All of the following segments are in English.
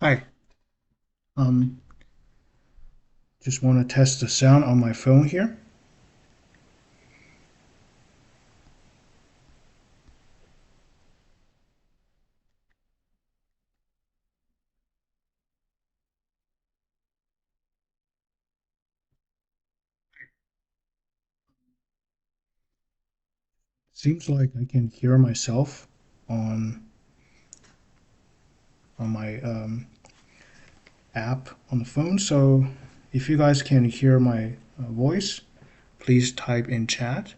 Hi. Um, just want to test the sound on my phone here. Seems like I can hear myself on my app on the phone. So if you guys can hear my voice, please type in chat.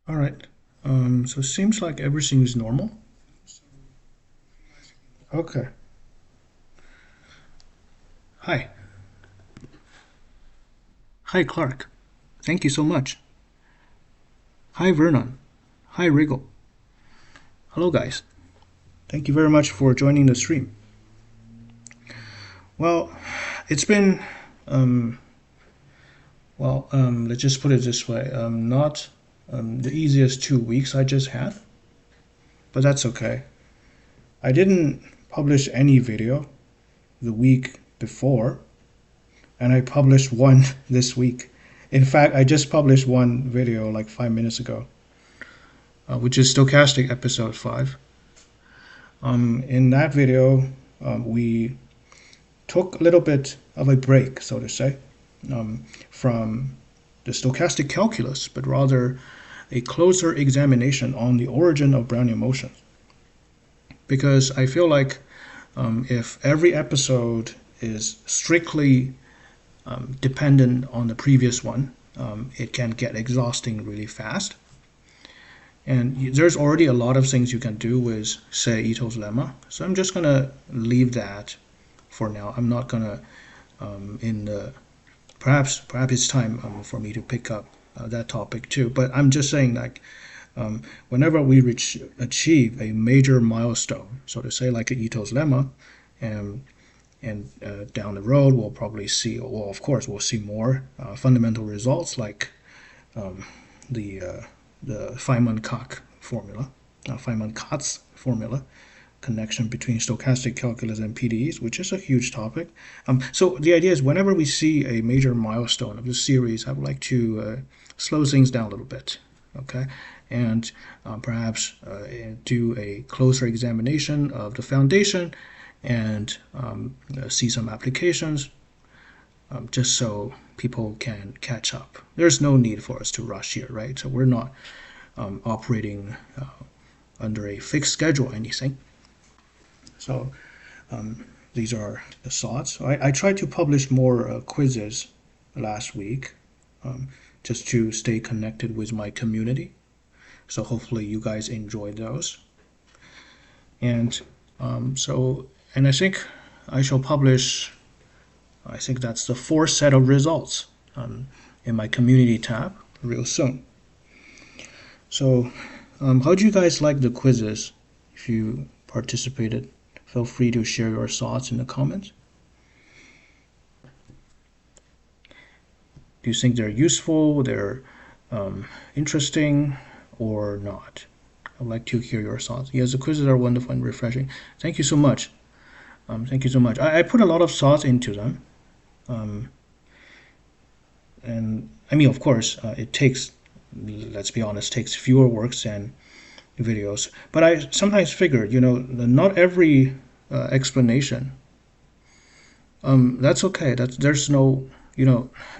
All right. So it seems like everything is normal. Okay. Hi. Hi, Clark. Thank you so much. Hi, Vernon. Hi, Riggle. Hello, guys. Thank you very much for joining the stream. Well, it's been let's just put it this way. Not the easiest 2 weeks I just had, but that's okay. I didn't publish any video the week before, and I published one this week. In fact, I just published one video like 5 minutes ago, which is Stochastic episode 5. In that video, we took a little bit of a break, so to say, from the stochastic calculus, but rather a closer examination on the origin of Brownian motions. Because I feel like if every episode is strictly dependent on the previous one, it can get exhausting really fast. And there's already a lot of things you can do with, say, Ito's lemma. So I'm just going to leave that for now. I'm not going to, perhaps it's time for me to pick up that topic too. But I'm just saying, like, whenever we achieve a major milestone, so to say, like Ito's lemma, and down the road we'll probably see, well, of course, we'll see more fundamental results like the Feynman-Kac formula, Feynman-Katz formula, connection between stochastic calculus and PDEs, which is a huge topic. So the idea is whenever we see a major milestone of the series, I would like to slow things down a little bit, okay? And perhaps do a closer examination of the foundation and see some applications, just so people can catch up. There's no need for us to rush here, right? So we're not operating under a fixed schedule or anything. So these are the thoughts. I tried to publish more quizzes last week, just to stay connected with my community. So hopefully you guys enjoyed those. And and I think I shall publish, I think that's the fourth set of results in my community tab real soon. So how do you guys like the quizzes? If you participated, feel free to share your thoughts in the comments. Do you think they're useful, they're interesting, or not? I'd like to hear your thoughts. Yes, the quizzes are wonderful and refreshing. Thank you so much. Thank you so much. I put a lot of thought into them. And I mean, of course, it takes, let's be honest, takes fewer works than videos. But I sometimes figure, not every explanation, that's okay. There's no,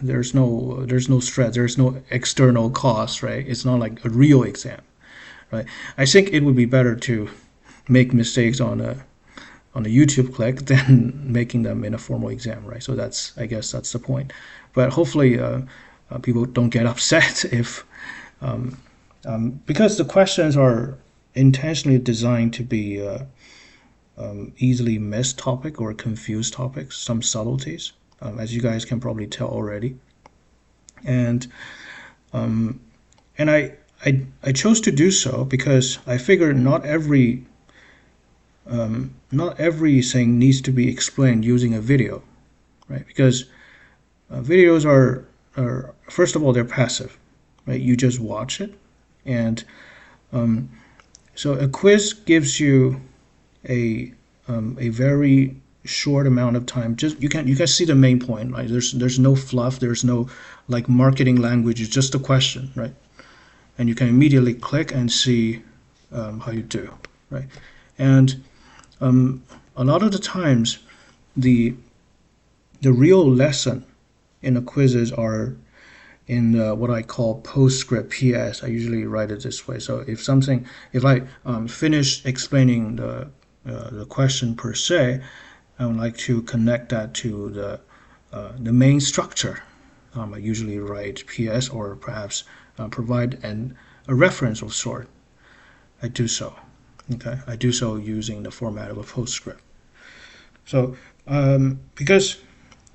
there's no stress. There's no external cost, right? It's not like a real exam, right? I think it would be better to make mistakes on a YouTube click than making them in a formal exam, right? So I guess that's the point. But hopefully people don't get upset if, because the questions are intentionally designed to be easily missed topic or confused topics, some subtleties, as you guys can probably tell already. And I chose to do so because I figured not everything needs to be explained using a video, right? Because videos are first of all, they're passive, right? You just watch it, and so a quiz gives you a very short amount of time. Just you can see the main point, right? There's no fluff. There's no like marketing language. It's just a question, right? And you can immediately click and see how you do, right? And a lot of the times, the real lesson in the quizzes are in what I call postscript PS. I usually write it this way. So if I finish explaining the question per se, I would like to connect that to the main structure. I usually write PS or perhaps provide a reference of sort. I do so. Okay, I do so using the format of a postscript. So because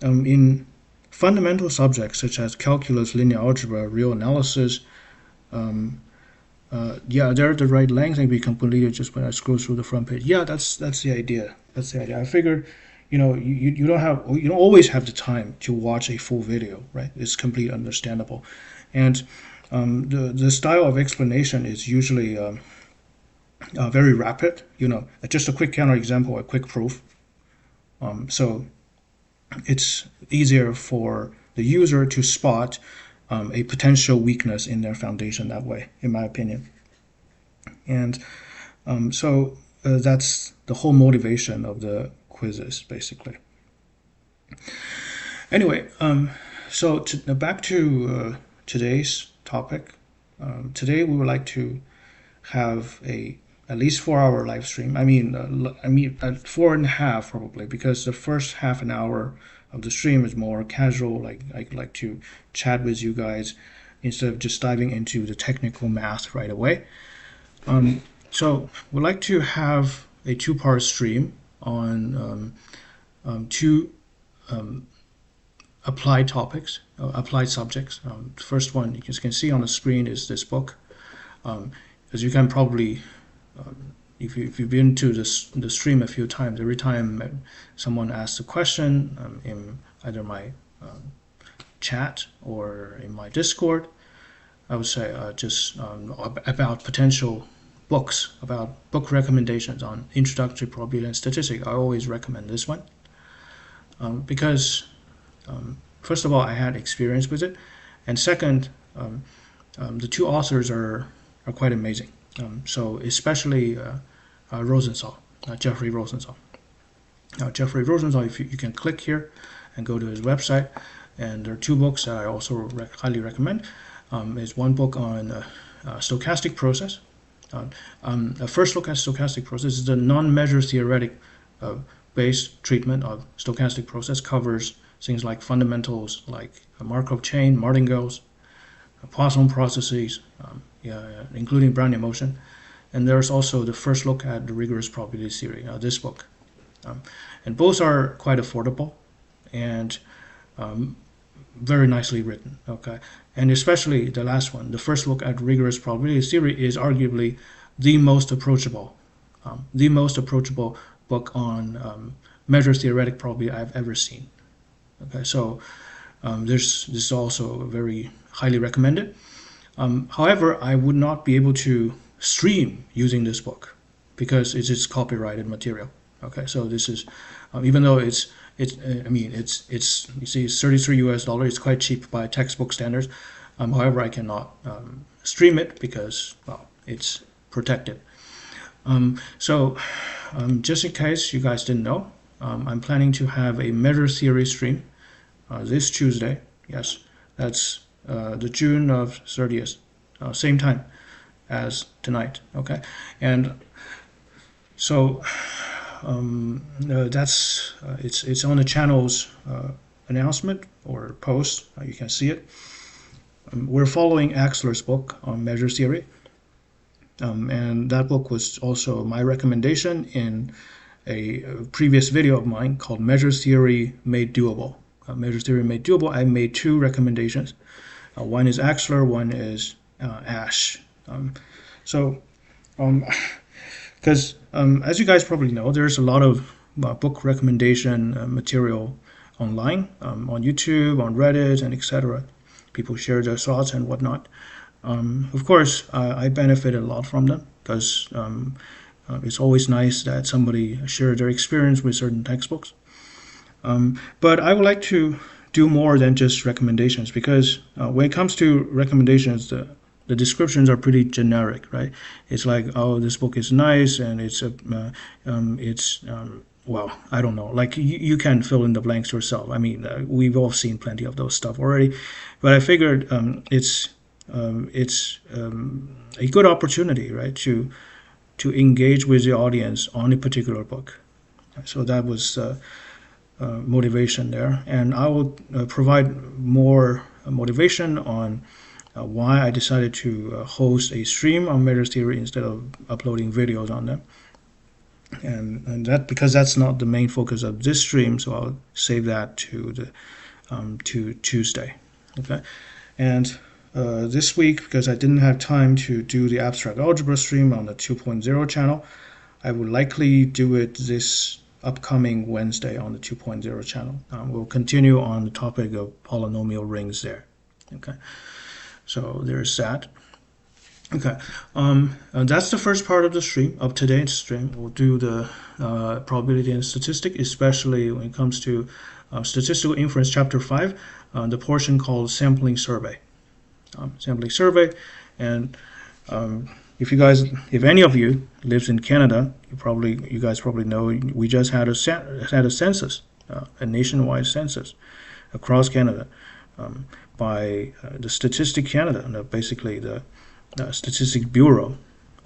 in fundamental subjects such as calculus, linear algebra, real analysis, yeah, they're the right length and be completed just when I scroll through the front page. Yeah, that's the idea. That's the idea. I figure, you don't always have the time to watch a full video, right? It's completely understandable, and the style of explanation is usually very rapid. Just a quick counterexample, a quick proof. So it's easier for the user to spot a potential weakness in their foundation that way, in my opinion. And so that's the whole motivation of the quizzes, basically. Anyway, so back to today's topic. Today we would like to have at least 4-hour live stream. I mean 4.5 probably, because the first half an hour of the stream is more casual. Like I like to chat with you guys instead of just diving into the technical math right away. So we'd like to have a 2-part stream on two applied topics, applied subjects. The first one you can see on the screen is this book. As you can probably, if you've been to the stream a few times, every time someone asks a question in either my chat or in my Discord, I would say just about potential books, about book recommendations on introductory probability and statistics. I always recommend this one because first of all, I had experience with it, and second, the two authors are quite amazing. So especially Rosenthal, Jeffrey Rosenthal. Now, Jeffrey Rosenthal, if you can click here and go to his website, and there are 2 books that I also highly recommend. Is one book on stochastic process. A first look at stochastic process is the non-measure theoretic based treatment of stochastic process, covers things like fundamentals like Markov chain, martingales, Poisson processes, including Brownian motion. And there's also the first look at the rigorous probability theory, this book. And both are quite affordable and very nicely written. Okay, and especially the last one, the first look at rigorous probability theory, is arguably the most approachable book on measure theoretic probability I've ever seen. Okay, so this is also very highly recommended. However, I would not be able to stream using this book because it is copyrighted material. Okay, so this is even though it's you see it's $33 it's quite cheap by textbook standards. However, I cannot stream it because, well, it's protected. So just in case you guys didn't know, I'm planning to have a measure theory stream this Tuesday. Yes, that's the June of 30th, same time as tonight. Okay, and so that's it's on the channel's announcement or post. You can see it. We're following Axler's book on measure theory, and that book was also my recommendation in a previous video of mine called Measure Theory Made Doable. Measure Theory Made Doable. I made 2 recommendations. One is Axler, one is Ash. Because as you guys probably know, there's a lot of book recommendation material online, on YouTube, on Reddit, and etc. people share their thoughts and whatnot. Of course, I benefited a lot from them because it's always nice that somebody shares their experience with certain textbooks. But I would like to do more than just recommendations, because when it comes to recommendations, the descriptions are pretty generic, right? It's like, oh, this book is nice, and well, I don't know. Like you can fill in the blanks yourself. I mean, we've all seen plenty of those stuff already, but I figured it's a good opportunity, right, to engage with the audience on a particular book. So that was motivation there, and I will provide more motivation on why I decided to host a stream on matters theory instead of uploading videos on them, and that because that's not the main focus of this stream, so I'll save that to Tuesday. Okay, and this week, because I didn't have time to do the abstract algebra stream on the 2.0 channel, I will likely do it this upcoming Wednesday on the 2.0 channel. We'll continue on the topic of polynomial rings there. Okay, so there's that. Okay, that's the first part of the stream, of today's stream. We'll do the probability and statistic, especially when it comes to statistical inference chapter 5, the portion called sampling survey. And if any of you lives in Canada, you guys probably know we just had a census, a nationwide census across Canada by the Statistics Canada, basically the Statistics Bureau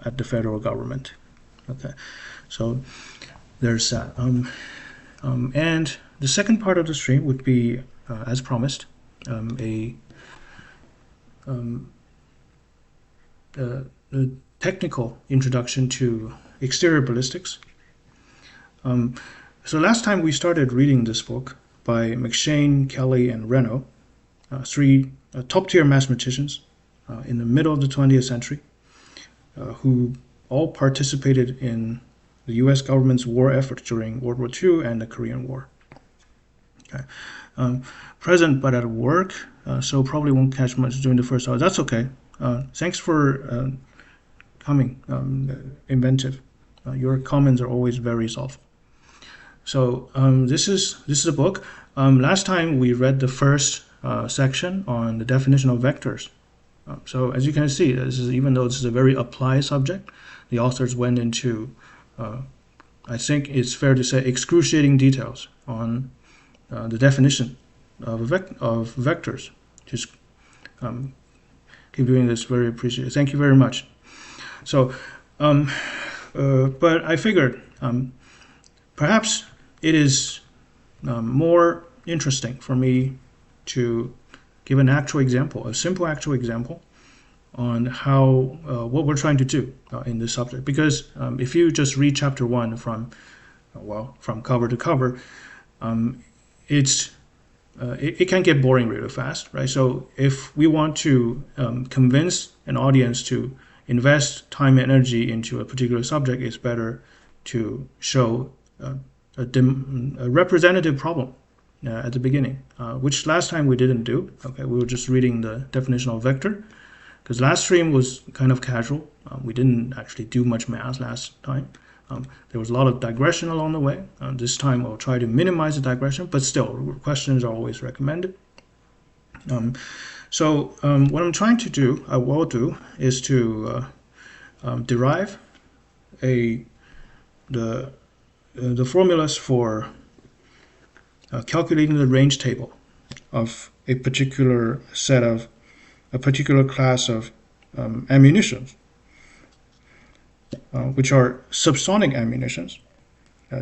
at the federal government. Okay, so there's that. And the second part of the stream would be, as promised, a technical introduction to exterior ballistics. So last time we started reading this book by McShane, Kelly, and Reno, three top-tier mathematicians in the middle of the 20th century, who all participated in the U.S. government's war effort during World War II and the Korean War. Okay. Present but at work, so probably won't catch much during the first hour. That's okay. Thanks for coming, inventive. Your comments are always very thoughtful. So this is a book. Last time we read the first section on the definition of vectors. So as you can see, even though this is a very applied subject, the authors went into, I think it's fair to say, excruciating details on the definition of vectors. Just keep doing this, very appreciated. Thank you very much. So, but I figured perhaps it is more interesting for me to give an actual example, a simple actual example on how what we're trying to do in this subject. Because if you just read chapter 1 from cover to cover, it can get boring really fast, right? So if we want to convince an audience to invest time and energy into a particular subject, it's better to show a representative problem at the beginning, which last time we didn't do. Okay, we were just reading the definition of vector, because last stream was kind of casual. We didn't actually do much math last time. There was a lot of digression along the way. This time I'll try to minimize the digression, but still, questions are always recommended. So what I'm trying to do, I will do, is to derive the formulas for calculating the range table of a particular class of ammunitions, which are subsonic ammunitions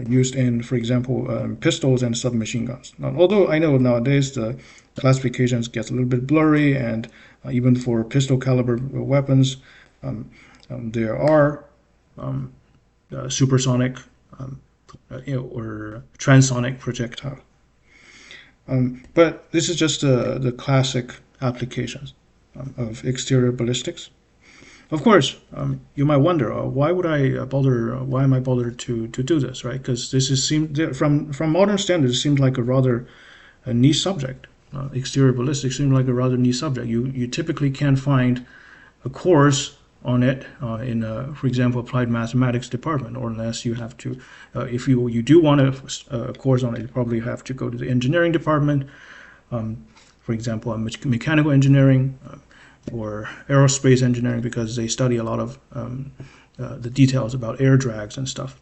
used in, for example, pistols and submachine guns. Now, although I know nowadays the classifications get a little bit blurry, and even for pistol caliber weapons, there are supersonic or transonic projectile. But this is just the classic applications of exterior ballistics. Of course, you might wonder, why am I bothered to do this, right? Because this is from modern standards, it seems like a rather niche subject. exterior ballistics seems like a rather neat subject. You typically can't find a course on it in, for example, applied mathematics department, or unless you have to, if you do want a course on it, you probably have to go to the engineering department, for example, mechanical engineering or aerospace engineering, because they study a lot of the details about air drags and stuff.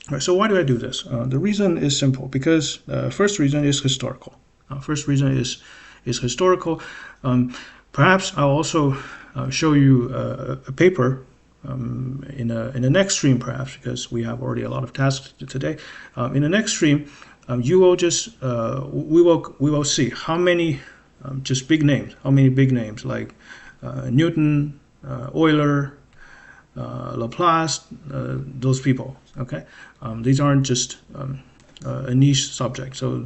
All right, so why do I do this? The reason is simple, because first reason is historical. First reason is historical. Perhaps I'll also show you a paper in the next stream, perhaps, because we have already a lot of tasks today. In the next stream, you will just we will see how many just big names, like Newton, Euler, Laplace, those people. Okay, these aren't just a niche subject. So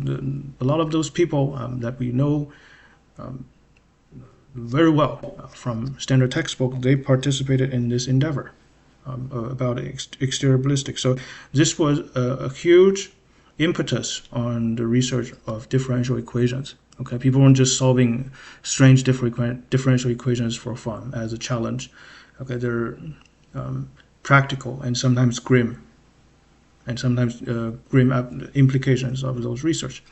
a lot of those people that we know very well from standard textbook, they participated in this endeavor about exterior ballistics. So this was a huge impetus on the research of differential equations. Okay, people weren't just solving strange differential equations for fun as a challenge. Okay, they're practical and sometimes grim, implications of those research.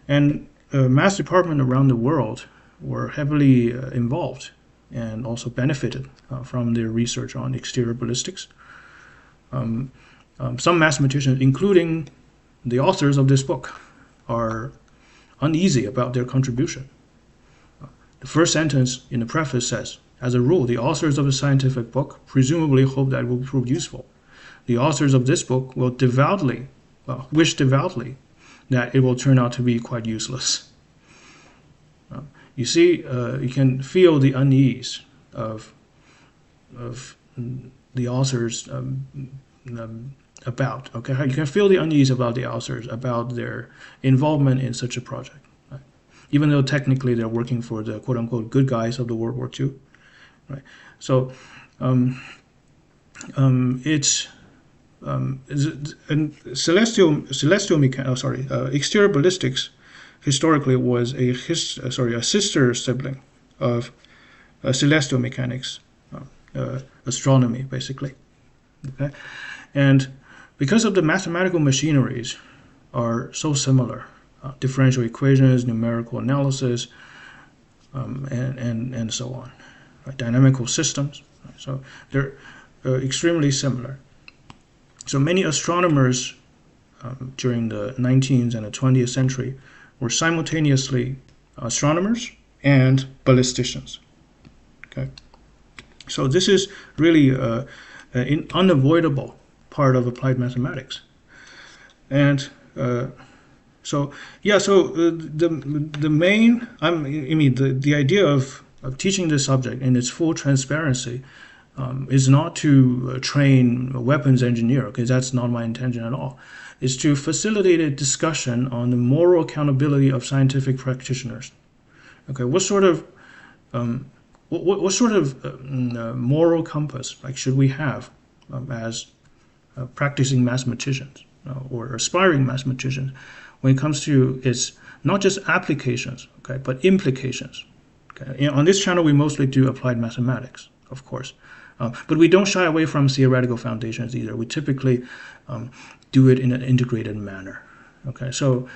And math department around the world were heavily involved and also benefited from their research on exterior ballistics. Some mathematicians, including the authors of this book, are uneasy about their contribution. The first sentence in the preface says, "As a rule, the authors of a scientific book presumably hope that it will prove useful. The authors of this book will wish devoutly that it will turn out to be quite useless." You see, you can feel the unease of the authors about. Okay, you can feel the unease about the authors about their involvement in such a project, right? Even though technically they're working for the quote-unquote good guys of the World War II, right? So it's exterior ballistics historically was a sister sibling of celestial mechanics, astronomy, basically. Okay, and because of the mathematical machineries are so similar, differential equations, numerical analysis, and so on, right? Dynamical systems, right? So they're extremely similar. So many astronomers during the 19th and the 20th century were simultaneously astronomers and ballisticians. Okay, so this is really an unavoidable part of applied mathematics. And the main, the idea of teaching this subject in its full transparency is not to train a weapons engineer, because that's not my intention at all. It's to facilitate a discussion on the moral accountability of scientific practitioners. Okay, what sort of moral compass should we have as practicing mathematicians or aspiring mathematicians when it comes to its not just applications, okay, but implications. Okay, on this channel we mostly do applied mathematics, of course, but we don't shy away from theoretical foundations either. We typically do it in an integrated manner. Okay, so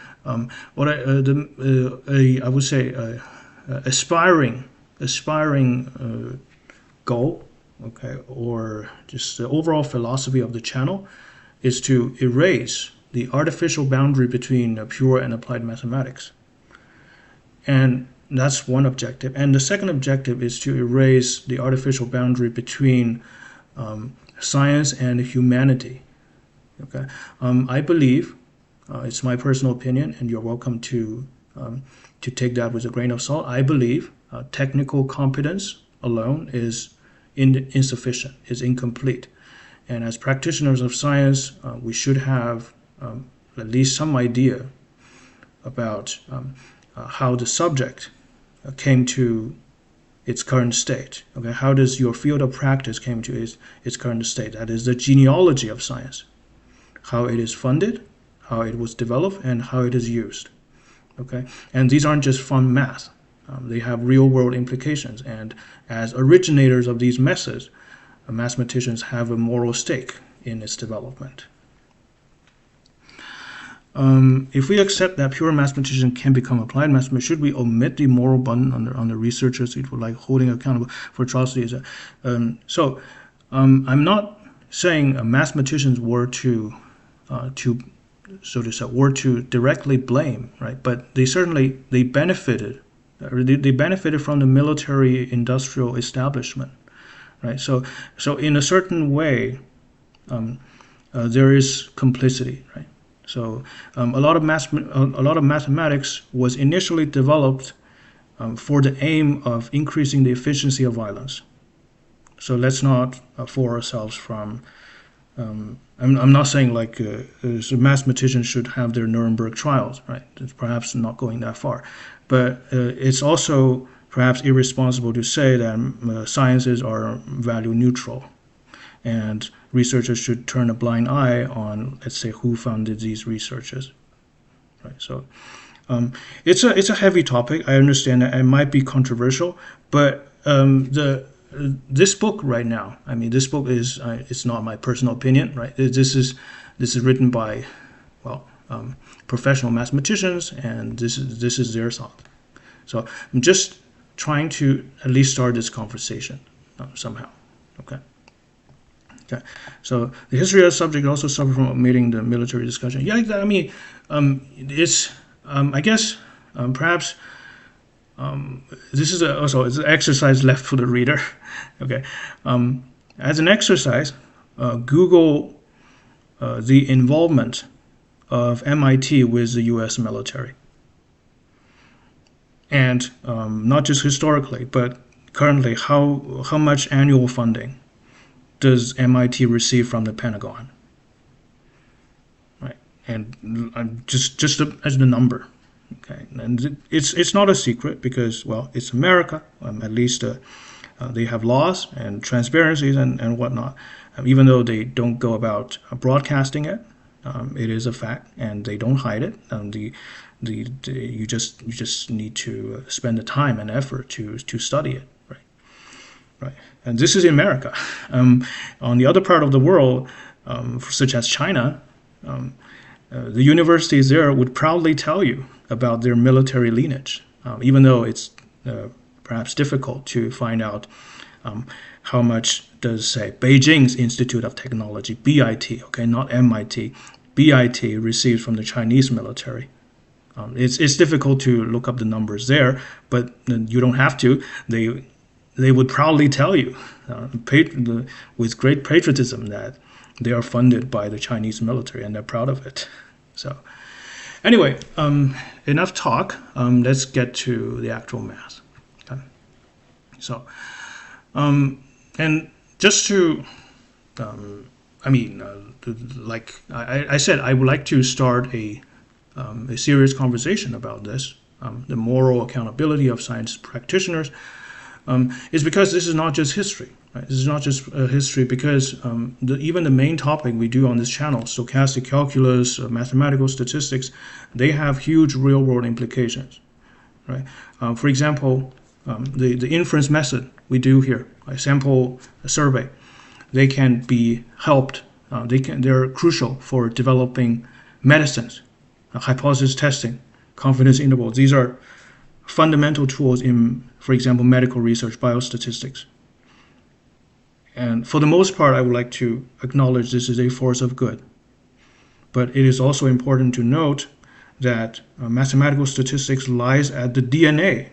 what I would say aspiring goal, okay, or just the overall philosophy of the channel is to erase the artificial boundary between pure and applied mathematics. And that's one objective. And the second objective is to erase the artificial boundary between science and humanity. Okay, I believe, it's my personal opinion, and you're welcome to take that with a grain of salt. I believe technical competence alone is insufficient, is incomplete. And as practitioners of science, we should have at least some idea about how the subject came to its current state. Okay, how does your field of practice came to its current state? That is the genealogy of science, how it is funded, how it was developed, and how it is used. Okay, and these aren't just fun math. They have real-world implications, and as originators of these methods, mathematicians have a moral stake in its development. If we accept that pure mathematician can become applied mathematician, should we omit the moral burden on the researchers, like holding accountable for atrocities? I'm not saying mathematicians were to so to say, were to directly blame, right? But they benefited. They benefited from the military-industrial establishment, right? So in a certain way, there is complicity, right? So a lot of mathematics was initially developed for the aim of increasing the efficiency of violence. So let's not fool ourselves from. I'm not saying like so mathematicians should have their Nuremberg trials, right? It's perhaps not going that far, but it's also perhaps irresponsible to say that sciences are value neutral, and researchers should turn a blind eye on, let's say, who funded these researches, right? So it's a heavy topic. I understand that it might be controversial, but this book right now, I mean, this book is it's not my personal opinion, right? This is written by professional mathematicians, and this is their thought. So I'm just trying to at least start this conversation somehow. Okay. So the history of the subject also suffered from omitting the military discussion. Yeah, I mean, it's I guess perhaps. This is also it's an exercise left for the reader. Okay, as an exercise, Google the involvement of MIT with the U.S. military, and not just historically, but currently, how much annual funding does MIT receive from the Pentagon? Right, and just as the number. Okay, and it's not a secret because, well, it's America. At least they have laws and transparencies and whatnot. Even though they don't go about broadcasting it, it is a fact, and they don't hide it. You just need to spend the time and effort to study it, right? And this is in America. On the other part of the world, such as China, the universities there would proudly tell you about their military lineage, even though it's perhaps difficult to find out how much does, say, Beijing's Institute of Technology, BIT, okay, not MIT, BIT receives from the Chinese military. It's difficult to look up the numbers there, but you don't have to. They would proudly tell you with great patriotism that they are funded by the Chinese military, and they're proud of it. So anyway, enough talk. Let's get to the actual math. Okay. So, and just to, like I said, I would like to start a serious conversation about this, the moral accountability of science practitioners, is because this is not just history. Right? This is not just history because even the main topic we do on this channel, stochastic calculus, mathematical statistics, they have huge real-world implications. Right? For example, the inference method we do here, a sample survey, they can be helped. They're crucial for developing medicines, hypothesis testing, confidence intervals. These are fundamental tools in, for example, medical research, biostatistics. And for the most part, I would like to acknowledge this is a force of good. But it is also important to note that mathematical statistics lies at the DNA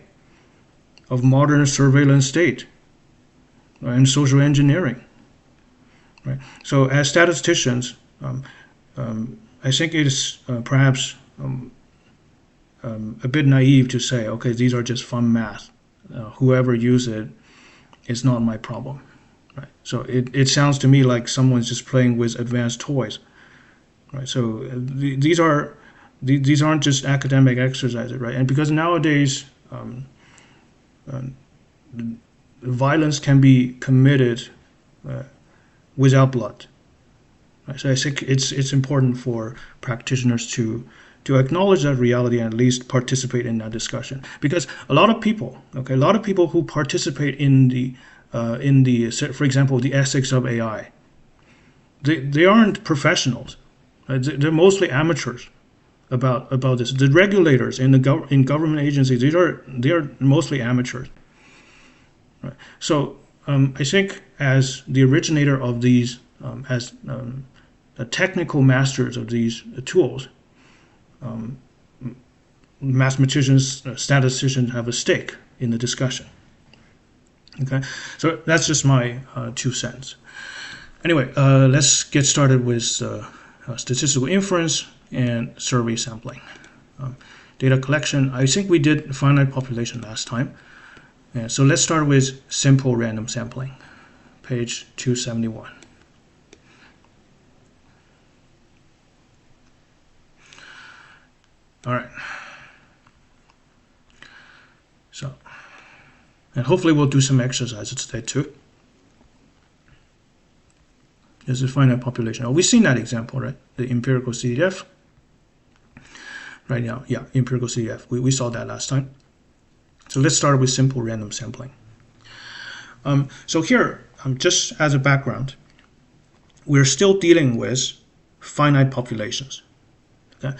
of modern surveillance state and social engineering. Right? So as statisticians, I think it is perhaps a bit naive to say, okay, these are just fun math. Whoever uses it, it's not my problem. Right? So it sounds to me like someone's just playing with advanced toys. Right? So these aren't just academic exercises, right? And because nowadays violence can be committed without blood. Right? So I think it's important for practitioners to to acknowledge that reality and at least participate in that discussion. Because a lot of people, okay, a lot of people who participate in the, for example, the ethics of AI, they aren't professionals. Right? They're mostly amateurs about this. The regulators in in government agencies, they are mostly amateurs. Right? So I think as the originator of these, as the technical masters of these tools, mathematicians, statisticians have a stake in the discussion. Okay, so that's just my 2 cents. Anyway, let's get started with statistical inference and survey sampling. Data collection, I think we did finite population last time. So let's start with simple random sampling, page 271. All right. So, and hopefully we'll do some exercises today too. This is finite population. Oh, we've seen that example, right? The empirical CDF. Right now, yeah, empirical CDF. We saw that last time. So let's start with simple random sampling. So here, just as a background, we're still dealing with finite populations. Okay?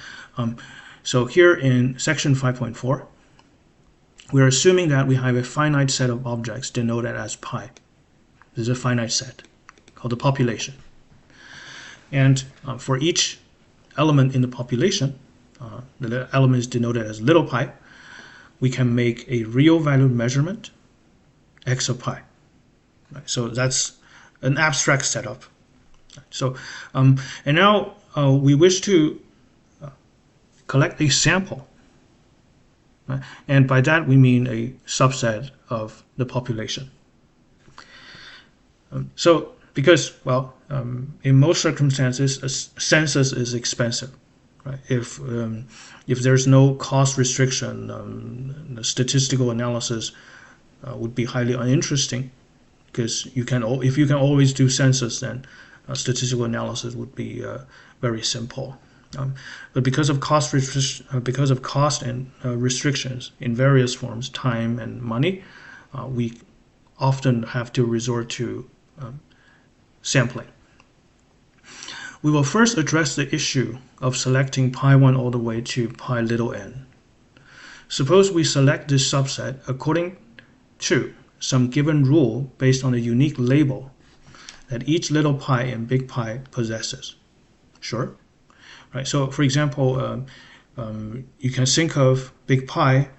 So here in section 5.4, we're assuming that we have a finite set of objects denoted as pi. This is a finite set called the population. And for each element in the population, the element is denoted as little pi, we can make a real value measurement, x of pi. Right? So that's an abstract setup. So, and now we wish to collect a sample. Right? And by that we mean a subset of the population. So, because, well, in most circumstances, a census is expensive. Right? If there's no cost restriction, the statistical analysis would be highly uninteresting, because if you can always do census, then statistical analysis would be very simple. But because of cost and restrictions in various forms, time and money, we often have to resort to sampling. We will first address the issue of selecting pi 1 all the way to pi little n. Suppose we select this subset according to some given rule based on a unique label that each little pi and big pi possesses. Sure? Right. So, for example, you can think of big pi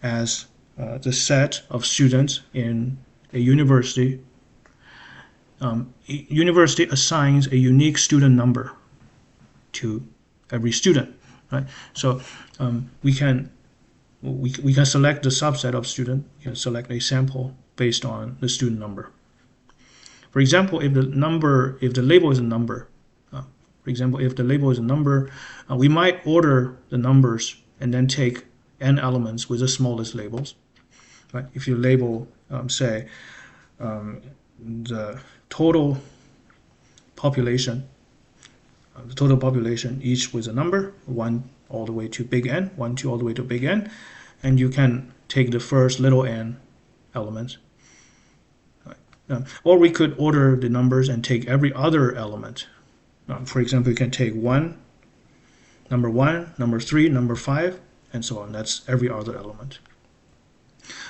as the set of students in a university. University assigns a unique student number to every student. Right. So we can select the subset of student. We can select a sample based on the student number. For example, if the label is a number. For example, if the label is a number, we might order the numbers and then take n elements with the smallest labels. Right? If you label, say, the total population, each with a number, 1 all the way to big N, 1, 2 all the way to big N, and you can take the first little n element. Right? Or we could order the numbers and take every other element. For example, you can take number 1, number 3, number 5, and so on. That's every other element.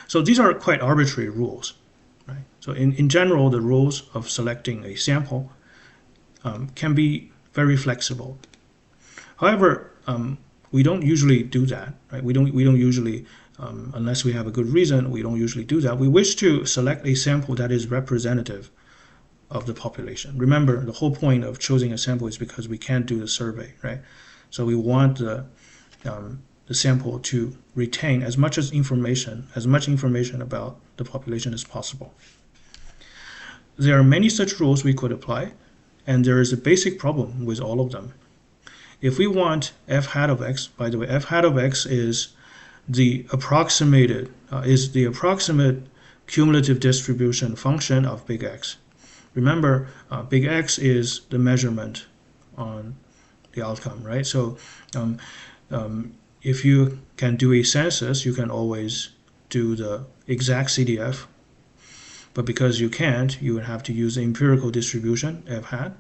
So these are quite arbitrary rules. Right? So in general, the rules of selecting a sample can be very flexible. However, we don't usually do that. Right? We don't usually, unless we have a good reason, we don't usually do that. We wish to select a sample that is representative of the population. Remember, the whole point of choosing a sample is because we can't do the survey, right? So we want the sample to retain as much information about the population as possible. There are many such rules we could apply, and there is a basic problem with all of them. If we want f hat of x, by the way, f hat of x is the approximate cumulative distribution function of big X. Remember, big X is the measurement on the outcome, right? So If you can do a census, you can always do the exact CDF. But because you can't, you would have to use the empirical distribution, f hat.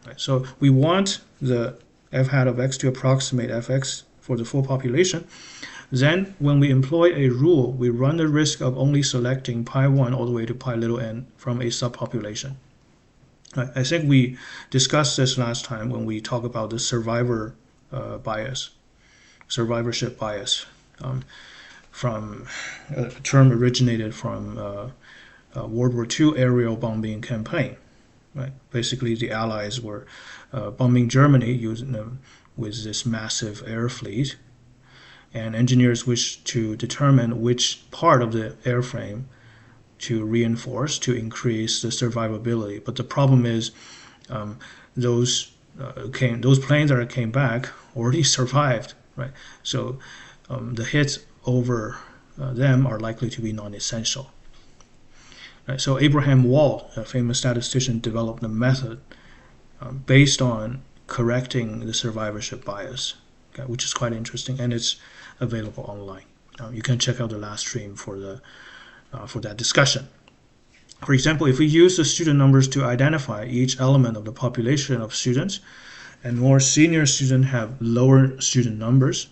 Right? So we want the f hat of x to approximate fx for the full population. Then when we employ a rule, we run the risk of only selecting pi 1 all the way to pi little n from a subpopulation. Right? I think we discussed this last time when we talked about the survivorship bias, from a term originated from World War II aerial bombing campaign. Right? Basically, the Allies were bombing Germany using them with this massive air fleet, and engineers wished to determine which part of the airframe to reinforce to increase the survivability. But the problem is those planes that came back already survived, right? So the hits over them are likely to be non-essential. Right? So Abraham Wald, a famous statistician, developed a method based on correcting the survivorship bias, okay, which is quite interesting, and it's available online. You can check out the last stream for that discussion. For example, if we use the student numbers to identify each element of the population of students, and more senior students have lower student numbers,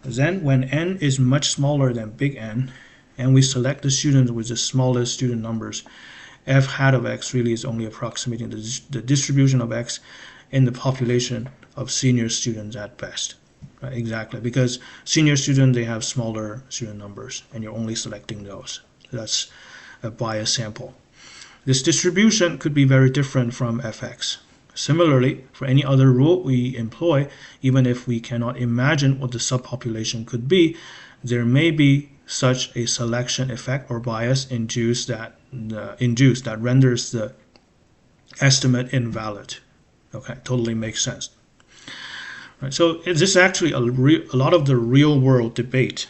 then when n is much smaller than big N, and we select the students with the smallest student numbers, f hat of x really is only approximating the distribution of x in the population of senior students at best. Right? Exactly, because senior students, they have smaller student numbers, and you're only selecting those. So that's a bias sample. This distribution could be very different from fx. Similarly, for any other rule we employ, even if we cannot imagine what the subpopulation could be, there may be such a selection effect or bias induced that renders the estimate invalid. Okay, totally makes sense. Right, so this is actually a lot of the real-world debate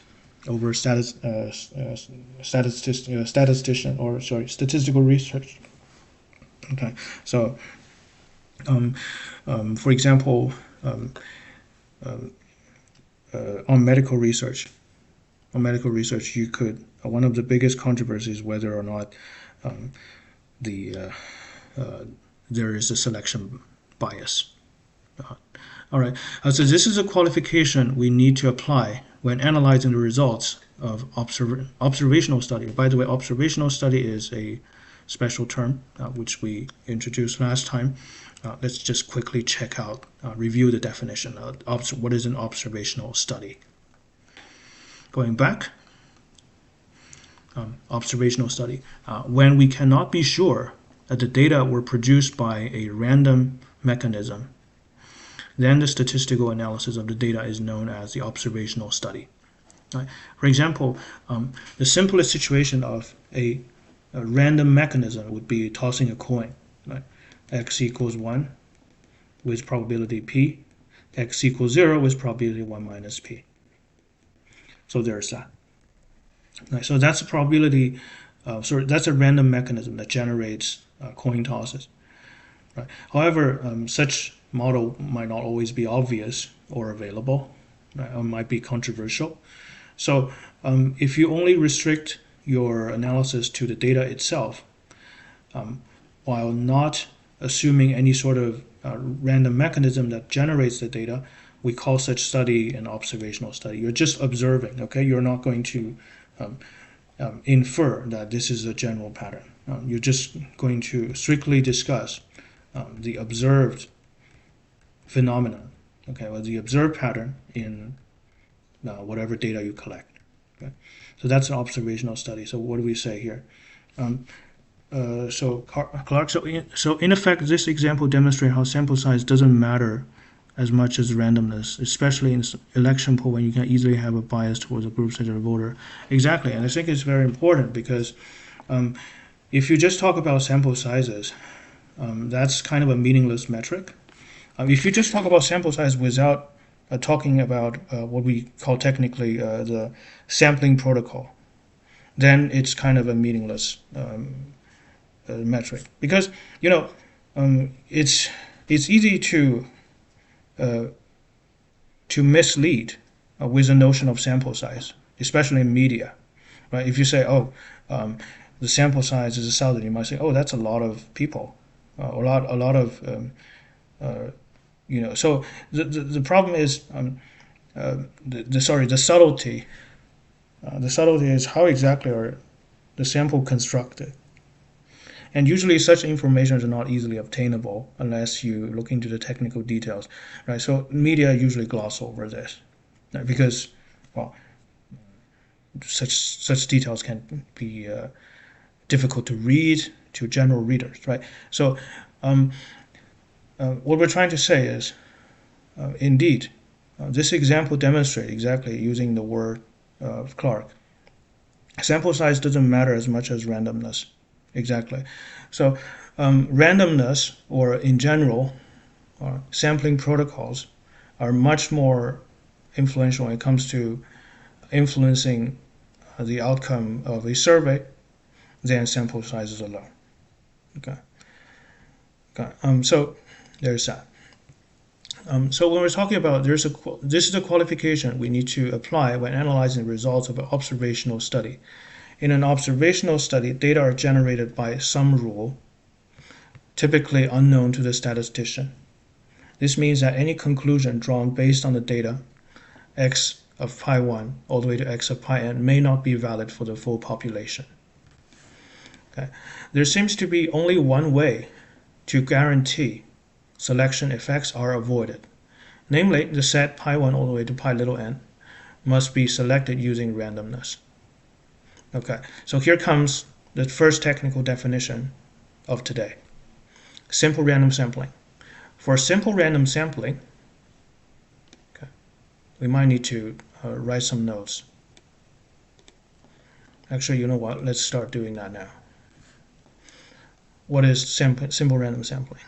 over statistical research. Okay, so for example, on medical research, you could one of the biggest controversies is whether or not there is a selection bias. All right, so this is a qualification we need to apply when analyzing the results of observational study. By the way, observational study is a special term which we introduced last time. Let's just quickly check out, review the definition of what is an observational study. Going back, observational study. When we cannot be sure that the data were produced by a random mechanism, then the statistical analysis of the data is known as the observational study. Right? For example, the simplest situation of a random mechanism would be tossing a coin. Right? X equals 1 with probability p, x equals 0 with probability 1 minus p. So there's that. Right, so that's a probability, that's a random mechanism that generates coin tosses. Right. However, such model might not always be obvious or available, right, or might be controversial. So if you only restrict your analysis to the data itself, while not assuming any sort of random mechanism that generates the data, we call such study an observational study. You're just observing, okay? You're not going to infer that this is a general pattern. You're just going to strictly discuss the observed phenomenon, okay, or the observed pattern in whatever data you collect. Okay? So that's an observational study. So what do we say here? So in effect, this example demonstrates how sample size doesn't matter as much as randomness, especially in election poll when you can easily have a bias towards a group such as a voter. Exactly, and I think it's very important because if you just talk about sample sizes, that's kind of a meaningless metric. If you just talk about sample size without talking about what we call technically the sampling protocol, then it's kind of a meaningless metric, because it's easy to mislead with the notion of sample size, especially in media, right? If you say, oh, the sample size is 1,000, you might say, oh, that's a lot of people, a lot of So the problem is the subtlety. The subtlety is how exactly are the sample constructed. And usually such information is not easily obtainable unless you look into the technical details, right? So media usually gloss over this, right? Because, well, such details can be difficult to read to general readers, right? So what we're trying to say is, indeed, this example demonstrates exactly using the word of Clark. Sample size doesn't matter as much as randomness. Exactly. So randomness, or in general, sampling protocols are much more influential when it comes to influencing the outcome of a survey than sample sizes alone. Okay. So there's that. So when we're talking about this is a qualification we need to apply when analyzing the results of an observational study. In an observational study, data are generated by some rule, typically unknown to the statistician. This means that any conclusion drawn based on the data, x of pi 1 all the way to x of pi n, may not be valid for the full population. Okay. There seems to be only one way to guarantee selection effects are avoided. Namely, the set pi 1 all the way to pi little n must be selected using randomness. Okay, so here comes the first technical definition of today. Simple random sampling. For simple random sampling, okay, we might need to write some notes. Actually, you know what? Let's start doing that now. What is simple random sampling?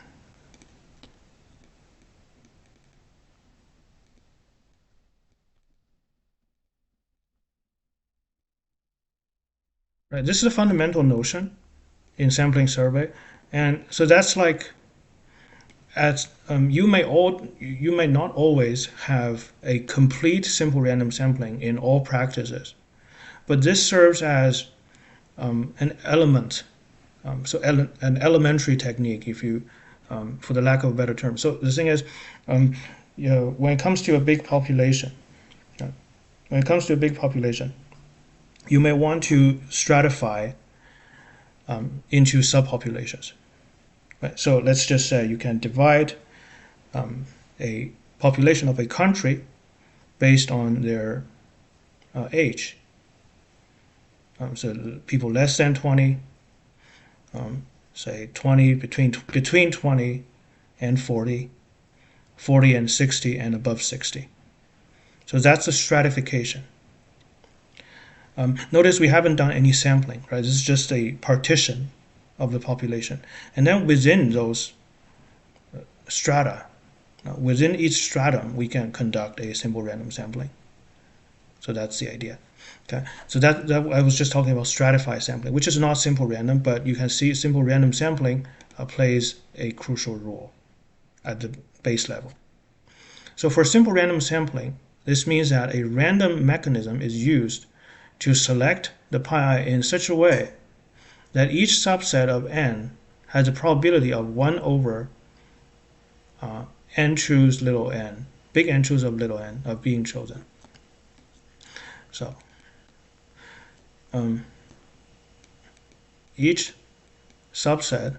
Right, this is a fundamental notion in sampling survey, and so that's like, you may not always have a complete simple random sampling in all practices, but this serves as an element, an elementary technique, if you, for the lack of a better term. So the thing is, when it comes to a big population, you may want to stratify into subpopulations. Right? So let's just say you can divide a population of a country based on their age. So people less than 20, say 20, between 20 and 40, 40 and 60, and above 60. So that's a stratification. Notice we haven't done any sampling, right? This is just a partition of the population. And then within those strata, within each stratum, we can conduct a simple random sampling. So that's the idea. Okay, so that I was just talking about stratified sampling, which is not simple random, but you can see simple random sampling plays a crucial role at the base level. So for simple random sampling, this means that a random mechanism is used to select the pi in such a way that each subset of n has a probability of 1 over n choose little n, big N choose of little n, of being chosen. So each subset,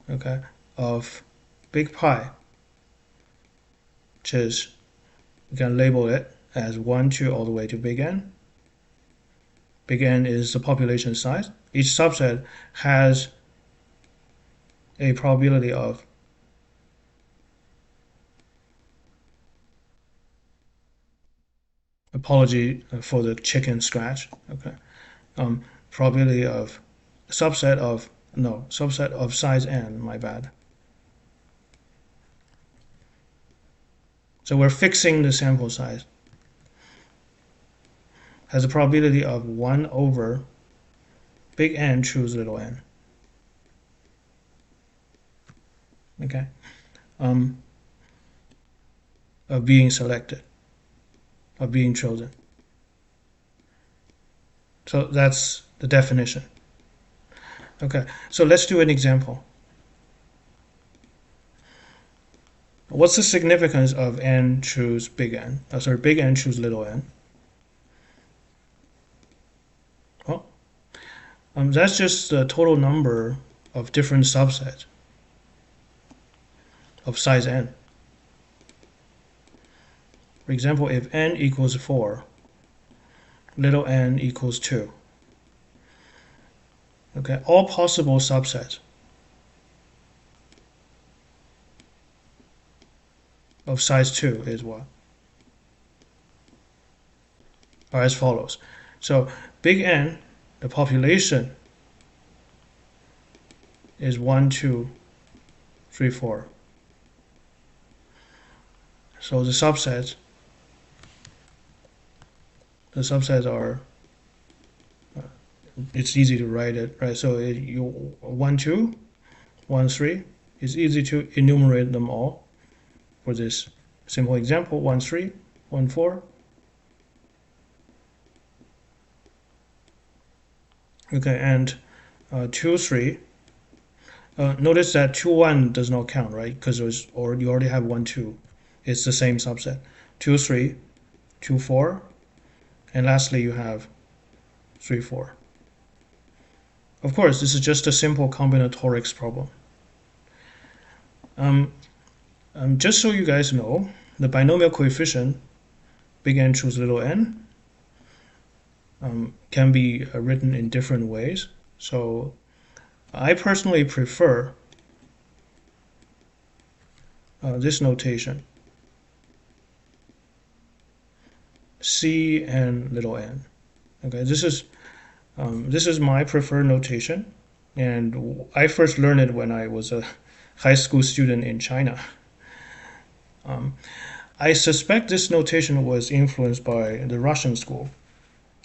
okay, of big pi, which is, we can label it as 1 to all the way to big N. Big N is the population size. Each subset has a probability of apology for the chicken scratch. Okay, probability of subset of size n. My bad. So we're fixing the sample size. Has a probability of 1 over big N choose little n. Okay. of being selected, of being chosen. So that's the definition. Okay, so let's do an example. What's the significance of n choose big N? Sorry, big N choose little n. Well, that's just the total number of different subsets of size n. For example, if n equals 4, little n equals 2. Okay, all possible subsets of size 2 is what? Are as follows. So big N, the population is 1, 2, 3, 4. So the subsets are, it's easy to write it, right? So 1, 2, 1, 3, it's easy to enumerate them all for this simple example. 1, 3, 1, 4. Okay, and 2, 3. Notice that 2, 1 does not count, right? Because you already have 1, 2. It's the same subset. 2, 3, 2, 4, and lastly you have 3, 4. Of course, this is just a simple combinatorics problem. Just so you guys know, the binomial coefficient, big N choose little n, can be written in different ways. So I personally prefer this notation, C and little n. Okay, this is my preferred notation, and I first learned it when I was a high school student in China. I suspect this notation was influenced by the Russian school,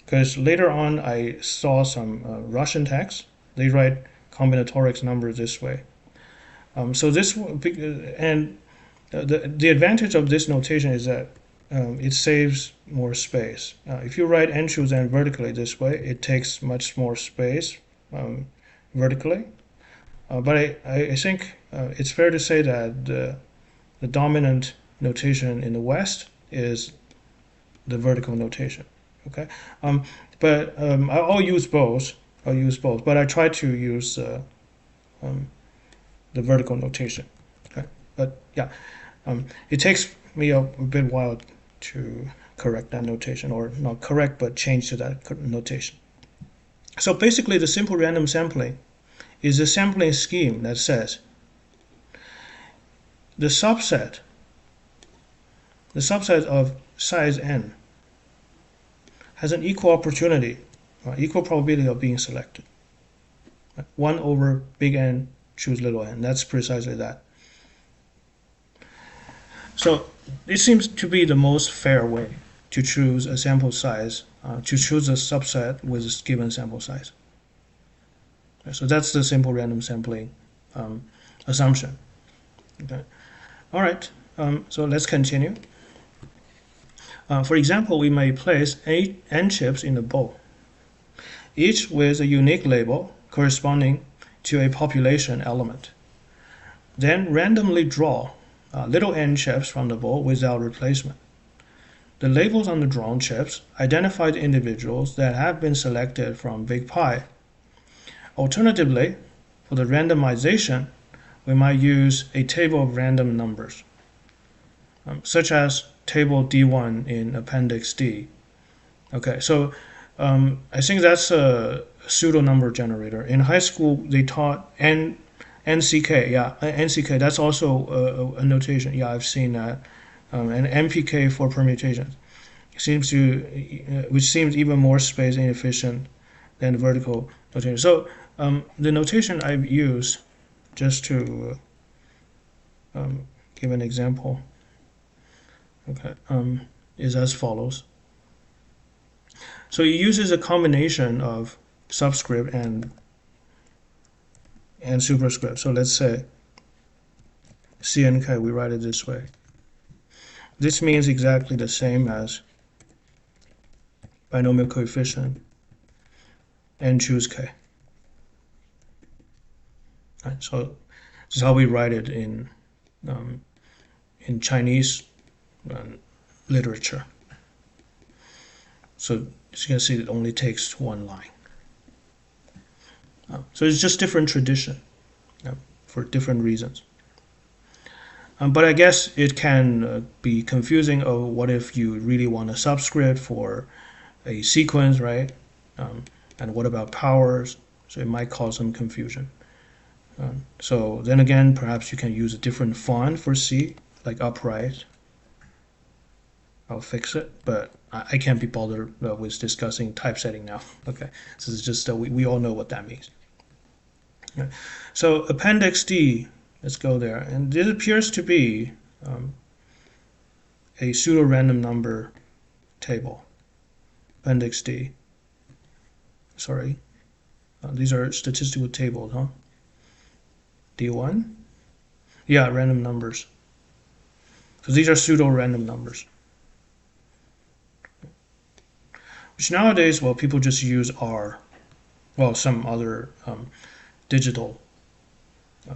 because later on I saw some Russian texts. They write combinatorics numbers this way. So this, and the advantage of this notation is that it saves more space. If you write n choose n vertically this way, it takes much more space vertically. But I think it's fair to say that the dominant notation in the West is the vertical notation. Okay, but I'll use both. But I try to use the vertical notation. Okay, but yeah, it takes me a bit while to correct that notation, or not correct, but change to that notation. So basically, the simple random sampling is a sampling scheme that says the subset of size n has an equal opportunity, equal probability of being selected. 1 over big N choose little n. That's precisely that. So it seems to be the most fair way to choose a sample size, to choose a subset with a given sample size. So that's the simple random sampling assumption. Okay. All right, so let's continue. For example, we may place n chips in a bowl, each with a unique label corresponding to a population element. Then randomly draw little n chips from the bowl without replacement. The labels on the drawn chips identify the individuals that have been selected from big pi. Alternatively, for the randomization, we might use a table of random numbers, such as table D1 in Appendix D. Okay, so I think that's a pseudo number generator. In high school, they taught NCK. Yeah, NCK. That's also a notation. Yeah, I've seen that. And MPK for permutations which seems even more space inefficient than the vertical notation. So the notation I've used, just to give an example, okay, is as follows. So it uses a combination of subscript and superscript. So let's say CNK, we write it this way. this means exactly the same as binomial coefficient n choose k. Right, so this is how we write it in Chinese literature. So as you can see, it only takes one line. So it's just different tradition for different reasons. But I guess it can be confusing. Oh, what if you really want a subscript for a sequence, right? And what about powers? So it might cause some confusion. So then again, perhaps you can use a different font for C, like upright. I'll fix it, but I can't be bothered with discussing typesetting now. Okay, so it's just we all know what that means. Okay. So Appendix D, let's go there, and this appears to be a pseudo-random number table. Appendix D. Sorry, these are statistical tables, huh? D1? Yeah, random numbers. So these are pseudo-random numbers. Which nowadays, well, people just use R. Well, some other digital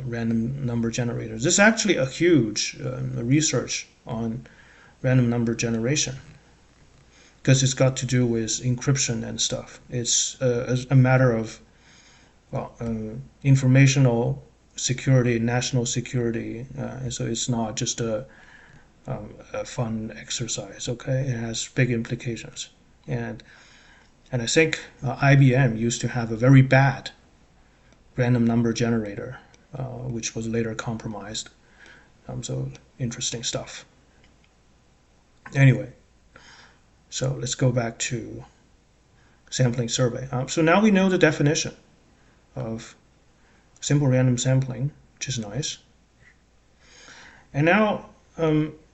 random number generators. This is actually a huge research on random number generation because it's got to do with encryption and stuff. It's a matter of, well, informational security, national security, and so it's not just a fun exercise. Okay, it has big implications, and I think IBM used to have a very bad random number generator, which was later compromised. So interesting stuff. Anyway, so let's go back to sampling survey. So now we know the definition of simple random sampling, which is nice. And now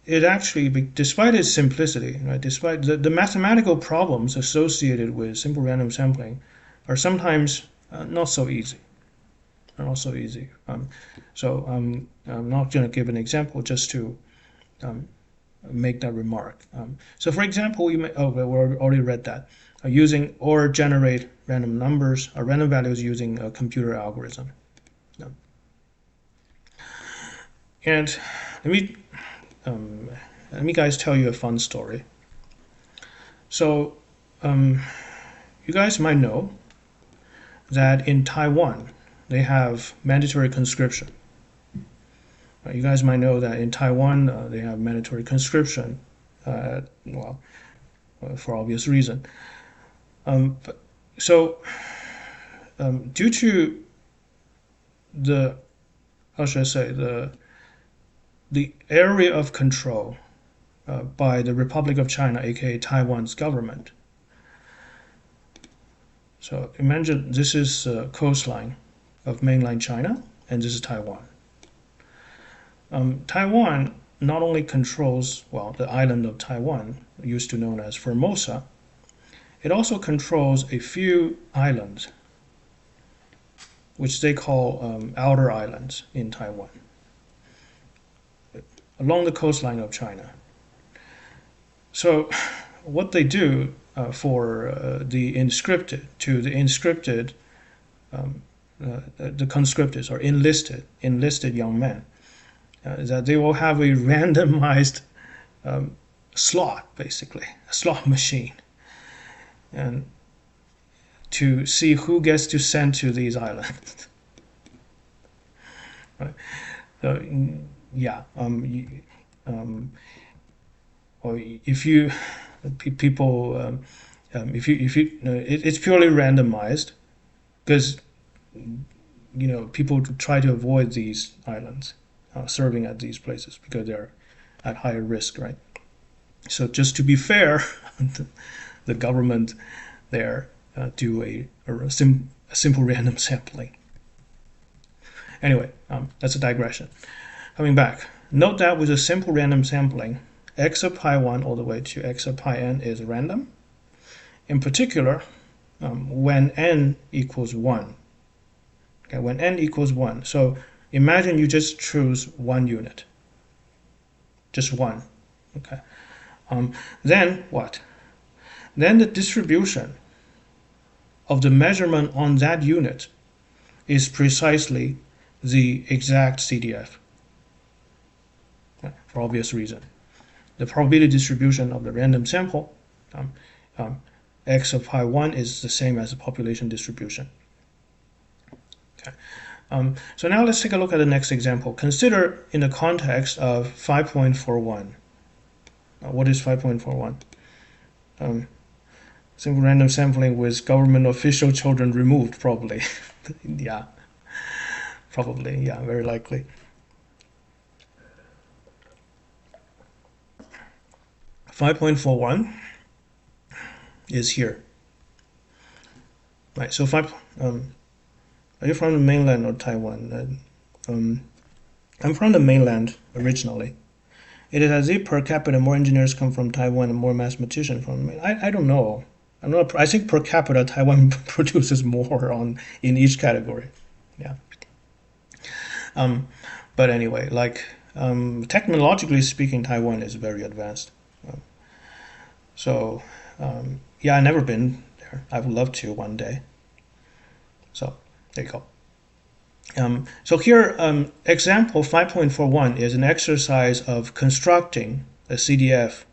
it actually, despite its simplicity, right, despite the mathematical problems associated with simple random sampling are sometimes not so easy. So I'm not going to give an example just to make that remark. So for example, we already read that. Using or generate random numbers or random values using a computer algorithm. And let me guys tell you a fun story. So you guys might know that in Taiwan they have mandatory conscription. You guys might know that in Taiwan they have mandatory conscription, well, for obvious reason. Due to the, how should I say, the area of control by the Republic of China, aka Taiwan's government. So imagine this is coastline of mainland China, and this is Taiwan. Taiwan not only controls, well, the island of Taiwan, used to known as Formosa, it also controls a few islands, which they call outer islands in Taiwan, along the coastline of China. So what they do for the conscripted, the conscripted or enlisted young men, is that they will have a randomized slot, basically, a slot machine, and to see who gets to send to these islands. Right? So, yeah, or if you people, if you it's purely randomized because people try to avoid these islands, serving at these places because they're at higher risk, right? So just to be fair, the government there do a simple random sampling. Anyway, that's a digression. Coming back, note that with a simple random sampling, x of pi 1 all the way to x of pi n is random. In particular, when n equals 1. Okay, when n equals 1. So imagine you just choose one unit. Just one. Okay. Then what? Then the distribution of the measurement on that unit is precisely the exact CDF, for obvious reason. The probability distribution of the random sample, x of pi 1, is the same as the population distribution. Okay. So now let's take a look at the next example. Consider in the context of 5.41. What is 5.41? Simple random sampling with government official children removed, probably. Yeah, probably, yeah, very likely. .41 is here. Right, so are you from the mainland or Taiwan? I'm from the mainland originally. It is as if per capita more engineers come from Taiwan and more mathematicians from the mainland. I don't know. I think per capita Taiwan produces more in each category. Yeah. But anyway, like technologically speaking, Taiwan is very advanced. So yeah, I've never been there. I would love to one day. So there you go. So here, example 5.41 is an exercise of constructing a CDF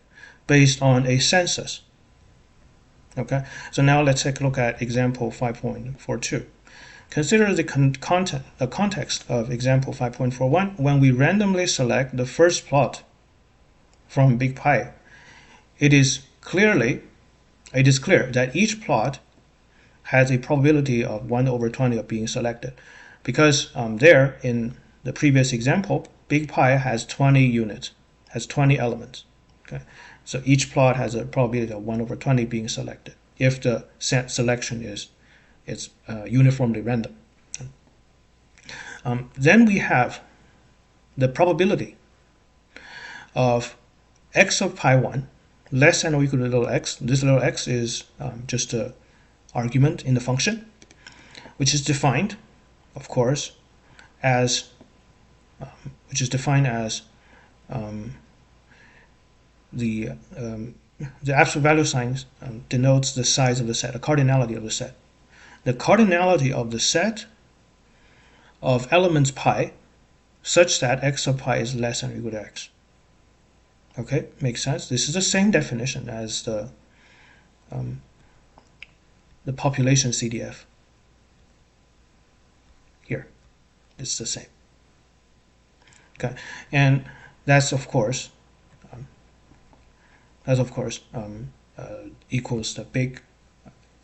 based on a census. Okay, so now let's take a look at example 5.42. Consider the context of example 5.41 when we randomly select the first plot from big pi. It is clear that each plot has a probability of 1/20 of being selected, because there in the previous example, big pi has 20 units, has 20 elements. Okay, so each plot has a probability of 1/20 being selected if the selection is uniformly random. Then we have the probability of x of pi 1 less than or equal to little x. This little x is just an argument in the function, which is defined, of course, as the absolute value sign denotes the size of the set, the cardinality of the set. The cardinality of the set of elements pi such that x of pi is less than or equal to x. Okay, makes sense. This is the same definition as the population CDF. Here, it's the same. Okay, and that's of course equals the big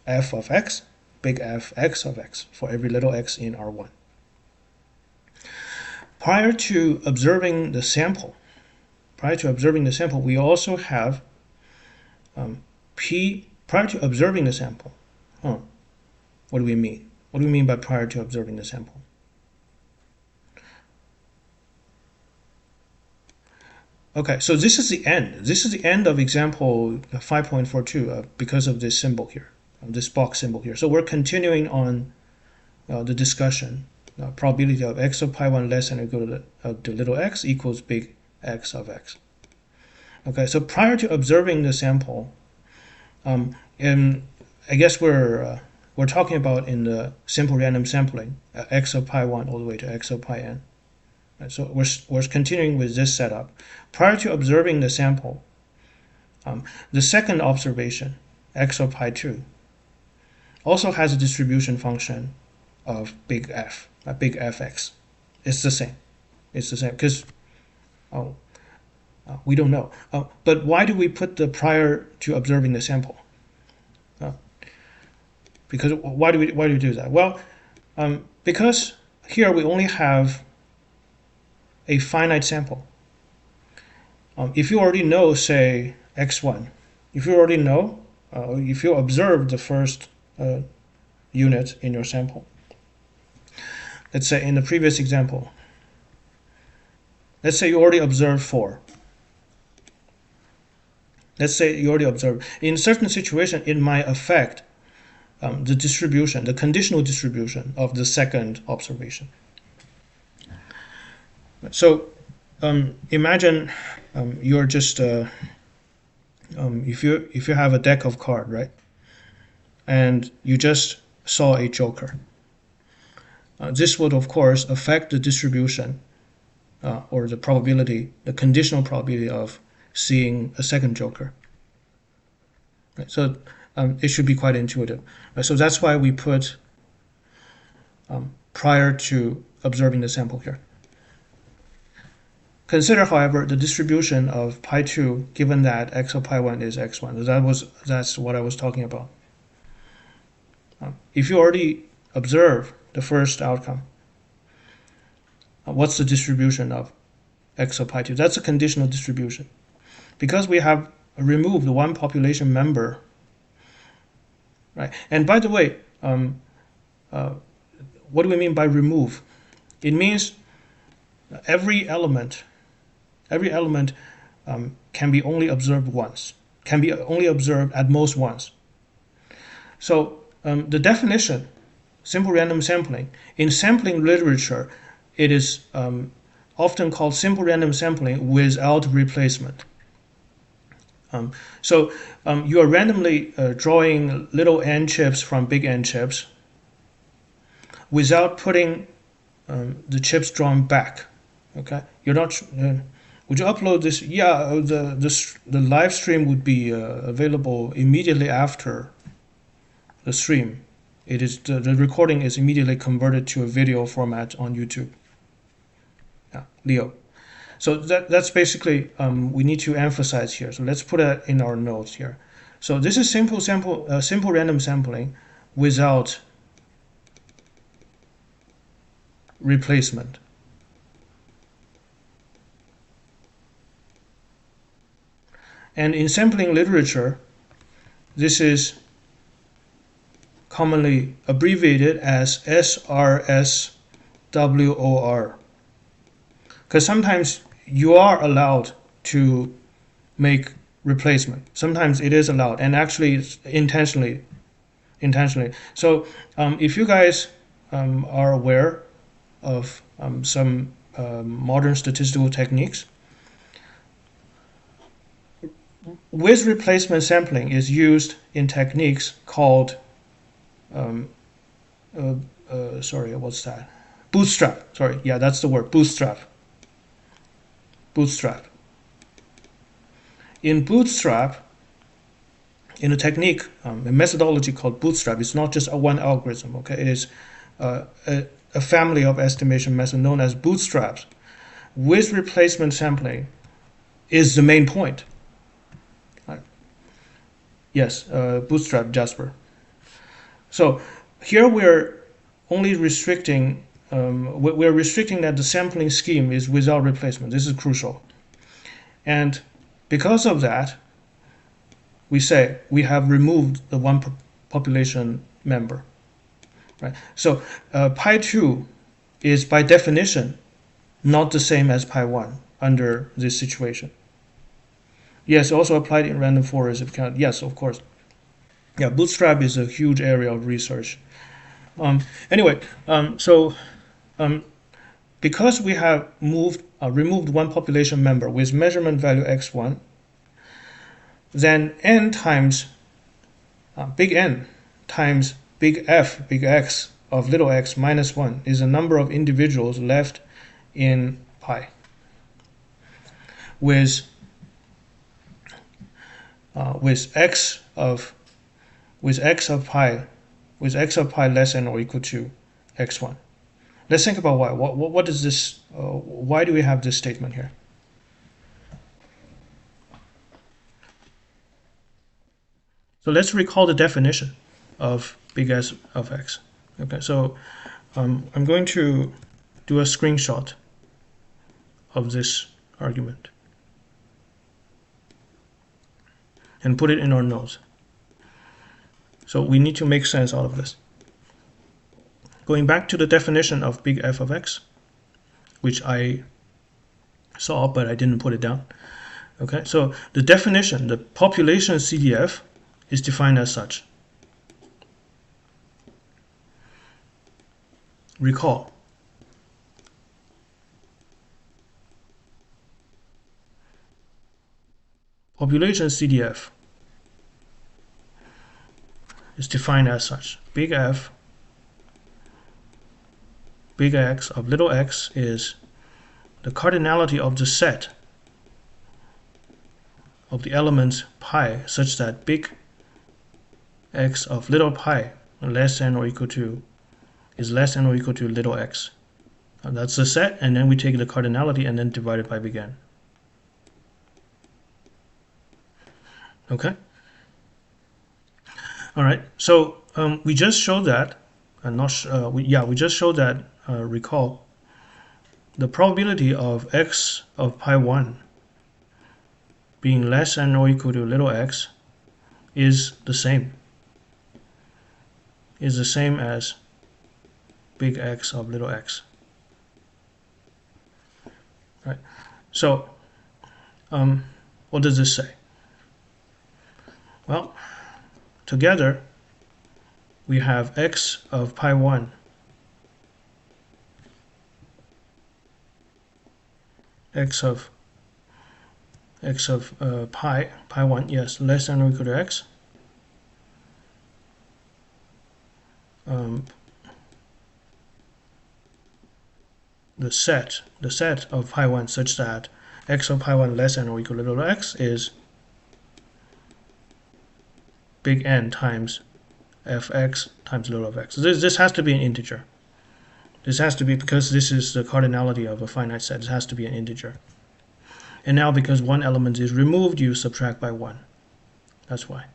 F of x, big F x of x for every little x in R1. Prior to observing the sample, we also have prior to observing the sample. What do we mean? What do we mean by prior to observing the sample? Okay, so this is the end. This is the end of example 5.42 because of this symbol here, this box symbol here. So we're continuing on the discussion. Probability of x of pi 1 less than or equal to little x equals big X of x. Okay, so prior to observing the sample, and I guess we're talking about in the simple random sampling, x of pi 1 all the way to x of pi n. So we're continuing with this setup. Prior to observing the sample, the second observation, x of pi 2, also has a distribution function of big F, big Fx. It's the same. It's the same because we don't know. But why do we put the prior to observing the sample? Because why do we do that? Well, because here we only have a finite sample. If you already know, say, x1, if you already know, if you observe the first unit in your sample, let's say in the previous example, let's say you already observed 4. Let's say you already observed. In certain situation, it might affect the distribution, the conditional distribution of the second observation. So imagine you're just if you have a deck of cards, right, and you just saw a joker. This would of course affect the distribution or the probability, the conditional probability of seeing a second joker. Right? So it should be quite intuitive. Right? So that's why we put prior to observing the sample here. Consider, however, the distribution of pi 2 given that x of pi 1 is x1. That's what I was talking about. If you already observe the first outcome, what's the distribution of x of pi 2? That's a conditional distribution. Because we have removed one population member, right? And by the way, what do we mean by remove? It means every element can be only observed once, can be only observed at most once. So the definition, simple random sampling, in sampling literature, it is often called simple random sampling without replacement. So you are randomly drawing little n chips from big N chips without putting the chips drawn back. Okay, you're not. Would you upload this? Yeah, the live stream would be available immediately after the stream. It is the recording is immediately converted to a video format on YouTube. Yeah, Leo. So that's basically we need to emphasize here. So let's put it in our notes here. So this is simple random sampling without replacement. And in sampling literature, this is commonly abbreviated as SRSWOR. Because sometimes you are allowed to make replacement. Sometimes it is allowed, and actually it's intentionally. So if you guys are aware of some modern statistical techniques, with replacement sampling is used in techniques called bootstrap. Sorry, yeah, that's the word, bootstrap. In bootstrap, in a technique, a methodology called bootstrap, it's not just one algorithm, okay? It is a family of estimation methods known as bootstraps. With replacement sampling is the main point. Yes, bootstrap, Jasper. So here we're only restricting, we're restricting that the sampling scheme is without replacement. This is crucial. And because of that, we say we have removed the one population member. Right? So pi 2 is by definition not the same as pi 1 under this situation. Yes, also applied in random forest if count. Yes, of course. Yeah, bootstrap is a huge area of research. Anyway, because we have removed one population member with measurement value x1, then n times big N times big F, big X of little x minus 1 is the number of individuals left in pi with x of pi less than or equal to x1. Let's think about why. What is this? Why do we have this statement here? So let's recall the definition of big S of x. Okay, so I'm going to do a screenshot of this argument and put it in our notes. So we need to make sense out of this. Going back to the definition of big F of x, which I saw but I didn't put it down. Okay, so the definition, the population CDF, is defined as such. Recall. population CDF is defined as such. Big F, big X of little x is the cardinality of the set of the elements pi such that big X of little pi less than or equal to is less than or equal to little x. That's the set, and then we take the cardinality and then divide it by big N. Okay. All right. So we just showed that. We just showed that. Recall the probability of x of pi 1 being less than or equal to little x is the same. Is the same as big X of little x. Right. So, what does this say? Well, together we have x of pi 1 x of pi 1, yes, less than or equal to x. The set of pi 1 such that x of pi 1 less than or equal to little x is big N times fx times little of x. This has to be an integer. This has to be, because this is the cardinality of a finite set, it has to be an integer. And now because one element is removed, you subtract by 1. That's why.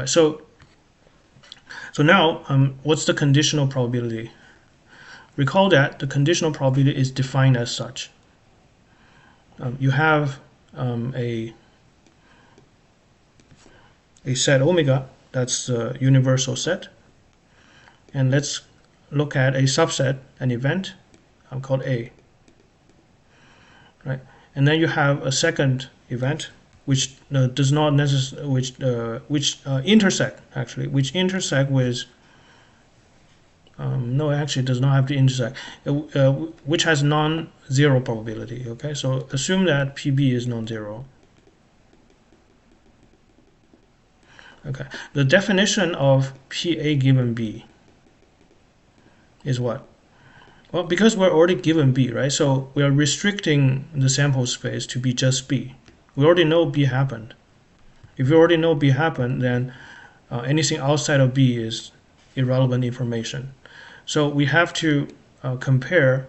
So now, what's the conditional probability? Recall that the conditional probability is defined as such. You have a set omega, that's the universal set. And let's look at a subset, an event called A. Right? And then you have a second event which does not necessarily, which intersect with no, actually it does not have to intersect, which has non-zero probability. Okay, so assume that PB is non-zero. Okay, the definition of PA given B is what? Well, because we're already given B, right? So we are restricting the sample space to be just B. We already know B happened. If you already know B happened, then anything outside of B is irrelevant information. So we have to compare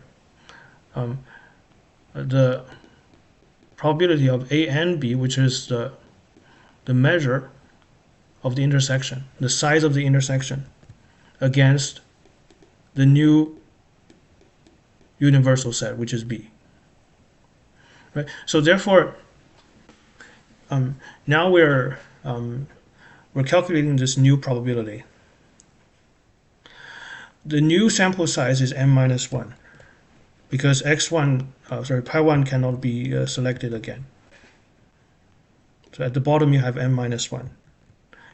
the probability of A and B, which is the measure of the intersection, the size of the intersection, against the new universal set, which is B. Right? So therefore, now we're calculating this new probability. The new sample size is n minus 1 because pi 1 cannot be selected again. So at the bottom you have n minus 1.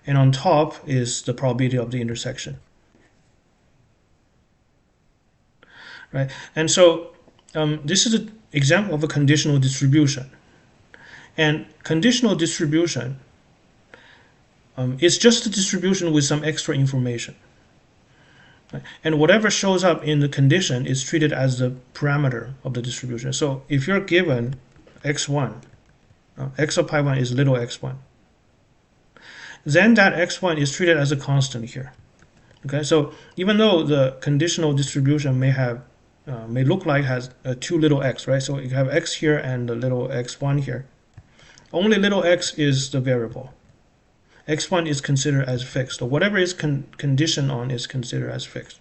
And on top is the probability of the intersection. Right? And so this is an example of a conditional distribution. And conditional distribution is just a distribution with some extra information. Right? And whatever shows up in the condition is treated as the parameter of the distribution. So if you're given x1, x of pi 1 is little x1, then that x1 is treated as a constant here. Okay, so even though the conditional distribution may look like has two little x, right? So you have x here and the little x1 here. Only little x is the variable. x1 is considered as fixed, or whatever is conditioned on is considered as fixed.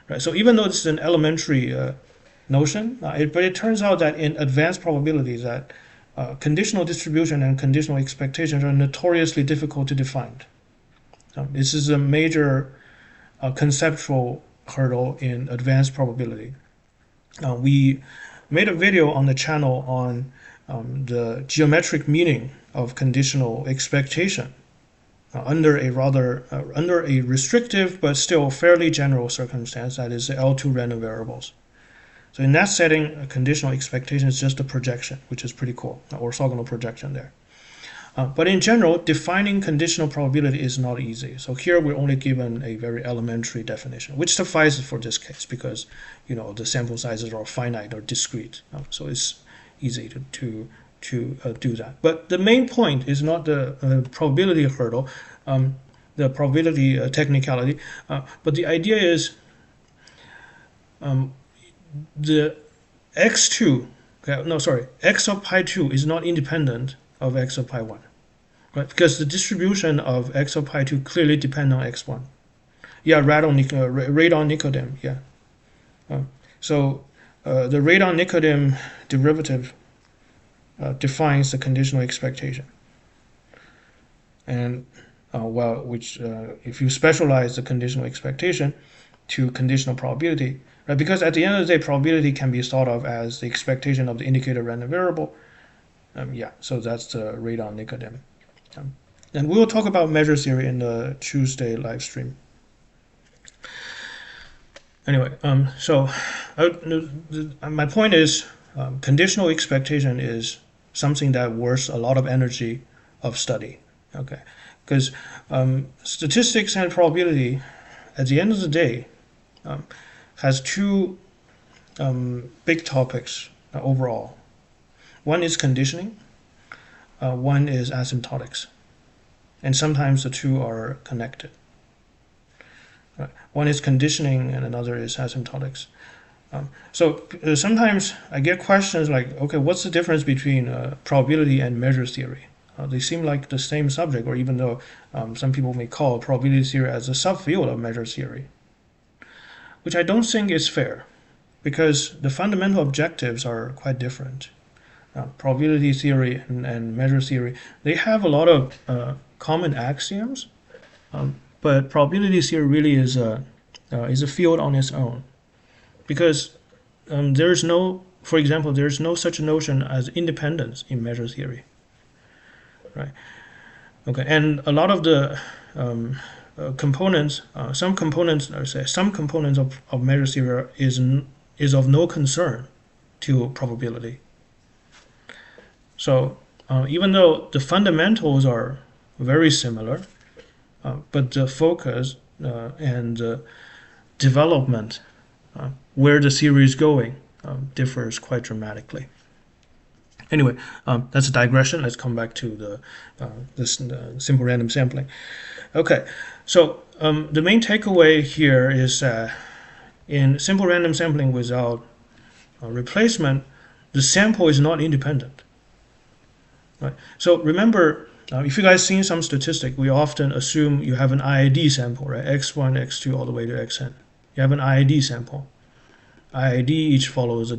Right? So even though this is an elementary notion, but it turns out that in advanced probabilities that conditional distribution and conditional expectations are notoriously difficult to define. This is a major conceptual hurdle in advanced probability. We made a video on the channel on the geometric meaning of conditional expectation under a restrictive but still fairly general circumstance, that is the L2 random variables. So in that setting, a conditional expectation is just a projection, which is pretty cool, orthogonal projection there. But in general, defining conditional probability is not easy. So here we're only given a very elementary definition, which suffices for this case because the sample sizes are finite or discrete. So it's easy to do that. But the main point is not the probability hurdle, the probability technicality, but the idea is the x2, x of pi 2 is not independent of x of pi 1, right? Because the distribution of x of pi 2 clearly depends on x1. Yeah, radon-Nikodym, yeah. So the radon-Nikodym derivative defines the conditional expectation. And if you specialize the conditional expectation to conditional probability, right? Because at the end of the day, probability can be thought of as the expectation of the indicator random variable. So that's the radon-Nikodym. And we will talk about measure theory in the Tuesday live stream. Anyway, my point is conditional expectation is something that worth a lot of energy of study. Okay, because statistics and probability, at the end of the day, has two big topics overall. One is conditioning, one is asymptotics, and sometimes the two are connected. Right. One is conditioning and another is asymptotics. So sometimes I get questions like, okay, what's the difference between probability and measure theory? They seem like the same subject, or even though some people may call probability theory as a subfield of measure theory, which I don't think is fair, because the fundamental objectives are quite different. Probability theory and measure theory, they have a lot of common axioms, but probability theory really is a field on its own, because there's no such notion as independence in measure theory, right? Okay, and a lot of the components, some components of measure theory is of no concern to probability. So even though the fundamentals are very similar, but the focus and development, where the theory is going, differs quite dramatically. Anyway, that's a digression. Let's come back to this simple random sampling. Okay, so the main takeaway here is in simple random sampling without replacement, the sample is not independent. Right. So remember, if you guys seen some statistic, we often assume you have an IID sample, right? X1, X2, all the way to Xn. You have an IID sample. IID each follows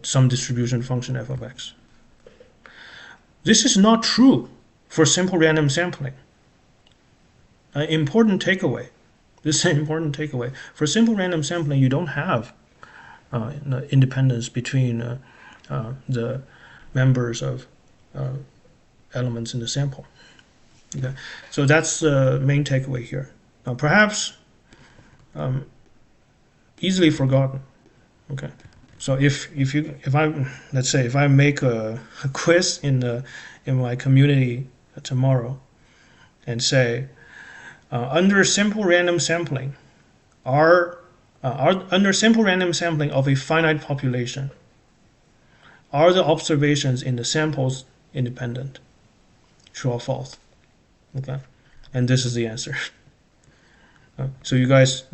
some distribution function f of x. This is not true for simple random sampling. Important takeaway. This is an important takeaway. For simple random sampling, you don't have independence between the members of elements in the sample. Okay, so that's the main takeaway here. Now, perhaps easily forgotten. Okay, so if I make a quiz in my community tomorrow, and say under simple random sampling, under simple random sampling of a finite population, are the observations in the samples independent? True or false? Okay, and this is the answer. So you guys,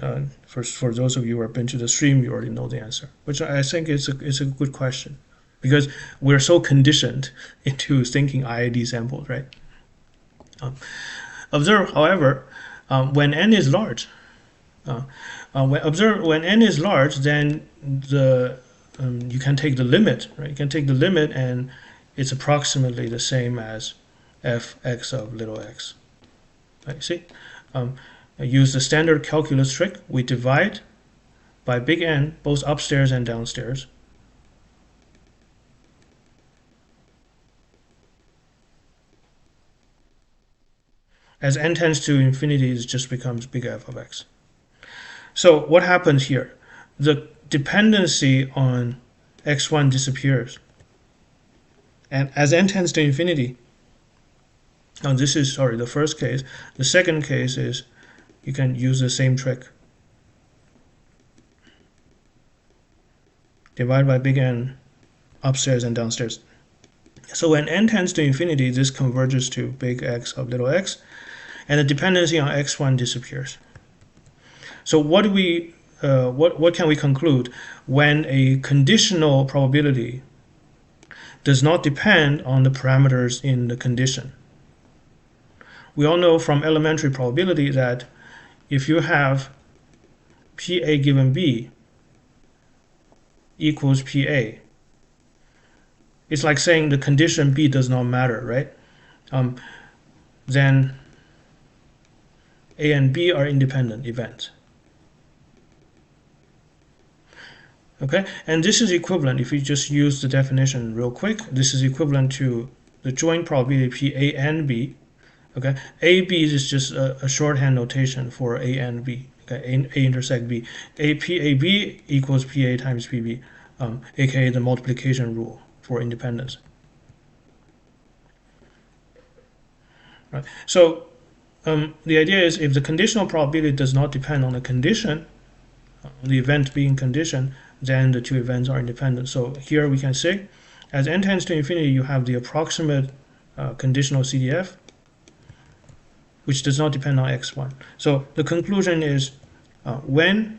for those of you who have been to the stream, you already know the answer, which I think is a good question, because we're so conditioned into thinking IID samples, right? Observe, however, when n is large, when n is large, then you can take the limit, right? You can take the limit, and it's approximately the same as fx of little x. Right? See, I use the standard calculus trick. We divide by big N, both upstairs and downstairs. As n tends to infinity, it just becomes big F of x. So what happens here? The dependency on x1 disappears. And as n tends to infinity, now this is, sorry, the first case. The second case is you can use the same trick. Divide by big N upstairs and downstairs. So when n tends to infinity, this converges to big X of little x, and the dependency on x1 disappears. So what can we conclude when a conditional probability does not depend on the parameters in the condition? We all know from elementary probability that if you have PA given B equals PA, it's like saying the condition B does not matter, right? Then A and B are independent events. Okay, and this is equivalent, if you just use the definition real quick, this is equivalent to the joint probability PA and B. Okay, AB is just a shorthand notation for A and B. Okay, A intersect B. PAB equals PA times PB, aka the multiplication rule for independence. Right. So the idea is if the conditional probability does not depend on the condition, the event being condition, then the two events are independent. So here we can say, as n tends to infinity, you have the approximate conditional CDF, which does not depend on x1. So the conclusion is when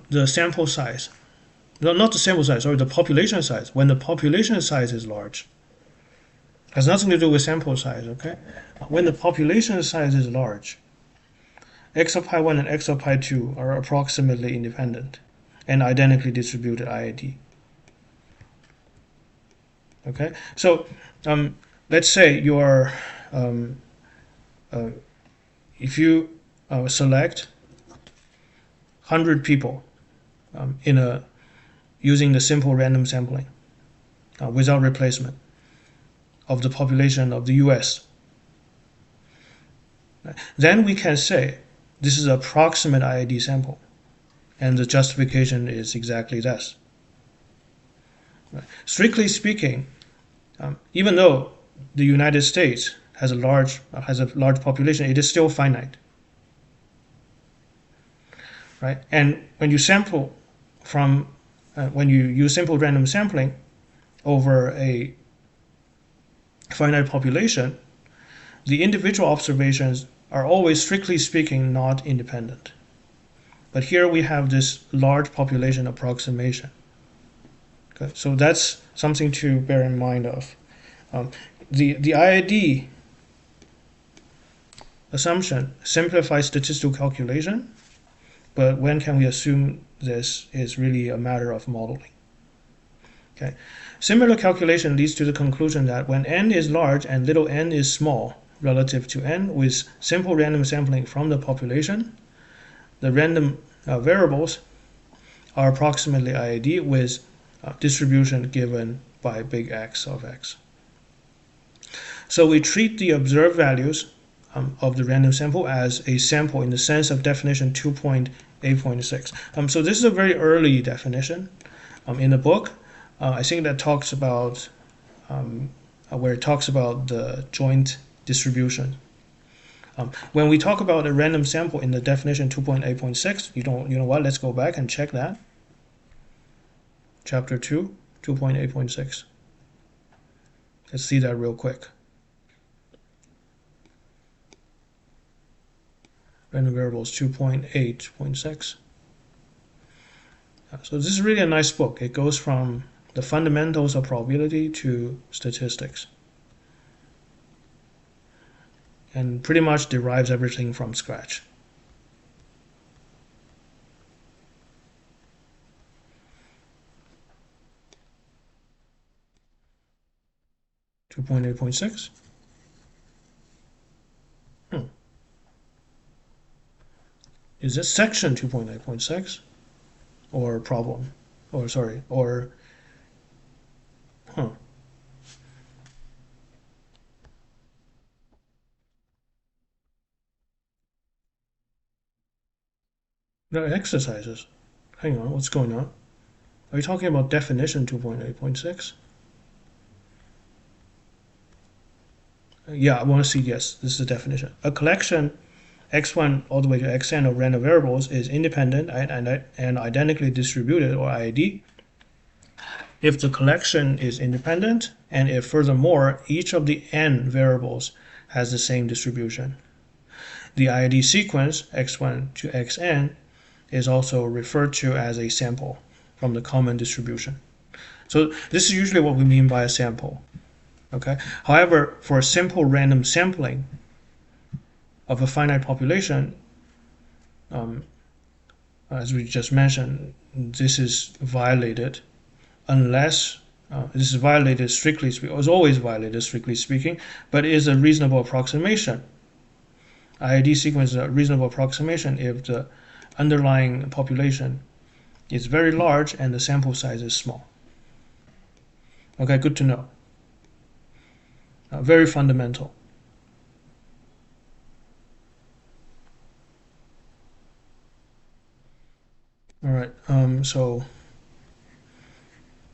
the sample size, no, not the sample size, sorry, the population size, when the population size is large, has nothing to do with sample size, okay? When the population size is large, x of pi 1 and x of pi 2 are approximately independent and identically distributed IID. Okay, so let's say your if you select 100 people using the simple random sampling without replacement of the population of the US, then we can say this is an approximate IID sample, and the justification is exactly this. Strictly speaking, even though the United States has a large population, it is still finite, right? And when you sample from when you use simple random sampling over a finite population, the individual observations are always, strictly speaking, not independent. But here we have this large population approximation. Okay, so that's something to bear in mind of. The IID assumption simplifies statistical calculation, but when can we assume this is really a matter of modeling? Okay. Similar calculation leads to the conclusion that when n is large and little n is small relative to n, with simple random sampling from the population, the random variables are approximately IID with distribution given by big X of x. So we treat the observed values of the random sample as a sample in the sense of definition 2.8.6. So this is a very early definition in the book. I think that talks about where it talks about the joint distribution. When we talk about a random sample in the definition 2.8.6, you know what? Let's go back and check that. Chapter 2, 2.8.6. Let's see that real quick. Random variables 2.8.6. So this is really a nice book. It goes from the fundamentals of probability to statistics, and pretty much derives everything from scratch. Two point 8.6. Is this section 2.8.6 or problem? Or sorry, or no, exercises. Hang on, what's going on? Are you talking about definition 2.8.6? Yeah, I want to see, yes, this is the definition. A collection x1 all the way to xn of random variables is independent and identically distributed, or IID, if the collection is independent and if furthermore each of the n variables has the same distribution. The IID sequence x1 to xn is also referred to as a sample from the common distribution. So this is usually what we mean by a sample. Okay. However, for a simple random sampling of a finite population, as we just mentioned, this is violated unless this is violated strictly speaking. It was always violated strictly speaking, but it is a reasonable approximation. IID sequence is a reasonable approximation if the underlying population is very large and the sample size is small. Okay, good to know. Very fundamental. All right, so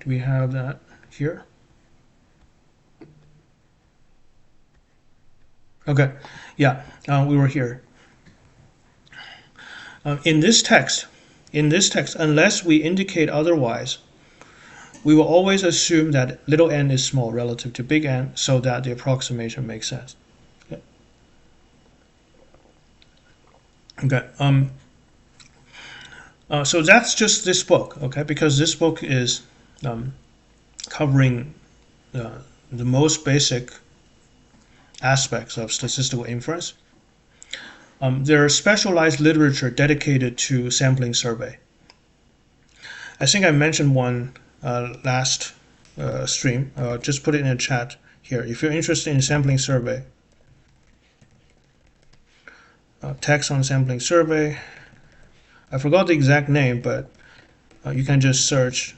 do we have that here? Okay, yeah, we were here. In this text, unless we indicate otherwise, we will always assume that little n is small relative to big N so that the approximation makes sense. Okay. So that's just this book, okay? Because this book is covering the most basic aspects of statistical inference. There is specialized literature dedicated to sampling survey. I think I mentioned one last stream. Just put it in the chat here. If you're interested in sampling survey, text on sampling survey. I forgot the exact name, but you can just search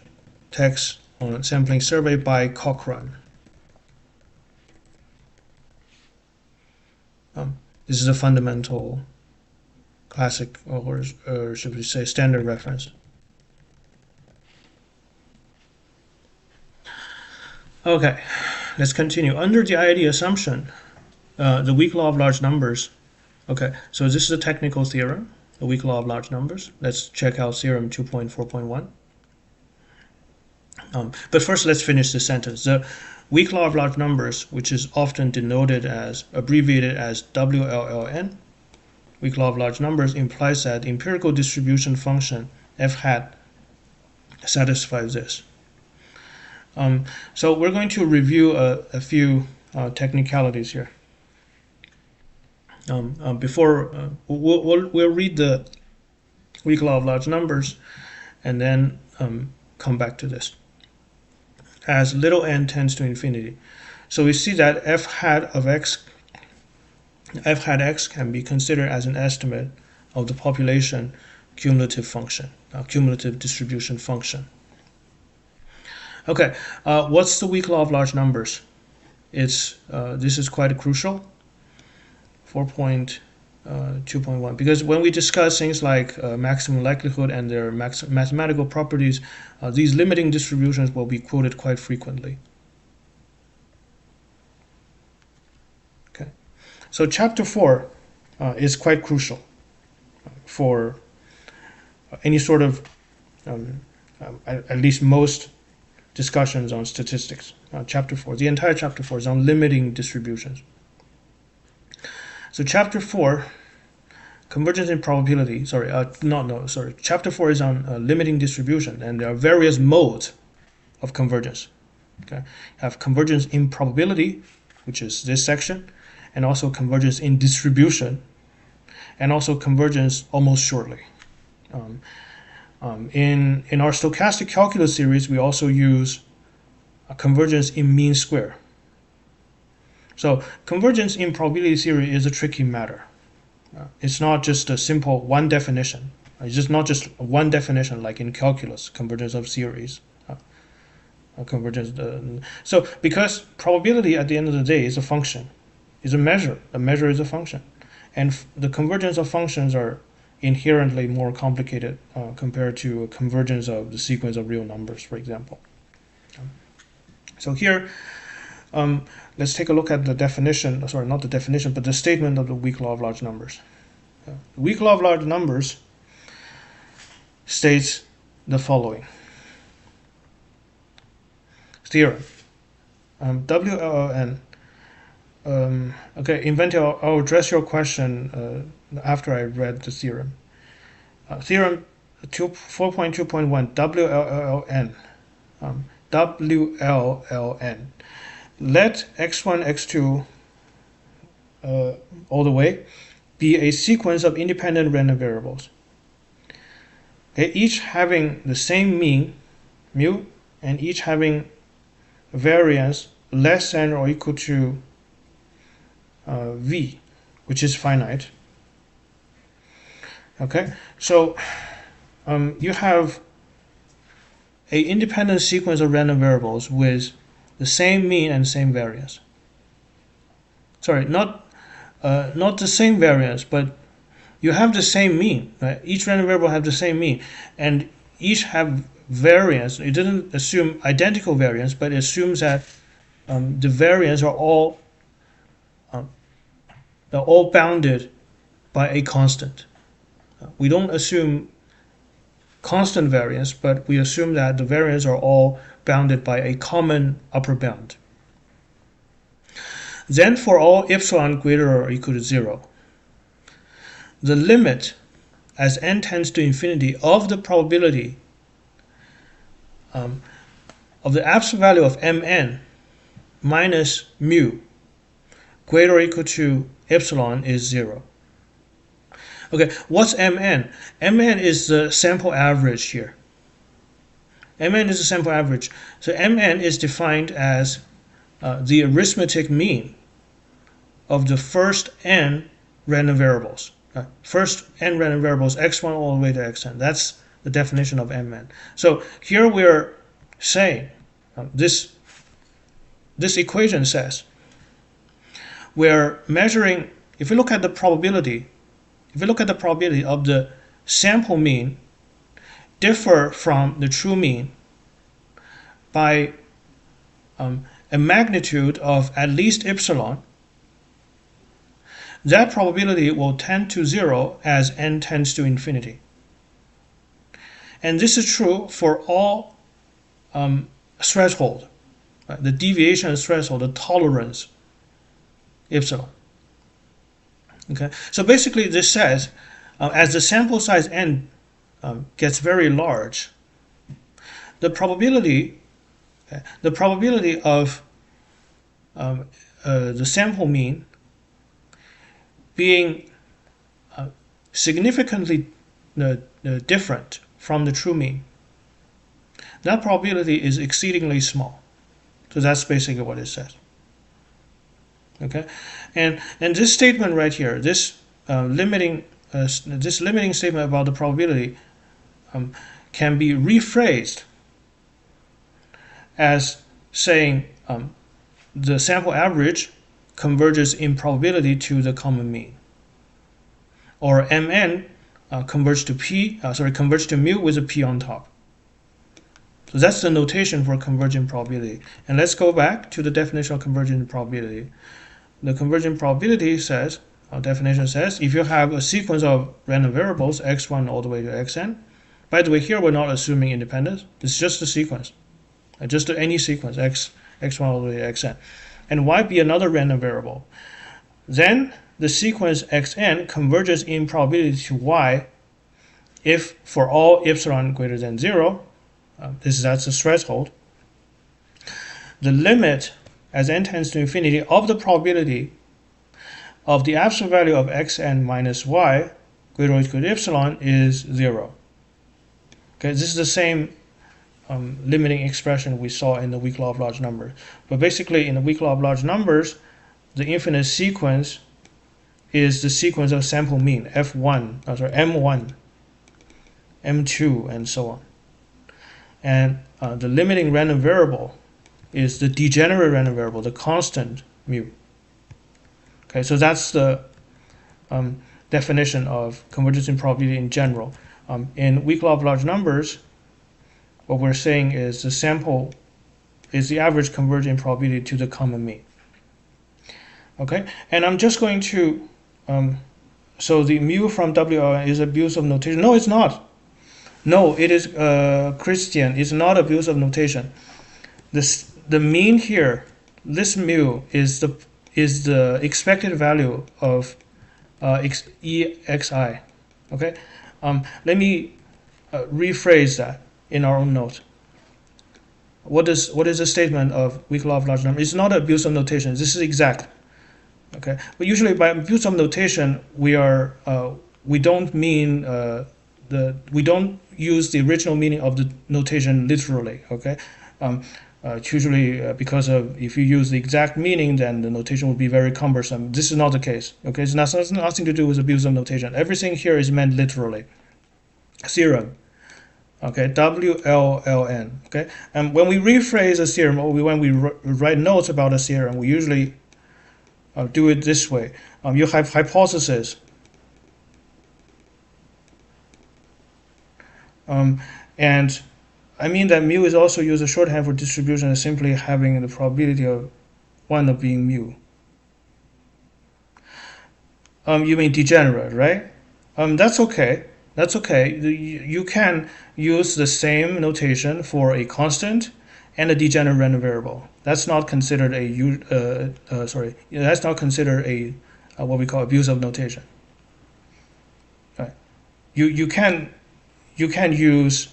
text on sampling survey by Cochrane. This is a fundamental classic, or should we say standard reference. Okay, let's continue. Under the IID assumption, the weak law of large numbers. Okay, so this is a technical theorem, the weak law of large numbers. Let's check out theorem 2.4.1. But first, let's finish this sentence. The weak law of large numbers, which is often denoted as, abbreviated as WLLN, weak law of large numbers, implies that the empirical distribution function f hat satisfies this. So we're going to review a few technicalities here. Before we'll read the weak law of large numbers, and then come back to this. As little n tends to infinity, so we see that f hat x can be considered as an estimate of the population cumulative function, cumulative distribution function. Okay, what's the weak law of large numbers? This is quite crucial. 4.2.1, because when we discuss things like maximum likelihood and their mathematical properties, these limiting distributions will be quoted quite frequently. Okay, so chapter 4 is quite crucial for any sort of, at least most discussions on statistics. Chapter 4, the entire chapter 4 is on limiting distributions. So chapter 4, convergence in probability, chapter 4 is on limiting distribution, and there are various modes of convergence. Okay, you have convergence in probability, which is this section, and also convergence in distribution, and also convergence almost shortly. In our stochastic calculus series, we also use a convergence in mean square. So convergence in probability theory is a tricky matter. It's not just a simple one definition. It's just not just one definition like in calculus, convergence of series. So because probability at the end of the day is a function, is a measure. A measure is a function. And the convergence of functions are inherently more complicated compared to a convergence of the sequence of real numbers, for example. So here, let's take a look at the definition, sorry, not the definition, but the statement of the weak law of large numbers. The weak law of large numbers states the following. Theorem. WLN. Okay, Invente, I'll address your question after I read the theorem. Theorem 4.2.1, WLLN. WLLN. Let x1, x2 all the way be a sequence of independent random variables, okay, each having the same mean, mu, and each having variance less than or equal to v, which is finite. Okay, so you have a independent sequence of random variables with the same mean and same variance. Sorry, not the same variance, but you have the same mean. Right? Each random variable have the same mean, and each have variance. It doesn't assume identical variance, but it assumes that the variance are all bounded by a constant. We don't assume constant variance, but we assume that the variance are all bounded by a common upper bound. Then for all epsilon greater or equal to 0, the limit as n tends to infinity of the probability of the absolute value of mn minus mu greater or equal to epsilon is 0. Okay, what's mn? Mn is the sample average here. Mn is the sample average. So Mn is defined as the arithmetic mean of the first n random variables. First n random variables, x1 all the way to xn. That's the definition of Mn. So here we're saying, this equation says, we're measuring, if we look at the probability of the sample mean differ from the true mean by a magnitude of at least epsilon, that probability will tend to 0 as n tends to infinity. And this is true for all threshold, the deviation threshold, the tolerance epsilon. Okay, so basically this says as the sample size n gets very large, the probability of the sample mean being significantly different from the true mean, that probability is exceedingly small. So that's basically what it says. Okay, and this statement right here, this limiting statement about the probability can be rephrased as saying the sample average converges in probability to the common mean, or Mn converges to mu with a p on top. So that's the notation for convergent probability. And let's go back to the definition of convergent probability. The convergent probability says, our definition says, if you have a sequence of random variables, x1 all the way to xn. By the way, here we're not assuming independence. It's just a sequence, just any sequence, x1 all the way to xn. And y be another random variable. Then the sequence xn converges in probability to y if for all epsilon greater than 0, that's the threshold, the limit as n tends to infinity of the probability of the absolute value of xn minus y greater or equal to epsilon is 0. Okay, this is the same limiting expression we saw in the weak law of large numbers. But basically, in the weak law of large numbers, the infinite sequence is the sequence of sample mean, M1, M2, and so on. And the limiting random variable is the degenerate random variable, the constant mu. Okay, so that's definition of convergence improbability in general. In weak law of large numbers, what we're saying is the sample is the average convergent improbability to the common mean. Okay, and I'm just going to, so the mu from WLN is abuse of notation. No, it's not. No, it is, Christian, it's not abuse of notation. The mean here, this mu is the expected value of EXI. Okay, let me rephrase that in our own note. What is the statement of weak law of large numbers? It's not abuse of notation. This is exact. Okay, but usually by abuse of notation, we don't mean we don't use the original meaning of the notation literally. Okay, usually because of if you use the exact meaning, then the notation would be very cumbersome. This is not the case. Okay, it's nothing to do with abuse of notation. Everything here is meant literally. Theorem. Okay, WLLN. Okay, and when we rephrase a theorem or when we write notes about a theorem, we usually do it this way. You have hypothesis. And I mean that mu is also used as shorthand for distribution as simply having the probability of one of being mu. You mean degenerate, right? That's okay. That's okay. You can use the same notation for a constant and a degenerate random variable. That's not considered that's not considered a what we call abuse of notation. Right. You can use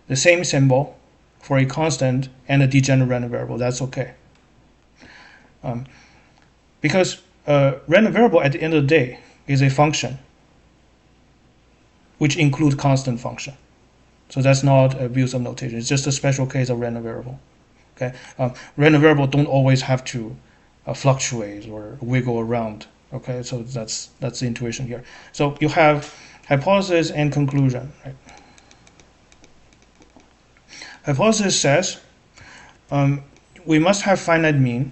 the same symbol for a constant and a degenerate random variable. That's okay. Because random variable at the end of the day is a function which includes constant function. So that's not abuse of notation. It's just a special case of random variable. Okay, random variable don't always have to fluctuate or wiggle around. Okay, so that's the intuition here. So you have hypothesis and conclusion. Right? Hypothesis says we must have finite mean.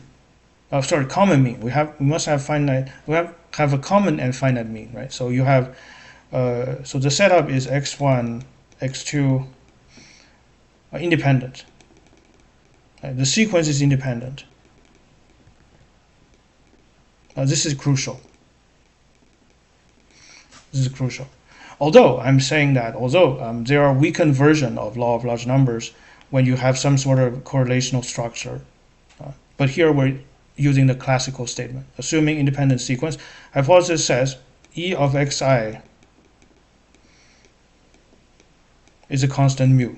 Common mean. We must have finite. We have a common and finite mean, right? So you have. So the setup is x1, x2 independent. The sequence is independent. This is crucial. This is crucial. Although I'm saying that, there are weakened versions of law of large numbers when you have some sort of correlational structure. But here we're using the classical statement. Assuming independent sequence, hypothesis says E of xi is a constant mu.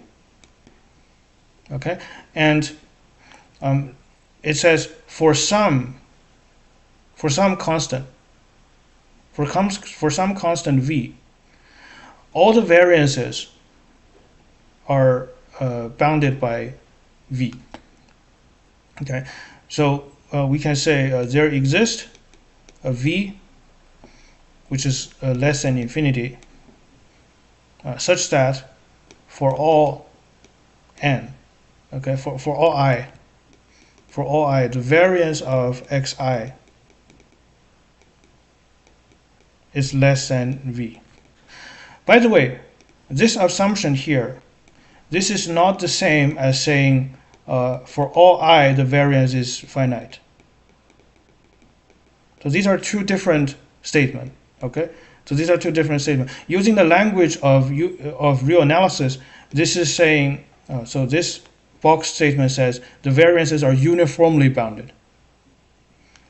Okay, and it says for some constant v, all the variances are bounded by v. Okay, so we can say there exists a v which is less than infinity, such that for all n, okay, for all I, the variance of xi is less than v. By the way, this assumption here, this is not the same as saying for all I the variance is finite. So these are two different statements. Okay, so these are two different statements. Using the language of real analysis, this is saying so this box statement says the variances are uniformly bounded.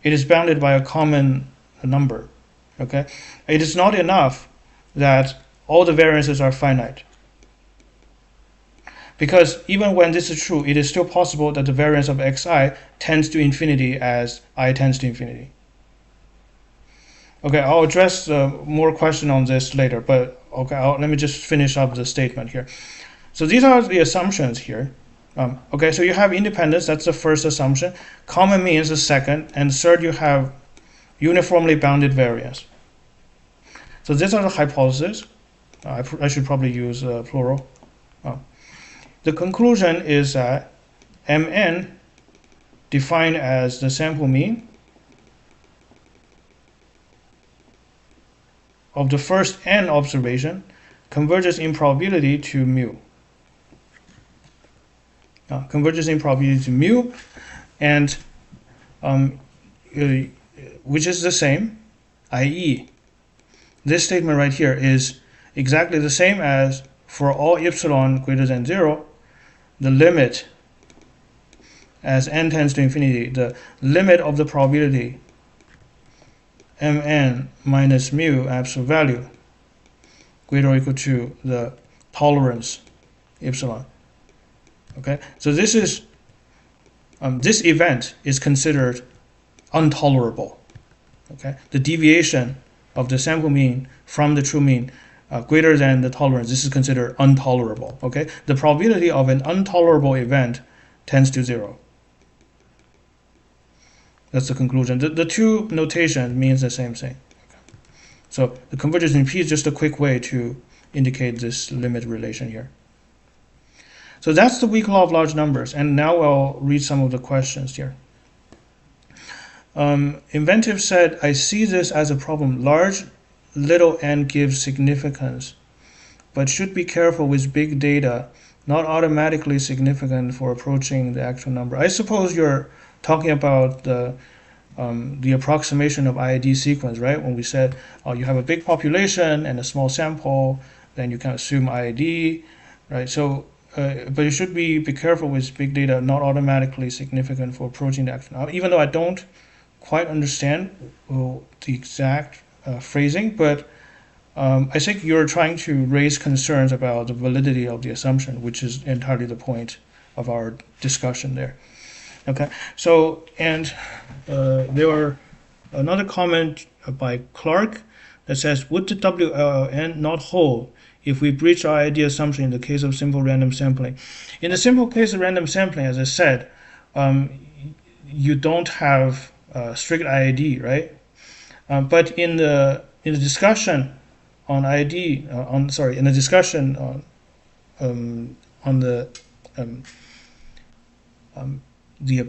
It is bounded by a common number. Okay, it is not enough that all the variances are finite, because even when this is true, it is still possible that the variance of xi tends to infinity as I tends to infinity. Okay, I'll address more question on this later, but okay, let me just finish up the statement here. So these are the assumptions here. Okay, so you have independence, that's the first assumption. Common mean is the second, and third you have uniformly bounded variance. So these are the hypotheses. I should probably use plural. The conclusion is that Mn, defined as the sample mean, of the first n observation converges in probability to mu. Converges in probability to mu, and which is the same, i.e., this statement right here is exactly the same as for all epsilon greater than 0, the limit as n tends to infinity, the limit of the probability mn minus mu absolute value greater or equal to the tolerance epsilon. Okay, so this is this event is considered intolerable. Okay, the deviation of the sample mean from the true mean greater than the tolerance, this is considered intolerable. Okay, the probability of an intolerable event tends to 0. That's the conclusion. The two notation means the same thing. Okay. So the convergence in P is just a quick way to indicate this limit relation here. So that's the weak law of large numbers. And now I'll read some of the questions here. Inventive said, I see this as a problem. Large little n gives significance, but should be careful with big data, not automatically significant for approaching the actual number. I suppose you're talking about the approximation of IID sequence, right? When we said you have a big population and a small sample, then you can assume IID, right? So, but you should be careful with big data, not automatically significant for approaching the actual number. Even though I don't quite understand the exact phrasing, but I think you're trying to raise concerns about the validity of the assumption, which is entirely the point of our discussion there. Okay, so, and there were another comment by Clark that says, would the WLN not hold if we breach our ID assumption in the case of simple random sampling? In the simple case of random sampling, as I said, you don't have strict IID, right? But in the discussion on IID, in the discussion on the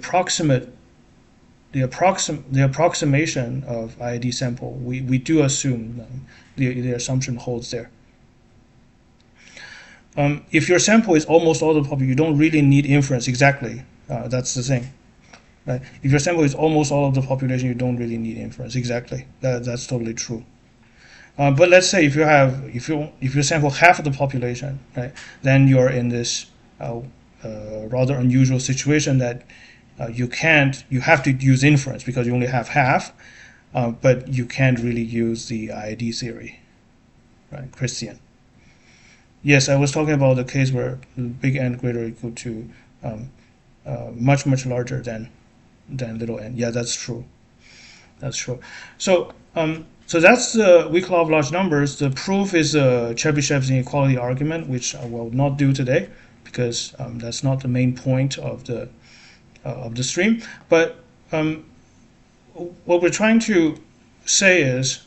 approximation of IID sample, we do assume the assumption holds there. If your sample is almost all the population, you don't really need inference. Exactly, that's the thing. Right? If your sample is almost all of the population, you don't really need inference. Exactly, that's totally true. But let's say if you sample half of the population, right, then you're in this rather unusual situation that you have to use inference because you only have half, but you can't really use the IID theory, right, Christian? Yes, I was talking about the case where big N greater or equal to much larger than little n. Yeah, that's true. That's true. So so that's the weak law of large numbers. The proof is Chebyshev's inequality argument, which I will not do today because that's not the main point of the stream. But what we're trying to say is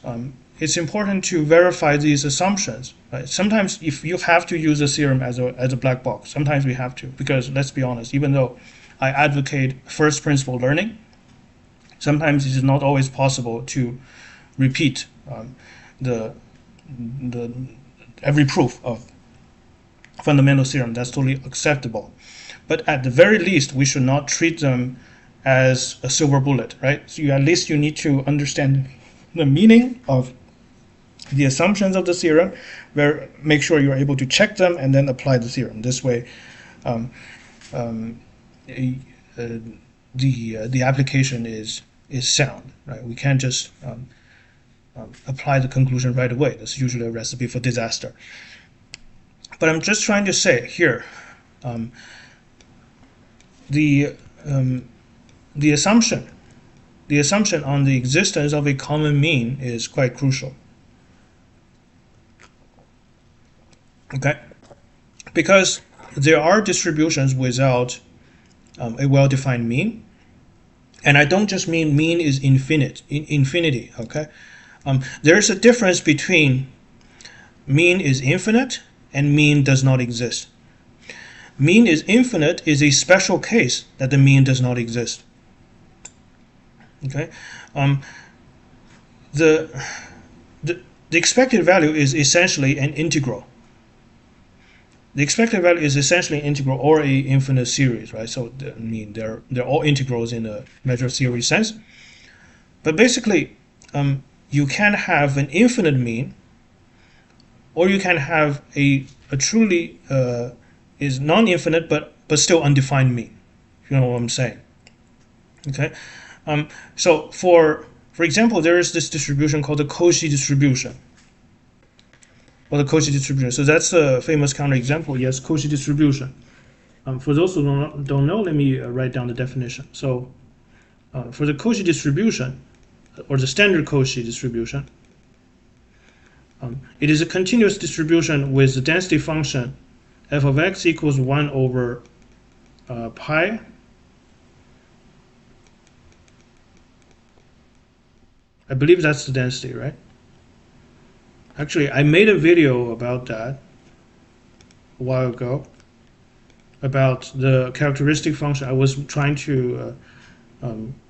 it's important to verify these assumptions. Right? Sometimes if you have to use a theorem as a black box, sometimes we have to, because let's be honest, even though I advocate first principle learning, sometimes it is not always possible to repeat every proof of fundamental theorem. That's totally acceptable. But at the very least, we should not treat them as a silver bullet, right? So at least you need to understand the meaning of the assumptions of the theorem, make sure you're able to check them and then apply the theorem. This way, the application is sound, right? We can't just apply the conclusion right away. That's usually a recipe for disaster. But I'm just trying to say here, the assumption on the existence of a common mean is quite crucial. Okay, because there are distributions without a well-defined mean, and I don't just mean mean is infinity. Okay, there is a difference between mean is infinite and mean does not exist. Mean is infinite is a special case that the mean does not exist. Okay, the expected value is essentially an integral. The expected value is essentially an integral or a infinite series, right? So I mean they're all integrals in a measure theory sense. But basically, you can have an infinite mean, or you can have a truly is non-infinite but still undefined mean. If you know what I'm saying. Okay. So for example, there is this distribution called the Cauchy distribution. Or the Cauchy distribution. So that's a famous counterexample. Yes, Cauchy distribution. For those who don't know, let me write down the definition. So for the Cauchy distribution, or the standard Cauchy distribution, it is a continuous distribution with the density function f of x equals 1 over pi I believe that's the density, right? Actually, I made a video about that a while ago, about the characteristic function. I was trying to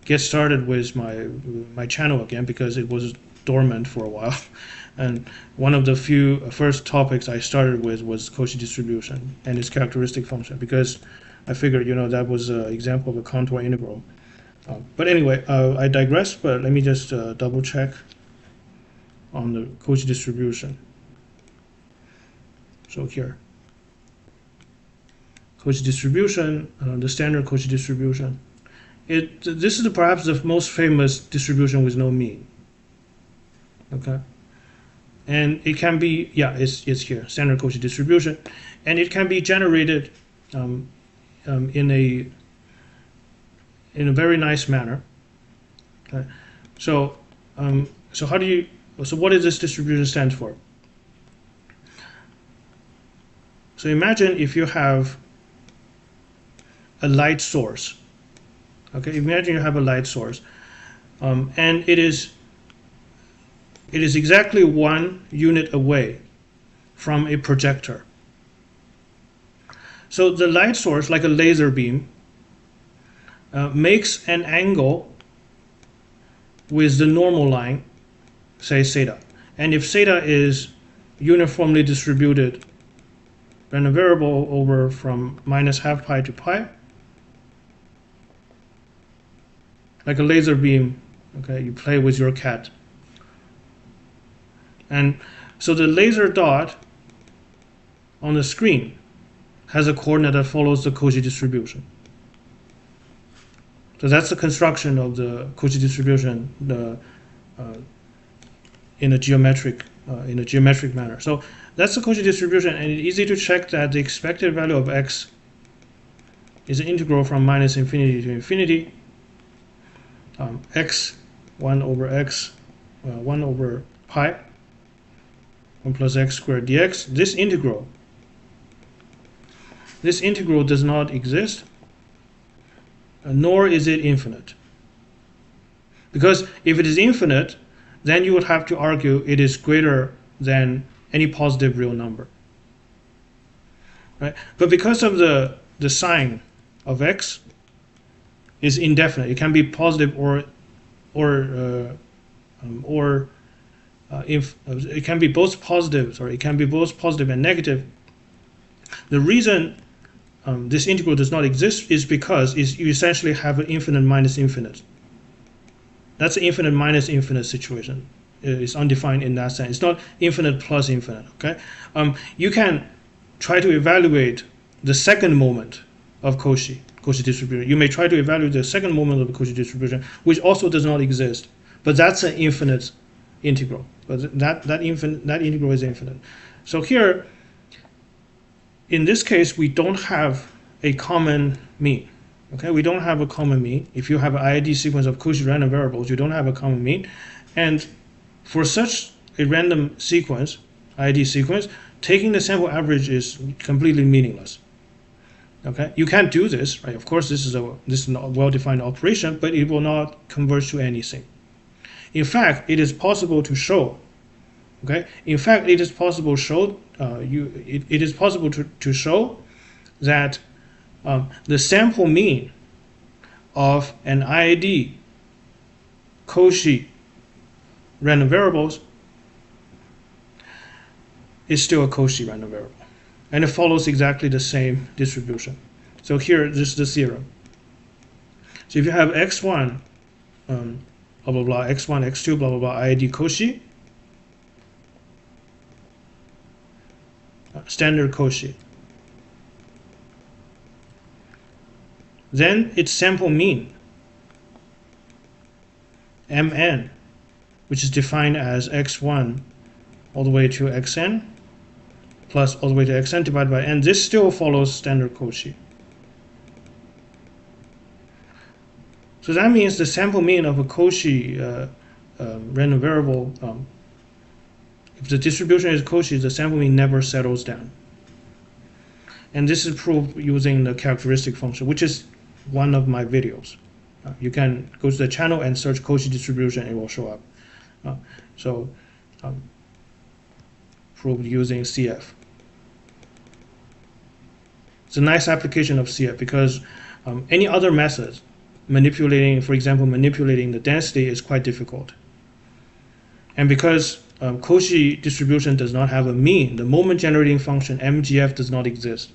get started with my channel again because it was dormant for a while. And one of the first topics I started with was Cauchy distribution and its characteristic function, because I figured, that was an example of a contour integral. But anyway, I digress, but let me just double check on the Cauchy distribution. So here, Cauchy distribution, the standard Cauchy distribution. This is perhaps the most famous distribution with no mean. Okay, and it can be, it's here, standard Cauchy distribution, and it can be generated in a very nice manner. Okay, so what does this distribution stand for? So imagine if you have a light source. Okay, imagine you have a light source, and it is exactly 1 unit away from a projector. So the light source, like a laser beam, makes an angle with the normal line, say theta. And if theta is uniformly distributed random variable over from -12 pi to pi, like a laser beam, okay, you play with your cat. And so the laser dot on the screen has a coordinate that follows the Cauchy distribution. So that's the construction of the Cauchy distribution in a geometric manner. So that's the Cauchy distribution, and it's easy to check that the expected value of x is an integral from -infinity to infinity. X 1 over x 1 over pi 1 plus x squared dx. This integral does not exist, nor is it infinite. Because if it is infinite, then you would have to argue it is greater than any positive real number. Right? But because of the sign of x is indefinite, it can be positive if it can be both positive, it can be both positive and negative. The reason this integral does not exist is because you essentially have an infinite minus infinite. That's an infinite minus infinite situation. It's undefined in that sense. It's not infinite plus infinite. Okay, you can try to evaluate the second moment of Cauchy distribution. You may try to evaluate the second moment of the Cauchy distribution, which also does not exist, but that's an infinite integral. But that integral is infinite. So here, in this case, we don't have a common mean. Okay, we don't have a common mean. If you have an IID sequence of Cauchy random variables, you don't have a common mean. And for such a random sequence, IID sequence, taking the sample average is completely meaningless. Okay, you can't do this, right? Of course, this is a well-defined operation, but it will not converge to anything. In fact, it is possible to show. Okay, in fact, it is possible to show that the sample mean of an IID Cauchy random variables is still a Cauchy random variable. And it follows exactly the same distribution. So here, this is the theorem. So if you have x1, blah, blah, blah, x1, x2, blah, blah, blah, IID Cauchy, standard Cauchy, then its sample mean, Mn, which is defined as x1 all the way to xn, plus all the way to xn divided by n, this still follows standard Cauchy. So that means the sample mean of a Cauchy random variable, if the distribution is Cauchy, the sample mean never settles down. And this is proved using the characteristic function, which is one of my videos. You can go to the channel and search Cauchy distribution, it will show up. Proved using CF. It's a nice application of CF because any other method, manipulating, for example, manipulating the density is quite difficult. And because Cauchy distribution does not have a mean, the moment generating function MGF does not exist.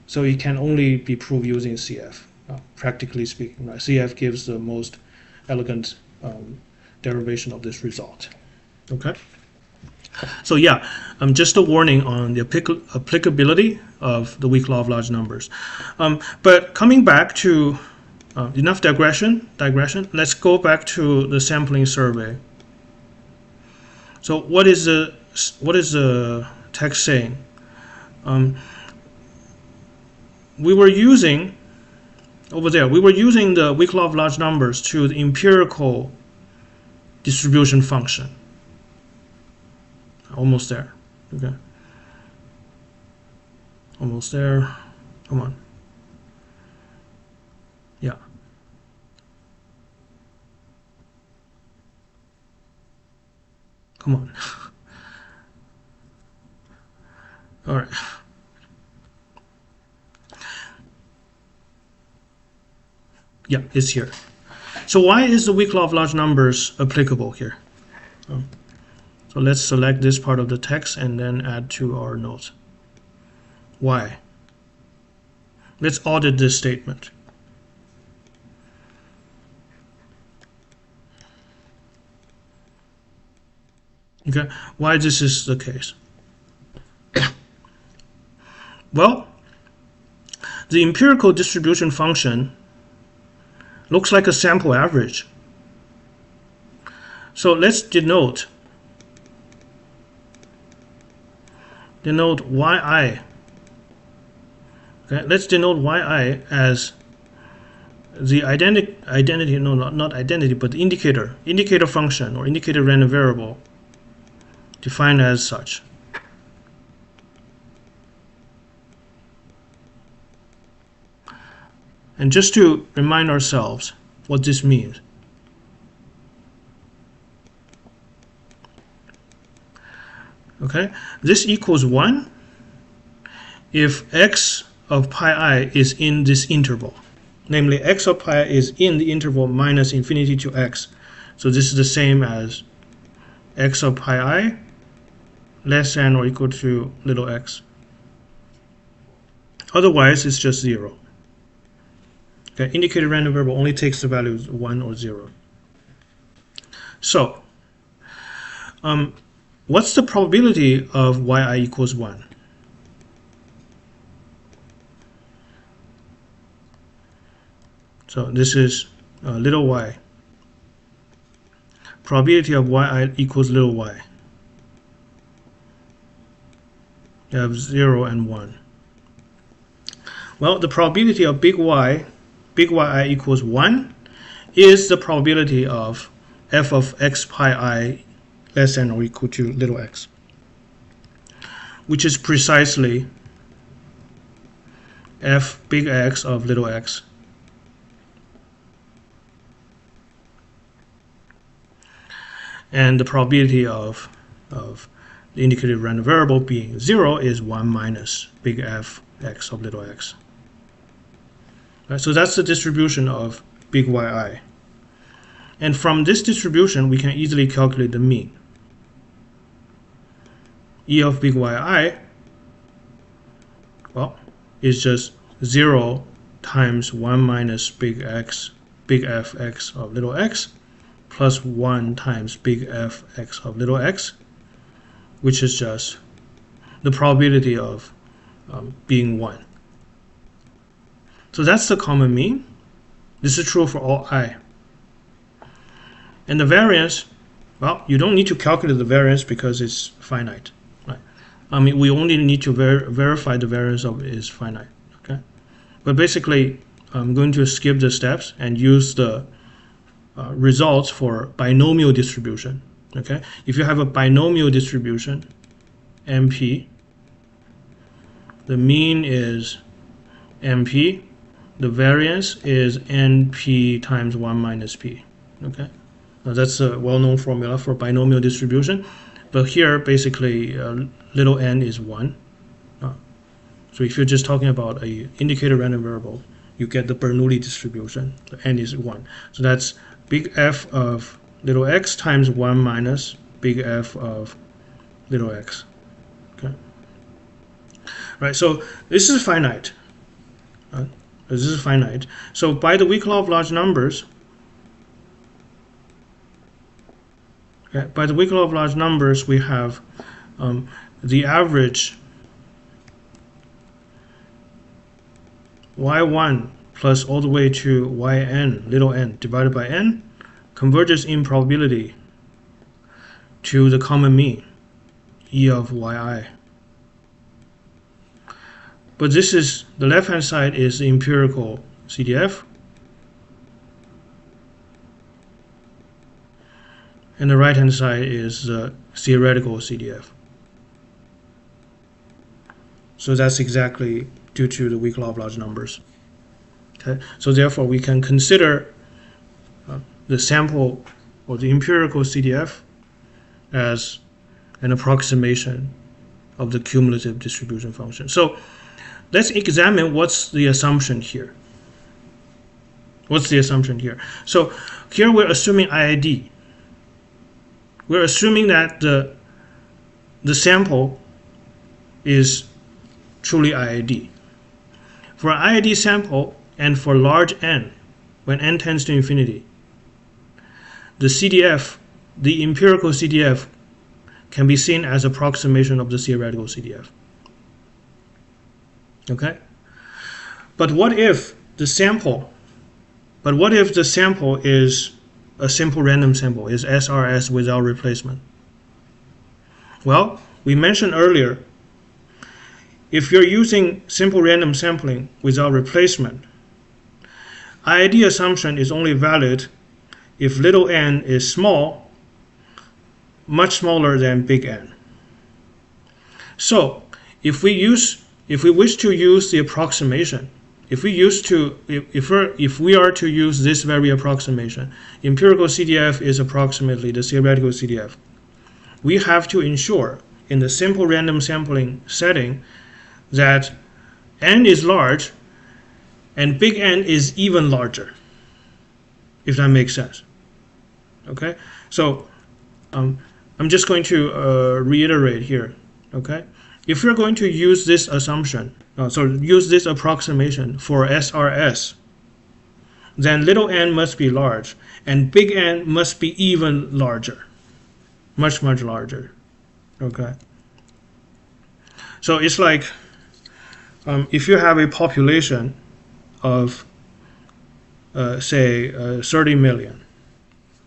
So it can only be proved using CF, practically speaking. Right? CF gives the most elegant derivation of this result. Okay. So yeah, just a warning on the applicability of the weak law of large numbers. But coming back to enough digression. Let's go back to the sampling survey. So what is the text saying? We were using the weak law of large numbers to the empirical distribution function. Almost there. Okay. Almost there. Come on. Yeah. Come on. All right. Yeah, it's here. So why is the weak law of large numbers applicable here? So let's select this part of the text and then add to our notes. Why? Let's audit this statement. Okay, why this is the case? Well, the empirical distribution function looks like a sample average. So let's denote yi. Okay, let's denote yi as the identity, no, not identity, but the indicator function or indicator random variable defined as such. And just to remind ourselves what this means. Okay, this equals 1 if x of pi I is in this interval. Namely, x of pi I is in the interval minus infinity to x. So this is the same as x of pi I less than or equal to little x. Otherwise, it's just 0. Okay, indicator random variable only takes the values 1 or 0. So, what's the probability of yi equals 1? So this is little y. Probability of yi equals little y. You have 0 and 1. Well, the probability of big yi equals 1 is the probability of f of x pi I less than or equal to little x, which is precisely f big X of little x. And the probability of the indicative random variable being 0 is 1 minus big F x of little x. Right, so that's the distribution of big yi. And from this distribution, we can easily calculate the mean. E of big yi, well, is just 0 times 1 minus big fx of little x plus 1 times big fx of little x, which is just the probability of being 1. So that's the common mean. This is true for all I. And the variance, well, you don't need to calculate the variance because it's finite. Right? I mean, we only need to verify the variance of it is finite. Okay? But basically, I'm going to skip the steps and use the results for binomial distribution. Okay? If you have a binomial distribution, MP, the mean is MP, the variance is NP times 1 minus P. Okay? Now that's a well-known formula for binomial distribution, but here basically little n is 1. So if you're just talking about a indicator random variable, you get the Bernoulli distribution. The n is 1. So that's big F of little x times 1 minus big F of little x. Okay. Right. So this is finite. This is finite. So by the weak law of large numbers, okay, by the weak law of large numbers, we have the average y1 plus all the way to yn, little n, divided by n, converges in probability to the common mean, E of yi. But this is, the left-hand side is the empirical CDF, and the right-hand side is the theoretical CDF. So that's exactly due to the weak law of large numbers. Okay, so therefore we can consider the sample or the empirical CDF as an approximation of the cumulative distribution function. So let's examine what's the assumption here. What's the assumption here? So here we're assuming IID. We're assuming that the sample is truly IID. For an IID sample and for large n, when n tends to infinity, the CDF, the empirical CDF, can be seen as approximation of the theoretical CDF. Okay? But what if the sample is a simple random sample, is SRS without replacement? Well, we mentioned earlier, if you're using simple random sampling without replacement, IID assumption is only valid if little n is small, much smaller than big N. So if we wish to use the approximation, if we are to use this very approximation, empirical CDF is approximately the theoretical CDF, we have to ensure in the simple random sampling setting that n is large and big N is even larger, if that makes sense. Okay, so I'm just going to reiterate here. Okay, if you're going to use this assumption, use this approximation for SRS, then little n must be large and big N must be even larger, much larger. Okay, so it's like if you have a population of say 30 million,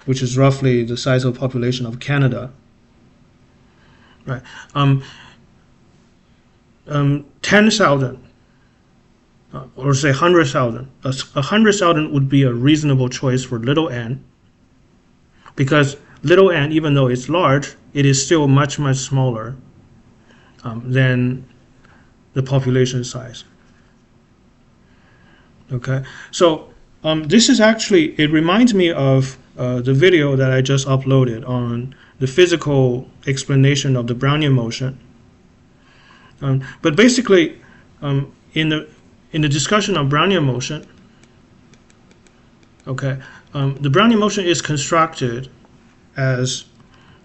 which is roughly the size of population of Canada, right? 10,000 or say 100,000. 100,000 would be a reasonable choice for little n, because little n, even though it's large, it is still much smaller than the population size. Okay, so this is actually, it reminds me of the video that I just uploaded on the physical explanation of the Brownian motion. But basically, in the discussion of Brownian motion, okay, the Brownian motion is constructed as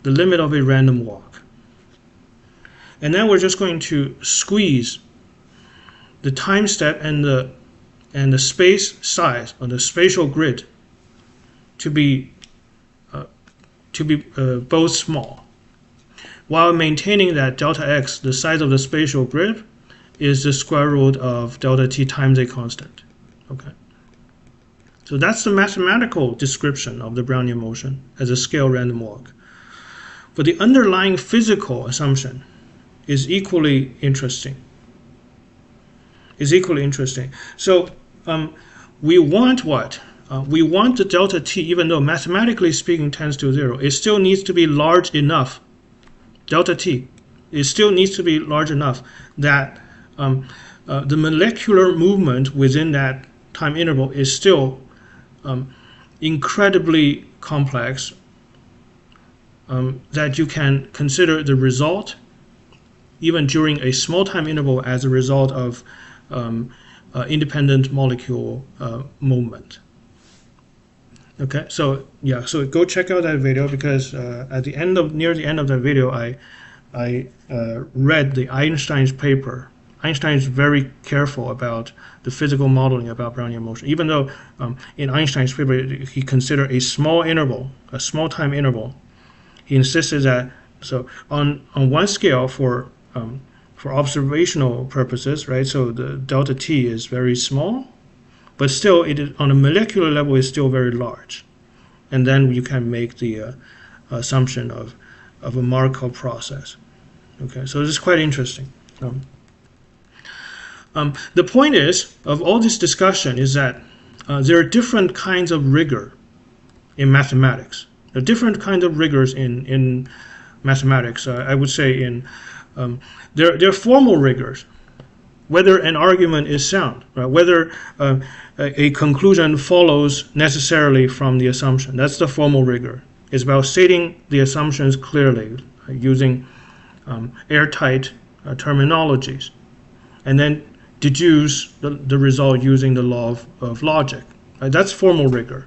the limit of a random walk. And then we're just going to squeeze the time step and the space size on the spatial grid to be both small, while maintaining that delta x, the size of the spatial grid, is the square root of delta t times a constant. Okay. So that's the mathematical description of the Brownian motion as a scale random walk. But the underlying physical assumption is equally interesting. So we want what? We want the delta t, even though mathematically speaking tends to 0, it still needs to be large enough. Delta t, it still needs to be large enough that the molecular movement within that time interval is still incredibly complex, that you can consider the result even during a small time interval as a result of independent molecule movement. Okay, so yeah, so go check out that video, because near the end of that video, I read the Einstein's paper. Einstein is very careful about the physical modeling about Brownian motion, even though in Einstein's paper he considered a small interval, a small time interval. He insisted that, so on one scale for observational purposes, right? So the delta t is very small, but still it is, on a molecular level, is still very large. And then you can make the assumption of a Markov process. Okay, so this is quite interesting. The point is, of all this discussion, is that there are different kinds of rigor in mathematics. There are different kinds of rigors in mathematics. I would say there are formal rigors, whether an argument is sound, right? Whether a conclusion follows necessarily from the assumption. That's the formal rigor. It's about stating the assumptions clearly, using airtight terminologies, and then deduce the result using the law of logic. Right? That's formal rigor.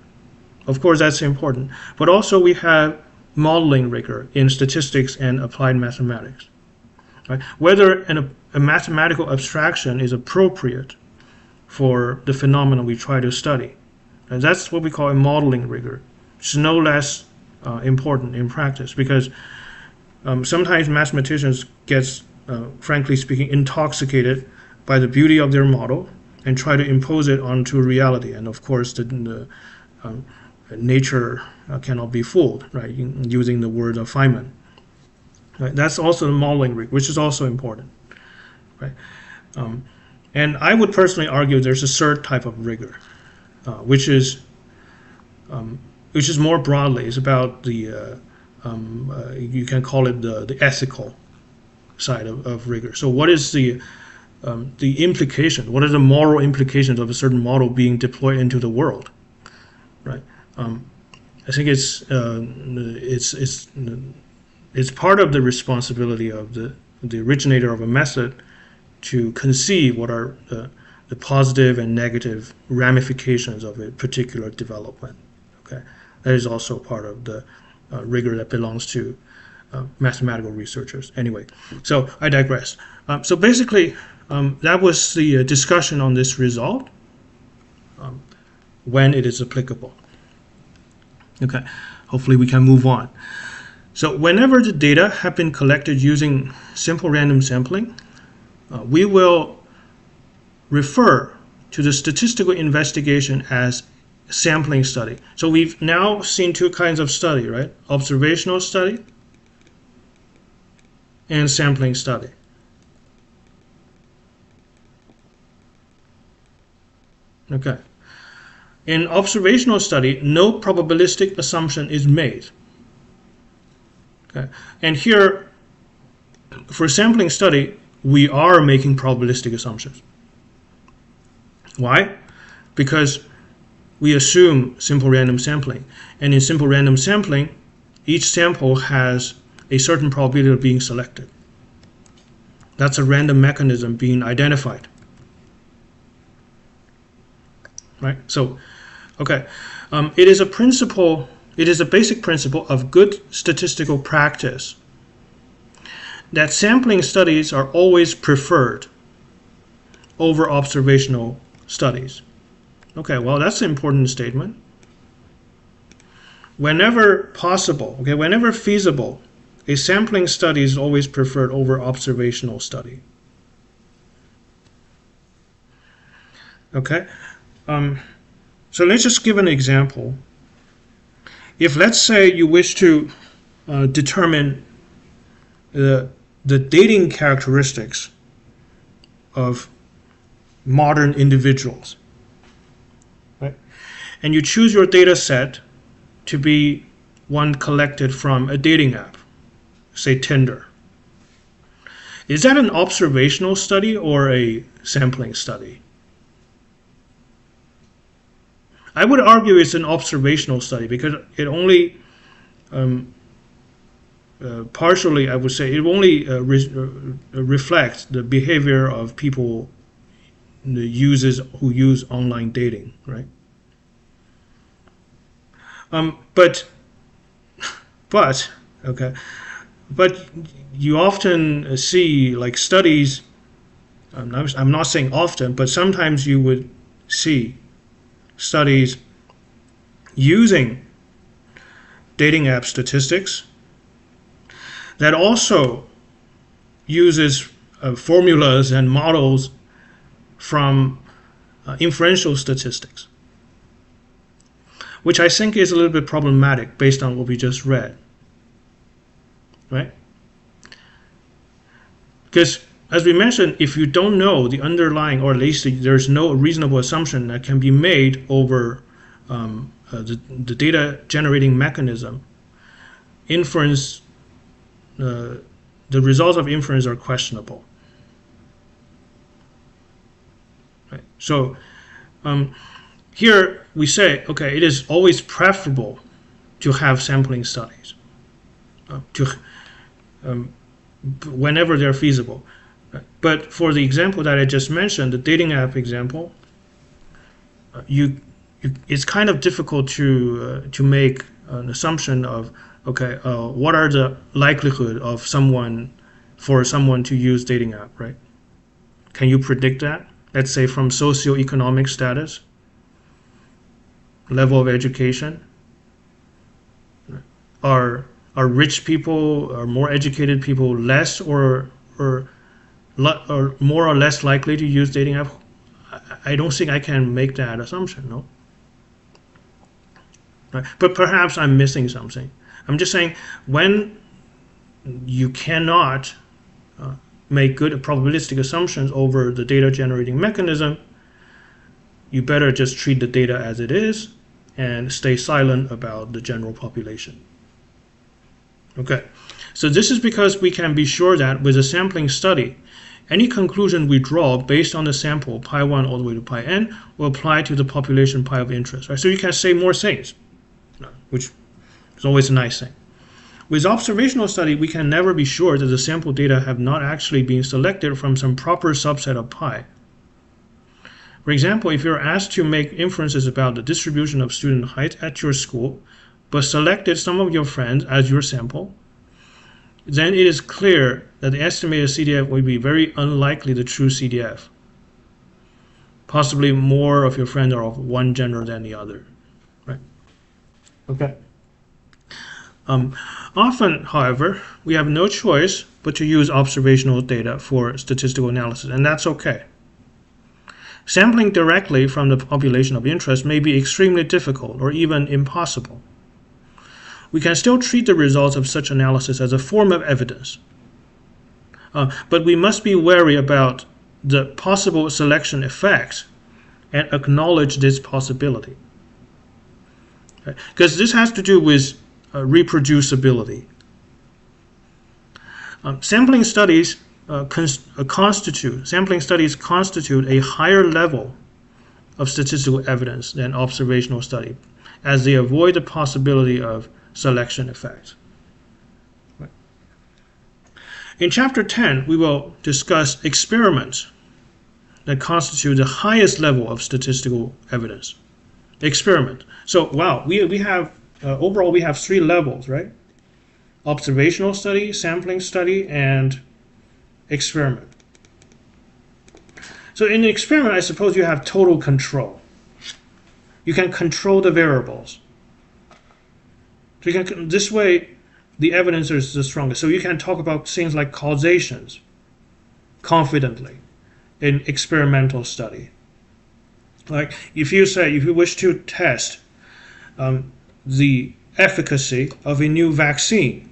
Of course, that's important. But also we have modeling rigor in statistics and applied mathematics. Right? Whether a mathematical abstraction is appropriate for the phenomenon we try to study. And that's what we call a modeling rigor. It's no less important in practice, because sometimes mathematicians get, frankly speaking, intoxicated by the beauty of their model and try to impose it onto reality. And of course, the nature cannot be fooled, right? Using the word of Feynman. Right? That's also the modeling rigor, which is also important, right? And I would personally argue there's a third type of rigor, which is more broadly, it's about the you can call it the ethical side of rigor. So what is the implication? What are the moral implications of a certain model being deployed into the world, right? I think it's part of the responsibility of the originator of a method to conceive what are the positive and negative ramifications of a particular development. Okay, that is also part of the rigor that belongs to mathematical researchers. Anyway, so I digress. So basically, that was the discussion on this result when it is applicable. Okay, hopefully we can move on. So whenever the data have been collected using simple random sampling, we will refer to the statistical investigation as sampling study. So we've now seen two kinds of study, right? Observational study and sampling study. Okay. In observational study, no probabilistic assumption is made. Okay. And here, for sampling study, we are making probabilistic assumptions. Why? Because we assume simple random sampling. And in simple random sampling, each sample has a certain probability of being selected. That's a random mechanism being identified. Right? So, okay. It is a principle, it is a basic principle of good statistical practice that sampling studies are always preferred over observational studies. Okay, well, that's an important statement. Whenever possible, okay, whenever feasible, a sampling study is always preferred over observational study. Okay, so let's just give an example. If, let's say, you wish to determine the dating characteristics of modern individuals, right? And you choose your data set to be one collected from a dating app, say Tinder. Is that an observational study or a sampling study? I would argue it's an observational study because it only partially, I would say, it only reflects the behavior of people who use online dating, right? But you often see like studies. I'm not saying often, but sometimes you would see studies using dating app statistics that also uses formulas and models from inferential statistics, which I think is a little bit problematic based on what we just read, right? Because as we mentioned, if you don't know the underlying, or at least there's no reasonable assumption that can be made over the data generating mechanism, inference, the results of inference are questionable. Right. So here we say, okay, it is always preferable to have sampling studies whenever they're feasible. But for the example that I just mentioned, the dating app example, it's kind of difficult to make an assumption of, okay, what are the likelihood of someone to use dating app, right? Can you predict that? Let's say from socioeconomic status, level of education. Are rich people, or more educated people, less or more or less likely to use dating app? I don't think I can make that assumption, no? Right. But perhaps I'm missing something. I'm just saying, when you cannot make good probabilistic assumptions over the data generating mechanism, you better just treat the data as it is and stay silent about the general population. Okay, so this is because we can be sure that with a sampling study, any conclusion we draw based on the sample pi1 all the way to pi n will apply to the population pi of interest, right? So you can say more things, which is always a nice thing. With observational study, we can never be sure that the sample data have not actually been selected from some proper subset of pi. For example, if you're asked to make inferences about the distribution of student height at your school, but selected some of your friends as your sample, then it is clear that the estimated CDF will be very unlikely the true CDF. Possibly more of your friends are of one gender than the other, right? Okay. Often, however, we have no choice but to use observational data for statistical analysis, and that's okay. Sampling directly from the population of interest may be extremely difficult or even impossible. We can still treat the results of such analysis as a form of evidence, but we must be wary about the possible selection effects and acknowledge this possibility. Because this has to do with reproducibility. Sampling studies constitute a higher level of statistical evidence than observational study, as they avoid the possibility of selection effects. In Chapter 10, we will discuss experiments that constitute the highest level of statistical evidence. Experiment. So, wow, we have overall we have 3 levels, right? observational study, sampling study, and experiment. So in an experiment, I suppose you have total control. You can control the variables. So you can, this way, the evidence is the strongest. So you can talk about things like causations confidently in experimental study. Like if you wish to test the efficacy of a new vaccine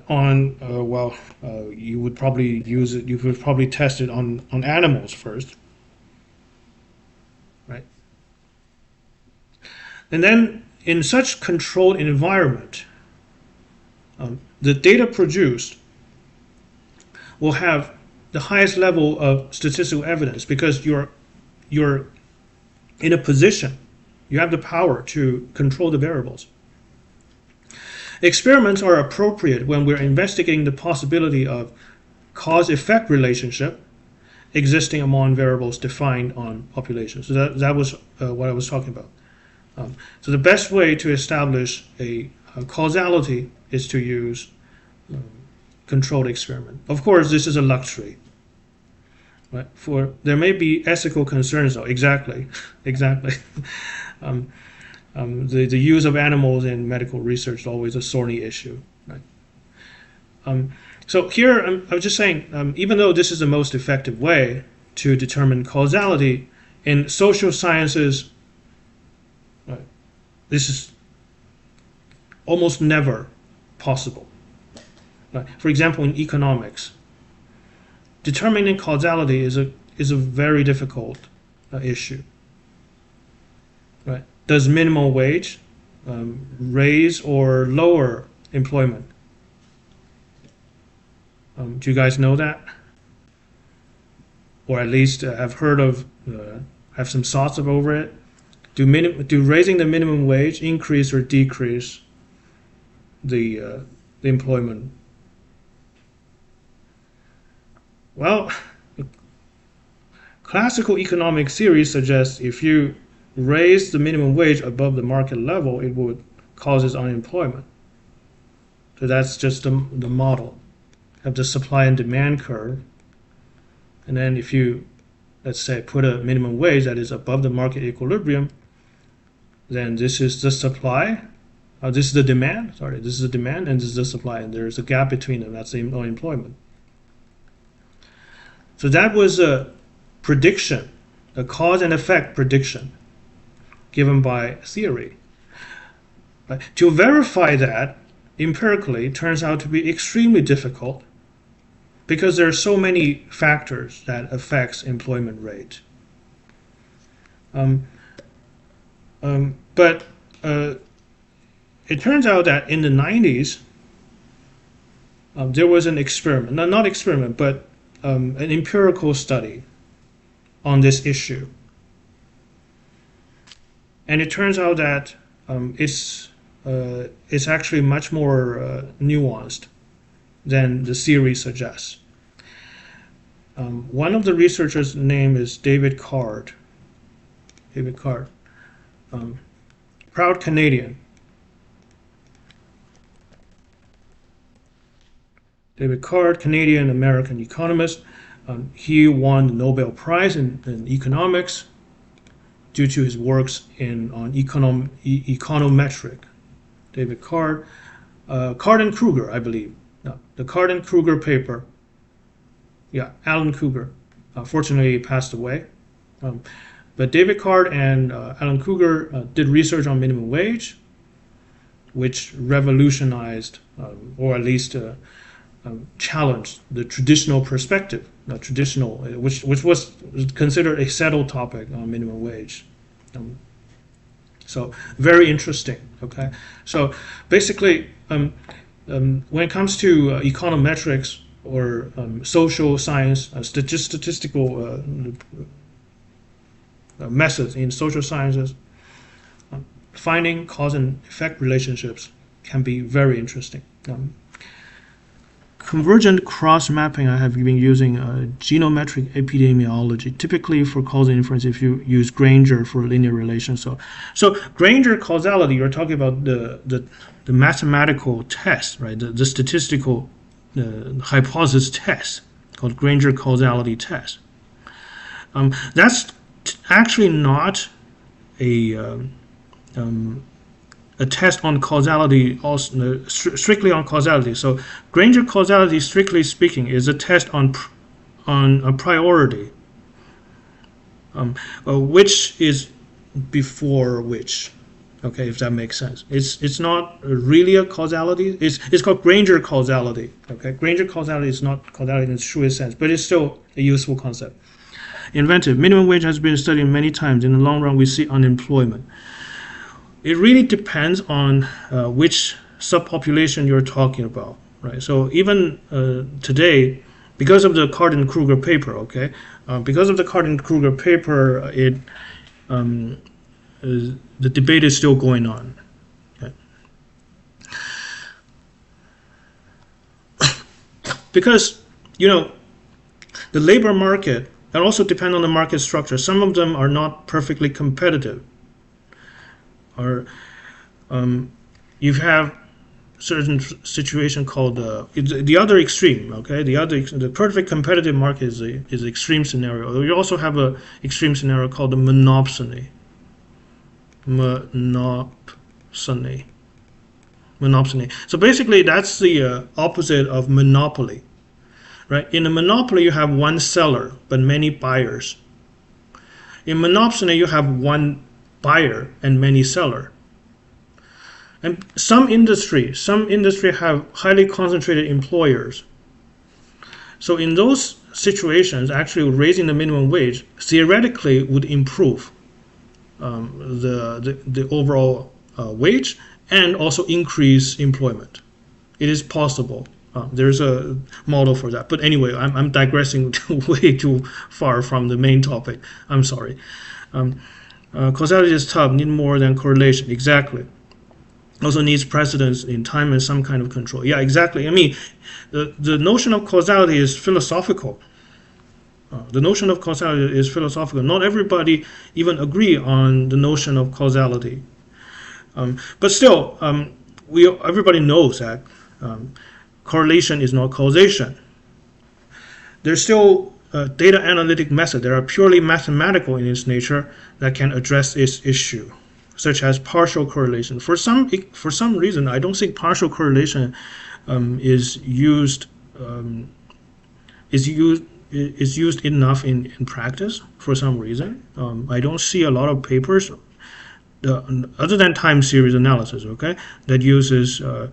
on, you would probably use it. You would probably test it on animals first, right? And then in such controlled environment, the data produced will have the highest level of statistical evidence because you're in a position, you have the power to control the variables. Experiments are appropriate when we're investigating the possibility of cause-effect relationship existing among variables defined on populations. So that was what I was talking about. So the best way to establish a causality is to use controlled experiment. Of course, this is a luxury. Right? For there may be ethical concerns, though. Exactly. The use of animals in medical research is always a thorny issue. Right? So here, I'm just saying, even though this is the most effective way to determine causality in social sciences, right, this is almost never possible. Right? For example, in economics, determining causality is a very difficult issue. Right? Does minimum wage raise or lower employment? Do you guys know that? Or at least have heard of, have some thoughts over it? Do raising the minimum wage increase or decrease the employment? Well, classical economic theory suggests if you raise the minimum wage above the market level, it would cause unemployment. So that's just the model of the supply and demand curve. And then if you, let's say, put a minimum wage that is above the market equilibrium, then this is the supply, this is the demand, this is the demand and this is the supply, and there's a gap between them, that's the unemployment. So that was a prediction, a cause and effect prediction given by theory. But to verify that empirically turns out to be extremely difficult because there are so many factors that affects employment rate. But it turns out that in the 90s, there was an experiment, not experiment, but an empirical study on this issue. And it turns out that it's actually much more nuanced than the theory suggests. One of the researchers' name is David Card. David Card, proud Canadian. David Card, Canadian-American economist. He won the Nobel Prize in economics due to his works on econometric. David Card, Card and Kruger, I believe. No, the Card and Kruger paper. Yeah, Alan Kruger. Fortunately, he passed away. But David Card and Alan Kruger did research on minimum wage, which revolutionized, or at least challenged the traditional perspective, which was considered a settled topic on minimum wage. So very interesting. Okay, so basically, when it comes to econometrics or social science, statistical methods in social sciences, finding cause and effect relationships can be very interesting. convergent cross-mapping, I have been using genometric epidemiology, typically for causal inference if you use Granger for linear relations. So Granger causality, you're talking about the mathematical test, right? The statistical hypothesis test called Granger causality test. That's actually not a test on causality, also strictly on causality. So Granger causality, strictly speaking, is a test on a priority, which is before which. Okay, if that makes sense. It's not really a causality. It's called Granger causality. Okay, Granger causality is not causality in its truest sense, but it's still a useful concept. Inventive. Minimum wage has been studied many times. In the long run, we see unemployment. It really depends on which subpopulation you're talking about, right? So even today, because of the Carden-Kruger paper, okay, because of the Carden-Kruger paper, the debate is still going on. Okay. Because, the labor market, and also depend on the market structure. Some of them are not perfectly competitive. Or you have certain situation called the other extreme. Okay, the perfect competitive market is the extreme scenario. You also have a extreme scenario called the monopsony. Monopsony. So basically, that's the opposite of monopoly, right? In a monopoly, you have one seller but many buyers. In monopsony, you have one buyer and many seller. And some industry have highly concentrated employers. So in those situations, actually raising the minimum wage theoretically would improve the overall wage and also increase employment. It is possible. There's a model for that. But anyway, I'm digressing way too far from the main topic. I'm sorry. Causality is tough, need more than correlation. Exactly. Also needs precedence in time and some kind of control. Yeah, exactly. I mean, the notion of causality is philosophical. The notion of causality is philosophical. Not everybody even agree on the notion of causality. But still, everybody knows that correlation is not causation. There's still data analytic method that are purely mathematical in its nature that can address this issue, such as partial correlation. For some reason, I don't think partial correlation is used enough in practice for some reason. I don't see a lot of papers other than time series analysis, okay, that uses a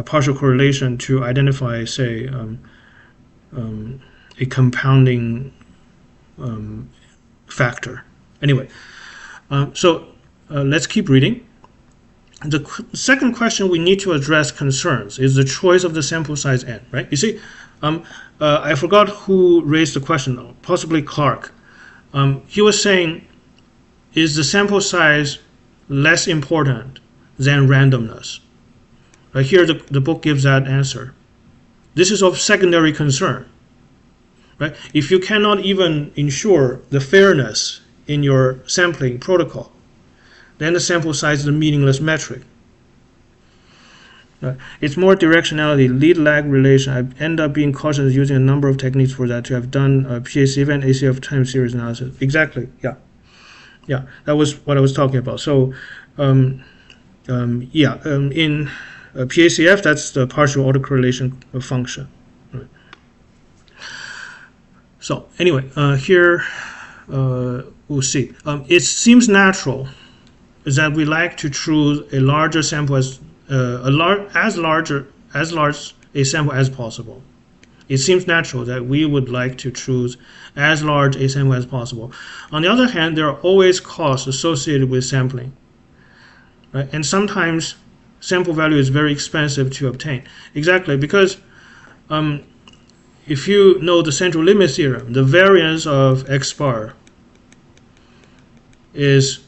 partial correlation to identify, say, a compounding factor. Anyway, so let's keep reading. The second question we need to address concerns is the choice of the sample size n, right? You see, I forgot who raised the question, possibly Clark. He was saying, is the sample size less important than randomness? Right here, the book gives that answer. This is of secondary concern. Right? If you cannot even ensure the fairness in your sampling protocol, then the sample size is a meaningless metric. It's more directionality, lead-lag relation. I end up being cautious using a number of techniques for that to have done PACF and ACF time series analysis. Exactly, yeah. Yeah, that was what I was talking about. So, in PACF, that's the partial autocorrelation function. Right. So anyway, here we'll see. It seems natural that we like to choose a larger sample as large a sample as possible. It seems natural that we would like to choose as large a sample as possible. On the other hand, there are always costs associated with sampling, right? And sometimes sample value is very expensive to obtain. Exactly, because if you know the central limit theorem, the variance of x bar is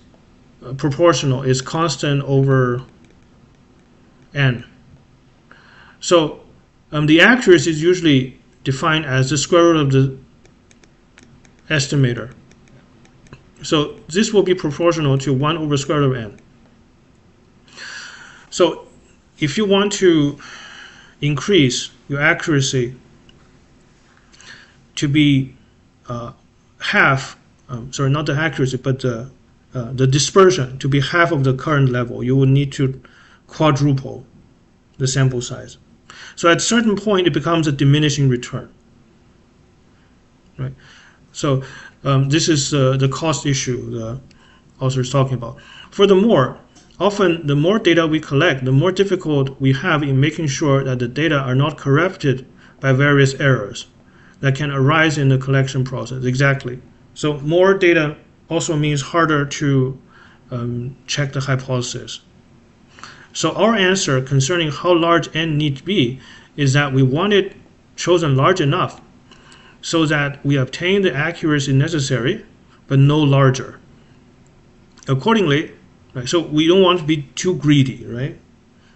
proportional, is constant over n. So the accuracy is usually defined as the square root of the estimator. So this will be proportional to 1 over square root of n. So if you want to increase your accuracy to be half, sorry, not the accuracy, but the dispersion to be half of the current level, you will need to quadruple the sample size. So at a certain point, it becomes a diminishing return. Right? So this is the cost issue the author is talking about. Furthermore, often the more data we collect, the more difficult we have in making sure that the data are not corrupted by various errors that can arise in the collection process. Exactly. So more data also means harder to check the hypothesis. So our answer concerning how large n need to be is that we want it chosen large enough so that we obtain the accuracy necessary, but no larger. Accordingly, right, so we don't want to be too greedy, right?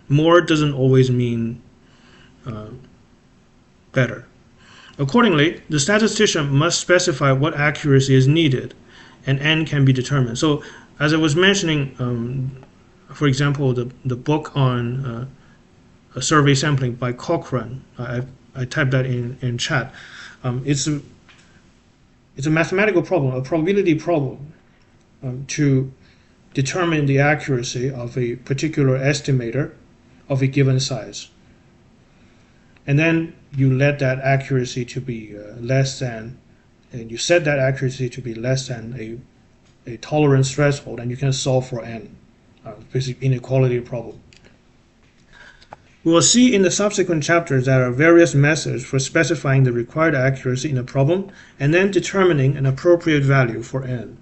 More doesn't always mean better. Accordingly, the statistician must specify what accuracy is needed, and n can be determined. So as I was mentioning, for example, the book on survey sampling by Cochrane, I typed that in chat. It's a mathematical problem, a probability problem, to determine the accuracy of a particular estimator of a given size. And then you let that accuracy to be less than, and you set that accuracy to be less than a tolerance threshold, and you can solve for n, basically inequality problem. We will see in the subsequent chapters that there are various methods for specifying the required accuracy in a problem and then determining an appropriate value for n.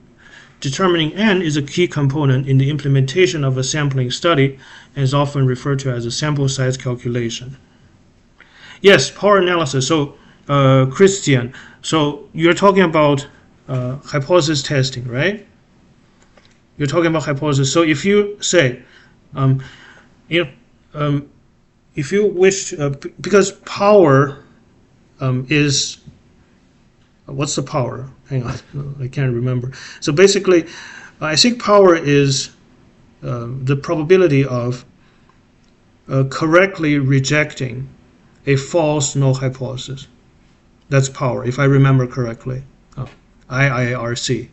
Determining n is a key component in the implementation of a sampling study and is often referred to as a sample size calculation. Yes, power analysis. So, Christian, so you're talking about hypothesis testing, right? You're talking about hypothesis. So if you say, if you wish, because power is, what's the power? Hang on, I can't remember. So basically, I think power is the probability of correctly rejecting a false null hypothesis. That's power, if I remember correctly. IIRC.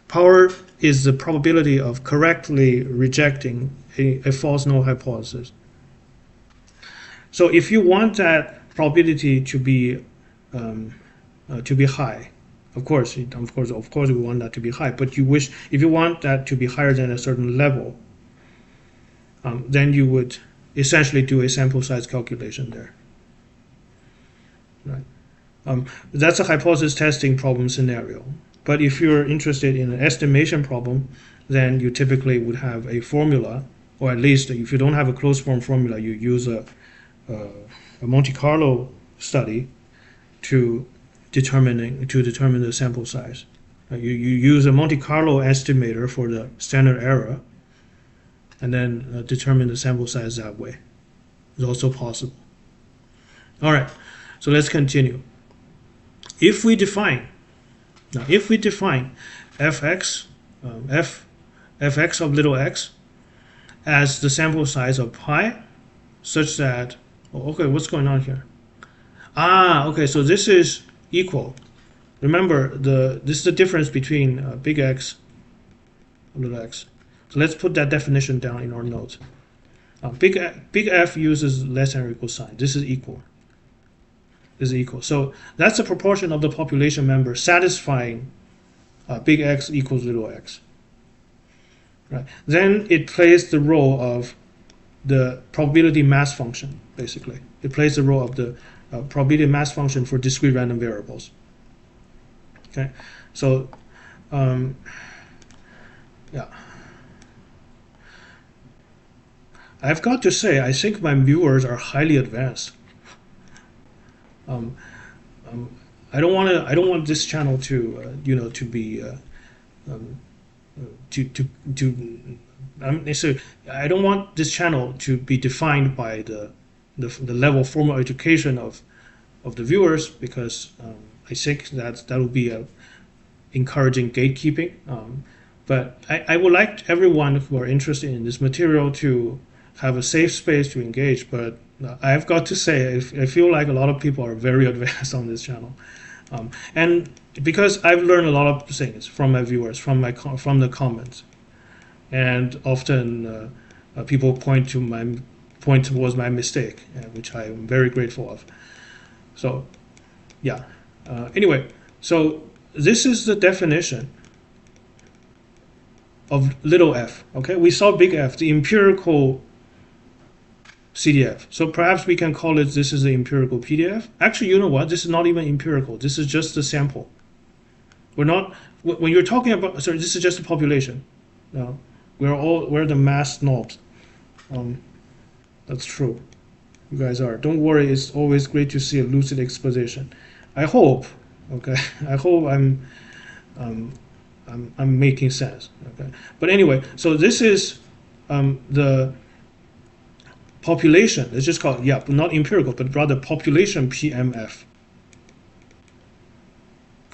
Power is the probability of correctly rejecting a false null hypothesis. So if you want that probability to be high, of course, we want that to be high. But if you want that to be higher than a certain level, then you would essentially do a sample size calculation there. Right. That's a hypothesis testing problem scenario. But if you're interested in an estimation problem, then you typically would have a formula, or at least if you don't have a closed form formula, you use a Monte Carlo study to determine the sample size. You use a Monte Carlo estimator for the standard error, and then determine the sample size that way. It's also possible. All right, so let's continue. If we define fx, fx of little x as the sample size of pi, such that, okay, what's going on here? Okay, so this is equal. Remember, this is the difference between big X and little x. So let's put that definition down in our notes. Big F uses less than or equal sign. This is equal. This is equal. So that's the proportion of the population member satisfying big X equals little x. Right. Then it plays the role of the probability mass function, basically. It plays the role of the probability mass function for discrete random variables. Okay, so yeah. I've got to say, I think my viewers are highly advanced. I don't want this channel to to be so I don't want this channel to be defined by the the level of formal education of the viewers, because I think that will be a encouraging gatekeeping. But I would like everyone who are interested in this material to have a safe space to engage. But I've got to say, I feel like a lot of people are very advanced on this channel, and because I've learned a lot of things from my viewers, from the comments, and often people point towards my mistake, which I am very grateful of. So, yeah. Anyway, so this is the definition of little f. Okay, we saw big F, the empirical CDF. So perhaps we can call it, this is the empirical PDF. Actually, you know what? This is not even empirical. This is just the sample. We're not, when you're talking about, sorry, this is just the population. No, we're the mass snobs. That's true. You guys are. Don't worry, it's always great to see a lucid exposition. I hope, okay, I hope I'm making sense, okay. But anyway, so this is the population. Let's just call it, yeah, not empirical, but rather population PMF.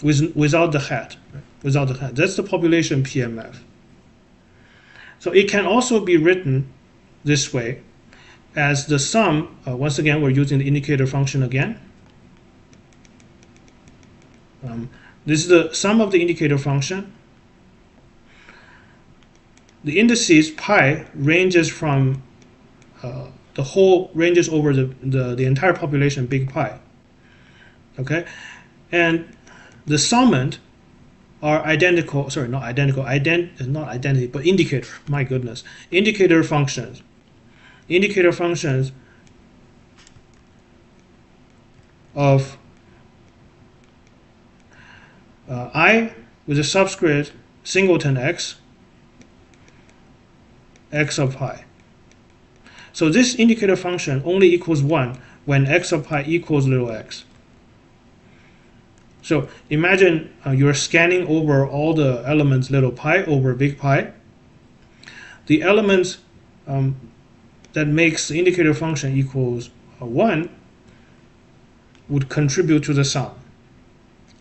Without the hat, right? Without the hat. That's the population PMF. So it can also be written this way as the sum. Once again, we're using the indicator function again. This is the sum of the indicator function. The indices pi ranges from the whole ranges over the entire population, big pi. Okay, and the summand are identical. Sorry, not identical. Not identity, but indicator. My goodness, indicator functions. Indicator functions of I with a subscript singleton x of pi. So this indicator function only equals 1 when x of pi equals little x. So imagine you're scanning over all the elements little pi over big pi. The elements that makes the indicator function equals 1 would contribute to the sum.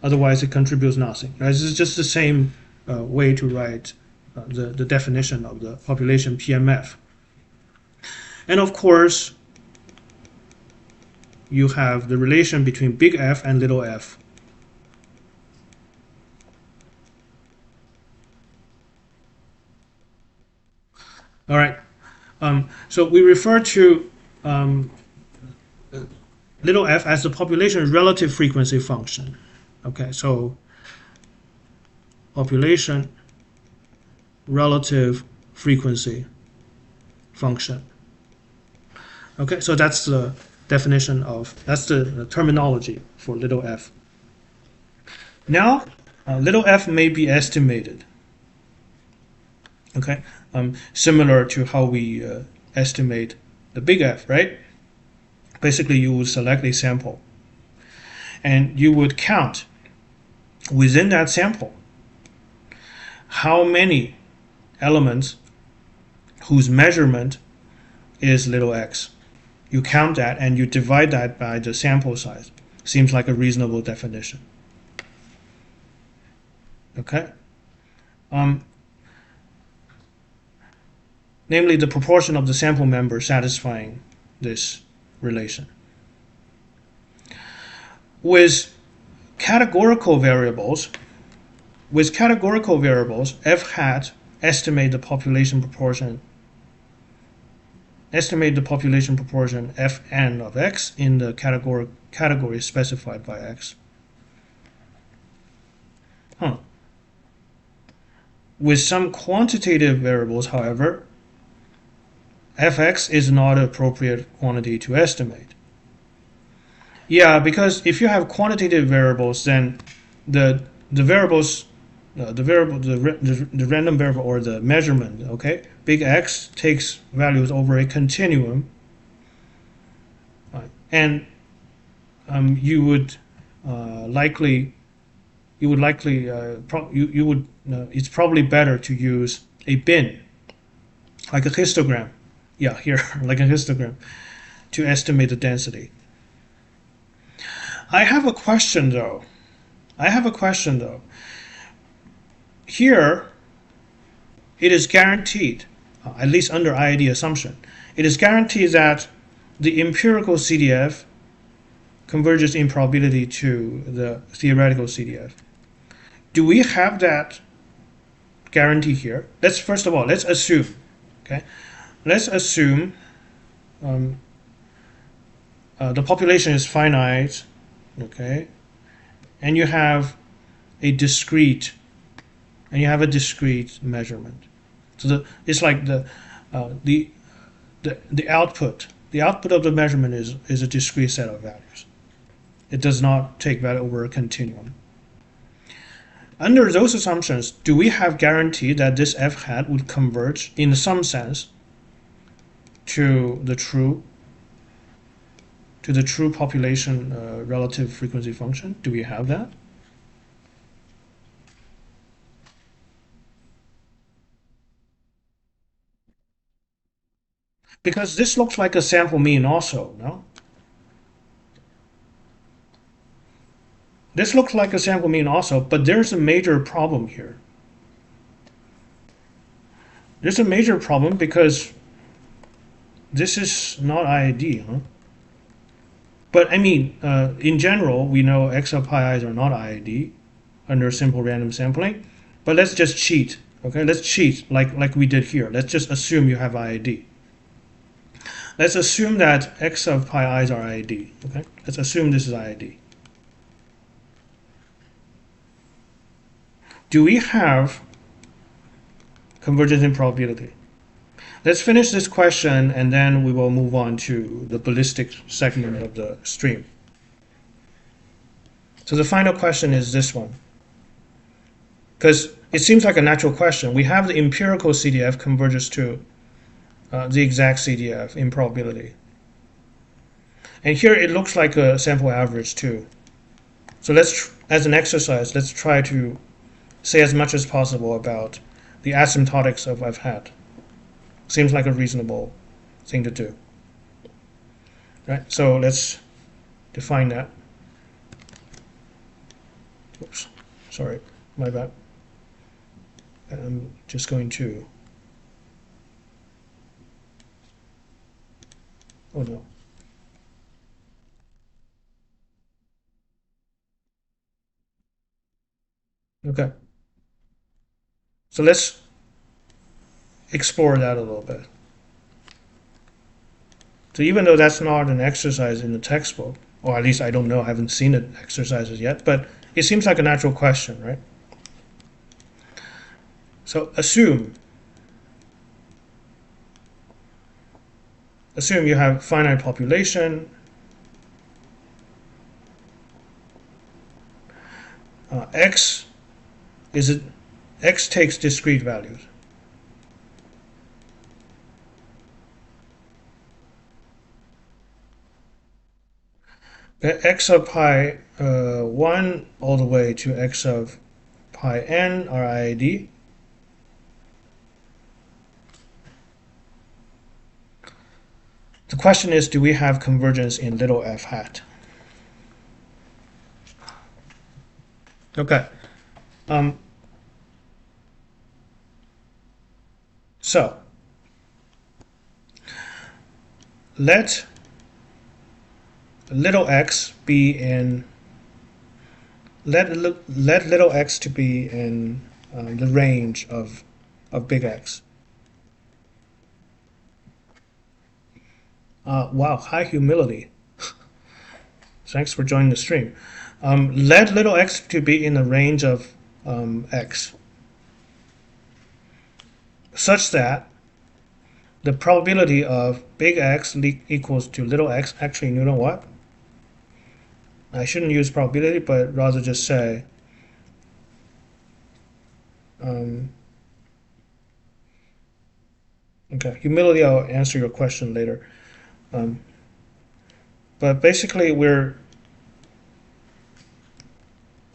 Otherwise, it contributes nothing. Right? This is just the same way to write the definition of the population PMF. And of course, you have the relation between big F and little f. All right. So we refer to little f as the population relative frequency function. Okay, so population relative frequency function. Okay, so that's the definition of, that's the terminology for little f. Now, little f may be estimated. Okay, similar to how we estimate the big F, right? Basically, you would select a sample, and you would count within that sample how many elements whose measurement is little x. You count that and you divide that by the sample size. Seems like a reasonable definition. Okay. Namely, the proportion of the sample member satisfying this relation. With categorical variables, f hat estimate the population proportion fn of x in the category specified by x. With some quantitative variables, however, fx is not an appropriate quantity to estimate. Yeah, because if you have quantitative variables, then the variables, the random variable or the measurement, okay, big X takes values over a continuum, and you would it's probably better to use a bin, like a histogram. Yeah, here, like a histogram. to estimate the density. I have a question though. Here, it is guaranteed, at least under IID assumption, it is guaranteed that the empirical CDF converges in probability to the theoretical CDF. Do we have that guarantee here? First of all, let's assume, okay? Let's assume the population is finite, okay? And you have a discrete measurement. So it's like the output. The output of the measurement is a discrete set of values. It does not take value over a continuum. Under those assumptions, do we have guarantee that this f hat would converge in some sense to the true population relative frequency function? Do we have that? Because this looks like a sample mean also, no? This looks like a sample mean also, but there's a major problem here. There's a major problem because this is not IID, huh? But I mean, in general, we know x of pi i's are not IID under simple random sampling. But let's just cheat, okay? Let's cheat like we did here. Let's just assume you have IID. Let's assume that x of pi i's are IID, okay? Let's assume this is IID. Do we have convergence in probability? Let's finish this question and then we will move on to the ballistic segment of the stream. So the final question is this one. Because it seems like a natural question. We have the empirical CDF converges to the exact CDF in probability. And here it looks like a sample average too. So let's, as an exercise, let's try to say as much as possible about the asymptotics of f hat. Seems like a reasonable thing to do. Right? So let's define that. Oops, sorry, my bad. I'm just going to. Oh no. Okay. So let's explore that a little bit. So even though that's not an exercise in the textbook, or at least I don't know, I haven't seen it exercises yet, but it seems like a natural question, right? So assume you have finite population, x takes discrete values. X of pi 1 all the way to x of pi n are IID. The question is, do we have convergence in little f hat? Okay. So let little x be in let little x to be in the range of big X. Wow, high humility. Thanks for joining the stream. Let little x to be in the range of x, such that the probability of big X equals to little x, actually, you know what? I shouldn't use probability, but rather just say okay, humility, I'll answer your question later. But basically,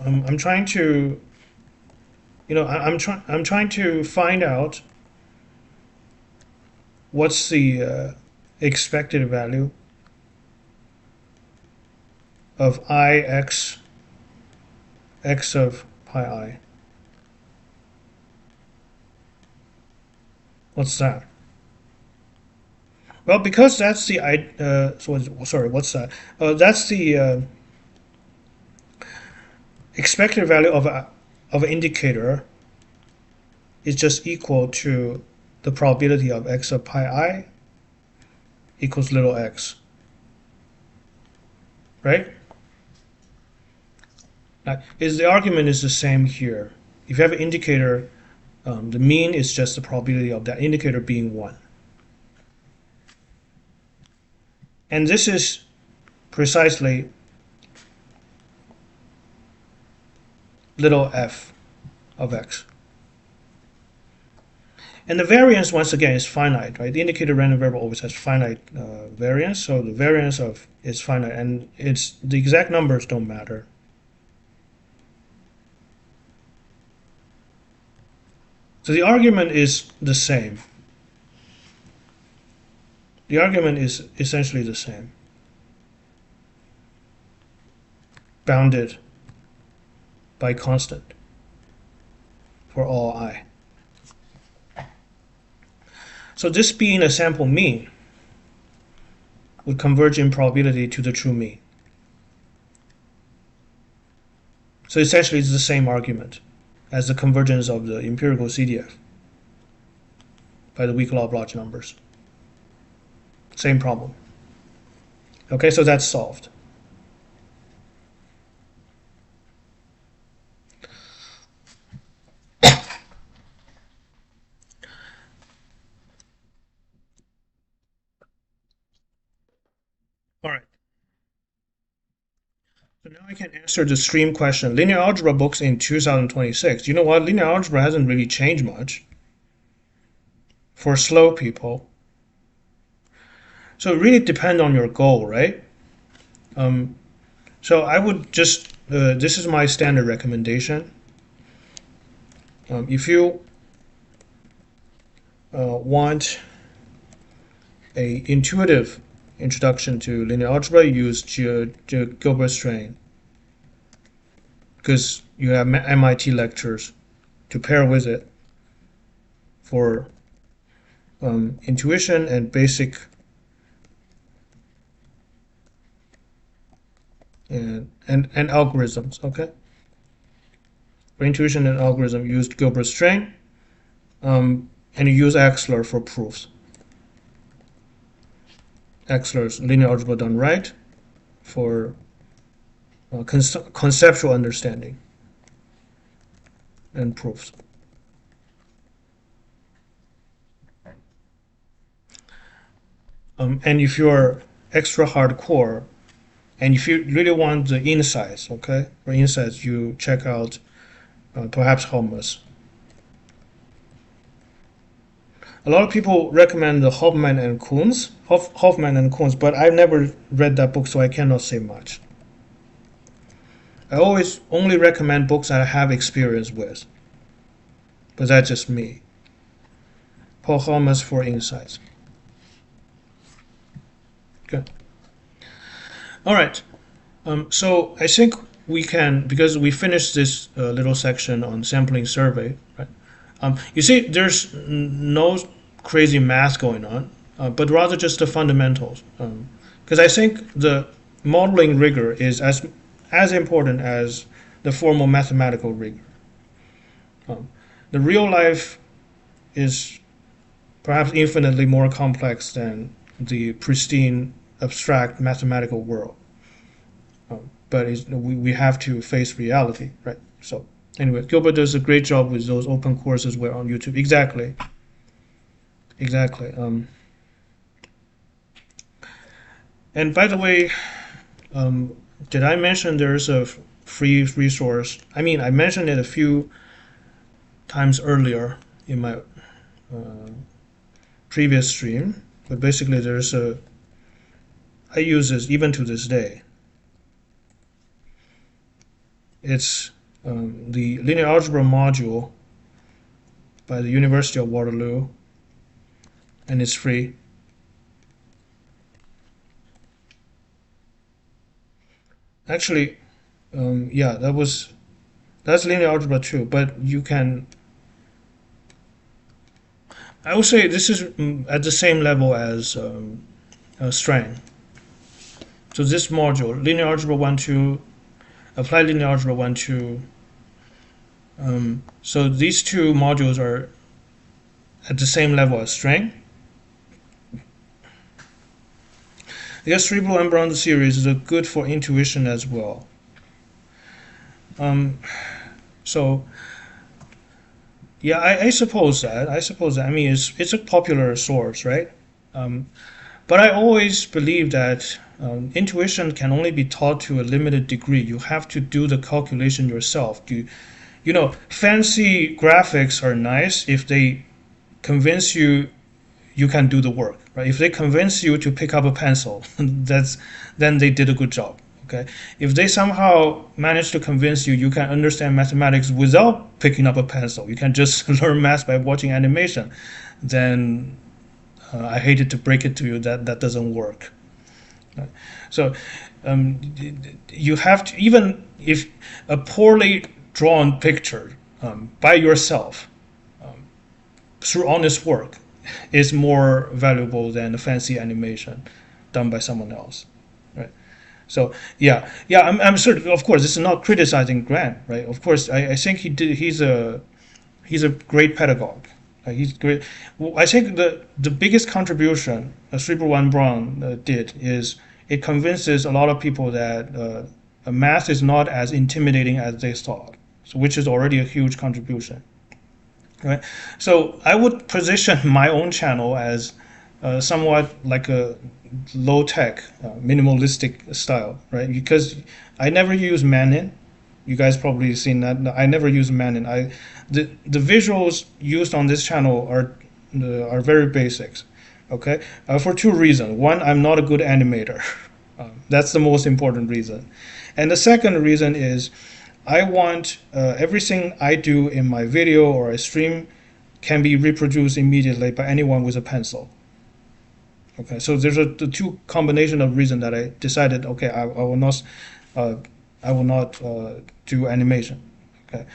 I'm trying to, I'm trying to find out what's the expected value of I x of pi I. What's that? Well, because that's the sorry, what's that? That's the expected value of an indicator is just equal to the probability of x of pi I equals little x, right? Now, the argument is the same here. If you have an indicator, the mean is just the probability of that indicator being 1. And this is precisely little f of x. And the variance, once again, is finite, right? The indicator random variable always has finite variance, so the variance of is finite, and the exact numbers don't matter. So the argument is the same. The argument is essentially the same. Bounded by constant for all I. So this being a sample mean would converge in probability to the true mean. So essentially it's the same argument as the convergence of the empirical CDF by the weak law of large numbers. Same problem. Okay, so that's solved. All right. So now I can answer the stream question. Linear algebra books in 2026. You know what? Linear algebra hasn't really changed much for slow people. So it really depends on your goal, right? So I would just, this is my standard recommendation. If you want a intuitive introduction to linear algebra, use Gilbert's train, because you have MIT lectures to pair with it for intuition and basic and algorithms. Okay, for intuition and algorithm, used Gilbert's train, and you use Axler for proofs. Axler's linear algebra done right for conceptual understanding and proofs. And if you're extra hardcore, and if you really want the insights, okay, for insights, you check out perhaps Holmes. A lot of people recommend the Hoffman and Kuhns, but I've never read that book, so I cannot say much. I always only recommend books that I have experience with, but that's just me. Paul Holmes for insights. Good. All right. So I think we can, because we finished this little section on sampling survey, right? You see, there's no crazy math going on, but rather just the fundamentals. Because I think the modeling rigor is as important as the formal mathematical rigor. The real life is perhaps infinitely more complex than the pristine, abstract mathematical world. But we have to face reality, right? So anyway, Gilbert does a great job with those open courses we're on YouTube. Exactly. And by the way, did I mention there's a free resource? I mean, I mentioned it a few times earlier in my previous stream, but basically I use this even to this day. It's the linear algebra module by the University of Waterloo, and it's free. Actually, yeah, that's linear algebra too. But you can, I would say this is at the same level as strain. So this module, linear algebra 1, 2, apply linear algebra 1, 2. So these two modules are at the same level as strain. Yes, cerebral and Brown series is good for intuition as well. So yeah, I suppose that. I mean, it's a popular source, right? But I always believe that intuition can only be taught to a limited degree. You have to do the calculation yourself. Fancy graphics are nice if they convince you you can do the work, right? If they convince you to pick up a pencil, then they did a good job. Okay, if they somehow manage to convince you you can understand mathematics without picking up a pencil, you can just learn math by watching animation, then I hated to break it to you that doesn't work. Right? So you have to, even if a poorly drawn picture by yourself through honest work is more valuable than a fancy animation done by someone else, right? So yeah, I'm certain. Of course, this is not criticizing Grant, right? Of course, I think he's a great pedagogue. He's great. I think the biggest contribution Cerebral One Brown did is it convinces a lot of people that math is not as intimidating as they thought, so which is already a huge contribution. Right. So I would position my own channel as somewhat like a low-tech, minimalistic style, right? Because I never use Manin. You guys probably seen that. I never use Manin. The visuals used on this channel are very basics. Okay, for two reasons. One, I'm not a good animator. That's the most important reason. And the second reason is I want everything I do in my video or I stream can be reproduced immediately by anyone with a pencil. Okay, so there's the two combination of reason that I decided. Okay, I will not do animation. Okay,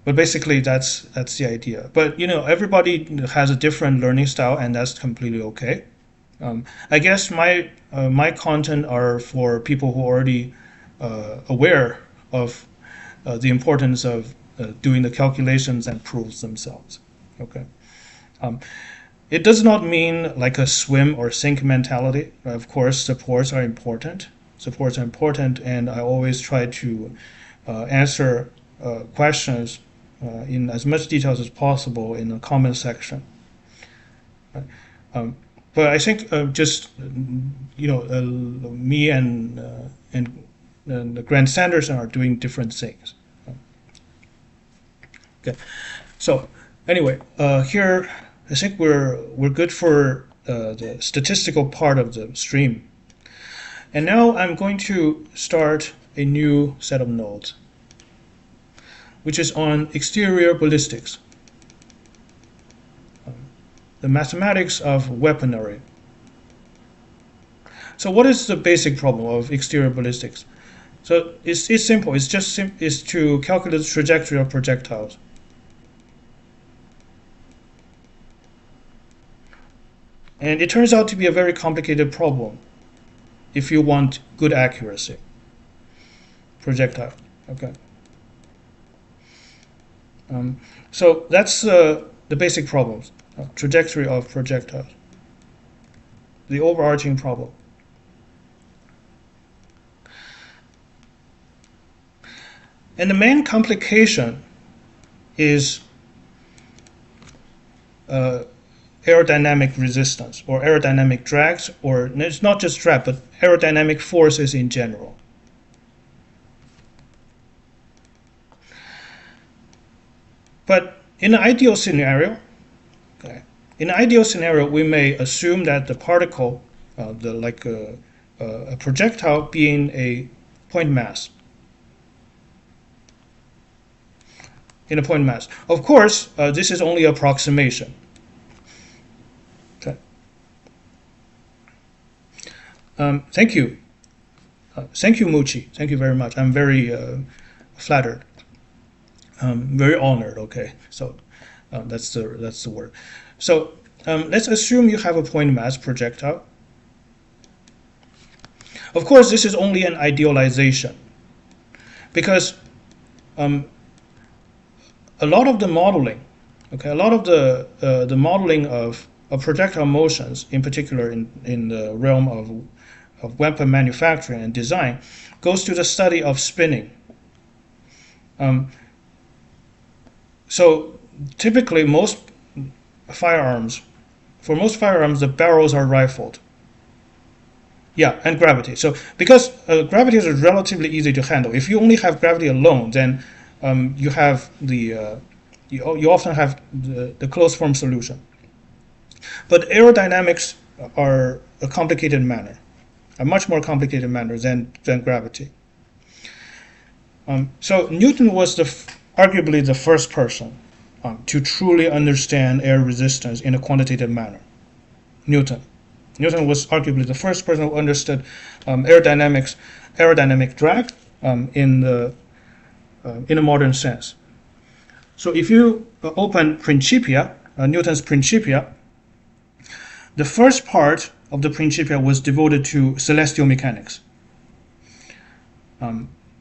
but basically that's the idea. But everybody has a different learning style, and that's completely okay. I guess my content are for people who are already aware of the importance of doing the calculations and proofs themselves. Okay. It does not mean like a swim or sink mentality. Of course, supports are important. And I always try to answer questions in as much details as possible in the comment section. Right? But I think just me and Grant Sanderson are doing different things. Okay, so anyway, here I think we're good for the statistical part of the stream, and now I'm going to start a new set of nodes, which is on exterior ballistics, the mathematics of weaponry. So what is the basic problem of exterior ballistics? So it's simple. It's to calculate the trajectory of projectiles. And it turns out to be a very complicated problem if you want good accuracy. Projectile. Okay. So that's the basic problems. Trajectory of projectiles. The overarching problem. And the main complication is aerodynamic resistance or aerodynamic drags, or it's not just drag, but aerodynamic forces in general. But in an ideal scenario, we may assume that the particle, a projectile being a point mass. In a point mass. Of course, this is only approximation. Okay. Thank you. Thank you, Muchi. Thank you very much. I'm very flattered. Very honored. Okay, so that's the word. So let's assume you have a point mass projectile. Of course, this is only an idealization, because a lot of the modeling, okay, a lot of the modeling of projectile motions, in particular in the realm of weapon manufacturing and design, goes to the study of spinning. So typically, for most firearms, the barrels are rifled. Yeah, and gravity. So because gravity is relatively easy to handle. If you only have gravity alone, then you have you often have the closed form solution. But aerodynamics are a complicated matter, a much more complicated matter than gravity. So Newton was arguably the first person to truly understand air resistance in a quantitative manner. Newton was arguably the first person who understood aerodynamic drag in a modern sense. So if you open Principia, Newton's Principia, the first part of the Principia was devoted to celestial mechanics.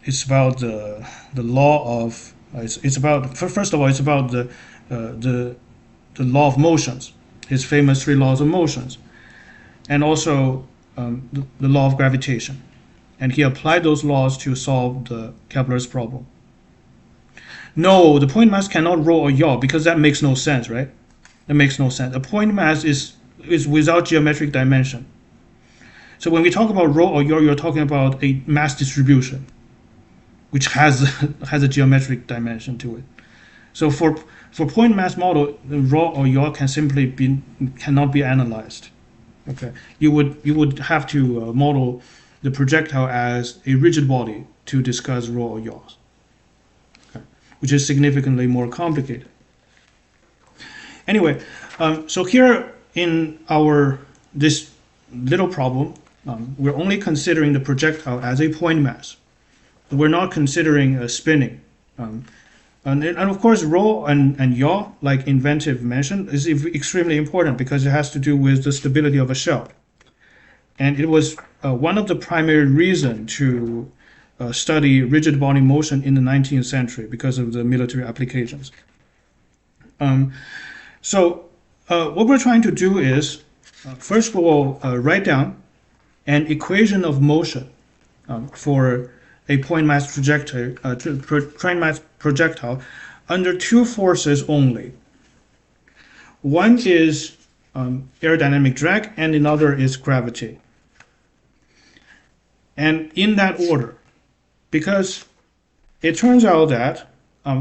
It's about the law of. It's about, first of all, it's about the law of motions, his famous 3 laws of motions, and also the law of gravitation. And he applied those laws to solve the Kepler's problem. No, the point mass cannot roll or yaw, because that makes no sense, right? That makes no sense. A point mass is without geometric dimension. So when we talk about roll or yaw, you're talking about a mass distribution, which has a geometric dimension to it. So for point mass model, roll or yaw cannot be analyzed. Okay, you would have to model the projectile as a rigid body to discuss roll or yaws, okay, which is significantly more complicated. Anyway, so here in this little problem, we're only considering the projectile as a point mass. We're not considering spinning. And of course, roll and yaw, like Inventive mentioned, is extremely important because it has to do with the stability of a shell. And it was one of the primary reasons to study rigid body motion in the 19th century because of the military applications. So what we're trying to do is, first of all, write down an equation of motion for a point mass projectile under 2 forces only. One is aerodynamic drag, and another is gravity. And in that order, because it turns out that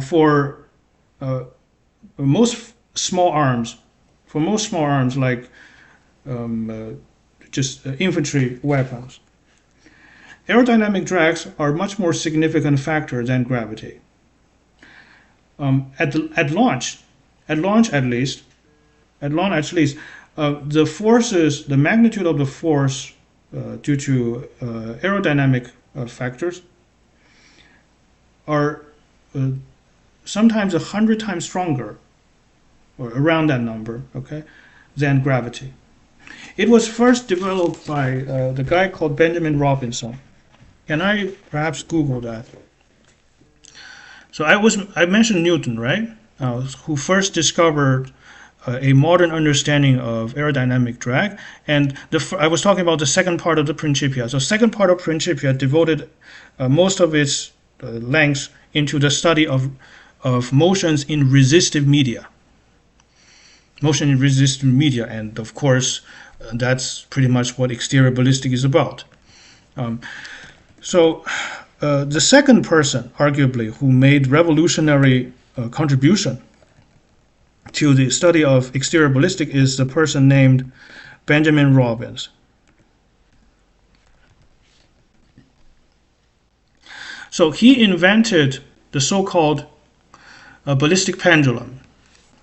for most small arms like just infantry weapons, aerodynamic drags are much more significant factor than gravity. At launch at least, the forces, the magnitude of the force due to aerodynamic factors are sometimes 100 times stronger, or around that number, okay, than gravity. It was first developed by the guy called Benjamin Robinson. Can I perhaps Google that? So I mentioned Newton, right? Who first discovered a modern understanding of aerodynamic drag, and I was talking about the second part of the Principia. So second part of Principia devoted most of its length into the study of motions in resistive media. Motion in resistive media, and of course, that's pretty much what exterior ballistic is about. So the second person, arguably, who made revolutionary contribution to the study of exterior ballistic is the person named Benjamin Robbins. So he invented the so-called ballistic pendulum.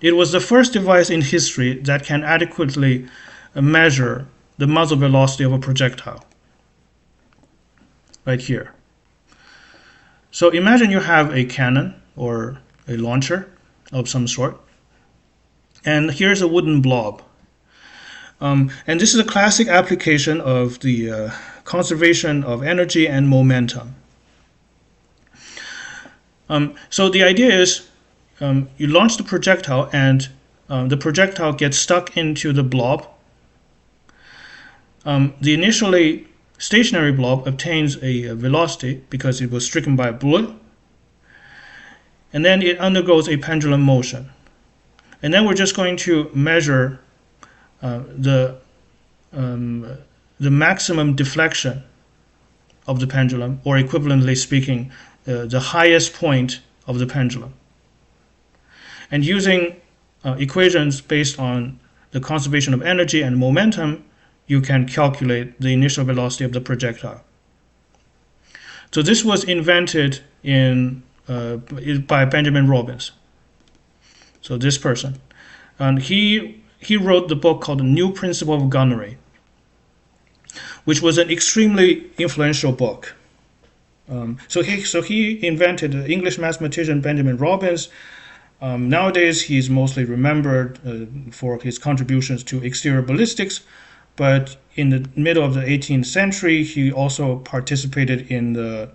It was the first device in history that can adequately measure the muzzle velocity of a projectile. right here. So imagine you have a cannon or a launcher of some sort, and here's a wooden blob. And this is a classic application of the conservation of energy and momentum. So the idea is you launch the projectile, and the projectile gets stuck into the blob. The initially stationary blob obtains a velocity because it was stricken by a bullet, and then it undergoes a pendulum motion. And then we're just going to measure the maximum deflection of the pendulum, or equivalently speaking, the highest point of the pendulum. And using equations based on the conservation of energy and momentum, you can calculate the initial velocity of the projectile. So this was invented by Benjamin Robbins. So this person. And he wrote the book called The New Principle of Gunnery, which was an extremely influential book. So he invented the English mathematician Benjamin Robbins. Nowadays, he's mostly remembered for his contributions to exterior ballistics, but in the middle of the 18th century, he also participated in the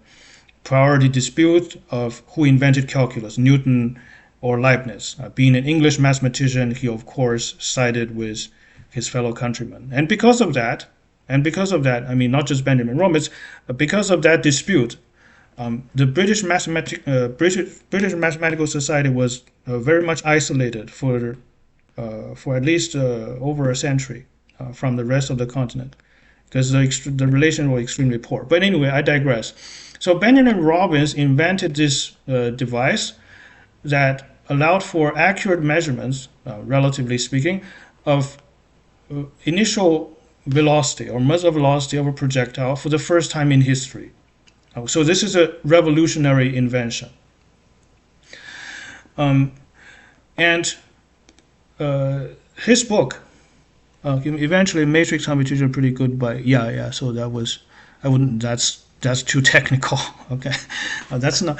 priority dispute of who invented calculus, Newton or Leibniz. Being an English mathematician, he of course sided with his fellow countrymen. And because of that, I mean, not just Benjamin Robbins, but because of that dispute, the British Mathematical Society was very much isolated for at least over a century from the rest of the continent, because the relations were extremely poor. But anyway, I digress. So Benjamin Robbins invented this device that allowed for accurate measurements, relatively speaking, of initial velocity or muzzle velocity of a projectile for the first time in history. So this is a revolutionary invention. And his book, eventually Matrix Computation, pretty good, but yeah. So that was, I wouldn't. That's too technical. Okay, that's not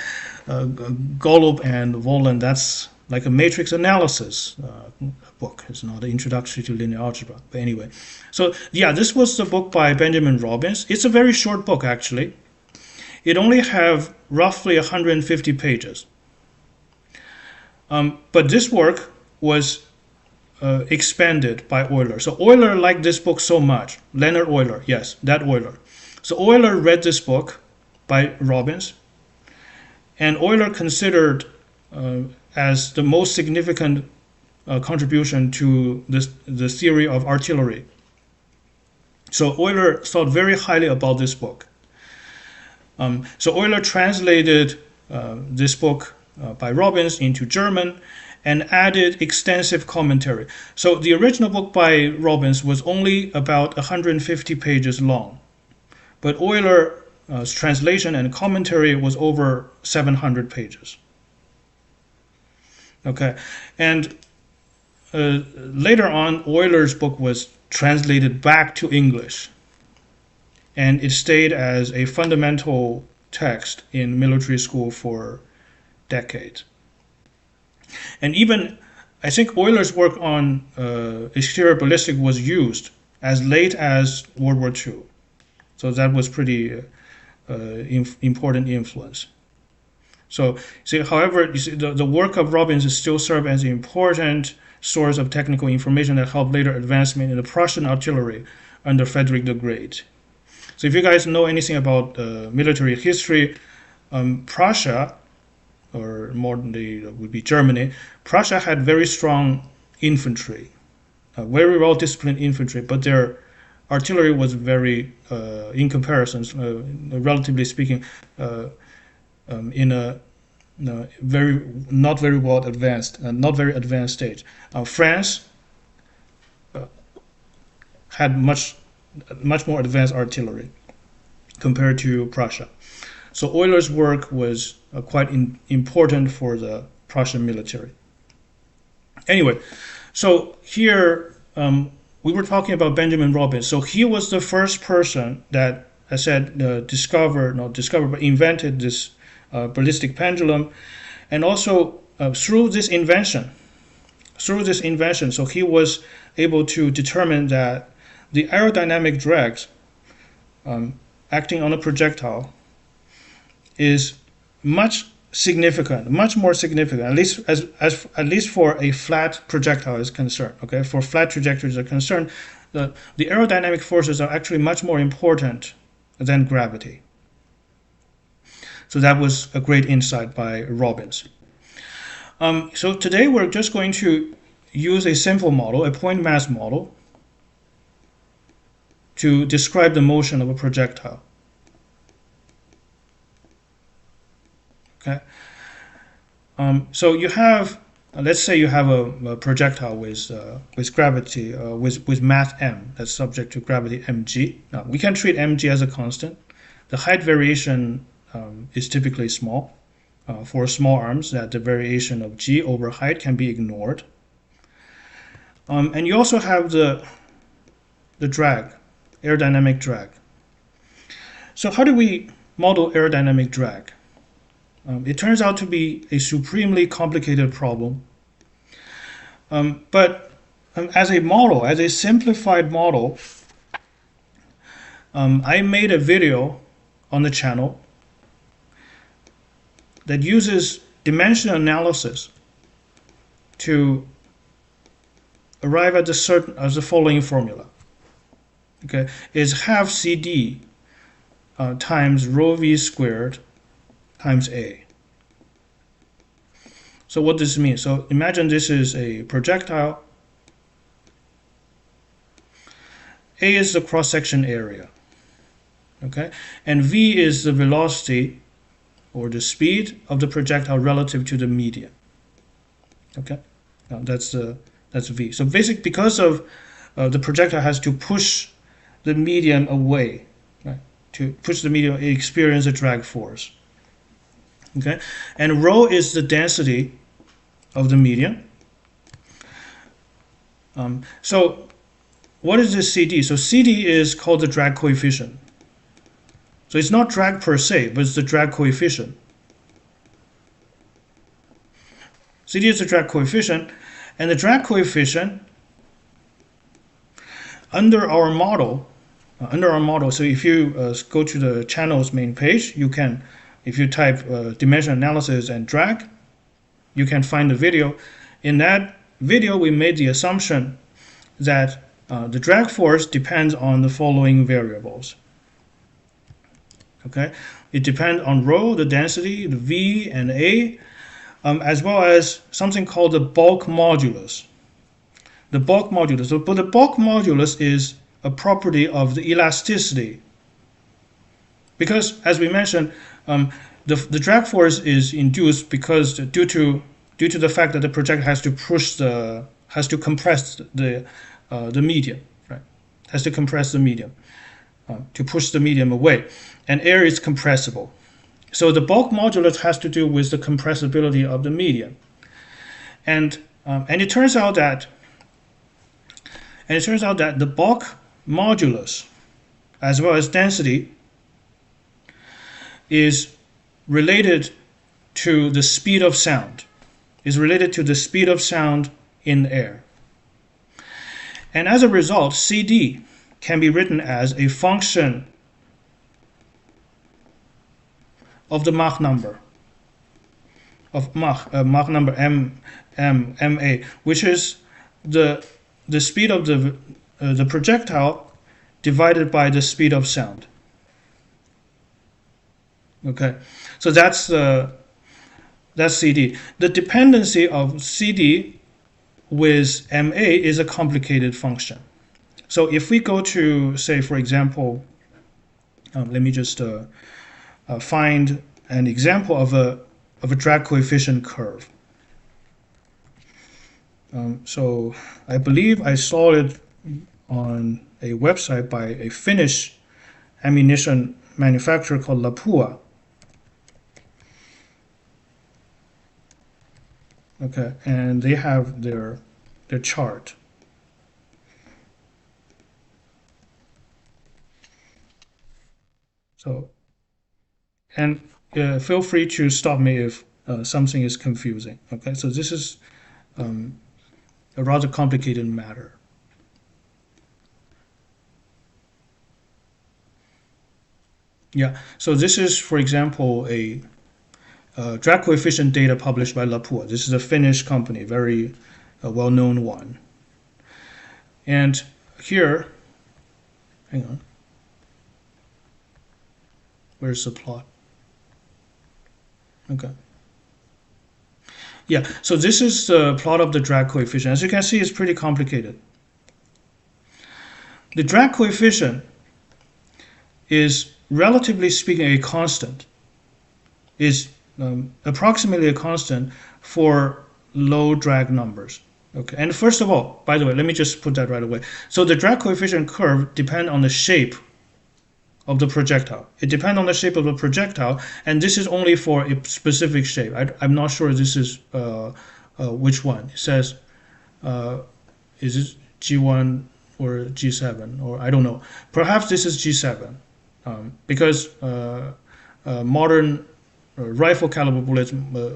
Golub and Volan. That's like a matrix analysis book. It's not an introduction to linear algebra. But anyway, so yeah, this was the book by Benjamin Robbins. It's a very short book, actually. It only have roughly 150 pages. But this work was expanded by Euler. So Euler liked this book so much. Leonard Euler, yes, that Euler. So Euler read this book by Robbins, and Euler considered as the most significant contribution to the theory of artillery. So Euler thought very highly about this book. So Euler translated this book by Robbins into German and added extensive commentary. So the original book by Robbins was only about 150 pages long, but Euler's translation and commentary was over 700 pages. Okay, and later on, Euler's book was translated back to English, and it stayed as a fundamental text in military school for decades. And even, I think Euler's work on exterior ballistic was used as late as World War II. So that was pretty important influence. So, see, however, you see, the work of Robbins still serves as an important source of technical information that helped later advancement in the Prussian artillery under Frederick the Great. So if you guys know anything about military history, Prussia, or modernly would be Germany, Prussia had very strong infantry, very well disciplined infantry, but their artillery was very, in comparison, relatively speaking, in a not very advanced stage. France had much more advanced artillery compared to Prussia. So Euler's work was quite important for the Prussian military. Anyway, so here we were talking about Benjamin Robbins. So he was the first person that I said, invented this ballistic pendulum, and also through this invention, so he was able to determine that the aerodynamic drags acting on a projectile is much more significant, at least for a flat projectile is concerned. Okay, for flat trajectories are concerned, the aerodynamic forces are actually much more important than gravity. So that was a great insight by Robbins. So today we're just going to use a simple model, a point mass model, to describe the motion of a projectile. Okay. So you have, let's say you have a projectile with gravity, with mass m that's subject to gravity mg. Now we can treat mg as a constant. The height variation is typically small. For small arms, that the variation of g over height can be ignored. And you also have the drag, aerodynamic drag. So how do we model aerodynamic drag? It turns out to be a supremely complicated problem. But as a model, as a simplified model, I made a video on the channel that uses dimension analysis to arrive at the following formula. Okay, is half CD times rho v squared times A. So what does this mean? So imagine this is a projectile. A is the cross-section area. Okay, and V is the velocity or the speed of the projectile relative to the medium. Okay, now that's V. So basically, because of the projectile has to push the medium away, right? To push the medium, it experiences a drag force. Okay, and rho is the density of the medium. So what is this CD? So CD is called the drag coefficient. So it's not drag per se, but it's the drag coefficient. CD is the drag coefficient, and the drag coefficient under our model, so if you go to the channel's main page, you can, if you type dimension analysis and drag, you can find the video. In that video, we made the assumption that the drag force depends on the following variables. Okay, it depends on rho, the density, the V and A, as well as something called the bulk modulus. The bulk modulus. But the bulk modulus is a property of the elasticity, because, as we mentioned, the drag force is induced because due to the fact that the projectile has to compress the medium, right? Has to compress the medium to push the medium away, and air is compressible. So the bulk modulus has to do with the compressibility of the medium, and it turns out that the bulk modulus, as well as density, is related to the speed of sound. In air. And as a result, CD can be written as a function of the Mach number, Mach number ma, which is the speed of the projectile divided by the speed of sound. Okay, so that's CD. The dependency of CD with MA is a complicated function. So if we go to, say, for example, let me just find an example of a drag coefficient curve. So I believe I saw it on a website by a Finnish ammunition manufacturer called Lapua. Okay, and they have their chart. So, and feel free to stop me if something is confusing. Okay, so this is a rather complicated matter. Yeah, so this is, for example, a drag coefficient data published by Lapua. This is a Finnish company, very well-known one. And here, hang on, where's the plot? Okay. Yeah, so this is the plot of the drag coefficient. As you can see, it's pretty complicated. The drag coefficient is, relatively speaking, a constant. Is approximately a constant for low drag numbers. Okay, and first of all, by the way, let me just put that right away. So the drag coefficient curve depends on the shape of the projectile. It depends on the shape of the projectile, and this is only for a specific shape. I'm not sure this is which one. It says, is it G1 or G7, or I don't know. Perhaps this is G7, because modern rifle caliber bullets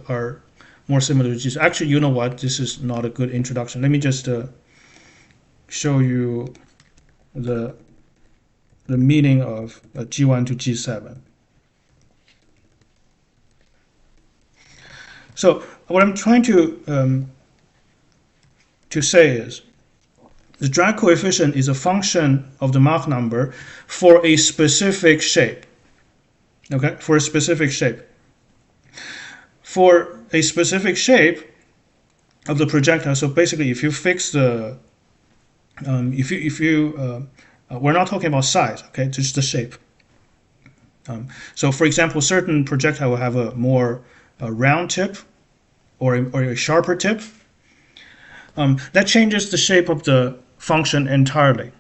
are more similar to G7. Actually, you know what? This is not a good introduction. Let me just show you the meaning of G1 to G7. So what I'm trying to say is the drag coefficient is a function of the Mach number for a specific shape. Okay, for a specific shape. For a specific shape of the projectile. So basically, if you fix the, we're not talking about size, okay, just the shape. So for example, certain projectile will have a more round tip or a sharper tip. That changes the shape of the function entirely.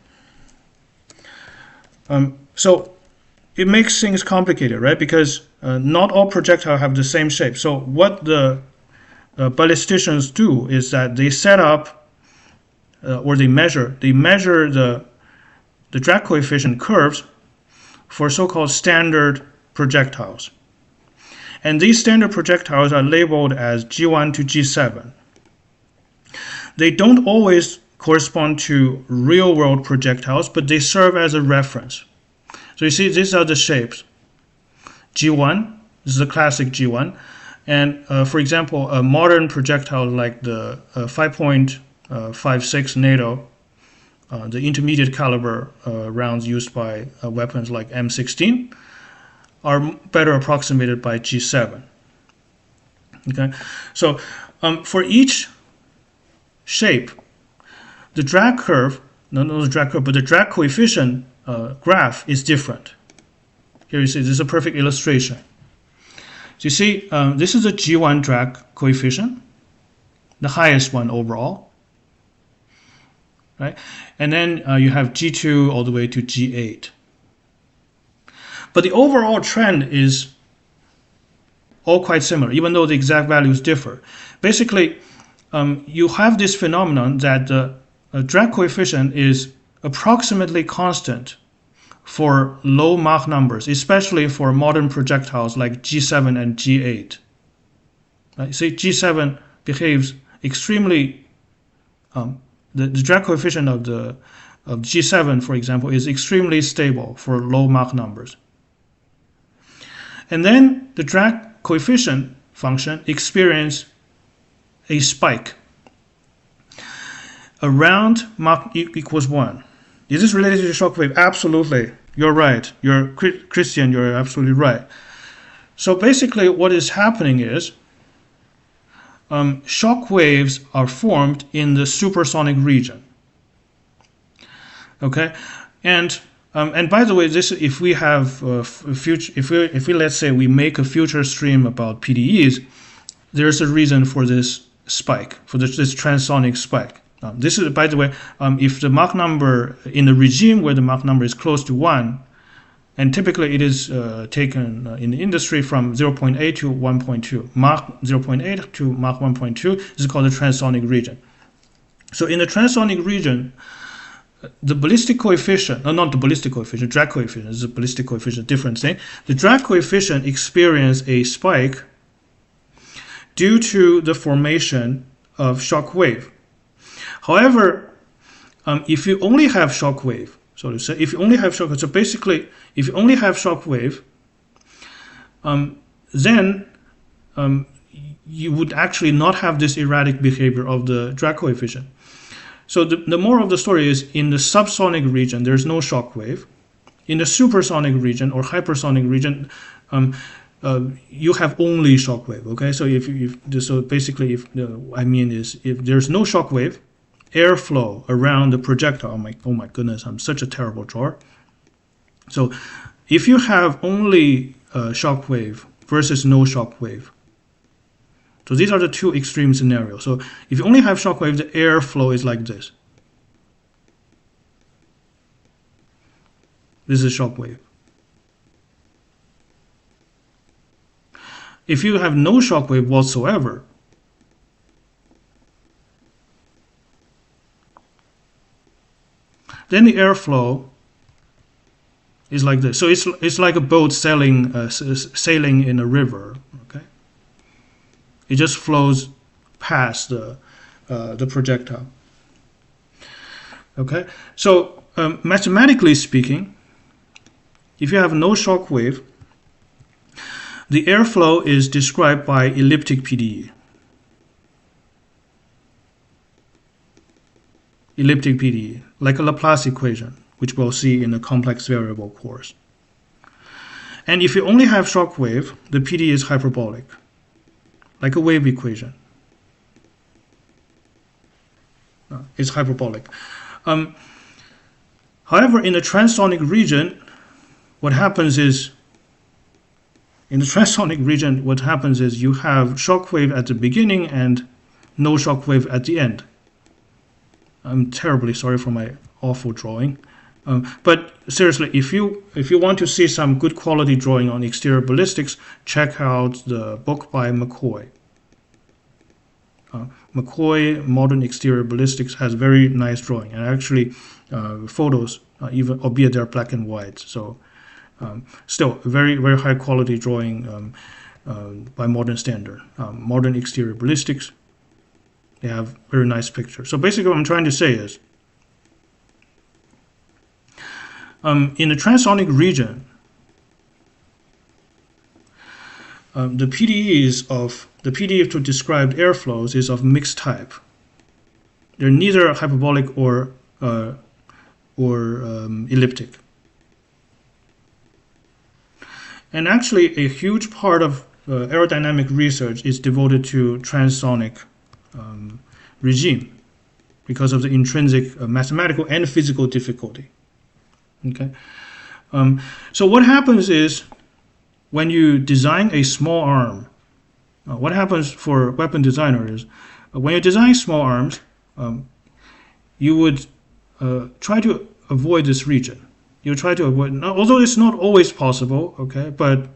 So it makes things complicated, right? Because not all projectiles have the same shape. So what the ballisticians do is that they set up or they measure the drag coefficient curves for so-called standard projectiles. And these standard projectiles are labeled as G1 to G7. They don't always correspond to real-world projectiles, but they serve as a reference. So you see, these are the shapes. G1, this is a classic G1. And for example, a modern projectile like the 5.56 NATO, the intermediate caliber rounds used by weapons like M16, are better approximated by G7. Okay, so for each shape, the drag curve, not the drag curve, but the drag coefficient graph is different. Here you see, this is a perfect illustration. So you see, this is a G1 drag coefficient, the highest one overall, right? And then you have G2 all the way to G8. But the overall trend is all quite similar, even though the exact values differ. Basically, you have this phenomenon that the drag coefficient is approximately constant for low Mach numbers, especially for modern projectiles like G7 and G8. Right? See, G7 behaves extremely, the drag coefficient of G7, for example, is extremely stable for low Mach numbers. And then the drag coefficient function experiences a spike around Mach equals 1. Is this related to shock wave? Absolutely. You're right. Christian, you're absolutely right. So basically what is happening is shock waves are formed in the supersonic region. Okay? And by the way, this, if we have if we let's say we make a future stream about PDEs, there's a reason for this spike, for this transonic spike. This is, by the way, if the Mach number in the regime where the Mach number is close to 1, and typically it is taken in the industry from 0.8 to 1.2, Mach 0.8 to Mach 1.2, this is called the transonic region. So in the transonic region, the ballistic coefficient, no, not the ballistic coefficient, drag coefficient is a ballistic coefficient, different thing. The drag coefficient experiences a spike due to the formation of shock wave. However, if you only have shock wave, so to say, if you only have shock wave, so basically, if you only have shock wave, then you would actually not have this erratic behavior of the drag coefficient. So the moral of the story is, in the subsonic region, there's no shock wave. In the supersonic region or hypersonic region, you have only shock wave. Okay, so so basically, if there's no shock wave, airflow around the projectile. Oh my goodness, I'm such a terrible drawer. So if you have only shock wave versus no shock wave, so these are the two extreme scenarios. So if you only have shock wave, the airflow is like this. This is shock wave. If you have no shock wave whatsoever, then the airflow is like this. So it's like a boat sailing in a river. Okay, it just flows past the projectile. Okay, so mathematically speaking, if you have no shock wave, the airflow is described by elliptic PDE. Elliptic PDE, like a Laplace equation, which we'll see in the complex variable course. And if you only have shock wave, the PDE is hyperbolic, like a wave equation. It's hyperbolic. However, in the transonic region, what happens is you have shock wave at the beginning and no shock wave at the end. I'm terribly sorry for my awful drawing. But seriously, if you want to see some good quality drawing on exterior ballistics, check out the book by McCoy. McCoy Modern Exterior Ballistics has very nice drawing, and actually photos, even albeit they're black and white. So still very, very high quality drawing by modern standard. Modern Exterior Ballistics, they have very nice pictures. So basically what I'm trying to say is, in the transonic region, the PDE to describe airflows is of mixed type. They're neither hyperbolic or elliptic. And actually, a huge part of aerodynamic research is devoted to transonic regime because of the intrinsic mathematical and physical difficulty. Okay, so what happens is, when you design a small arm, what happens for weapon designers is, when you design small arms, you would try to avoid this region. You try to avoid, although it's not always possible, okay, but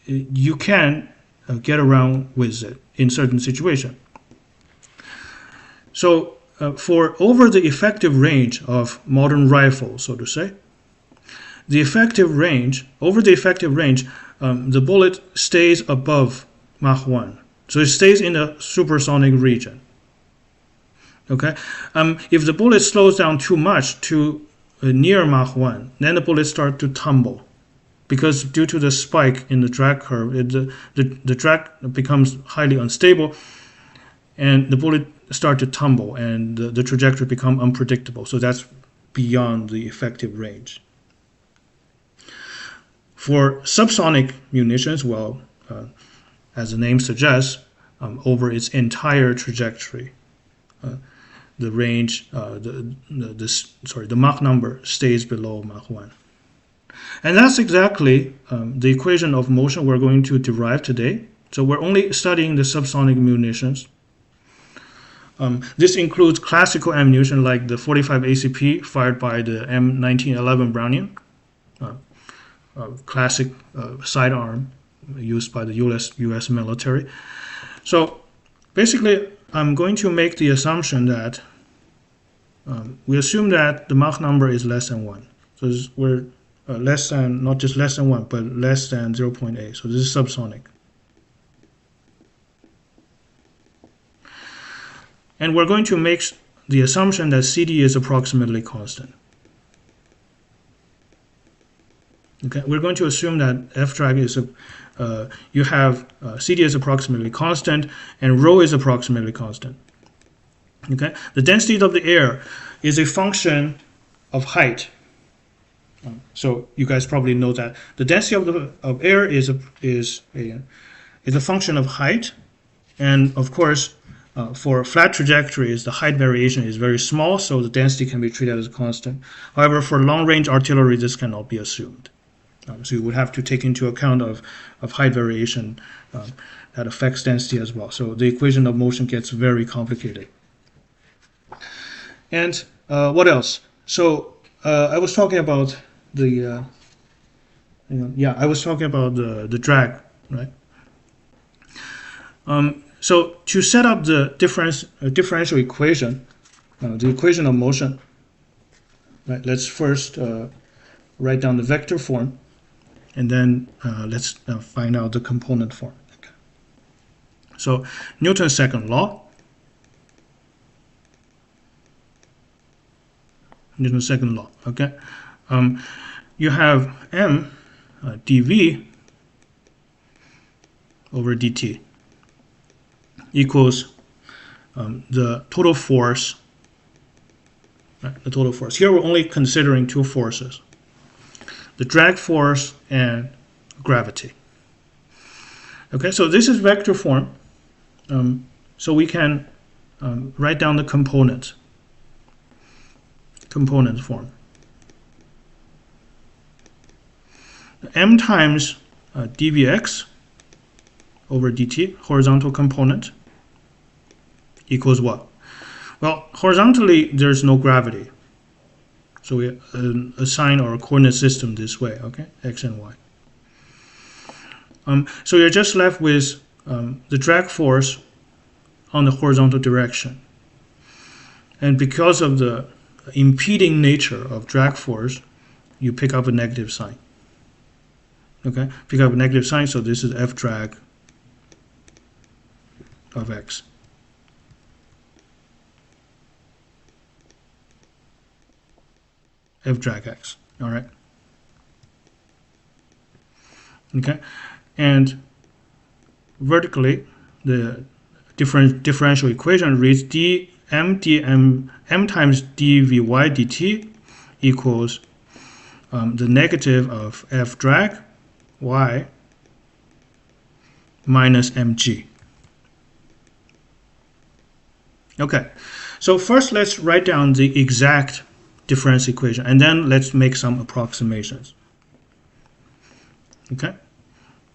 you can get around with it in certain situations. So for over the effective range of modern rifles, so to say, the effective range, the bullet stays above Mach 1. So it stays in the supersonic region. Okay, if the bullet slows down too much to near Mach 1, then the bullet starts to tumble, because due to the spike in the drag curve, the drag becomes highly unstable, and the bullet starts to tumble, and the trajectory becomes unpredictable. So that's beyond the effective range. For subsonic munitions, well, as the name suggests, over its entire trajectory, the range, the Mach number stays below Mach 1. And that's exactly the equation of motion we're going to derive today. So we're only studying the subsonic munitions. This includes classical ammunition like the 45 ACP fired by the M1911 Brownian, classic sidearm used by the US military. So basically, I'm going to make the assumption that we assume that the Mach number is less than 1. So we're less than, not just less than 1, but less than 0.8. So this is subsonic. And we're going to make the assumption that CD is approximately constant. Okay, we're going to assume that F drag is you have CD is approximately constant and rho is approximately constant. Okay, the density of the air is a function of height. So you guys probably know that the density of air is a function of height, and of course, for flat trajectories, the height variation is very small, so the density can be treated as constant. However, for long-range artillery, this cannot be assumed. So you would have to take into account of height variation that affects density as well. So the equation of motion gets very complicated. And what else? So I was talking about the I was talking about the drag, right? So to set up the differential equation, the equation of motion, right? Let's first write down the vector form, and then let's find out the component form. Okay. So Newton's second law. Newton's second law. Okay. You have m dv over dt equals the total force. Right, the total force. Here we're only considering two forces: the drag force and gravity. Okay, so this is vector form. So we can write down the component form. M times dvx over dt, horizontal component, equals what? Well, horizontally, there's no gravity. So we assign our coordinate system this way, okay? X and Y. So you're just left with the drag force on the horizontal direction. And because of the impeding nature of drag force, you pick up a negative sign. Okay, pick up a negative sign, so this is F drag of X. F drag X, all right? Okay, and vertically, the differential equation reads m times dvy dt equals the negative of F drag y minus mg. Okay, so first let's write down the exact differential equation, and then let's make some approximations. Okay,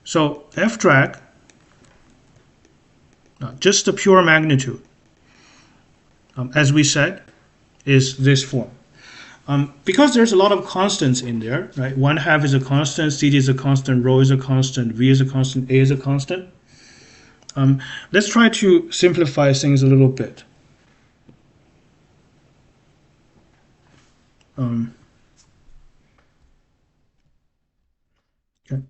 so F drag, just the pure magnitude, as we said, is this form. Because there's a lot of constants in there, right? 1/2 is a constant, CD is a constant, rho is a constant, V is a constant, A is a constant. Let's try to simplify things a little bit. Okay.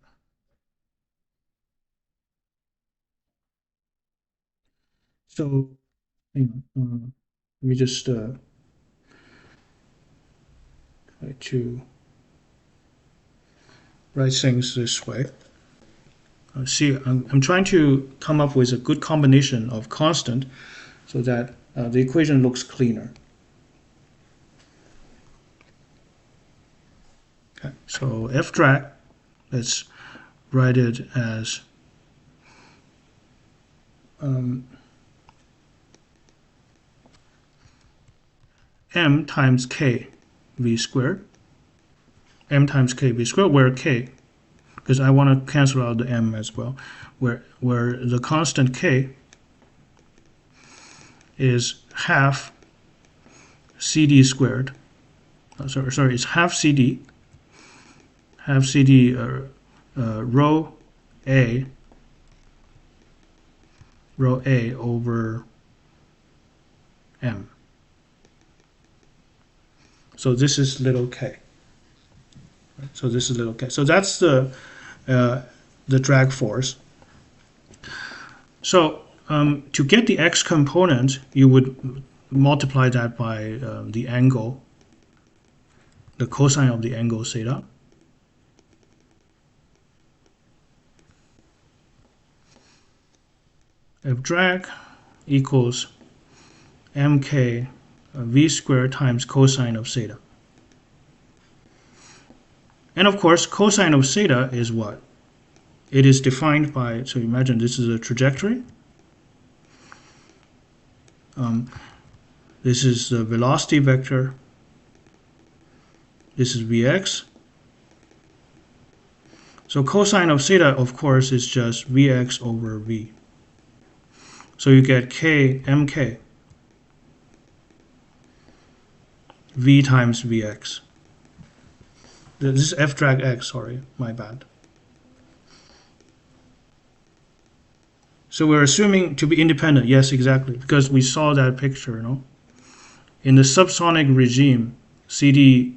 So, hang on. Let me just try to write things this way. See, I'm trying to come up with a good combination of constant so that the equation looks cleaner. Okay, so F drag, let's write it as m times k v squared. M times k v squared, where k, because I want to cancel out the m as well, where the constant k is half CD squared. Sorry, it's half CD rho A over m. So this is little k. So this is little k. So that's the drag force. So to get the x component, you would multiply that by the angle, the cosine of the angle theta. If drag equals mk v squared times cosine of theta. And of course, cosine of theta is what? It is defined by, so imagine this is a trajectory. This is the velocity vector. This is Vx. So cosine of theta, of course, is just Vx over V. So you get k mk V times Vx. This is f drag x, sorry, my bad. So we're assuming to be independent. Yes, exactly, because we saw that picture, no? In the subsonic regime, CD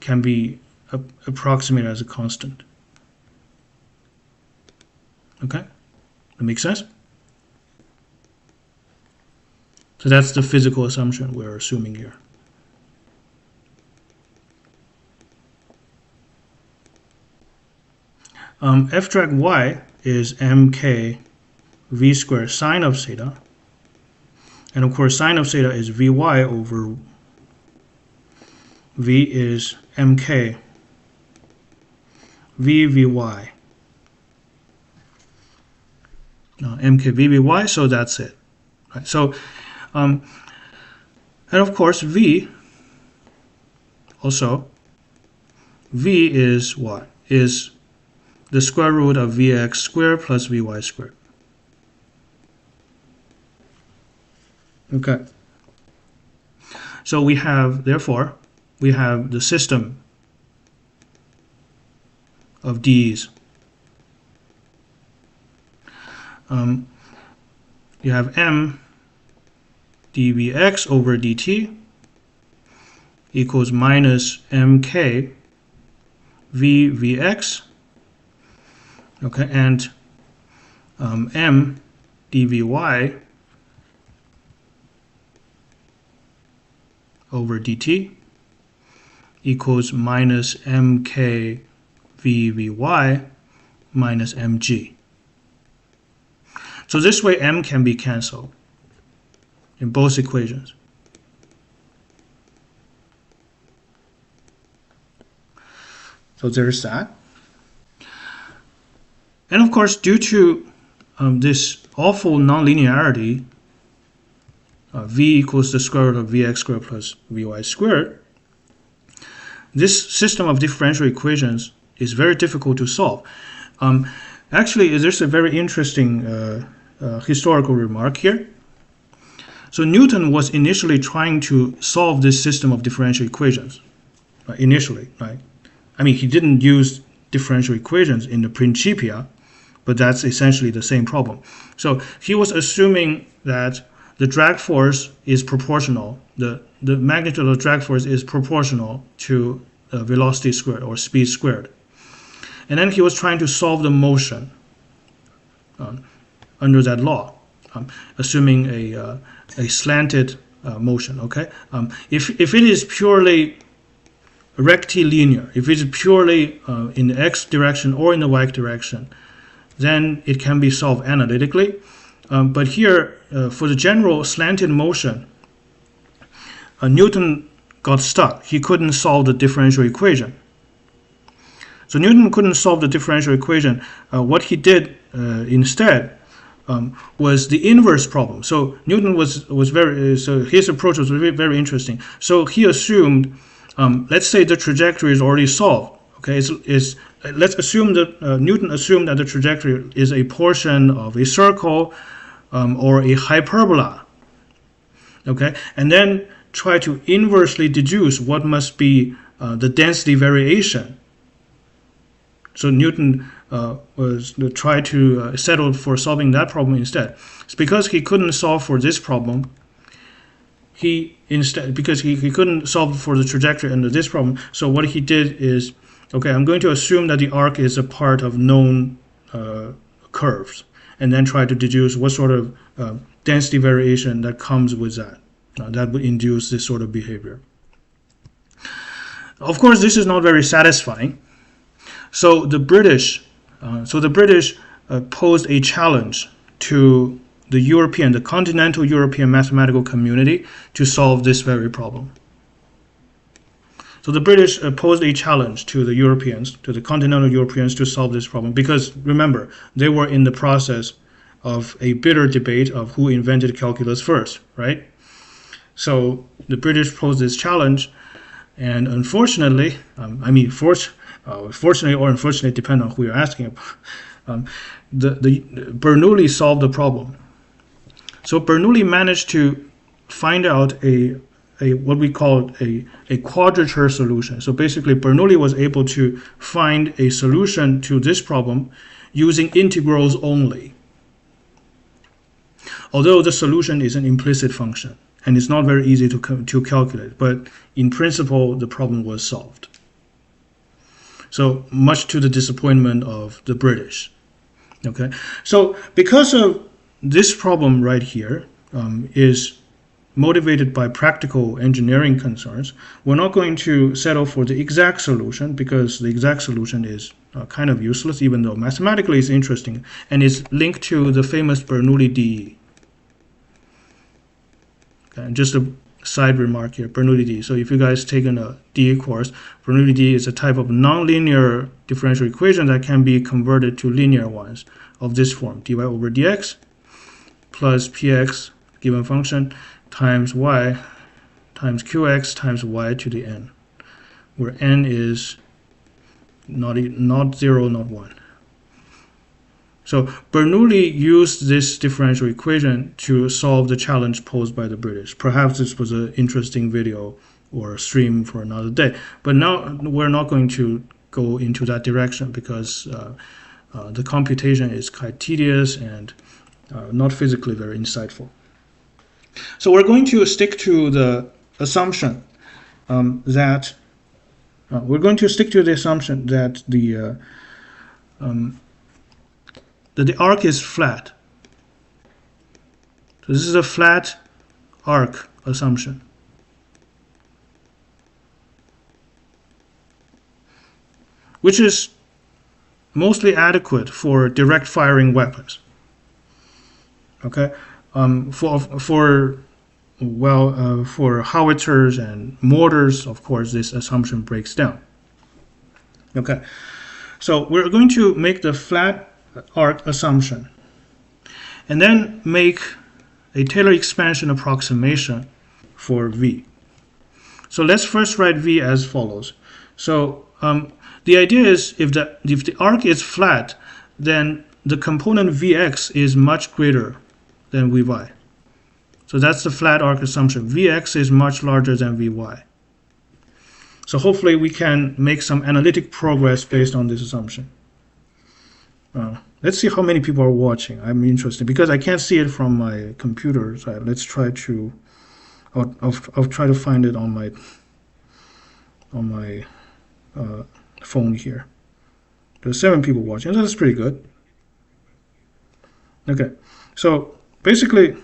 can be approximated as a constant. Okay? That makes sense? So that's the physical assumption we're assuming here. F drag y is mk v squared sine of theta. And of course, sine of theta is Vy over V is mk Vvy. Mk Vvy, so that's it. Right? So, and of course, V also, V is what? Is the square root of Vx squared plus Vy squared. Okay. So we have, therefore, we have the system of d's. You have m dvx over dt equals minus mk vvx. Okay, and m dvy over dt equals minus mk vvy minus mg. So this way m can be cancelled in both equations. So there's that. And of course, due to this awful nonlinearity, v equals the square root of vx squared plus vy squared, this system of differential equations is very difficult to solve. Actually, there's a very interesting historical remark here. So Newton was initially trying to solve this system of differential equations. Initially, right? I mean, he didn't use differential equations in the Principia, but that's essentially the same problem. So he was assuming that the drag force is proportional, the magnitude of the drag force is proportional to velocity squared or speed squared. And then he was trying to solve the motion under that law, assuming a slanted motion, okay? If it is purely rectilinear, if it is purely in the x direction or in the y direction, then it can be solved analytically. But here, for the general slanted motion, Newton got stuck. He couldn't solve the differential equation. So Newton couldn't solve the differential equation. What he did instead was the inverse problem. So Newton was very, so his approach was very, very interesting. So he assumed, let's say the trajectory is already solved. Okay, let's assume that Newton assumed that the trajectory is a portion of a circle or a hyperbola. Okay, and then try to inversely deduce what must be the density variation. So Newton tried to settle for solving that problem instead. It's because he couldn't solve for this problem. he instead, because he couldn't solve for the trajectory under this problem, so what he did is, okay, I'm going to assume that the arc is a part of known curves, and then try to deduce what sort of density variation that comes with that. That would induce this sort of behavior. Of course, this is not very satisfying. So the British posed a challenge to the continental European mathematical community to solve this very problem. So the British posed a challenge to the Europeans, to the continental Europeans, to solve this problem, because remember, they were in the process of a bitter debate of who invented calculus first, right? So the British posed this challenge, and unfortunately, fortunately or unfortunately, depending on who you're asking, the Bernoulli solved the problem. So Bernoulli managed to find out a what we call a quadrature solution. So basically, Bernoulli was able to find a solution to this problem using integrals only. Although the solution is an implicit function and it's not very easy to calculate, but in principle, the problem was solved. So much to the disappointment of the British. Okay, so because of this problem right here is motivated by practical engineering concerns, we're not going to settle for the exact solution, because the exact solution is kind of useless, even though mathematically it's interesting and is linked to the famous Bernoulli DE. Okay, and just a side remark here, Bernoulli DE. So if you guys taken a DE course, Bernoulli DE is a type of nonlinear differential equation that can be converted to linear ones of this form: dy over dx plus px given function times y times qx times y to the n, where n is not 0, not 1. So Bernoulli used this differential equation to solve the challenge posed by the British. Perhaps this was an interesting video or stream for another day, but now we're not going to go into that direction, because the computation is quite tedious and not physically very insightful. So we're going to stick to the assumption that the arc is flat. So this is a flat arc assumption. Which is mostly adequate for direct firing weapons. Okay, for howitzers and mortars, of course, this assumption breaks down. Okay, so we're going to make the flat arc assumption, and then make a Taylor expansion approximation for V. So let's first write V as follows. So the idea is, if the arc is flat, then the component Vx is much greater than Vy. So that's the flat arc assumption. Vx is much larger than Vy. So hopefully we can make some analytic progress based on this assumption. Let's see how many people are watching. I'm interested, because I can't see it from my computer. So let's try to. I'll try to find it on my phone here. There's 7 people watching. That's pretty good. Okay, so basically,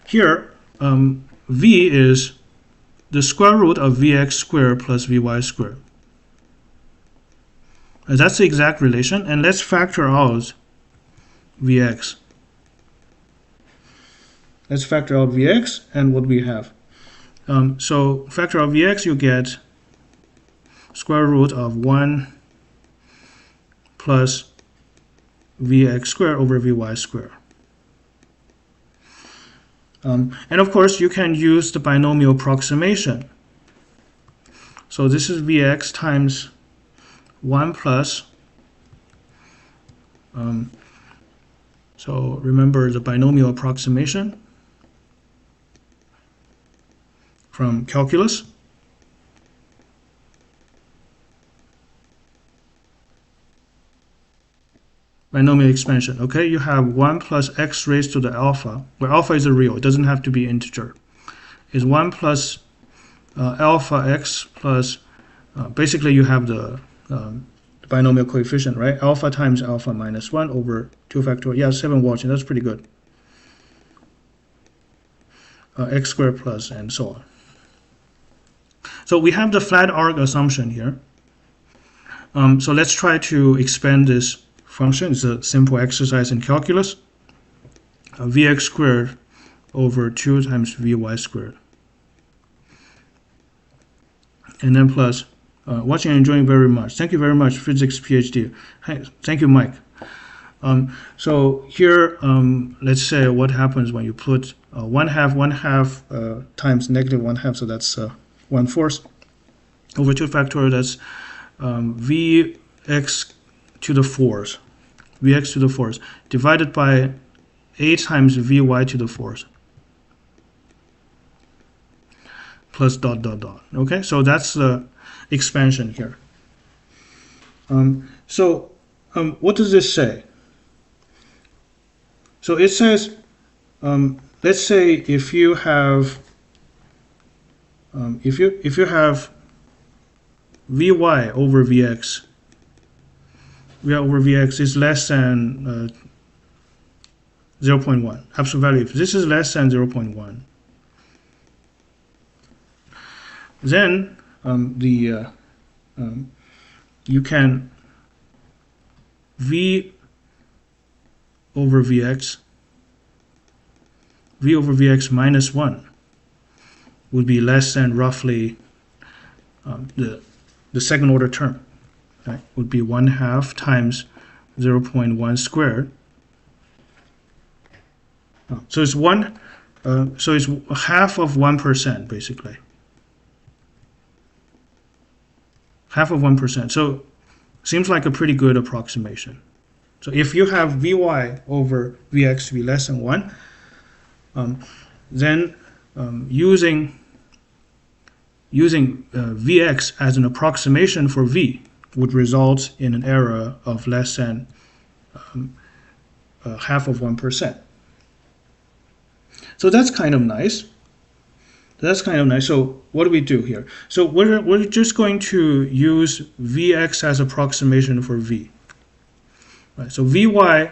here V is the square root of Vx squared plus Vy squared. That's the exact relation, and let's factor out Vx. Let's factor out Vx, and what we have. So factor out Vx, you get square root of 1 plus Vx squared over Vy squared. And of course, you can use the binomial approximation. So this is Vx times 1 plus, so remember the binomial approximation from calculus. binomial expansion. Okay, you have 1 plus x raised to the alpha, where alpha is a real, it doesn't have to be integer. Is 1 plus alpha x plus, basically you have the binomial coefficient, right? Alpha times alpha minus 1 over 2 factorial. Yeah, 7 watching, that's pretty good. X squared plus, and so on. So we have the flat arc assumption here. So let's try to expand this function. It's a simple exercise in calculus. Vx squared over 2 times Vy squared. And then plus, watching and enjoying very much. Thank you very much, physics PhD. Hey, thank you, Mike. So here, let's say what happens when you put 1/2 times negative 1/2, so that's 1/4 over 2 factorial, that's Vx to the 4th, Vx to the 4th, divided by 8 times Vy to the 4th, plus dot dot dot. Okay, so that's the expansion here. What does this say? So it says, let's say if you have Vy over Vx, Vy over Vx is less than 0.1, absolute value. If this is less than 0.1, then you can V over Vx minus 1 would be less than roughly the second order term, right? Would be 1/2 times 0.1 squared. So it's so it's half of 1% basically. Half of 1%. So seems like a pretty good approximation. So if you have Vy over Vx to be less than 1, then using Vx as an approximation for V would result in an error of less than half of 1%. So that's kind of nice. So what do we do here? So we're just going to use Vx as approximation for V. Right, so Vy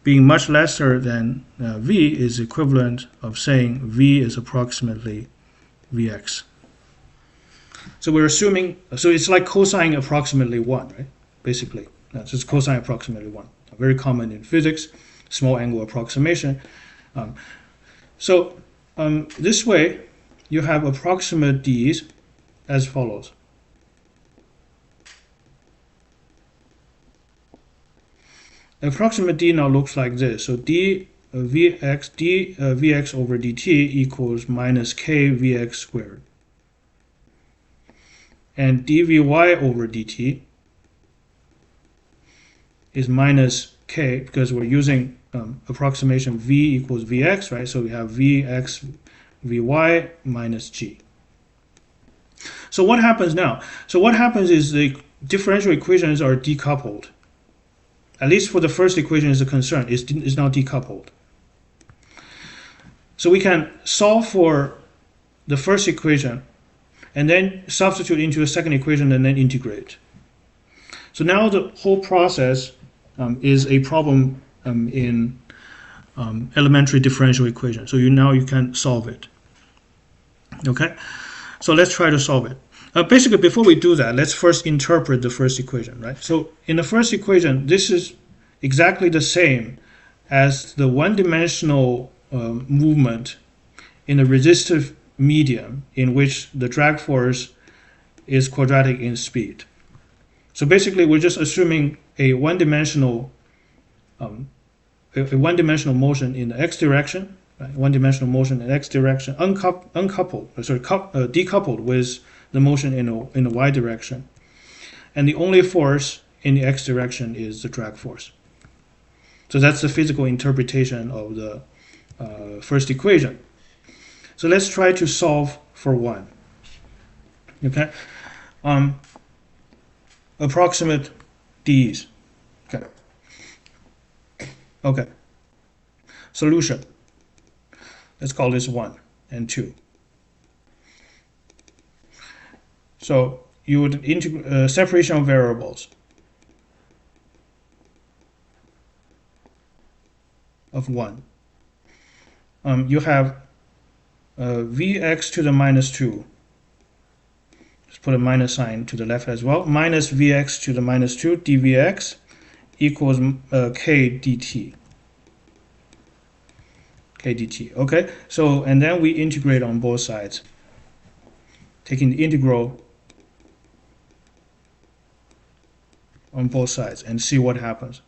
being much lesser than V is equivalent of saying V is approximately Vx. So we're assuming, so it's like cosine approximately 1, right? Basically, that's just cosine approximately 1. Very common in physics, small angle approximation. This way, you have approximate d's as follows. Approximate d now looks like this. So Vx over dt equals minus k Vx squared. And dvy over dt is minus k, because we're using approximation v equals vx, right? So we have vx vy minus g. So what happens now? So what happens is the differential equations are decoupled. At least for the first equation is a concern, it's now decoupled. So we can solve for the first equation and then substitute into the second equation and then integrate. So now the whole process is a problem in elementary differential equation. So now you can solve it. Okay, so let's try to solve it. Basically, before we do that, let's first interpret the first equation, right? So in the first equation, this is exactly the same as the one-dimensional movement in a resistive medium in which the drag force is quadratic in speed. So basically, we're just assuming a one-dimensional motion in the x direction, right? One-dimensional motion in x direction, decoupled with the motion in the y direction, and the only force in the x direction is the drag force. So that's the physical interpretation of the first equation. So let's try to solve for 1. Okay, approximate d's. Okay, Okay. Solution. Let's call this 1 and 2. So you would integrate separation of variables of 1. You have Vx to the minus 2. Just put a minus sign to the left as well. Minus Vx to the minus 2 dVx equals k dt. K dt. Okay, so and then we integrate on both sides, taking the integral on both sides and see what happens.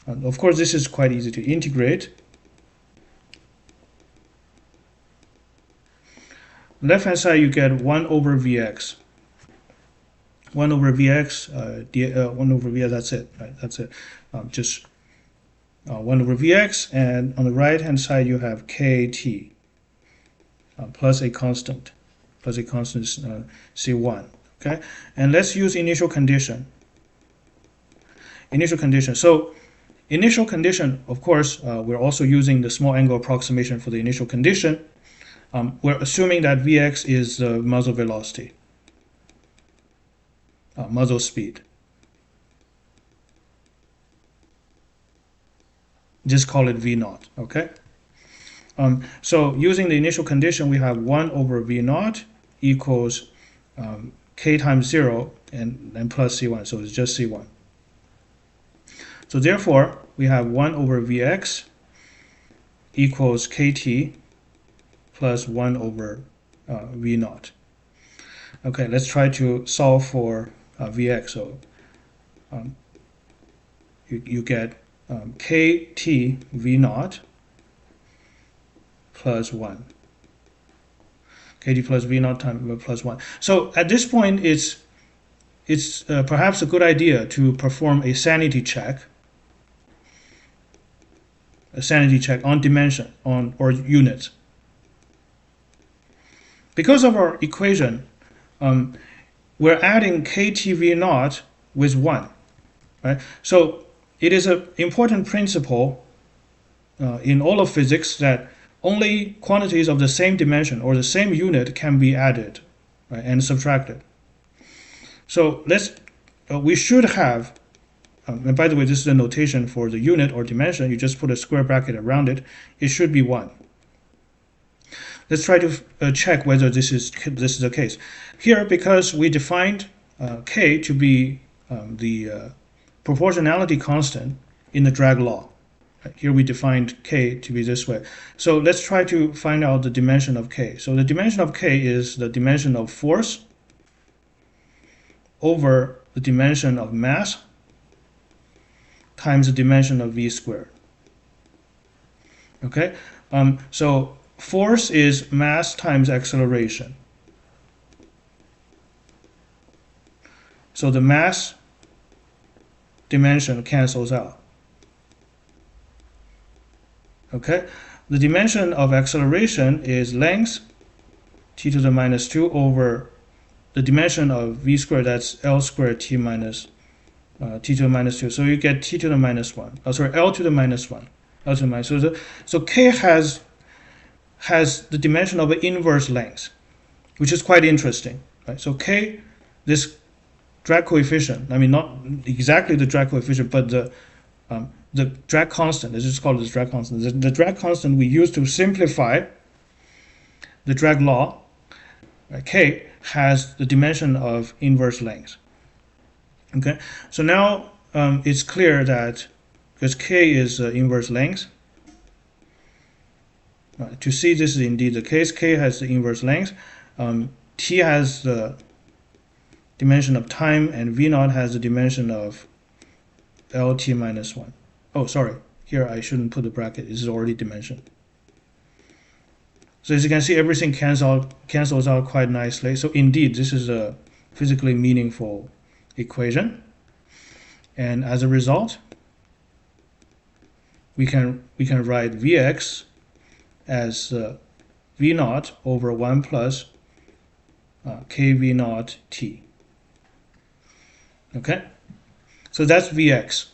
Of course, this is quite easy to integrate. Left hand side, you get 1 over Vx. 1 over Vx, 1 over Vx, that's it, right? That's it. Just 1 over Vx, and on the right hand side, you have kt plus a constant C1. Okay, and let's use initial condition. Initial condition. So initial condition, of course, we're also using the small angle approximation for the initial condition. We're assuming that Vx is the muzzle velocity, muzzle speed. Just call it V0, okay? So using the initial condition, we have 1 over V0 equals k times 0 and plus C1, so it's just C1. So therefore, we have 1 over Vx equals kt plus 1 over V0. Okay, let's try to solve for Vx. So you get kt V0 plus 1. Kt plus V0 times plus 1. So at this point, it's perhaps a good idea to perform a sanity check on dimension or units. Because of our equation, we're adding ktv0 with 1, right? So it is an important principle in all of physics that only quantities of the same dimension or the same unit can be added, right, and subtracted. So we should have, and by the way, this is the notation for the unit or dimension. You just put a square bracket around it. It should be 1. Let's try to check whether this is the case. Here, because we defined k to be the proportionality constant in the drag law. Here we defined k to be this way. So let's try to find out the dimension of k. So the dimension of k is the dimension of force over the dimension of mass times the dimension of v squared. Okay, so force is mass times acceleration. So the mass dimension cancels out. Okay, the dimension of acceleration is length t to the minus 2 over the dimension of v squared, that's L squared t minus t to the minus 2. So you get t to the minus 1. Oh, sorry, L to the minus 1. L to the minus. So k has the dimension of an inverse length, which is quite interesting. Right? So k, this drag coefficient, I mean not exactly the drag coefficient, but the drag constant, let's just call it the drag constant. The drag constant we use to simplify the drag law, right, k, has the dimension of inverse length. Okay, so now it's clear that because k is inverse length, to see this is indeed the case, k has the inverse length, t has the dimension of time, and v0 has the dimension of lt minus 1. Oh, sorry, here I shouldn't put the bracket, this is already dimension. So as you can see, everything cancels out quite nicely. So indeed, this is a physically meaningful equation. And as a result, we can write Vx as V0 over 1 plus kV0 t. Okay? So that's Vx.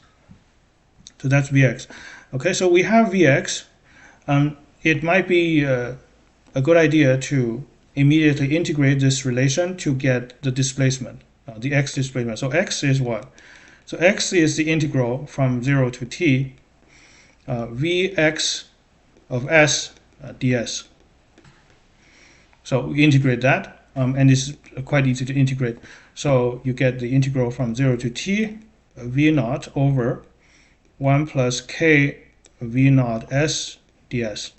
Okay, so we have Vx. It might be a good idea to immediately integrate this relation to get the displacement, the x displacement. So x is what? So x is the integral from 0 to t, Vx of s ds. So we integrate that, and it's quite easy to integrate. So you get the integral from 0 to t, v naught over 1 plus k v naught s ds.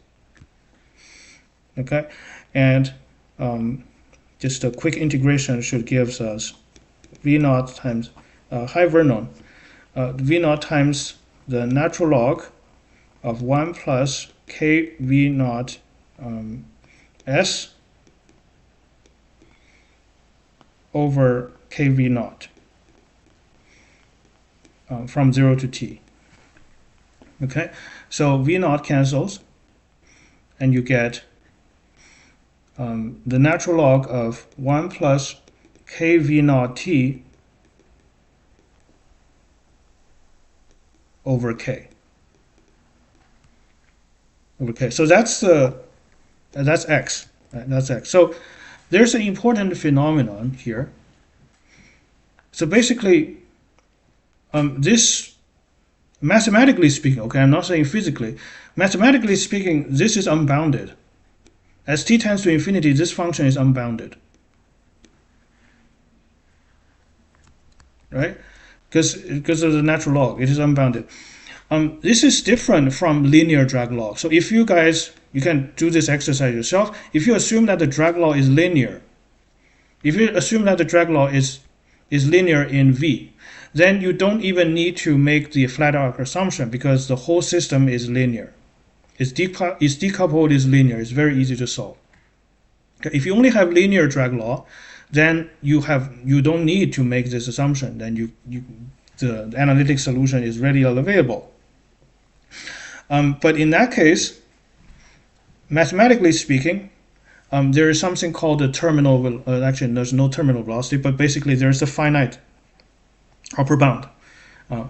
Okay, and just a quick integration should give us v naught times, hi Vernon, v naught times the natural log of 1 plus k v naught s over kv naught from 0 to t. Okay, so v naught cancels, and you get the natural log of 1 plus kv naught t over k. Over k. So that's x. Right? That's x. So there's an important phenomenon here. So basically, this, mathematically speaking, okay, I'm not saying physically, mathematically speaking, this is unbounded. As t tends to infinity, this function is unbounded. Right? Because of the natural log, it is unbounded. This is different from linear drag law. So if you guys, you can do this exercise yourself. If you assume that the drag law is linear, if you assume that the drag law is linear in V, then you don't even need to make the flat arc assumption because the whole system is linear. It's decoupled, is linear. It's very easy to solve. Okay, if you only have linear drag law, then you don't need to make this assumption. Then the analytic solution is readily available. But in that case, mathematically speaking, there is something called the terminal, actually there's no terminal velocity, but basically there's a finite upper bound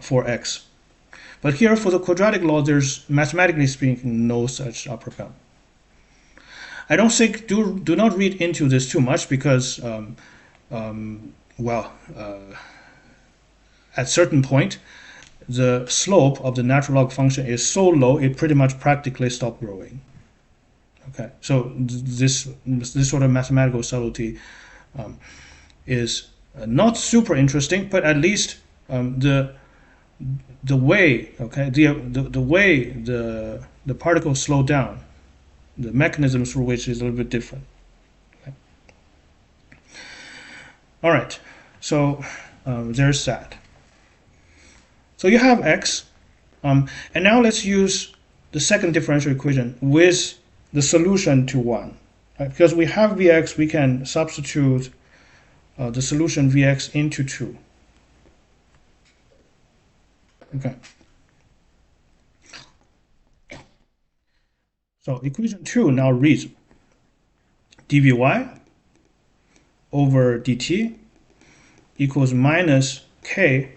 for x. But here for the quadratic law, there's, mathematically speaking, no such upper bound. I don't think, do not read into this too much because, at certain point, the slope of the natural log function is so low, it pretty much practically stopped growing. Okay, so this sort of mathematical subtlety is not super interesting, but at least the way, okay, the way the particles slow down, the mechanism through which is a little bit different. Okay. All right, so there's that. So you have x, and now let's use the second differential equation with the solution to 1. Right? Because we have Vx, we can substitute the solution Vx into 2. Okay. So equation 2 now reads dvy over dt equals minus k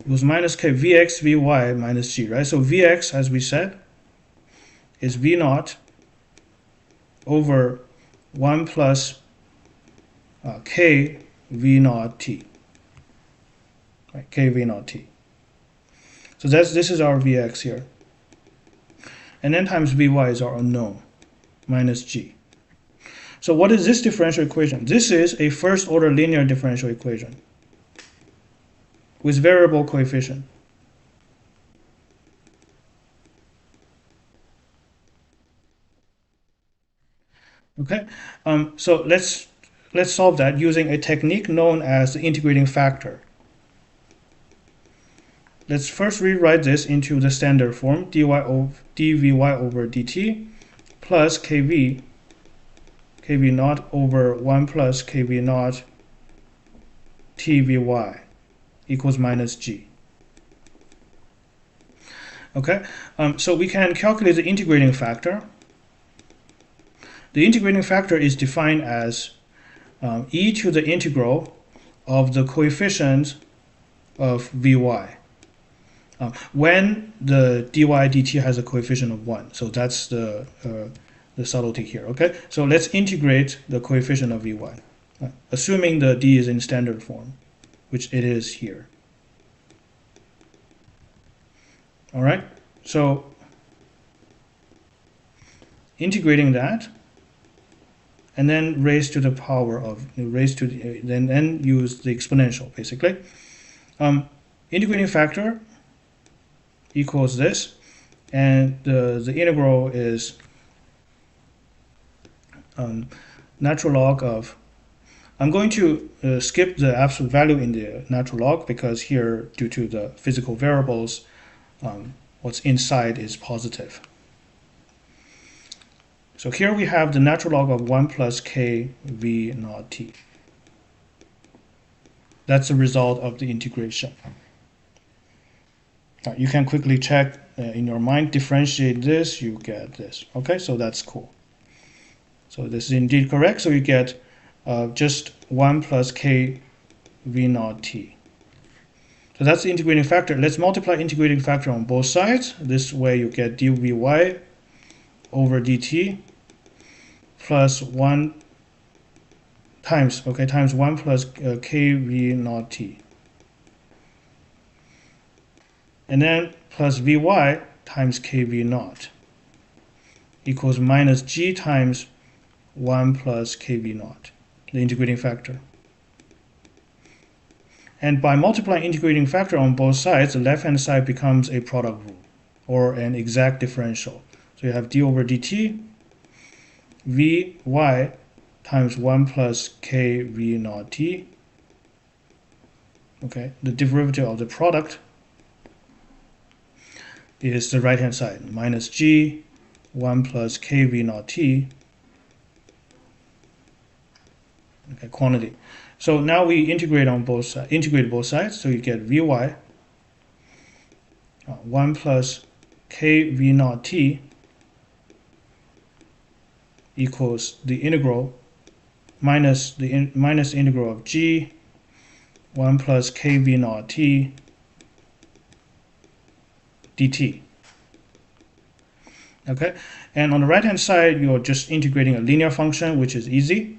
Vx Vy minus g, right? So Vx, as we said, is V naught over 1 plus k V naught t, right? K V naught t. So this is our Vx here. And then times Vy is our unknown, minus g. So what is this differential equation? This is a first order linear differential equation with variable coefficient. Okay, so let's solve that using a technique known as the integrating factor. Let's first rewrite this into the standard form, dvy over dt plus kv naught over 1 plus kv naught tvy equals minus g. Okay, so we can calculate the integrating factor. The integrating factor is defined as e to the integral of the coefficient of Vy. when the dy dt has a coefficient of 1. So that's the subtlety here. Okay, so let's integrate the coefficient of vy, assuming the d is in standard form, which it is here. All right, so integrating that, and then raise to the power of then use the exponential basically. Integrating factor equals this, and the integral is natural log of. I'm going to skip the absolute value in the natural log because here, due to the physical variables, what's inside is positive. So here we have the natural log of 1 plus k v naught t. That's the result of the integration. You can quickly check in your mind, differentiate this, you get this. Okay, so that's cool. So this is indeed correct. So you get just 1 plus k v naught t. So that's the integrating factor. Let's multiply integrating factor on both sides. This way you get dvy over dt plus 1 times 1 plus k v naught t. And then plus vy times kv naught equals minus g times 1 plus kv naught, the integrating factor. And by multiplying integrating factor on both sides, the left-hand side becomes a product rule, or an exact differential. So you have d over dt, vy times 1 plus kv naught t. Okay, the derivative of the product is the right-hand side, minus g 1 plus kv naught t, okay, quantity. So now we integrate on both sides, integrate both sides, so you get vy 1 plus kv naught t equals the integral minus the integral of g 1 plus kv naught t dt. Okay, and on the right hand side you're just integrating a linear function, which is easy.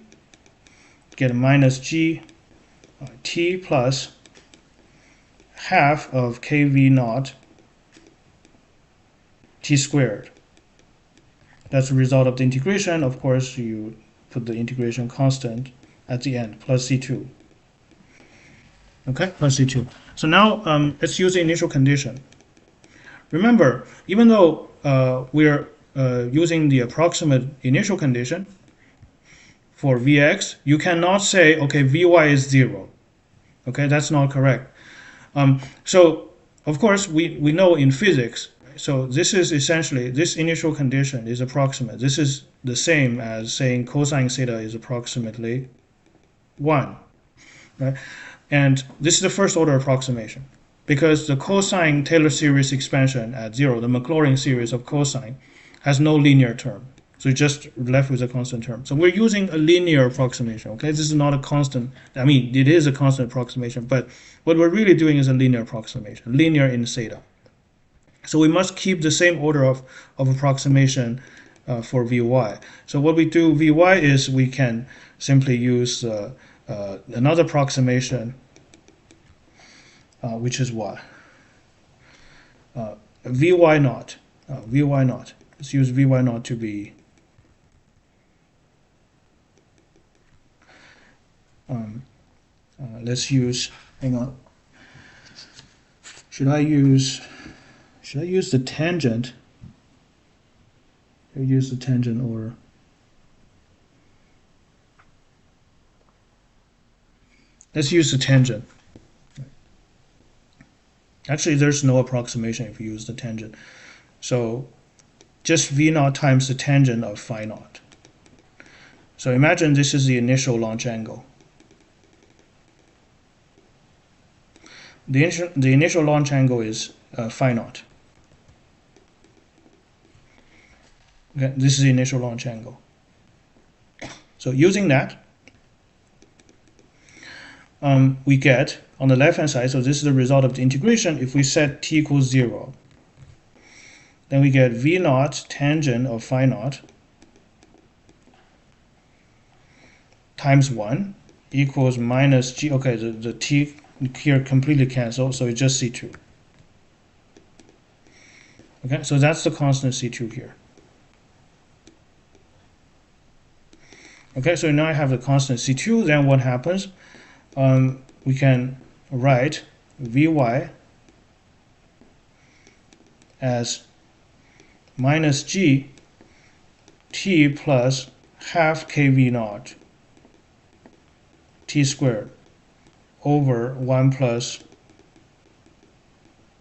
Get a minus g t plus half of kv naught t squared. That's the result of the integration. Of course, you put the integration constant at the end, plus c2. Okay, plus c2. So now let's use the initial condition. Remember, even though we're using the approximate initial condition for Vx, you cannot say, okay, Vy is 0. Okay, that's not correct. So, of course, we know in physics, so this is essentially, this initial condition is approximate. This is the same as saying cosine theta is approximately 1. Right? And this is the first order approximation, because the cosine Taylor series expansion at 0, the Maclaurin series of cosine, has no linear term. So you're just left with a constant term. So we're using a linear approximation. Okay, this is not a constant. I mean, it is a constant approximation, but what we're really doing is a linear approximation, linear in theta. So we must keep the same order of approximation for Vy. So what we do Vy is we can simply use another approximation, which is what? Vy naught. Vy naught. Let's use Vy naught to be let's use, hang on, should I use the tangent? Should I use the tangent, or let's use the tangent. Actually, there's no approximation if you use the tangent. So just V naught times the tangent of phi naught. So imagine this is the initial launch angle. The initial launch angle is phi naught. Okay, this is the initial launch angle. So using that, we get on the left hand side, so this is the result of the integration. If we set t equals 0, then we get v naught tangent of phi naught times 1 equals minus g. Okay, the t here completely cancels, so it's just c2. Okay, so that's the constant c2 here. Okay, so now I have the constant c2. Then what happens? We can write Vy as minus g t plus half kv naught t squared over 1 plus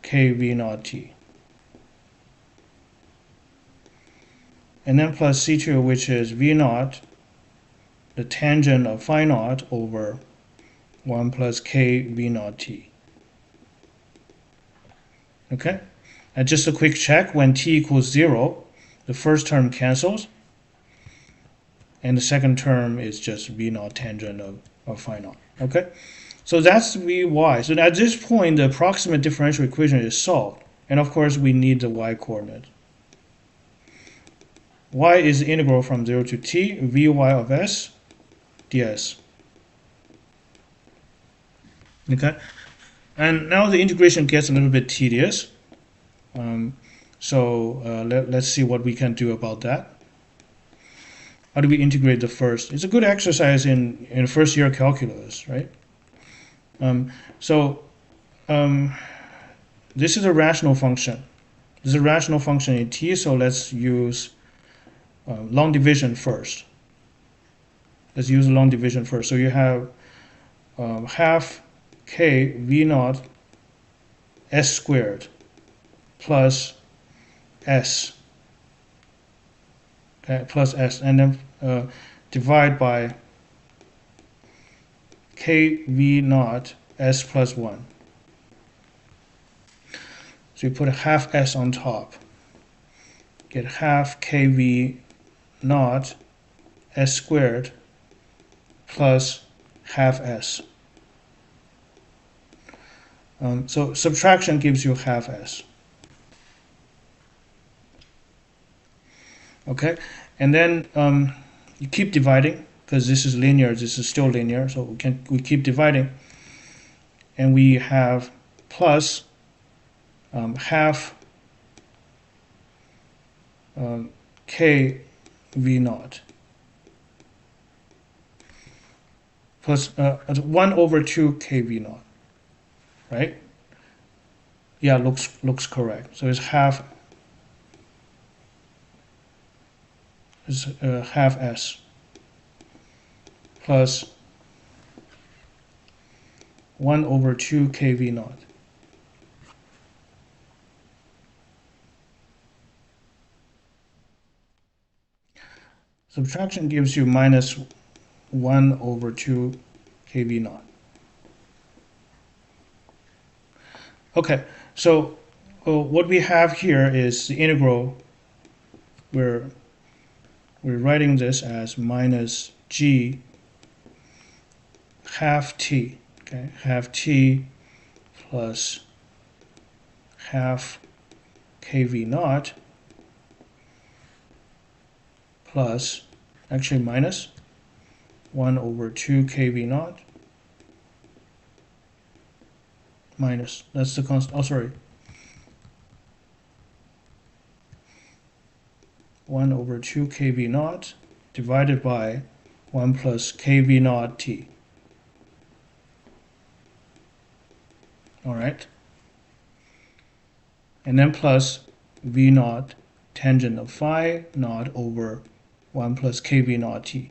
kv naught t. And then plus c2, which is v naught, the tangent of phi naught over 1 plus k v naught t. Okay? And just a quick check, when t equals 0, the first term cancels, and the second term is just v naught tangent of phi naught. Okay? So that's Vy. So at this point, the approximate differential equation is solved. And of course, we need the y coordinate. Y is the integral from 0 to t, Vy of s ds. Okay? And now the integration gets a little bit tedious. Let's see what we can do about that. How do we integrate the first? It's a good exercise in first year calculus, right? This is a rational function. This is a rational function in t, so let's use long division first. Let's use long division first. So you have half k v naught s squared plus s, okay, plus s, and then divide by k v naught s plus 1. So you put a half s on top, get half k v naught s squared plus half s. So subtraction gives you half s. Okay, and then you keep dividing, because this is linear, this is still linear, so we keep dividing, and we have plus half k v naught plus 1 over 2 k v naught, right? Yeah, looks correct. So it's half s plus 1 over 2 kv naught. Subtraction gives you minus 1 over 2 kv naught. Okay, so what we have here is the integral. We're writing this as minus g half t, okay, half t plus half kv naught plus, actually minus 1 over 2 kv naught minus, that's the constant, oh sorry, 1 over 2 kv naught divided by 1 plus kv naught t. All right, and then plus v naught tangent of phi naught over 1 plus kv naught t.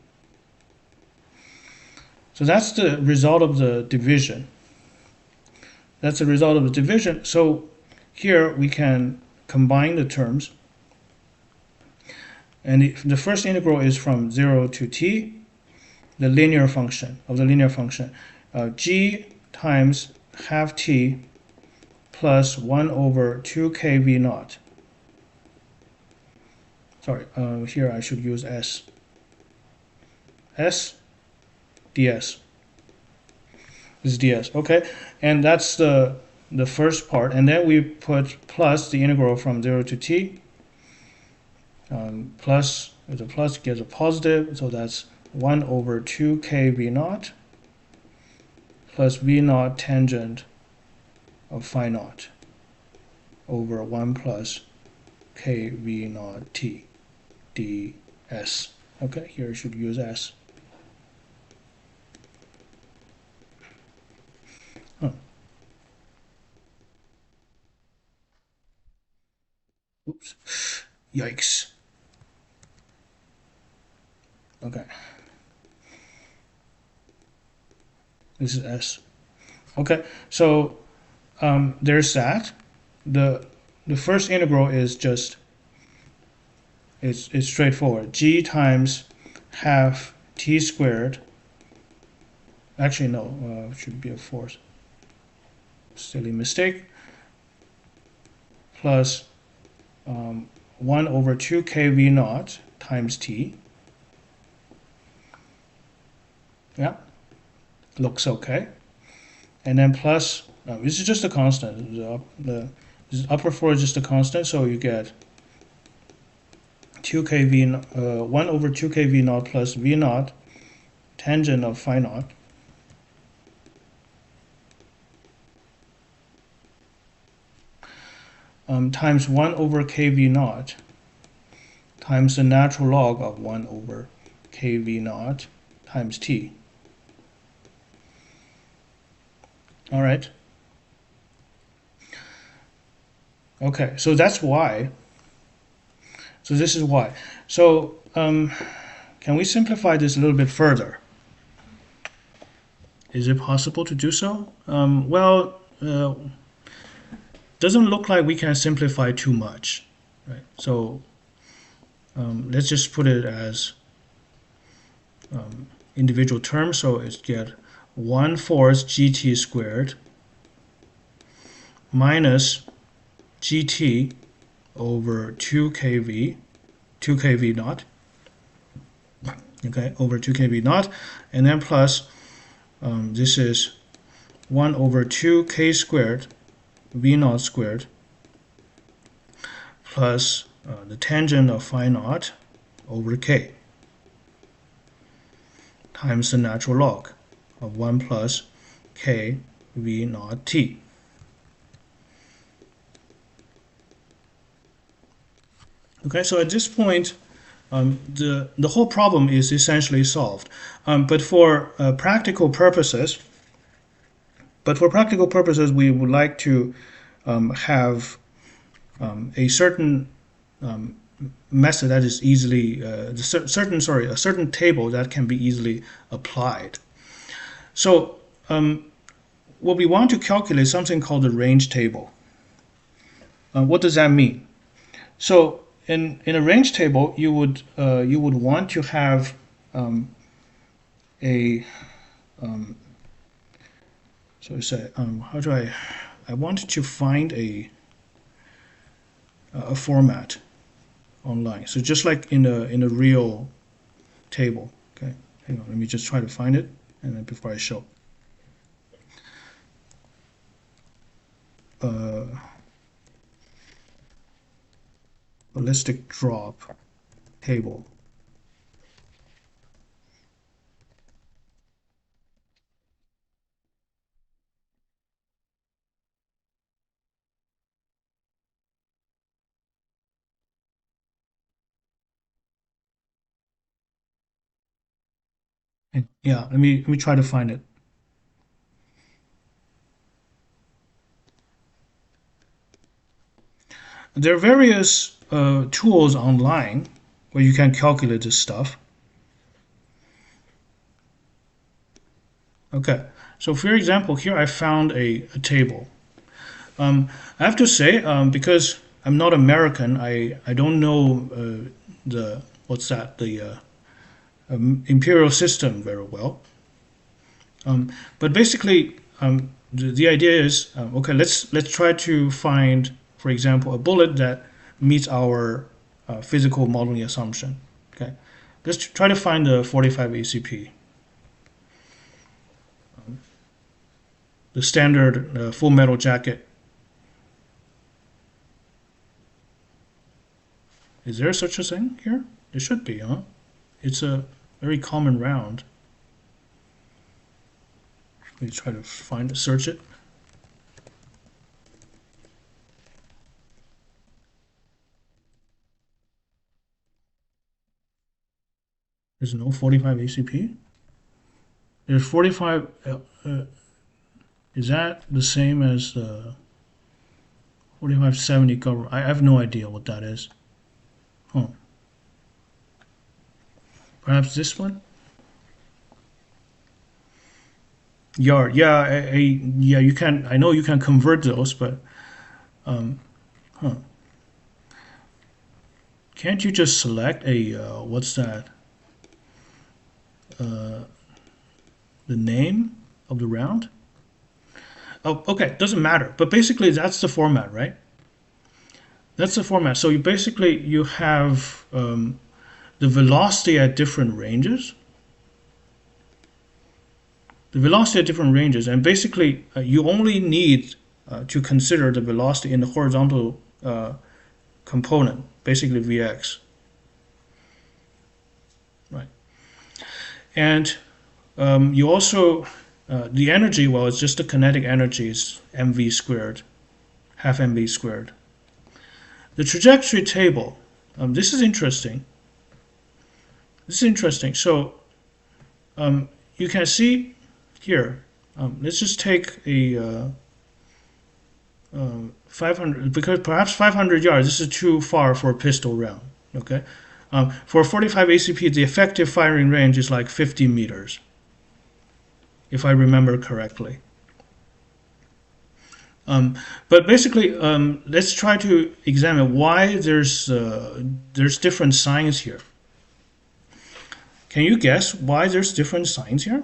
So that's the result of the division. That's the result of the division. So here we can combine the terms. And the first integral is from 0 to t, the linear function of the linear function. G times half t plus 1 over 2 kv naught. Sorry, here I should use s ds. is ds. Okay, and that's the first part, and then we put plus the integral from 0 to t. Plus with a plus gives a positive, so that's 1 over 2k v naught plus v naught tangent of phi naught over 1 plus k v naught t ds. Okay, here I should use s. Oops. Yikes. Okay. This is s. Okay, so there's that. The first integral is just it's straightforward. G times half t squared. Actually, no, should be a fourth. Silly mistake. Plus 1 over 2k v naught times t. Yeah, looks okay. And then plus, this is just a constant. The upper floor is just a constant, so you get 1 over 2k v naught plus v naught tangent of phi naught times 1 over kv naught times the natural log of 1 over kv naught times t. All right. Okay, so that's why. So this is why. So can we simplify this a little bit further? Is it possible to do so? Well, doesn't look like we can simplify too much. Right? So let's just put it as individual terms. So it's get 1/4 gt squared minus gt over 2kv naught, okay, over 2kv naught, and then plus this is 1 over 2k squared v naught squared plus the tangent of phi naught over k times the natural log of 1 plus k v naught t. Okay, so at this point, the whole problem is essentially solved. But for practical purposes, we would like to have a certain method that is easily a certain table that can be easily applied. So what we want to calculate is something called the range table. What does that mean? So in a range table, you would want to have so say how do I wanted to find a format online. So just like in a real table. Okay, hang on, let me just try to find it, and then before I show. Ballistic drop table. And yeah, let me try to find it. There are various tools online where you can calculate this stuff. Okay, so for example, here I found a table. I have to say, because I'm not American, I don't know the imperial system very well. But basically, the idea is okay. Let's try to find, for example, a bullet that meets our physical modeling assumption. Okay, let's try to find the 45 ACP. the standard full metal jacket. Is there such a thing here? There should be, huh? It's a very common round. Let me try to search it. There's no 45 ACP? There's 45, is that the same as the 4570 cover? I have no idea what that is. Huh. Perhaps this one? Yard, yeah, yeah, you can, I know you can convert those, but, huh. Can't you just select a, what's that? The name of the round? Oh, okay, doesn't matter. But basically, that's the format, right? That's the format. So you have the velocity at different ranges. The velocity at different ranges, and basically, you only need to consider the velocity in the horizontal component, basically Vx. Right. And you also, the energy, well, it's just the kinetic energy is mv squared, half mv squared. The trajectory table, this is interesting. This is interesting. So you can see here, let's just take a 500, because perhaps 500 yards, this is too far for a pistol round, okay? For 45 ACP, the effective firing range is like 50 meters, if I remember correctly. But basically, let's try to examine why there's different signs here. Can you guess why there's different signs here?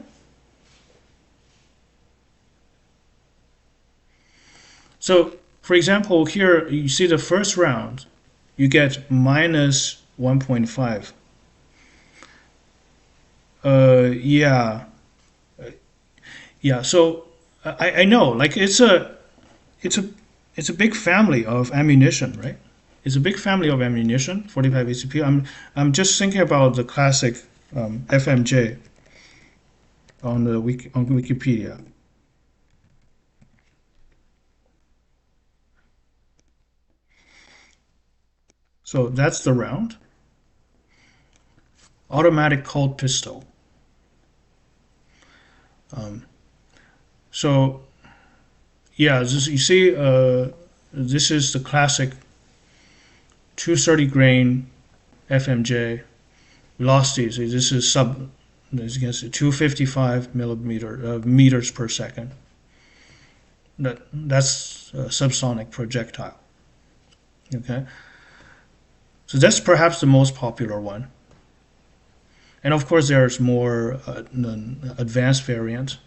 So, for example, here you see the first round, you get minus 1.5. Yeah. So I know, like it's a big family of ammunition, right? It's a big family of ammunition, 45 ACP. I'm just thinking about the classic FMJ on Wikipedia. So that's the round. Automatic Colt pistol. So yeah, you see, this is the classic 230 grain FMJ velocity. So this is as you can see, 255 meters per second. That's a subsonic projectile. Okay, so that's perhaps the most popular one. And of course, there's more advanced variants.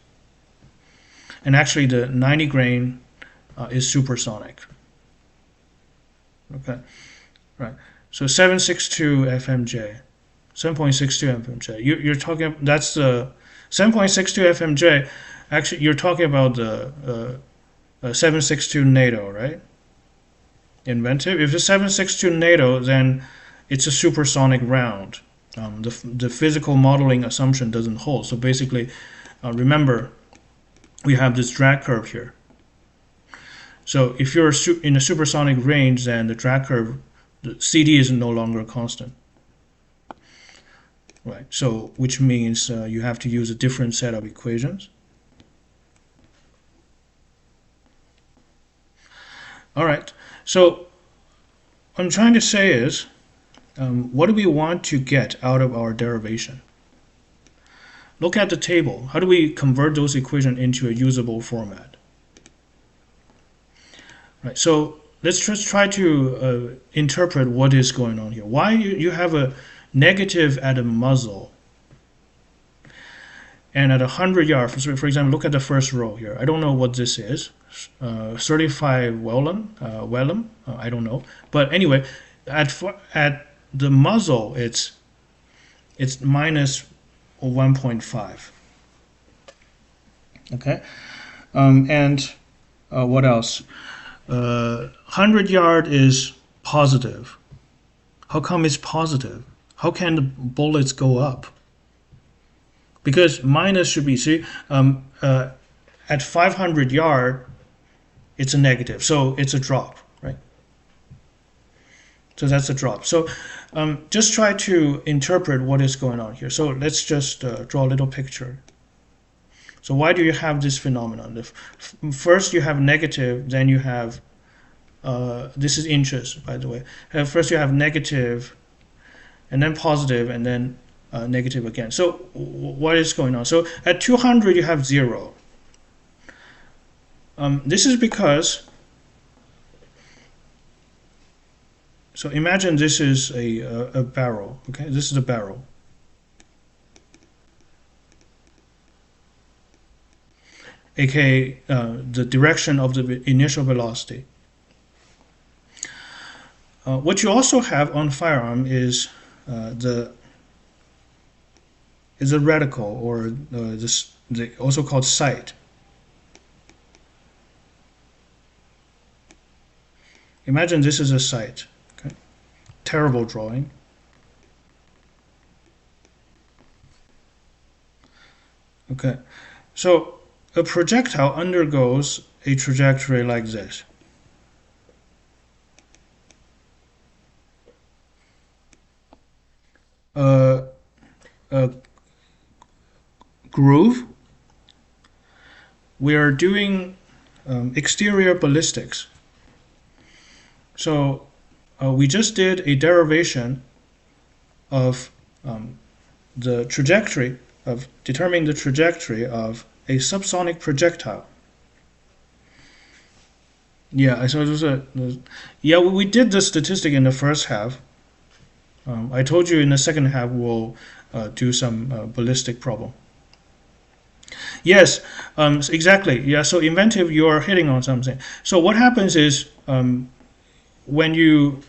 And actually, the 90 grain is supersonic. Okay, right. So 762 FMJ, 7.62 FMJ. You're talking. That's the 7.62 FMJ. Actually, you're talking about the 762 NATO, right? Inventive. If it's 762 NATO, then it's a supersonic round. The physical modeling assumption doesn't hold. So basically, remember, we have this drag curve here. So if you're in a supersonic range, then the drag curve, the CD is no longer constant. Right. So which means you have to use a different set of equations. All right. So what I'm trying to say is, what do we want to get out of our derivation? Look at the table. How do we convert those equations into a usable format? Right. So let's just try to interpret what is going on here. Why you have a negative at a muzzle and at 100 yards, for example, look at the first row here. I don't know what this is. 35 Vellum, I don't know. But anyway, at the muzzle, it's minus 1.5. Okay, And what else? 100 yard is positive. How come it's positive? How can the bullets go up? Because minus should be, see, at 500 yard, it's a negative, so it's a drop, right? So that's a drop. So just try to interpret what is going on here. So let's just draw a little picture. So why do you have this phenomenon? First you have negative, then you have, this is inches, by the way. First you have negative, and then positive, and then negative again. So what is going on? So at 200 you have 0. This is because, so imagine this is a barrel, okay? This is a barrel. aka the direction of the initial velocity. What you also have on firearm is a reticle, or also called sight. Imagine this is a sight. Okay? Terrible drawing. Okay, so a projectile undergoes a trajectory like this. A groove. We are doing exterior ballistics. So we just did a derivation of the trajectory, of determining the trajectory of a subsonic projectile. Yeah, so yeah, we did the statistic in the first half. I told you in the second half we'll do some ballistic problem. Yes, exactly. Yeah, so inventive, you're hitting on something. So what happens is when you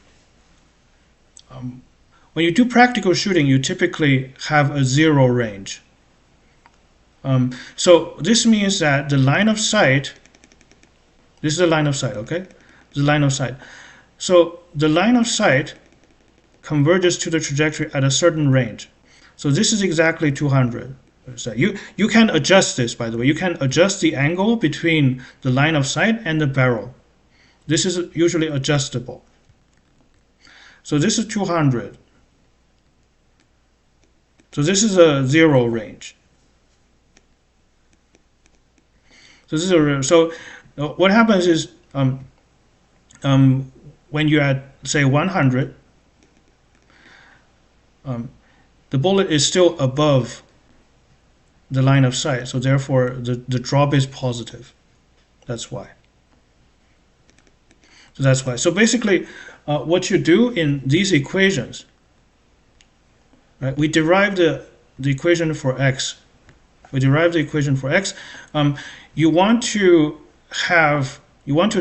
do practical shooting, you typically have a 0 range. So this means that the line of sight, this is the line of sight, okay? The line of sight. So the line of sight converges to the trajectory at a certain range. So this is exactly 200. You can adjust this, by the way. You can adjust the angle between the line of sight and the barrel. This is usually adjustable. So this is 200. So this is a 0 range. So this is so what happens is when you add, say, 100, the bullet is still above the line of sight, so therefore the drop is positive. That's why. So that's why. So basically, what you do in these equations, right? We derive the equation for x. We derive the equation for x. You want to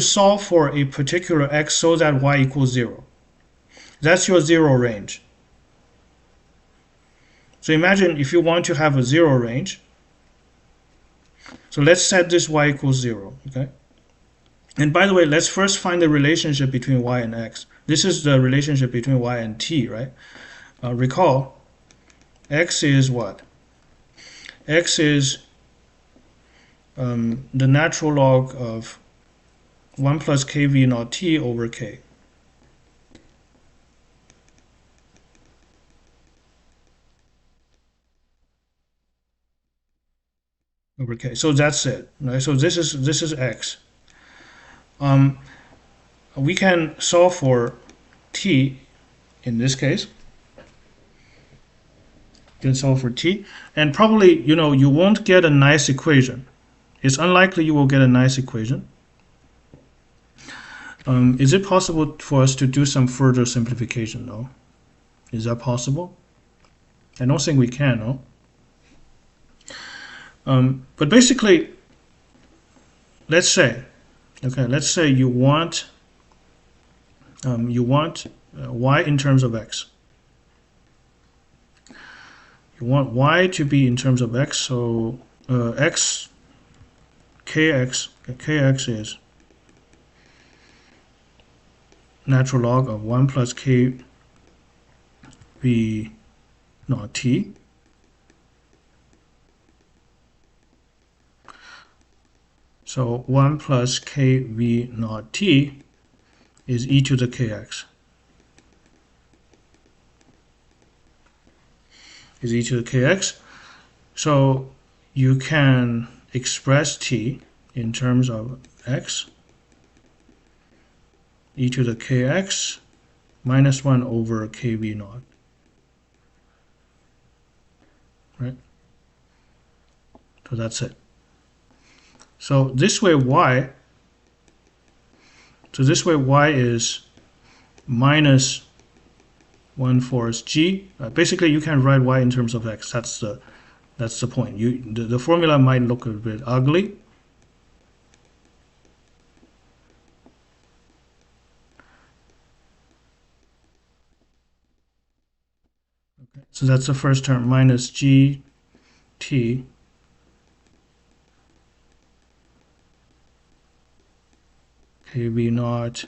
solve for a particular x so that y equals 0. That's your 0 range. So imagine if you want to have a 0 range. So let's set this y equals 0. Okay. And by the way, let's first find the relationship between y and x. This is the relationship between y and t, right? Recall, x is what? X is the natural log of 1 plus kv naught t over k. Over k. So that's it, right? So this is x. We can solve for t in this case. You can solve for t, and probably you won't get a nice equation. It's unlikely you will get a nice equation. Is it possible for us to do some further simplification though? Is that possible? I don't think we can, no? But basically, let's say you want y in terms of x. You want y to be in terms of x, so x kx, kx is natural log of 1 plus kv naught t. So 1 plus kv naught t is e to the kx. Is e to the kx. So you can express t in terms of x, e to the kx minus 1 over kv naught. Right? So that's it. So this way y is minus 1/4 g. Basically, you can write y in terms of x. That's the point. The formula might look a bit ugly. Okay. So that's the first term, minus g t kv naught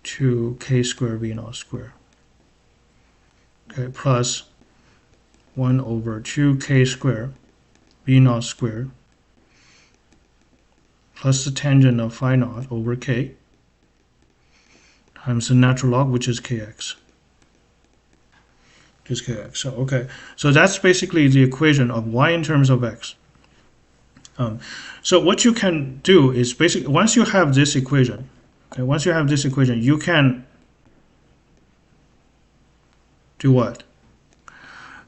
to k square v naught square. Okay, plus 1 over 2k square v naught square plus the tangent of phi naught over k times the natural log, which is kx. So okay, so that's basically the equation of y in terms of x. So what you can do is basically, once you have this equation, okay, you can do what?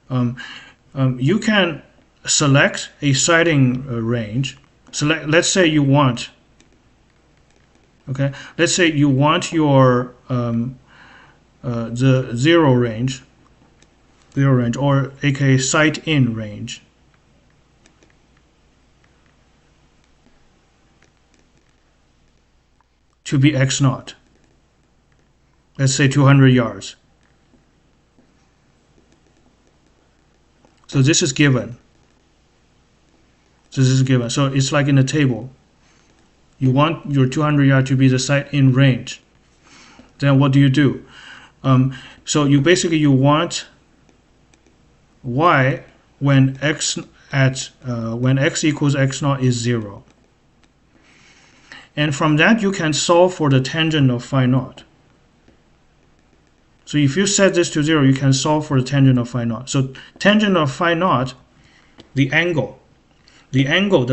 You can select a sighting range. Let's say you want, okay, let's say you want your the zero range, or aka sight in range. To be x naught. Let's say 200 yards. So this is given. So it's like in a table. You want your 200 yard to be the sight in range. Then what do? So you want y when x equals x naught is 0. And from that you can solve for the tangent of phi naught. So if you set this to 0, you can solve for the tangent of phi naught. So tangent of phi naught, the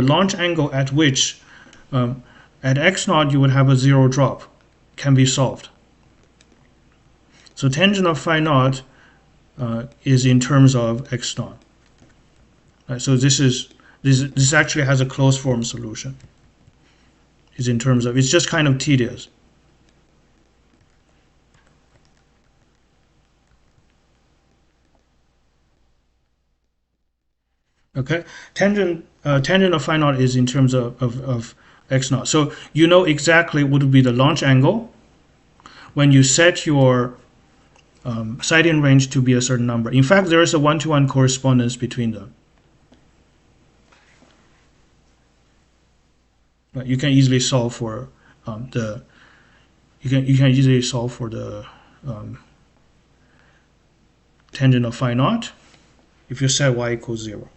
launch angle at which at x naught you would have a 0 drop, can be solved. So tangent of phi naught is in terms of x naught. Right, so this actually has a closed form solution. Is in terms of, it's just kind of tedious. Okay, tangent of phi naught is in terms of x naught. So you know exactly what would be the launch angle when you set your sight-in range to be a certain number. In fact, there is a one-to-one correspondence between them. You can easily solve for the tangent of phi naught if you set y equals 0.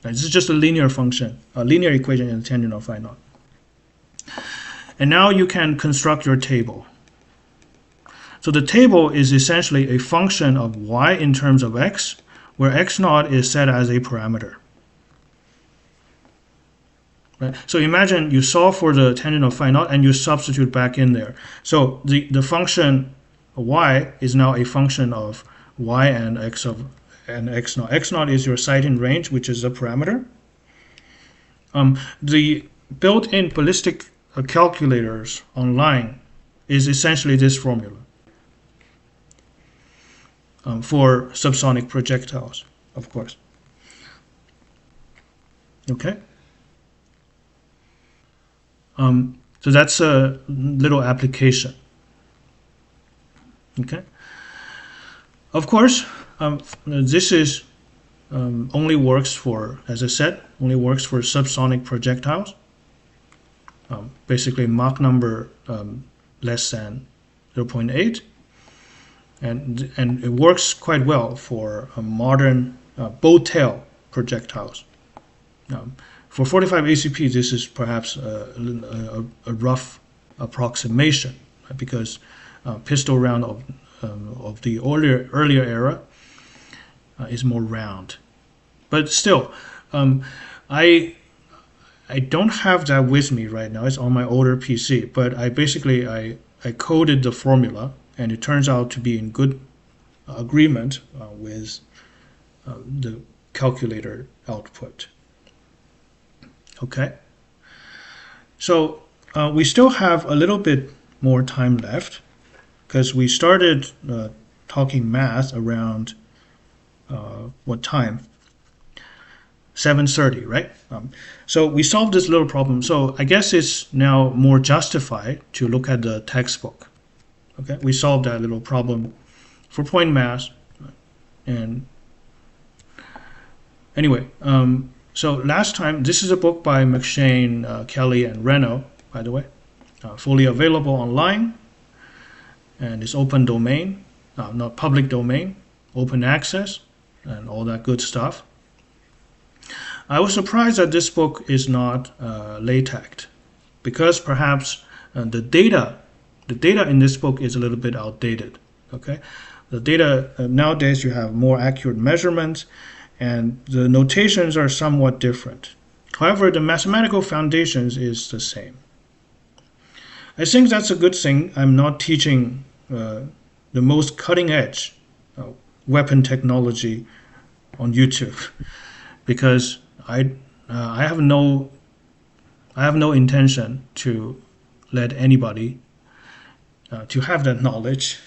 This is just a linear function, a linear equation in the tangent of phi naught. And now you can construct your table. So the table is essentially a function of y in terms of x, where x naught is set as a parameter. Right? So imagine you solve for the tangent of phi naught and you substitute back in there. So the function y is now a function of y and x naught. X naught is your sight-in range, which is a parameter. The built-in ballistic calculators online is essentially this formula for subsonic projectiles, of course. Okay. So that's a little application. Okay. Of course, this is only works for, as I said, only works for subsonic projectiles. Basically Mach number less than 0.8, and it works quite well for modern bow tail projectiles. For 45 ACP, this is perhaps a rough approximation, because pistol round of the earlier era is more round. But still, I don't have that with me right now. It's on my older PC, but I coded the formula, and it turns out to be in good agreement with the calculator output. Okay, so we still have a little bit more time left, because we started talking math around what time? 7:30, right? So we solved this little problem. So I guess it's now more justified to look at the textbook. Okay, we solved that little problem for point mass. And anyway, so last time, this is a book by McShane, Kelly, and Reno, by the way, fully available online, and it's open domain, not public domain, open access, and all that good stuff. I was surprised that this book is not LaTeX, because perhaps the data in this book is a little bit outdated. Okay, the data nowadays, you have more accurate measurements, and the notations are somewhat different. However, the mathematical foundations is the same. I think that's a good thing. I'm not teaching the most cutting edge weapon technology on YouTube, because I have no intention to let anybody to have that knowledge,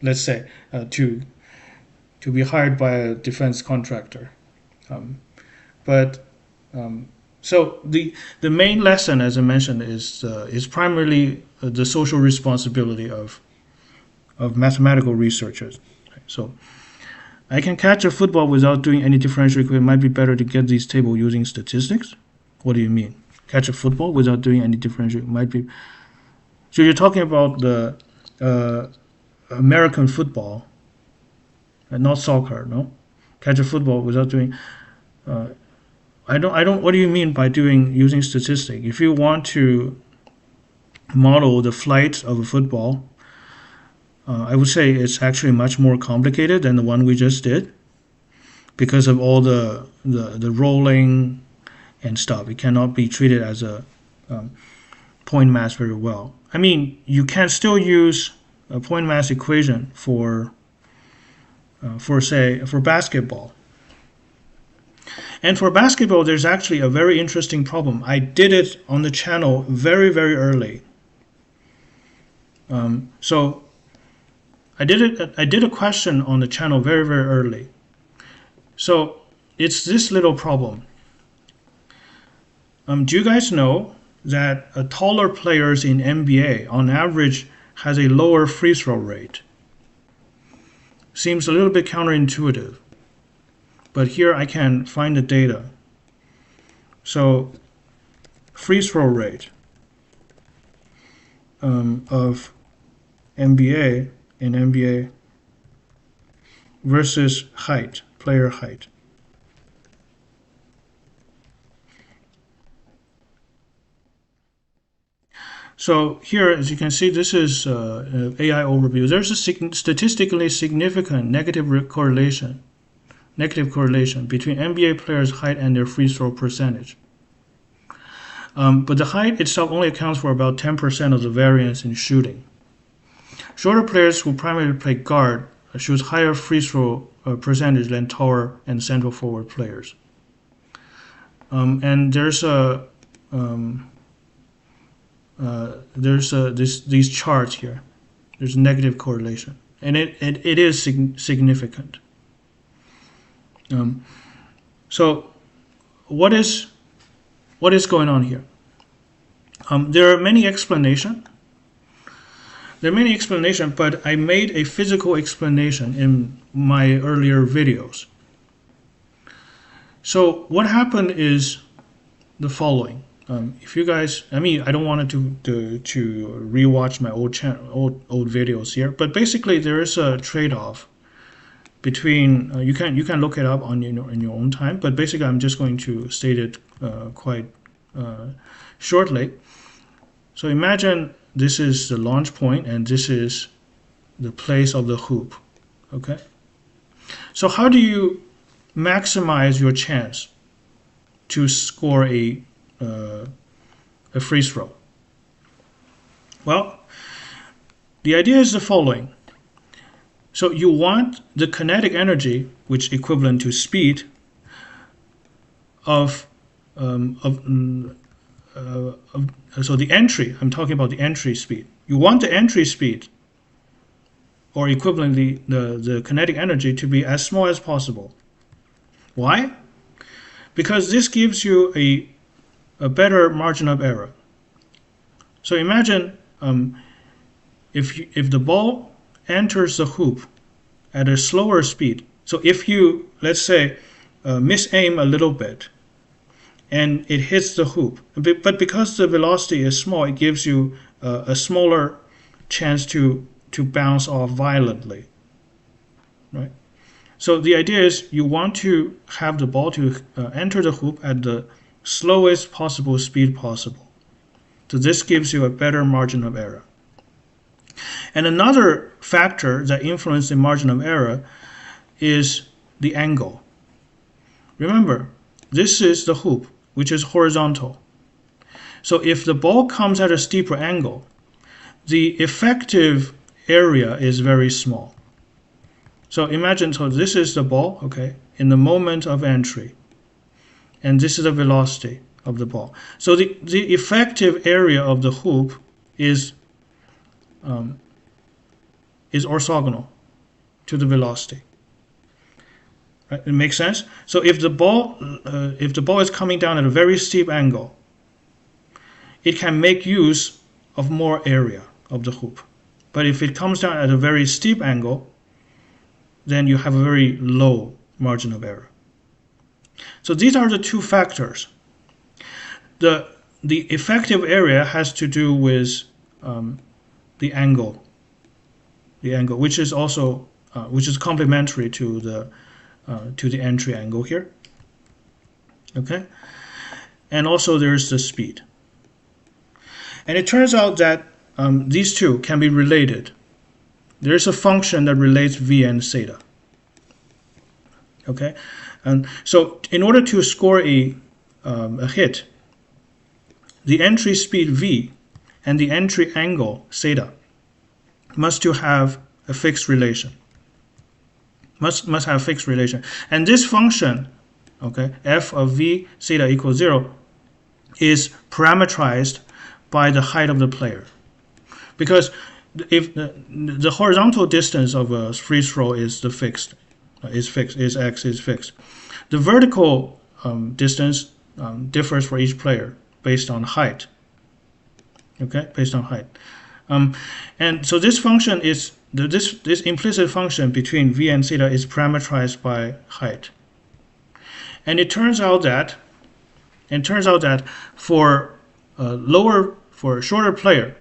let's say to be hired by a defense contractor. So the main lesson, as I mentioned, is primarily the social responsibility of mathematical researchers. So I can catch a football without doing any differential equation. It might be better to get these tables using statistics. What do you mean? Catch a football without doing any differential? It might be. So you're talking about the American football, and not soccer, no? Catch a football without doing. I don't. What do you mean by using statistics? If you want to model the flight of a football, I would say it's actually much more complicated than the one we just did, because of all the rolling and stuff. It cannot be treated as a point mass very well. I mean, you can still use a point mass equation for basketball. And for basketball, there's actually a very interesting problem. I did it on the channel very, very early. So I did a question on the channel very, very early. So it's this little problem. Do you guys know that taller players in NBA on average has a lower free throw rate? Seems a little bit counterintuitive, but here I can find the data. So free throw rate of NBA in NBA versus height, player height. So here, as you can see, this is AI overview. There's a statistically significant negative correlation between NBA players' height and their free throw percentage. But the height itself only accounts for about 10% of the variance in shooting. Shorter players who primarily play guard shoot higher free throw percentage than taller and central forward players. And there's these charts here. There's negative correlation, and it is significant. So what is going on here? There are many explanations. But I made a physical explanation in my earlier videos. So what happened is the following. If you guys, I mean, I don't want to rewatch my old videos here, but basically there is a trade-off between you can look it up on in your own time, but basically I'm just going to state it quite shortly. So imagine this is the launch point and this is the place of the hoop. Okay. So how do you maximize your chance to score a free throw? Well, the idea is the following. So you want the kinetic energy, which is equivalent to speed, so the entry, I'm talking about the entry speed. You want the entry speed, or equivalently the kinetic energy, to be as small as possible. Why? Because this gives you a better margin of error. So imagine if the ball enters the hoop at a slower speed. So if you, let's say, misaim a little bit and it hits the hoop, but because the velocity is small, it gives you a smaller chance to bounce off violently, right? So the idea is you want to have the ball to enter the hoop at the slowest possible speed possible. So this gives you a better margin of error. And another factor that influences the margin of error is the angle. Remember, this is the hoop, which is horizontal. So if the ball comes at a steeper angle, the effective area is very small. So imagine, so this is the ball, okay, in the moment of entry. And this is the velocity of the ball. So the effective area of the hoop is orthogonal to the velocity. Right? It makes sense? So if the ball is coming down at a very steep angle, it can make use of more area of the hoop. But if it comes down at a very steep angle, then you have a very low margin of error. So these are the two factors. The effective area has to do with the angle, which is also which is complementary to the entry angle here. Okay, and also there's the speed. And it turns out that these two can be related. There's a function that relates v and theta. Okay, and so in order to score a hit, the entry speed v and the entry angle theta must have a fixed relation. Must have a fixed relation. And this function, okay, f of v theta equals 0, is parameterized by the height of the player. Because if the horizontal distance of a free throw is x is fixed. The vertical distance differs for each player based on height. Okay, based on height. And so this function is this implicit function between v and theta is parameterized by height. And it turns out that for a shorter player,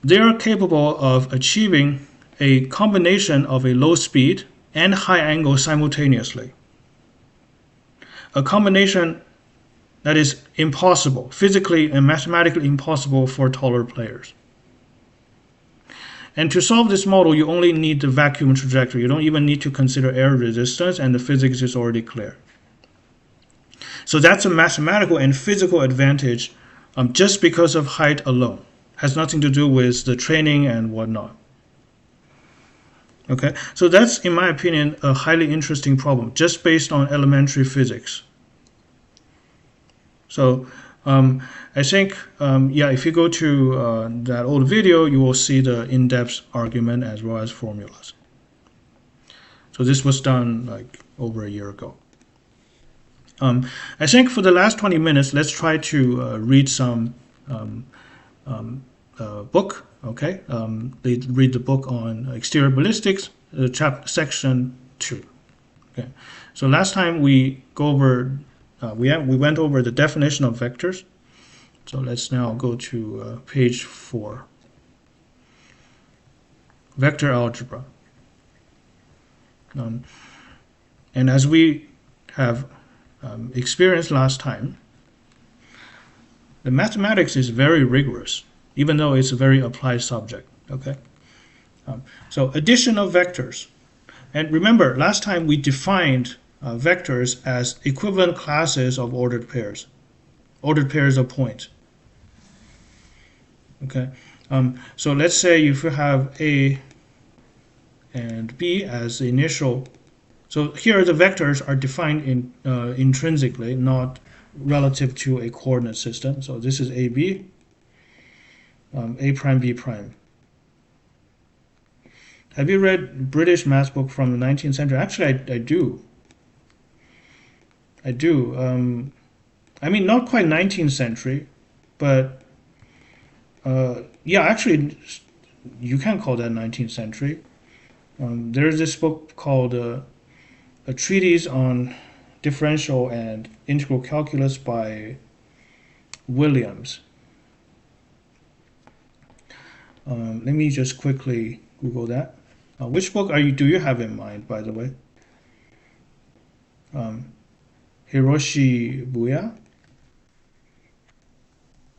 they are capable of achieving a combination of a low speed and high angle simultaneously. A combination that is impossible, physically and mathematically impossible for taller players. And to solve this model, you only need the vacuum trajectory. You don't even need to consider air resistance, and the physics is already clear. So that's a mathematical and physical advantage just because of height alone. Has nothing to do with the training and whatnot. Okay, so that's, in my opinion, a highly interesting problem, just based on elementary physics. So I think, yeah, if you go to that old video, you will see the in-depth argument as well as formulas. So this was done like over a year ago. I think for the last 20 minutes, let's try to read some book. Okay, read the book on exterior ballistics, section 2. Okay, so last time we went over the definition of vectors. So let's now go to page 4, vector algebra. And as we have experienced last time, the mathematics is very rigorous, even though it's a very applied subject. Okay, so addition of vectors. And remember, last time we defined vectors as equivalent classes of ordered pairs of points. Okay, so let's say if you have A and B as the initial, so here the vectors are defined intrinsically, not relative to a coordinate system. So this is AB, A prime, B prime. Have you read British math book from the 19th century? Actually, I do. I do. I mean, not quite 19th century, but yeah, actually, you can call that 19th century. There's this book called A Treatise on Differential and Integral Calculus by Williams. Let me just quickly Google that. Which book do you have in mind, by the way? Hiroshi Buya?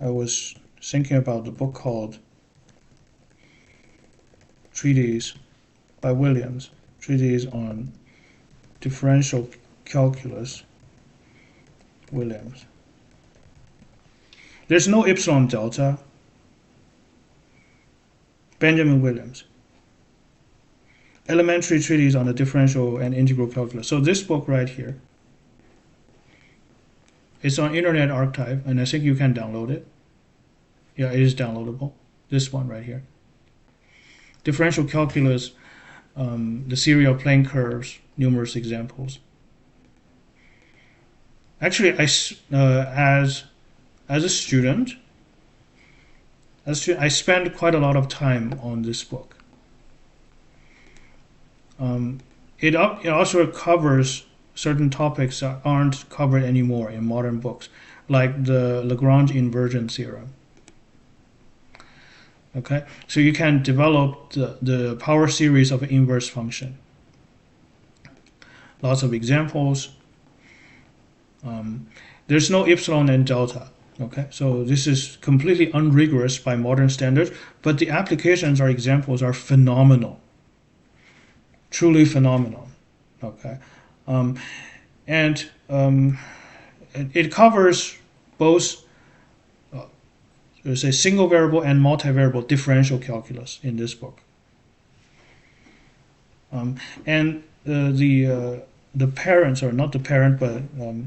I was thinking about the book called Treatise by Williams, Treatise on Differential Calculus, Williams. There's no epsilon delta. Benjamin Williams. Elementary Treatise on the Differential and Integral Calculus. So this book right here, it's on Internet Archive, and I think you can download it. Yeah, it is downloadable. This one right here. Differential Calculus, the serial plane curves, numerous examples. Actually, as a student, I spent quite a lot of time on this book. It also covers certain topics that aren't covered anymore in modern books, like the Lagrange inversion theorem. Okay, so you can develop the power series of an inverse function. Lots of examples. There's no epsilon and delta. Okay, so this is completely unrigorous by modern standards, but the applications or examples are phenomenal. Truly phenomenal. Okay, and it covers both there's a single variable and multivariable differential calculus in this book. And the parents, or not the parent, but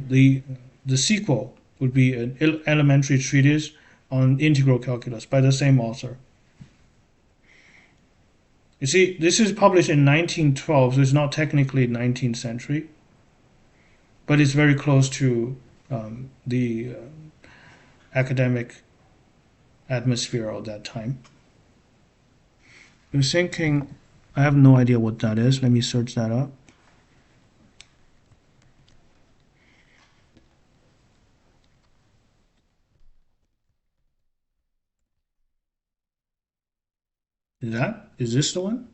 the sequel would be an elementary treatise on integral calculus by the same author. You see, this is published in 1912, so it's not technically 19th century, but it's very close to the academic atmosphere of that time. I'm thinking, I have no idea what that is. Let me search that up. Is this the one?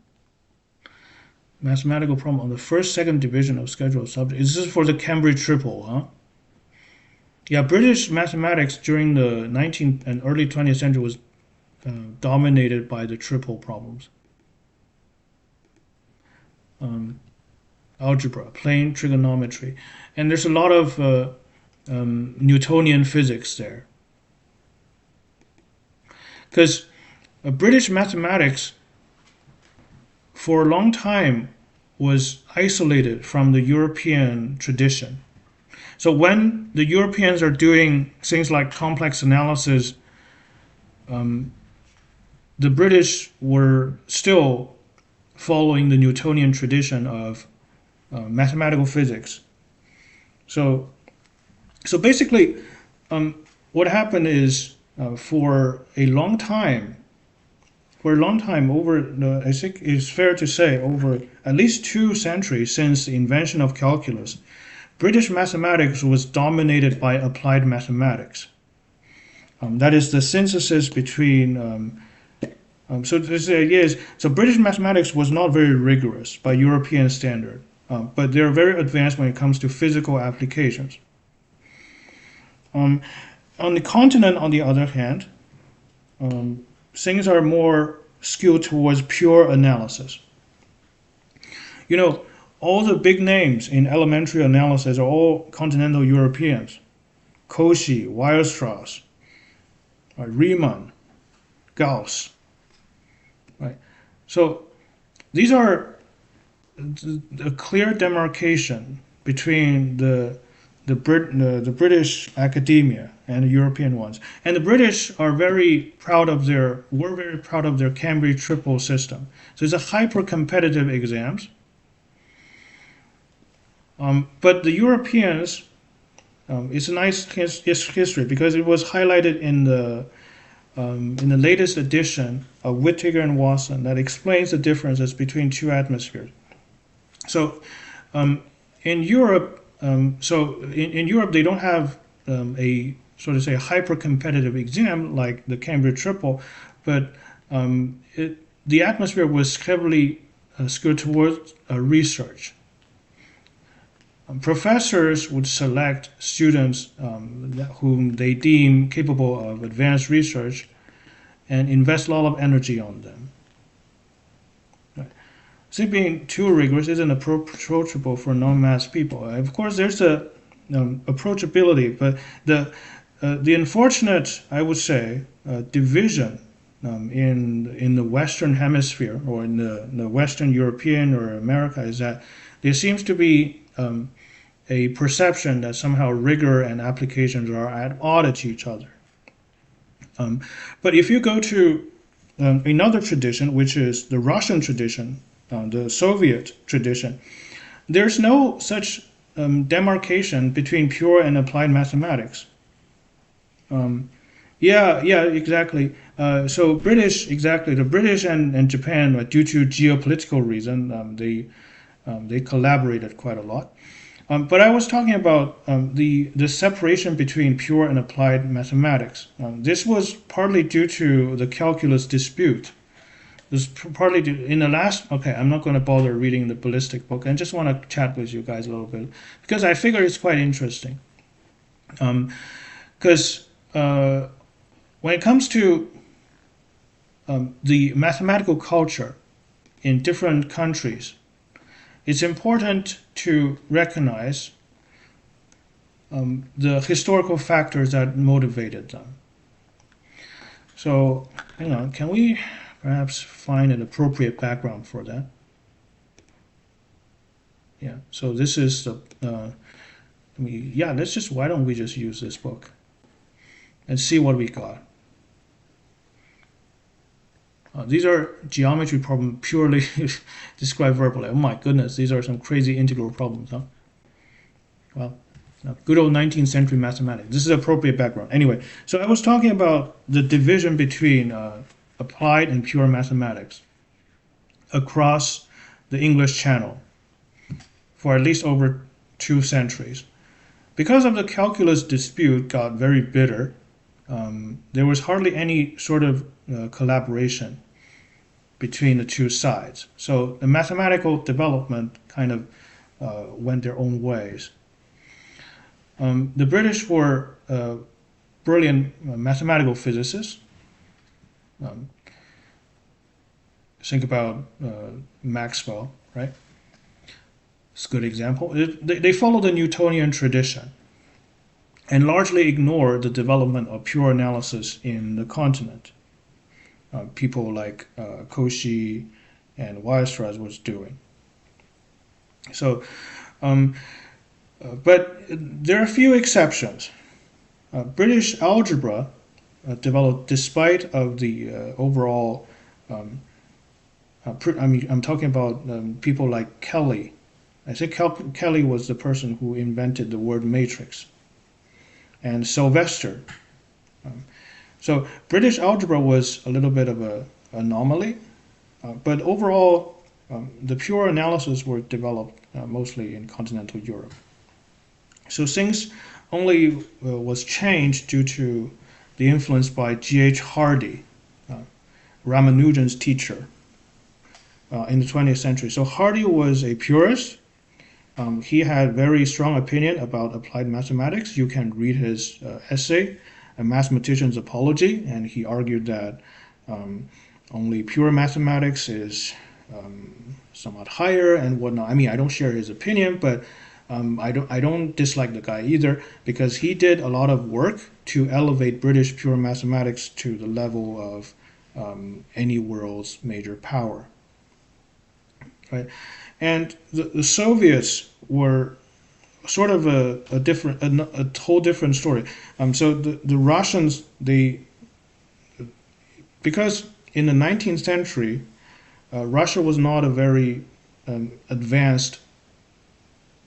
Mathematical problem on the first, second division of schedule of subjects. This is for the Cambridge triple, huh? Yeah, British mathematics during the 19th and early 20th century was dominated by the triple problems. Algebra, plane trigonometry, and there's a lot of Newtonian physics there. Because British mathematics for a long time was isolated from the European tradition. So when the Europeans are doing things like complex analysis, the British were still following the Newtonian tradition of mathematical physics. So basically, what happened is for a long time, for a long time, I think it's fair to say, over at least 2 centuries since the invention of calculus, British mathematics was dominated by applied mathematics. That is the synthesis between. So this idea is so British mathematics was not very rigorous by European standard, but they're very advanced when it comes to physical applications. On the continent, on the other hand, things are more skewed towards pure analysis. You know, all the big names in elementary analysis are all continental Europeans. Cauchy, Weierstrass, Riemann, Gauss. Right? So these are a clear demarcation between the British academia and the European ones. And the British were very proud of their Cambridge triple system. So it's a hyper-competitive exams. But the Europeans, it's a nice history because it was highlighted in the latest edition of Whittaker and Watson that explains the differences between 2 atmospheres. So in Europe, in Europe they don't have a sort of say hyper-competitive exam like the Cambridge triple, but the atmosphere was heavily skewed towards research. Professors would select students whom they deem capable of advanced research and invest a lot of energy on them. Right. So being too rigorous isn't approachable for non-math people. Of course, there's a approachability, but the unfortunate, I would say, division in the Western Hemisphere or in the Western European or America is that there seems to be a perception that somehow rigor and applications are at odds to each other. But if you go to another tradition, which is the Russian tradition, the Soviet tradition, there's no such demarcation between pure and applied mathematics. Yeah, exactly. So the British and Japan, due to geopolitical reason, they collaborated quite a lot. But I was talking about the separation between pure and applied mathematics. This was partly due to the calculus dispute. This partly in the last. Okay, I'm not going to bother reading the ballistic book. I just want to chat with you guys a little bit because I figure it's quite interesting. Because when it comes to the mathematical culture in different countries, it's important to recognize the historical factors that motivated them. So, can we perhaps find an appropriate background for that? Yeah. So this is the. Why don't we just use this book and see what we got? These are geometry problems purely described verbally. Oh my goodness, these are some crazy integral problems, huh? Well, good old 19th century mathematics. This is appropriate background. Anyway, so I was talking about the division between applied and pure mathematics across the English Channel for at least over 2 centuries. Because of the calculus dispute got very bitter, there was hardly any sort of collaboration between the two sides. So the mathematical development kind of went their own ways. The British were brilliant mathematical physicists. Think about Maxwell, right? It's a good example. They follow the Newtonian tradition and largely ignore the development of pure analysis in the continent. People like Cauchy and Weierstrass was doing. So, but there are a few exceptions. British algebra developed despite of the overall. I'm talking about people like Kelly. I think Kelly was the person who invented the word matrix, and Sylvester. So British algebra was a little bit of a anomaly. But overall, the pure analysis were developed mostly in continental Europe. So things only was changed due to the influence by G.H. Hardy, Ramanujan's teacher, in the 20th century. So Hardy was a purist. He had very strong opinion about applied mathematics. You can read his essay, A Mathematician's Apology, and he argued that only pure mathematics is somewhat higher and whatnot. I mean, I don't share his opinion, but I don't dislike the guy either, because he did a lot of work to elevate British pure mathematics to the level of any world's major power. Right? And the Soviets were sort of a whole different story. So the Russians, because in the 19th century, Russia was not a very advanced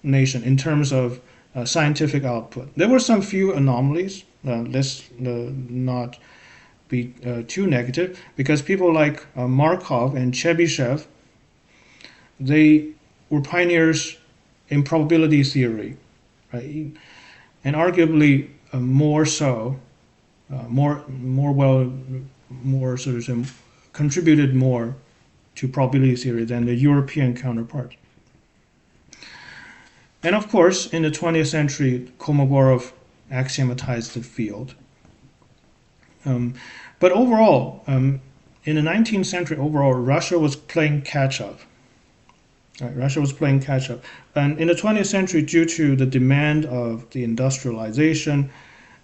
nation in terms of scientific output. There were some few anomalies. Let's not be too negative, because people like Markov and Chebyshev, they were pioneers in probability theory, right? And arguably more so, more sort of contributed more to probability theory than the European counterpart. And of course, in the 20th century, Kolmogorov axiomatized the field. But overall, in the 19th century, overall, Russia was playing catch-up. Right, Russia was playing catch-up. And in the 20th century, due to the demand of the industrialization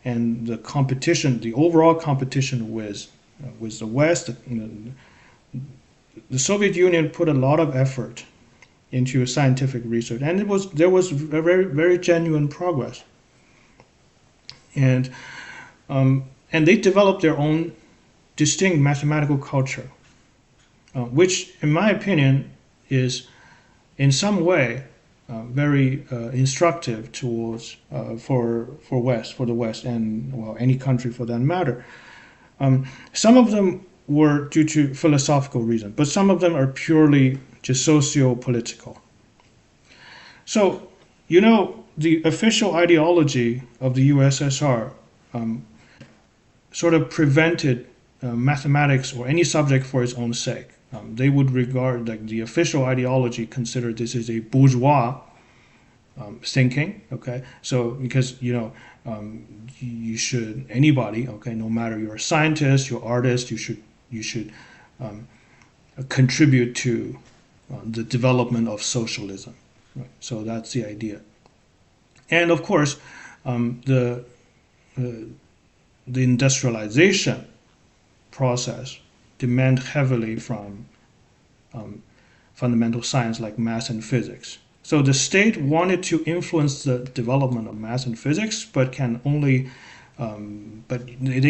and the competition, the overall competition with the West, the Soviet Union put a lot of effort into scientific research, and there was very, very genuine progress. And they developed their own distinct mathematical culture, which, in my opinion, is in some way very instructive towards for the West, and well, any country for that matter. Some of them were due to philosophical reasons, but some of them are purely just socio-political. So, the official ideology of the USSR sort of prevented mathematics or any subject for its own sake. They would regard, like, the official ideology, consider this is a bourgeois thinking. Okay, so because you should, anybody, okay, no matter you're a scientist, you're an artist, you should contribute to the development of socialism. Right? So that's the idea. And of course, the industrialization process demand heavily from fundamental science like math and physics. So the state wanted to influence the development of math and physics, but they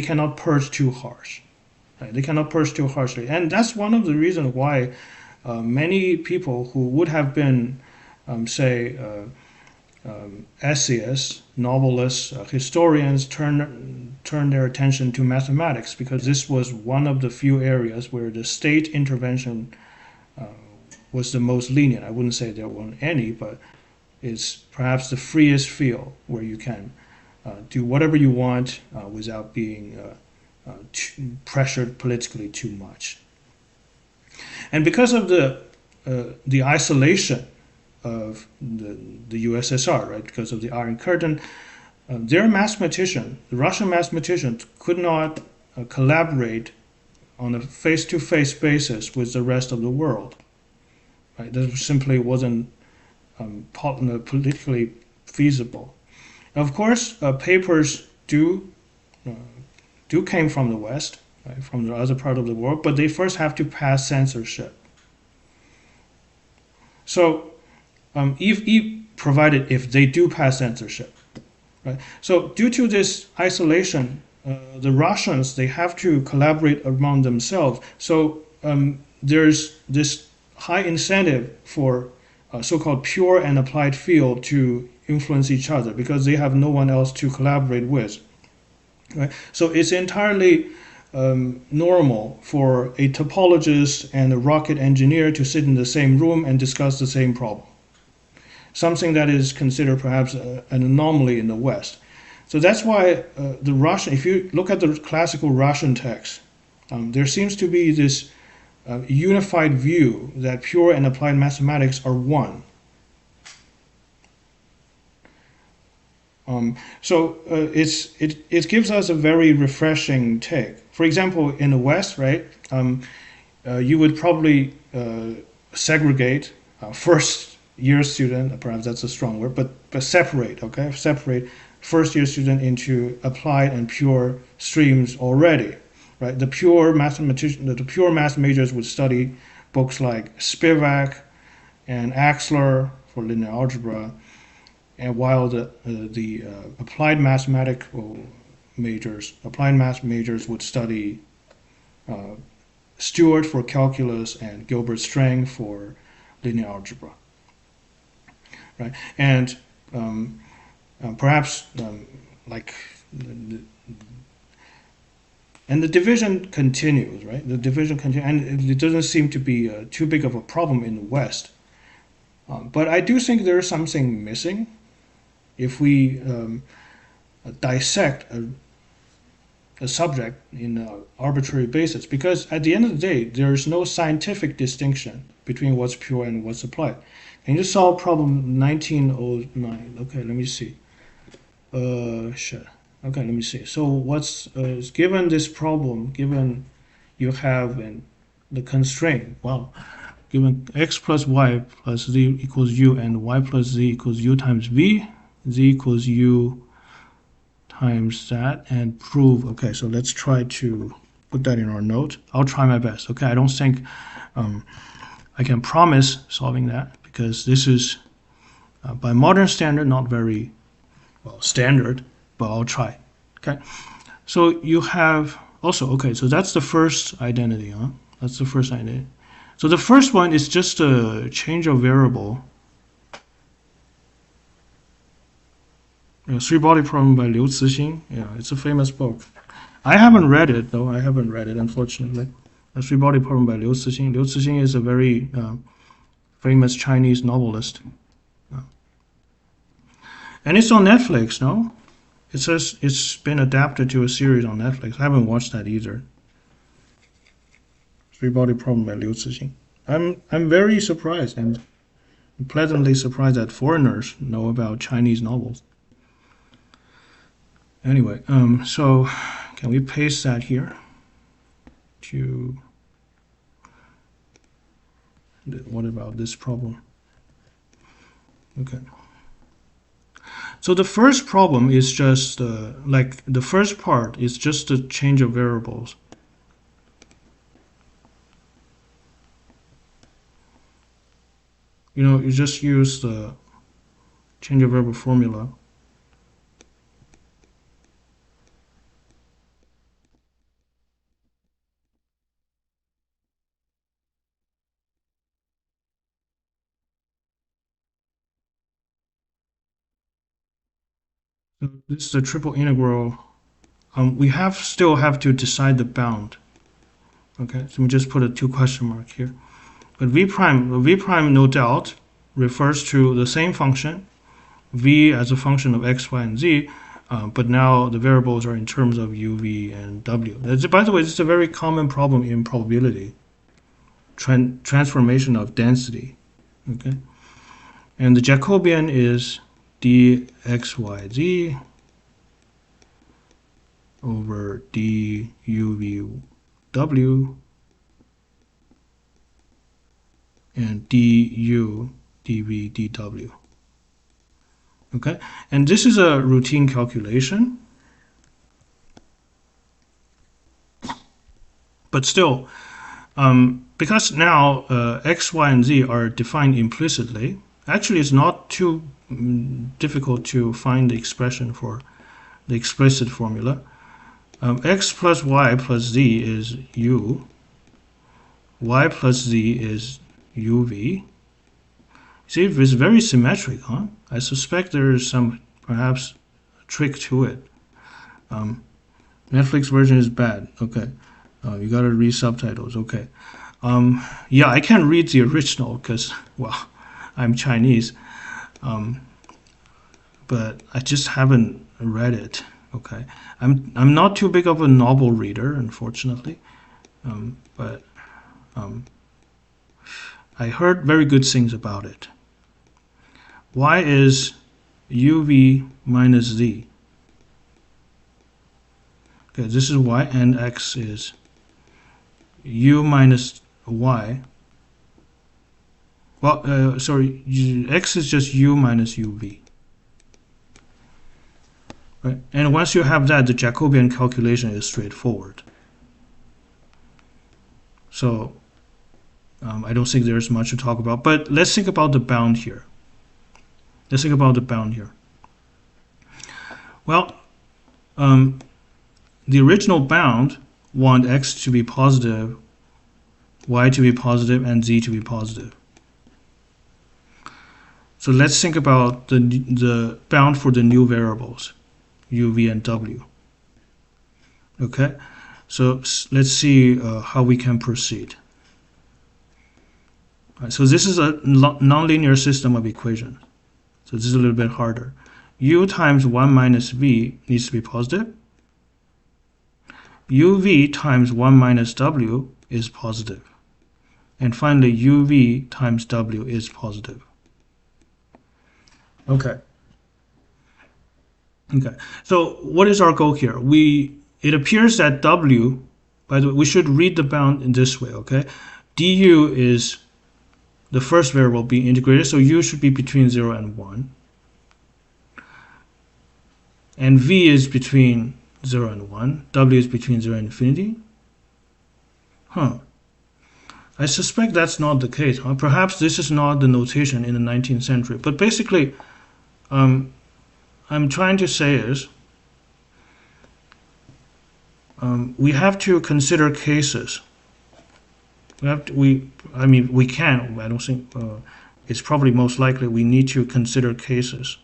cannot purge too harsh. Right? They cannot purge too harshly, and that's one of the reasons why many people who would have been, essayists, novelists, historians turn their attention to mathematics, because this was one of the few areas where the state intervention was the most lenient. I wouldn't say there weren't any, but it's perhaps the freest field where you can do whatever you want without being pressured politically too much. And because of the isolation of the USSR, right, because of the Iron Curtain, the Russian mathematicians could not collaborate on a face-to-face basis with the rest of the world. Right? That simply wasn't politically feasible. Of course, papers do came from the West, right, from the other part of the world, but they first have to pass censorship. So, provided if they do pass censorship, right? So, due to this isolation, the Russians, they have to collaborate among themselves. So, there's this high incentive for so-called pure and applied field to influence each other, because they have no one else to collaborate with. Right? So it's entirely normal for a topologist and a rocket engineer to sit in the same room and discuss the same problem. Something that is considered perhaps an anomaly in the West. So that's why the Russian, if you look at the classical Russian text, there seems to be this unified view that pure and applied mathematics are one. It gives us a very refreshing take. For example, in the West, right, you would probably segregate first year student, perhaps that's a strong word, but separate, okay, separate first year student into applied and pure streams already, right? The pure math majors would study books like Spivak and Axler for linear algebra, and while the applied math majors would study Stewart for calculus and Gilbert Strang for linear algebra, right? And perhaps like, and the division continues, right? The division continues, and it doesn't seem to be too big of a problem in the West. But I do think there is something missing if we dissect a subject in an arbitrary basis, because at the end of the day, there is no scientific distinction between what's pure and what's applied. Can you solve problem 1909? Okay, let me see. Shit. Okay, let me see. So what's given this problem, given you have the constraint, well, given x plus y plus z equals u and y plus z equals u times v, z equals u times that, and prove. Okay, so let's try to put that in our note. I'll try my best. Okay, I don't think I can promise solving that, because this is by modern standard not very well standard, but I'll try. Okay, so you have also, okay, so that's the first identity, huh? That's the first identity. So the first one is just a change of variable. Three-body problem by Liu Cixin. Yeah, it's a famous book. I haven't read it, though. I haven't read it, unfortunately. A three-body problem by Liu Cixin. Liu Cixin is a very famous Chinese novelist. And it's on Netflix, no? It says it's been adapted to a series on Netflix. I haven't watched that either. Three-body problem by Liu Cixin. I'm very surprised and pleasantly surprised that foreigners know about Chinese novels. Anyway, so can we paste that here to, what about this problem? Okay. So the first problem is just like the first part is just a change of variables. You know, you just use the change of variable formula. So this is the triple integral. We still have to decide the bound. Okay, so we just put a 2 question mark here. But v prime no doubt refers to the same function, v as a function of x, y, and z, but now the variables are in terms of u, v, and w. By the way, this is a very common problem in probability, transformation of density. Okay, and the Jacobian is dxyz over duvw and du dv dw. Okay, and this is a routine calculation, but still, because now x, y, and z are defined implicitly, actually it's not too difficult to find the expression for the explicit formula. X plus y plus z is u, y plus z is uv. See, it's very symmetric, huh? I suspect there is some, perhaps, trick to it. Netflix version is bad. Okay. You gotta read subtitles. Okay. Yeah, I can't read the original because, well, I'm Chinese. But I just haven't read it. Okay. I'm not too big of a novel reader, unfortunately. But I heard very good things about it. Y is UV minus Z. Okay, this is Y, and X is U minus Y. Well, sorry, X is just U minus UV. Right? And once you have that, the Jacobian calculation is straightforward. So I don't think there's much to talk about. But let's think about the bound here. Let's think about the bound here. Well, the original bound want x to be positive, y to be positive, and z to be positive. So let's think about the bound for the new variables, u, v, and w. Okay, so let's see how we can proceed. All right, so this is a nonlinear system of equations. So this is a little bit harder. U times 1 minus v needs to be positive. uv times 1 minus w is positive. And finally, uv times w is positive. Okay. Okay. So what is our goal here? It appears that w, by the way, we should read the bound in this way, okay? du is the first variable being integrated, so u should be between 0 and 1. And v is between 0 and 1. W is between 0 and infinity. I suspect that's not the case. Perhaps this is not the notation in the 19th century. But basically, I'm trying to say is we have to consider cases. We can. I don't think it's probably most likely we need to consider cases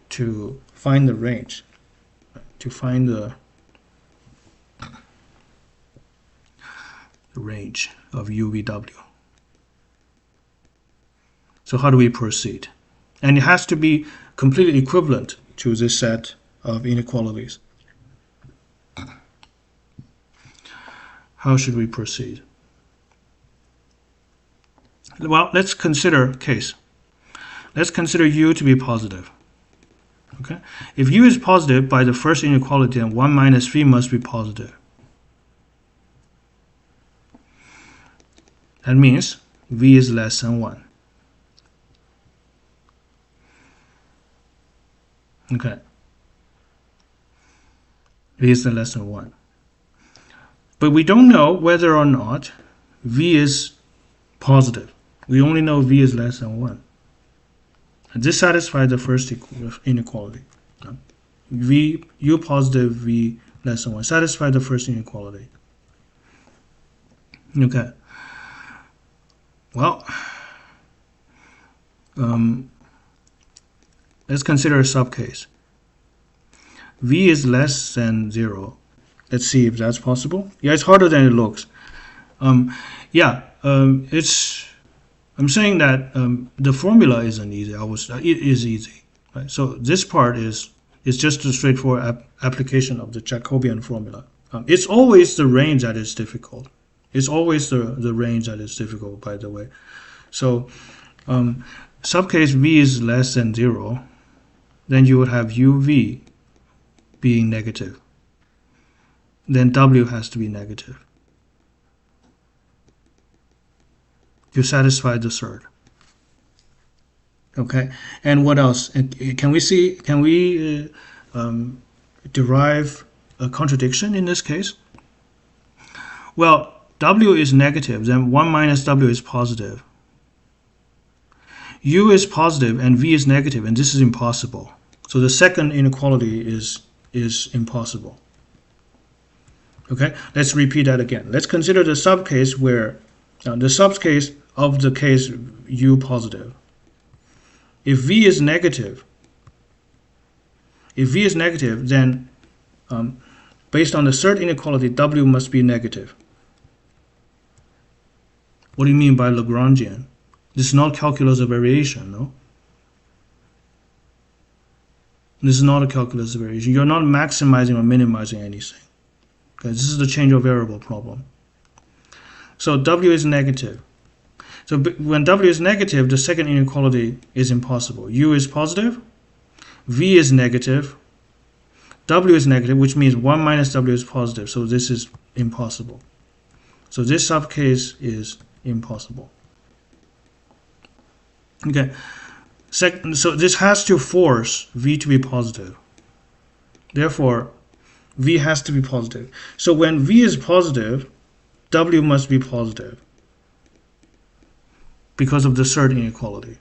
to find the range, to find the range of UVW. So how do we proceed? And it has to be completely equivalent to this set of inequalities. How should we proceed? Well, let's consider case. Let's consider u to be positive. Okay? If u is positive by the first inequality, then 1 minus v must be positive. That means v is less than 1. Okay. V is less than 1. But we don't know whether or not v is positive. We only know v is less than 1. And this satisfies the first inequality. U positive, v less than 1. Satisfy the first inequality. Okay. Well, let's consider a subcase. V is less than 0. Let's see if that's possible. Yeah, it's harder than it looks. I'm saying that the formula isn't easy. It is easy. Right? So this part is just a straightforward application of the Jacobian formula. It's always the range that is difficult. It's always the range that is difficult, by the way. So subcase v is less than 0, then you would have uv being negative. Then w has to be negative to satisfy the third. Okay, and what else? Can we derive a contradiction in this case? Well, w is negative, then 1 minus w is positive. U is positive and v is negative, and this is impossible. So the second inequality is impossible. Okay, let's repeat that again. Let's consider the subcase where the subcase of the case u positive. If v is negative, then based on the third inequality, W must be negative. What do you mean by Lagrangian? This is not calculus of variation, no? This is not a calculus of variation. You're not maximizing or minimizing anything. Okay, this is the change of variable problem. So W is negative. So when W is negative, the second inequality is impossible. U is positive, V is negative, W is negative, which means 1 minus W is positive. So this is impossible. So this subcase is impossible. Okay. So this has to force V to be positive. Therefore, V has to be positive. So when V is positive, W must be positive because of the third inequality.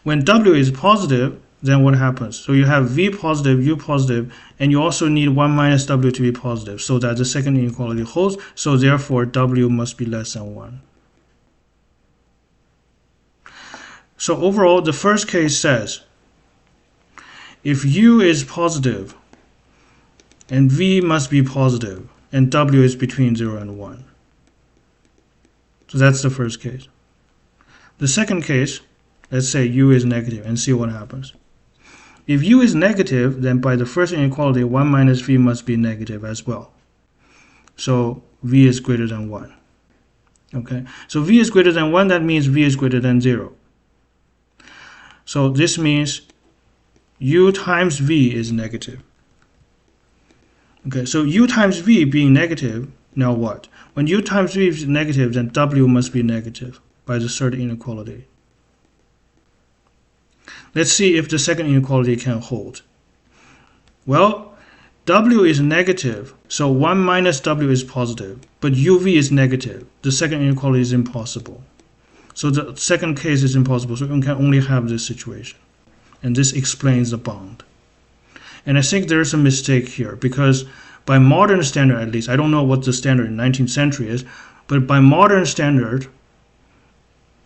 When W is positive, then what happens? So you have V positive, U positive, and you also need 1 minus W to be positive so that the second inequality holds. So therefore, W must be less than 1. So overall, the first case says, if U is positive, and V must be positive, and W is between 0 and 1. So that's the first case. The second case, let's say U is negative, and see what happens. If U is negative, then by the first inequality, 1 minus V must be negative as well. So V is greater than 1. Okay, so V is greater than 1, that means V is greater than 0. So this means U times V is negative. Okay, so U times V being negative, now what? When U times V is negative, then W must be negative by the third inequality. Let's see if the second inequality can hold. Well, W is negative, so 1 minus W is positive, but UV is negative. The second inequality is impossible. So the second case is impossible, so we can only have this situation. And this explains the bound. And I think there's a mistake here, because by modern standard at least, I don't know what the standard in 19th century is, but by modern standard,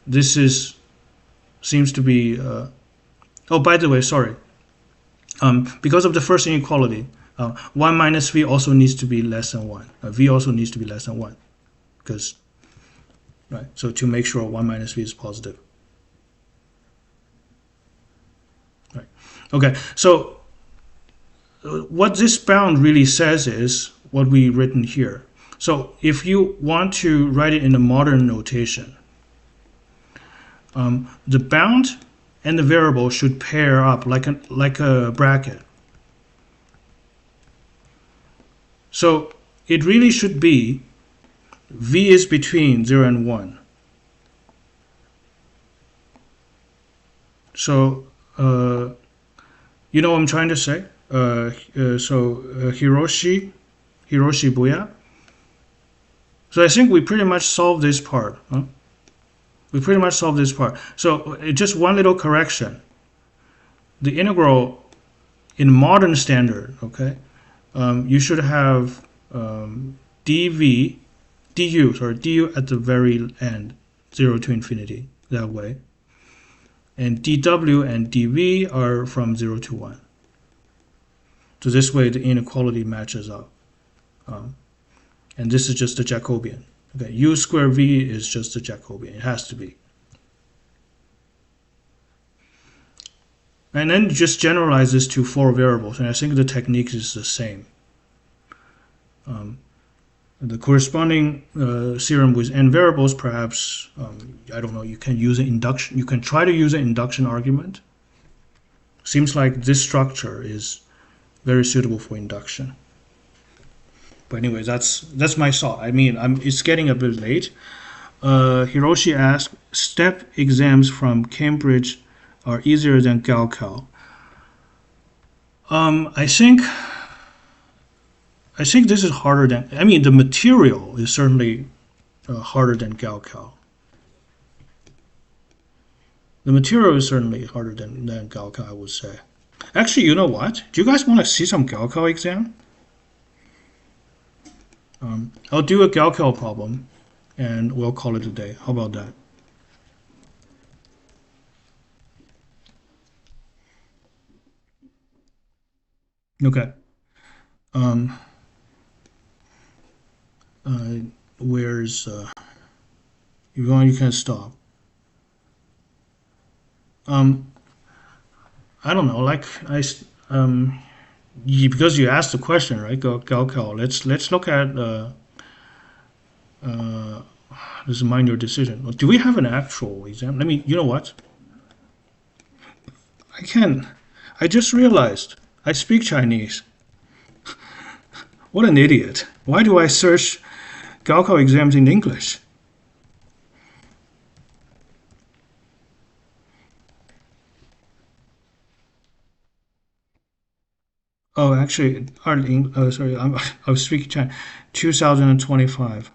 this seems to be... oh, by the way, sorry. Because of the first inequality, 1 minus V also needs to be less than 1. V also needs to be less than 1. Because... right, so to make sure 1 minus V is positive. Right. Okay, so what this bound really says is what we've written here. So if you want to write it in a modern notation, the bound and the variable should pair up like a bracket. So it really should be V is between 0 and 1. So, you know what I'm trying to say? Hiroshi Buya. So I think we pretty much solved this part. Huh? We pretty much solved this part. So just one little correction. The integral in modern standard, okay, you should have du at the very end, 0 to infinity, that way. And dw and dv are from 0 to 1. So this way the inequality matches up. And this is just a Jacobian. Okay, u squared v is just a Jacobian. It has to be. And then just generalize this to 4 variables, and I think the technique is the same. The corresponding theorem with n variables, perhaps, I don't know, you can use an induction. You can try to use an induction argument. Seems like this structure is very suitable for induction. But anyway, that's my thought. I mean, it's getting a bit late. Hiroshi asked, step exams from Cambridge are easier than Gaokao. I think this is harder than, I mean, the material is certainly harder than Gaokao. The material is certainly harder than Gaokao, I would say. Actually, you know what? Do you guys want to see some Gaokao exam? I'll do a Gaokao problem, and we'll call it a day. How about that? Okay. where's you're going, you can stop. I don't know, like because you asked the question, right, Gaokao. Let's look at uh, this is mind your decision. Do we have an actual exam? Let me. You know what? I can. I just realized I speak Chinese. What an idiot! Why do I search Gaokao exams in English? Oh, actually, sorry, I was speaking Chinese. 2025.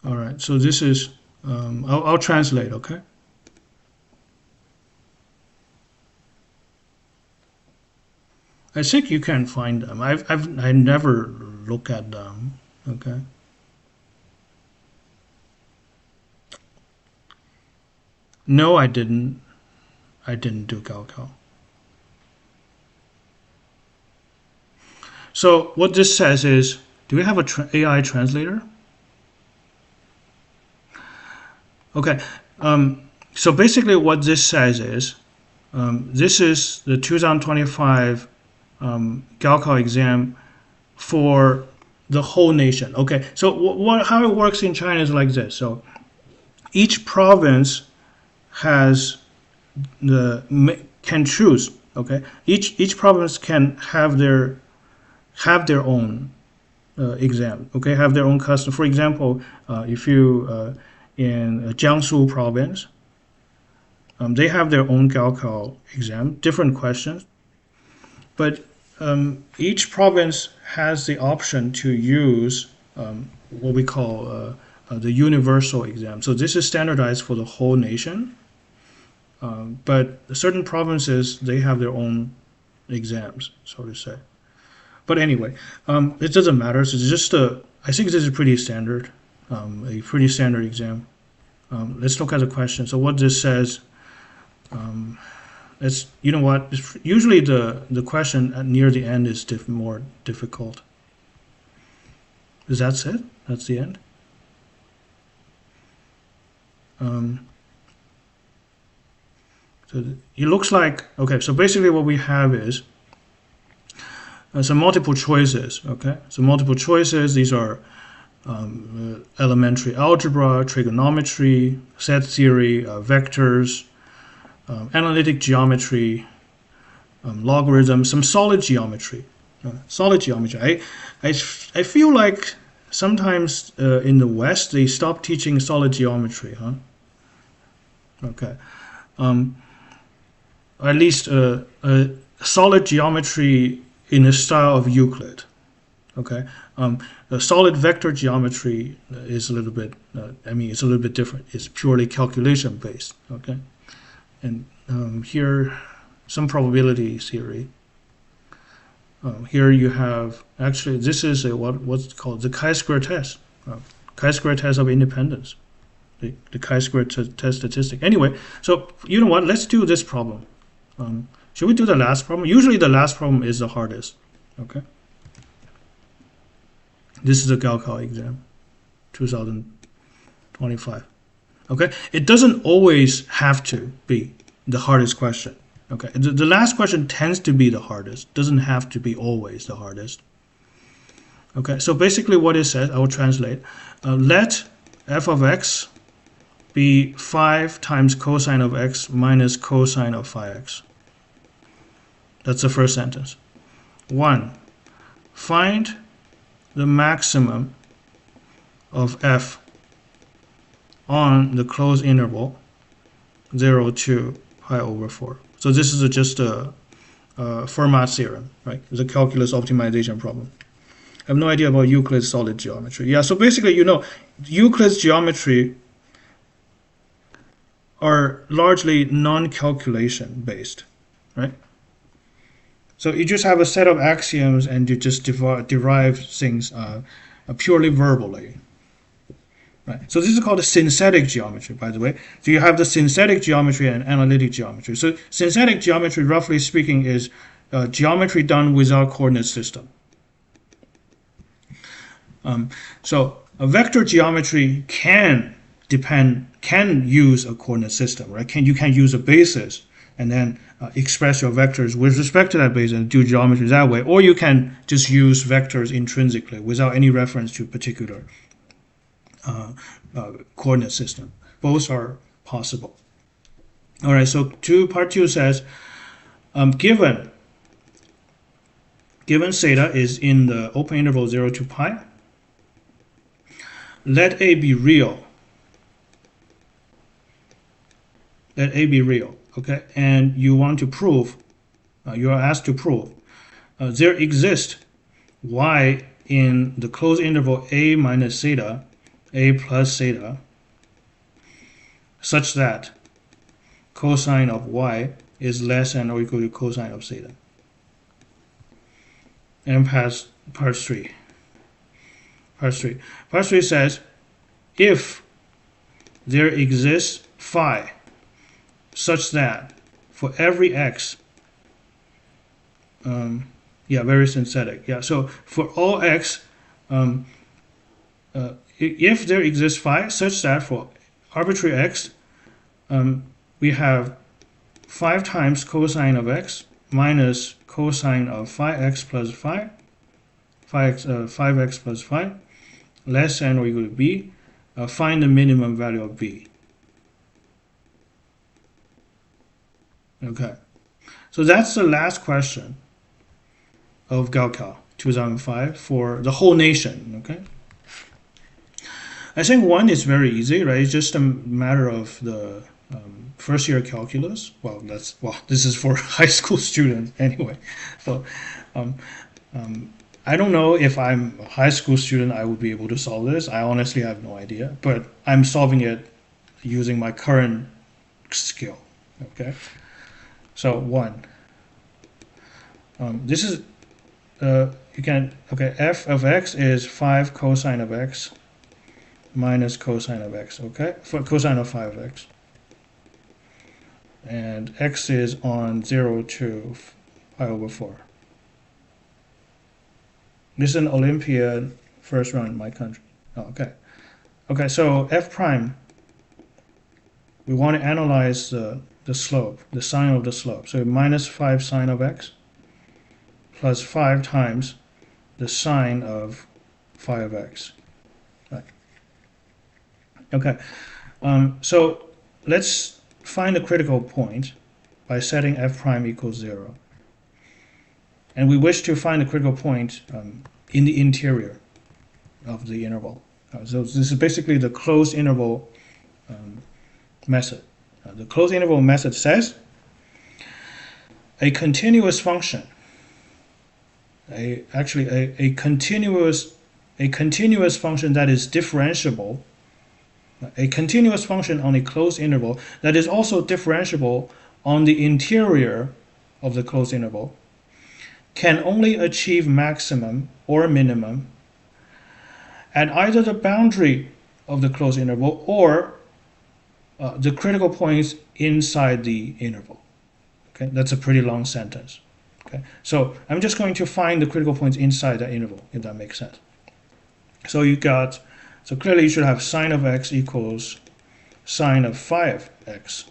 All right, so this is. I'll translate. Okay. I think you can find them. I never look at them. Okay. No, I didn't. I didn't do Gaokao. So what this says is, do we have a AI translator? Okay. So basically, what this says is, this is the 2025 Gaokao exam for the whole nation. Okay. So how it works in China is like this. So each province has can choose. Okay. Each province can have their own exam. Okay, have their own custom. For example, if you in Jiangsu province, they have their own Gaokao exam, different questions, but each province has the option to use what we call the universal exam. So this is standardized for the whole nation, but certain provinces they have their own exams, so to say. But anyway, it doesn't matter. So it's just I think this is pretty standard, a pretty standard exam. Let's look at the question. So what this says, it's, you know what? Usually the question near the end is more difficult. Is that it? That's the end. So it looks like, okay. So basically, what we have is some multiple choices. Okay, so multiple choices. These are elementary algebra, trigonometry, set theory, vectors, analytic geometry, logarithms, some solid geometry. Solid geometry. I feel like sometimes in the West they stop teaching solid geometry, huh? Okay. At least solid geometry in the style of Euclid. Okay. The solid vector geometry is a little bit. It's a little bit different. It's purely calculation based. Okay. And here, some probability theory. Here you have, actually, this is what's called the chi-square test. Chi-square test of independence. The chi-square test statistic. Anyway, so you know what? Let's do this problem. Should we do the last problem? Usually the last problem is the hardest. Okay. This is a Gaokao exam, 2025. Okay. It doesn't always have to be the hardest question. Okay. The last question tends to be the hardest. Doesn't have to be always the hardest. Okay. So basically what it says, I will translate. Let f of x be 5 times cosine of x minus cosine of phi x. That's the first sentence. 1. Find the maximum of f on the closed interval 0 to pi over 4. So this is just a Fermat's theorem, right? It's a calculus optimization problem. I have no idea about Euclid's solid geometry. Yeah, so basically, Euclid's geometry are largely non-calculation based, right? So you just have a set of axioms and you just derive things purely verbally. Right. So this is called a synthetic geometry, by the way. So you have the synthetic geometry and analytic geometry. So synthetic geometry, roughly speaking, is geometry done without coordinate system. So a vector geometry can use a coordinate system, right? You can use a basis and then express your vectors with respect to that basis and do geometry that way, or you can just use vectors intrinsically without any reference to a particular coordinate system. Both are possible. All right, so part 2 says, given theta is in the open interval 0 to pi, let A be real. Let A be real, okay? And you want to prove, you are asked to prove, there exists y in the closed interval A minus theta, A plus theta, such that cosine of y is less than or equal to cosine of theta. And part 3. Part 3 says, if there exists phi such that for every x, very synthetic. Yeah, so for all x, if there exists phi such that for arbitrary x, we have 5 times cosine of x minus cosine of phi x plus phi, 5x plus phi, less than or equal to b. Find the minimum value of b. Okay, so that's the last question of Gaokao 2005 for the whole nation. Okay, I think one is very easy, right? It's just a matter of the first year calculus. Well, this is for high school students anyway. So I don't know if I'm a high school student I would be able to solve this. I honestly have no idea, but I'm solving it using my current skill. Okay, so 1. This is f of x is 5 cosine of x minus cosine of x. Okay, for cosine of 5x, and x is on 0 to pi over 4. This is an Olympiad first run in my country. Oh, okay, so f prime, we want to analyze the slope, the sine of the slope. So minus 5 sine of x plus 5 times the sine of phi of x. Right. Okay, so let's find the critical point by setting f prime equals 0. And we wish to find the critical point in the interior of the interval. So this is basically the closed interval method. The closed interval method says a continuous function, a continuous function that is differentiable, a continuous function on a closed interval that is also differentiable on the interior of the closed interval, can only achieve maximum or minimum at either the boundary of the closed interval or the critical points inside the interval. Okay, that's a pretty long sentence. Okay, so I'm just going to find the critical points inside that interval, if that makes sense. So clearly you should have sine of x equals sine of phi of x.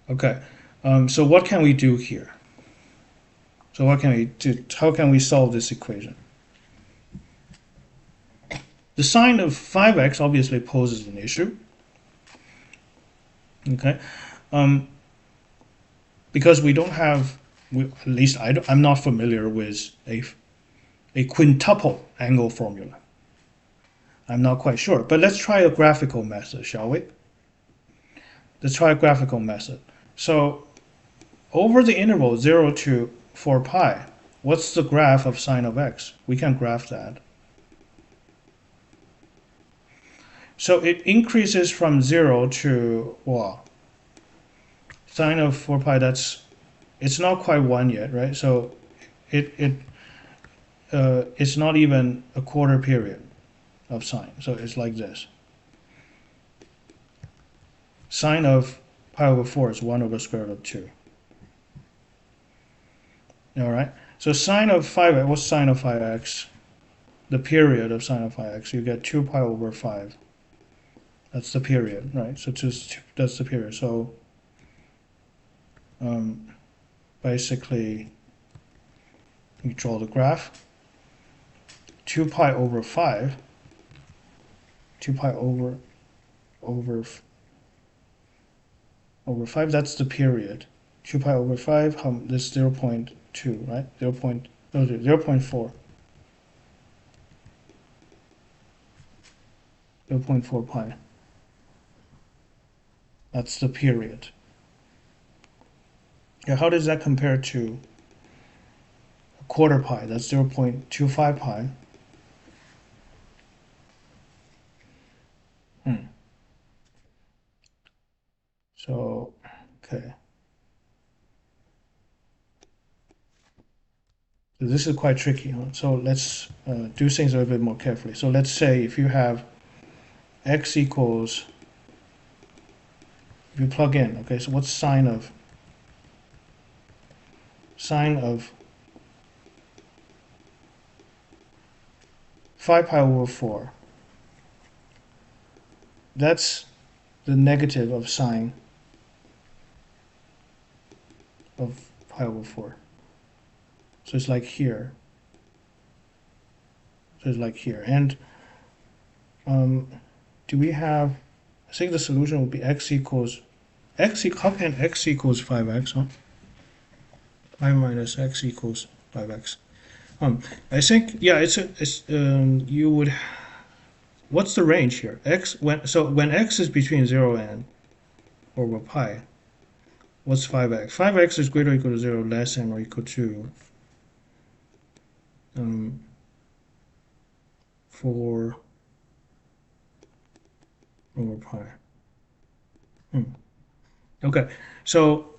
Okay. So what can we do here? So what can we do? How can we solve this equation? The sine of 5x obviously poses an issue. Okay, because we don't have, at least I'm not familiar with a quintuple angle formula. I'm not quite sure, but let's try a graphical method, shall we? Let's try a graphical method. So over the interval 0 to 4 pi, what's the graph of sine of x? We can graph that. So it increases from 0 to, well, sine of 4 pi, it's not quite 1 yet, right? So it's not even a quarter period of sine. So it's like this. Sine of pi over 4 is 1 over square root of 2. All right. So sine of 5x, what's sine of 5x? The period of sine of 5x, you get 2 pi over 5. That's the period, right? So that's the period. So basically, you draw the graph. 2 pi over 5. 2 pi over 5. That's the period. 2 pi over 5. This 0.2, right? 0.4. 0.4 pi. That's the period. Yeah, how does that compare to a quarter pi? That's 0.25 pi. So, okay. So this is quite tricky. Huh? So let's do things a little bit more carefully. So let's say if you have x equals, if you plug in, okay, so what's sine of 5 pi over 4? That's the negative of sine of pi over 4. So it's like here. So it's like here. And do we have, I think the solution would be x equals, how can x equals 5x, huh? 5 minus x equals 5x. I think, yeah, you would, what's the range here? When x is between 0 and over pi, what's 5x? 5x is greater or equal to 0, less than or equal to 4 over pi. Okay, so,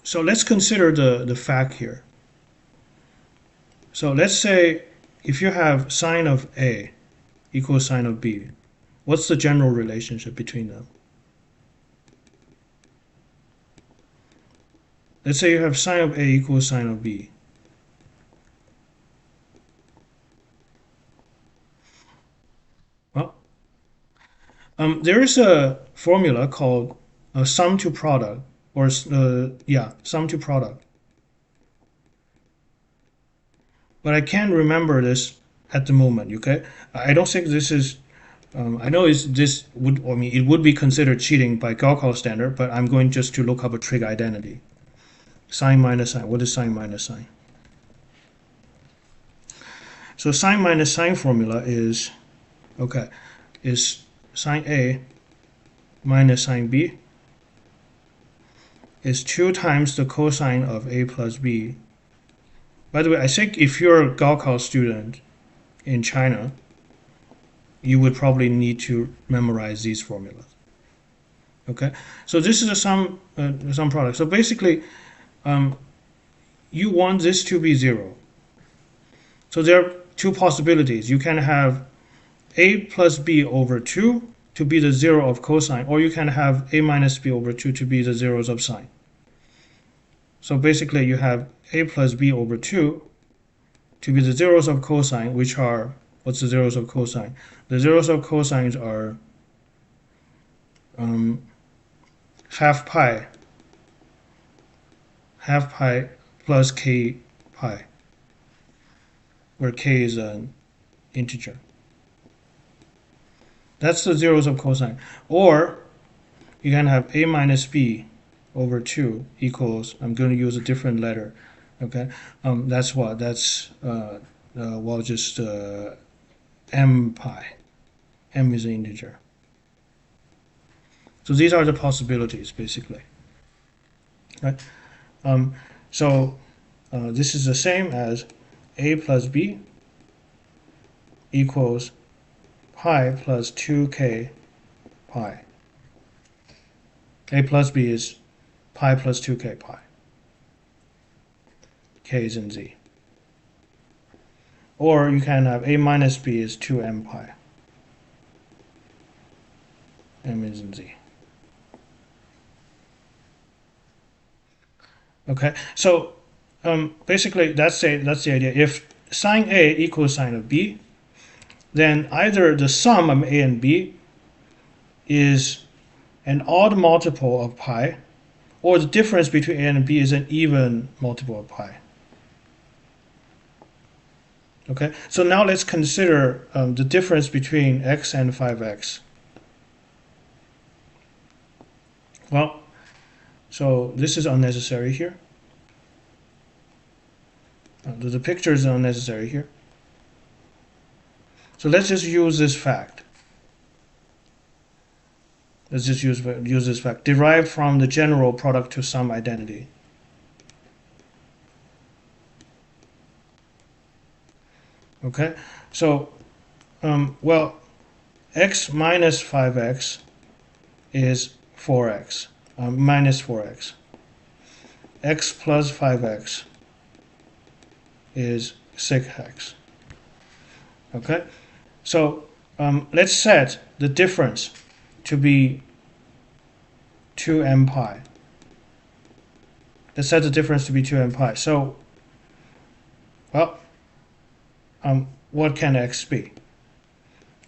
so let's consider the fact here. So let's say if you have sine of A equals sine of B, what's the general relationship between them? Let's say you have sine of A equals sine of B. Well, there is a formula called sum to product, or sum to product. But I can't remember this at the moment. Okay, I don't think this is. I know it would be considered cheating by Gaokao standard, but I'm going just to look up a trig identity. Sine minus sine. What is sine minus sine? So sine minus sine formula is sine A minus sine B is 2 times the cosine of A plus B. By the way, I think if you're a Gaokao student in China, you would probably need to memorize these formulas. Okay, so this is a sum product. So basically, you want this to be 0. So there are two possibilities. You can have A plus B over 2 to be the 0 of cosine, or you can have A minus B over 2 to be the zeros of sine. So basically, you have A plus B over 2 to be the zeros of cosine, which are, what's the zeros of cosine? The zeros of cosines are half pi plus k pi, where k is an integer. That's the zeros of cosine. Or you can have A minus B over 2 equals, I'm going to use a different letter, okay? That's what? That's, just m pi. M is an integer. So these are the possibilities, basically. Right? This is the same as A plus B equals pi plus 2k pi. A plus B is pi plus 2k pi. K is in Z. Or you can have A minus B is 2m pi. M is in Z. Okay, so basically that's the idea. If sine A equals sine of B, then either the sum of A and B is an odd multiple of pi, or the difference between A and B is an even multiple of pi. Okay, so now let's consider the difference between x and 5x. Well, so this is unnecessary here. The picture is unnecessary here. So let's just use this fact. Let's just use this fact, derived from the general product to sum identity. Okay, so well, x minus 5x is 4x, minus 4x. X plus 5x is 6x. Okay, so let's set the difference to be 2m pi. Let's set the difference to be 2m pi. So, well, what can x be?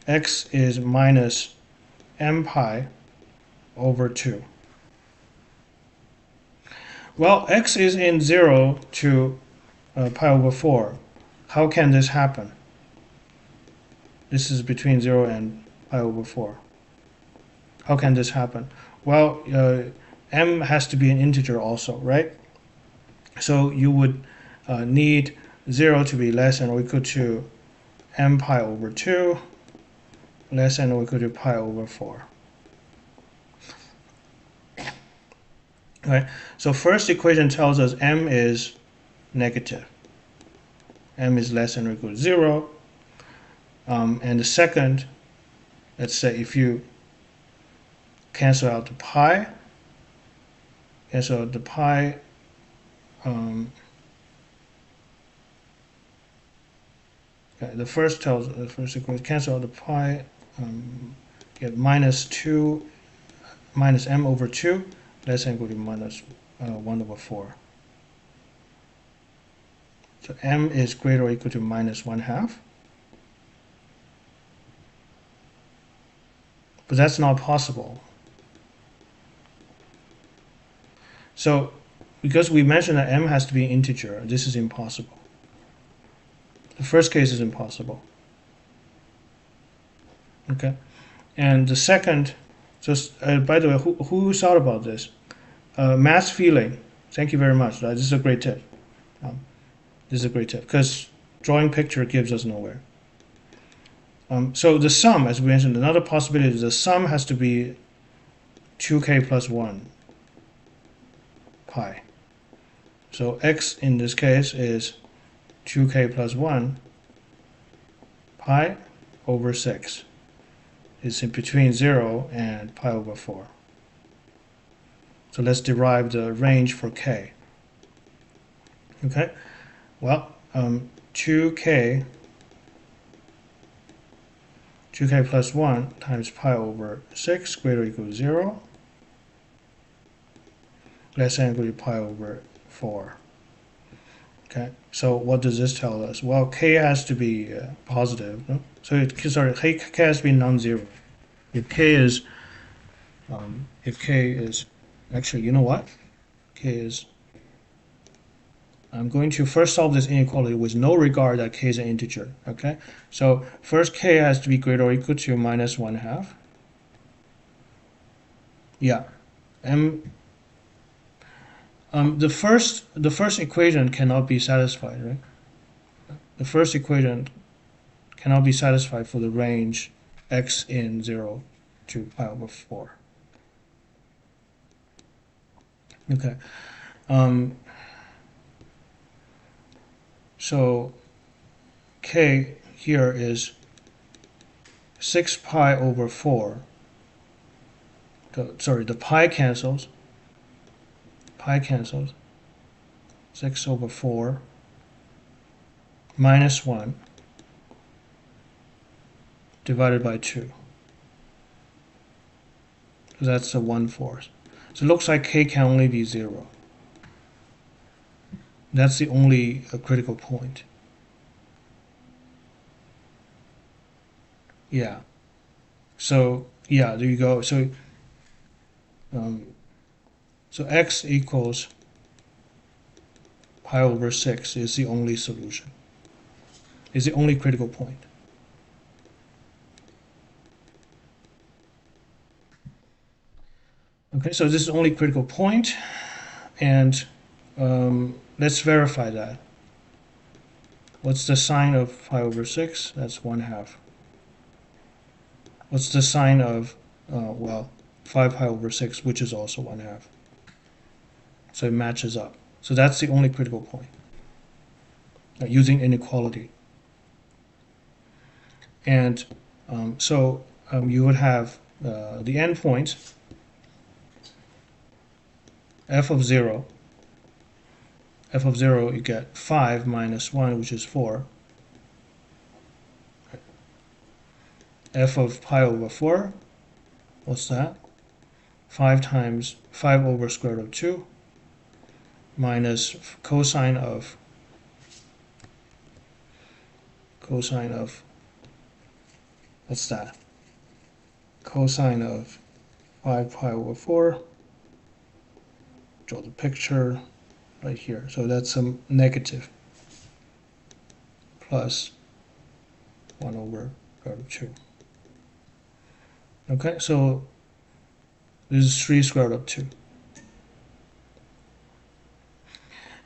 X is minus m pi over 2. Well, x is in 0 to pi over 4. How can this happen? This is between 0 and pi over 4. How can this happen? Well, m has to be an integer also, right? So you would need 0 to be less than or equal to m pi over 2, less than or equal to pi over 4. Right? So first equation tells us m is negative. M is less than or equal to 0. And the second, let's say if you cancel out the pi, okay, the first equation, cancel out the pi, get minus 2 minus m over 2, less than or equal to minus 1 over 4. So m is greater or equal to minus 1/2. But that's not possible. So because we mentioned that m has to be an integer, this is impossible. The first case is impossible. Okay, and the second, just by the way, who thought about this? Mass feeling. Thank you very much. This is a great tip. This is a great tip because drawing picture gives us nowhere. So the sum, as we mentioned, another possibility is the sum has to be 2k plus 1 pi. So x in this case is 2k plus 1 pi over 6. It's in between 0 and pi over 4. So let's derive the range for k. Okay, well, 2k plus 1 times pi over 6 greater or equal to 0, less than or equal to pi over 4. Okay, so what does this tell us? Well, k has to be positive. No? So k has to be non-zero. If k is, actually, you know what? K is, I'm going to first solve this inequality with no regard that k is an integer. Okay, so first k has to be greater or equal to minus 1/2. Yeah, the first equation cannot be satisfied, right? The first equation cannot be satisfied for the range x in 0 to pi over 4. Okay. So k here is 6 pi over 4. The pi cancels. Pi cancels. 6 over 4 minus 1 divided by 2. So that's a 1/4. So it looks like k can only be 0. That's the only critical point. Yeah. So yeah, there you go. So x equals pi over 6 is the only solution. Is the only critical point. Okay, so this is the only critical point, and let's verify that. What's the sign of pi over 6? That's 1/2. What's the sign of, well, 5 pi over 6, which is also 1/2. So it matches up. So that's the only critical point, using inequality. And so you would have the endpoint, f of 0. F of 0, you get 5 minus 1, which is 4. F of pi over 4, what's that? 5 times 5 over square root of 2 minus cosine of what's that? Cosine of 5 pi over 4. Draw the picture right here. So that's a negative plus 1 over square root of 2. Okay, so this is 3 square root of 2.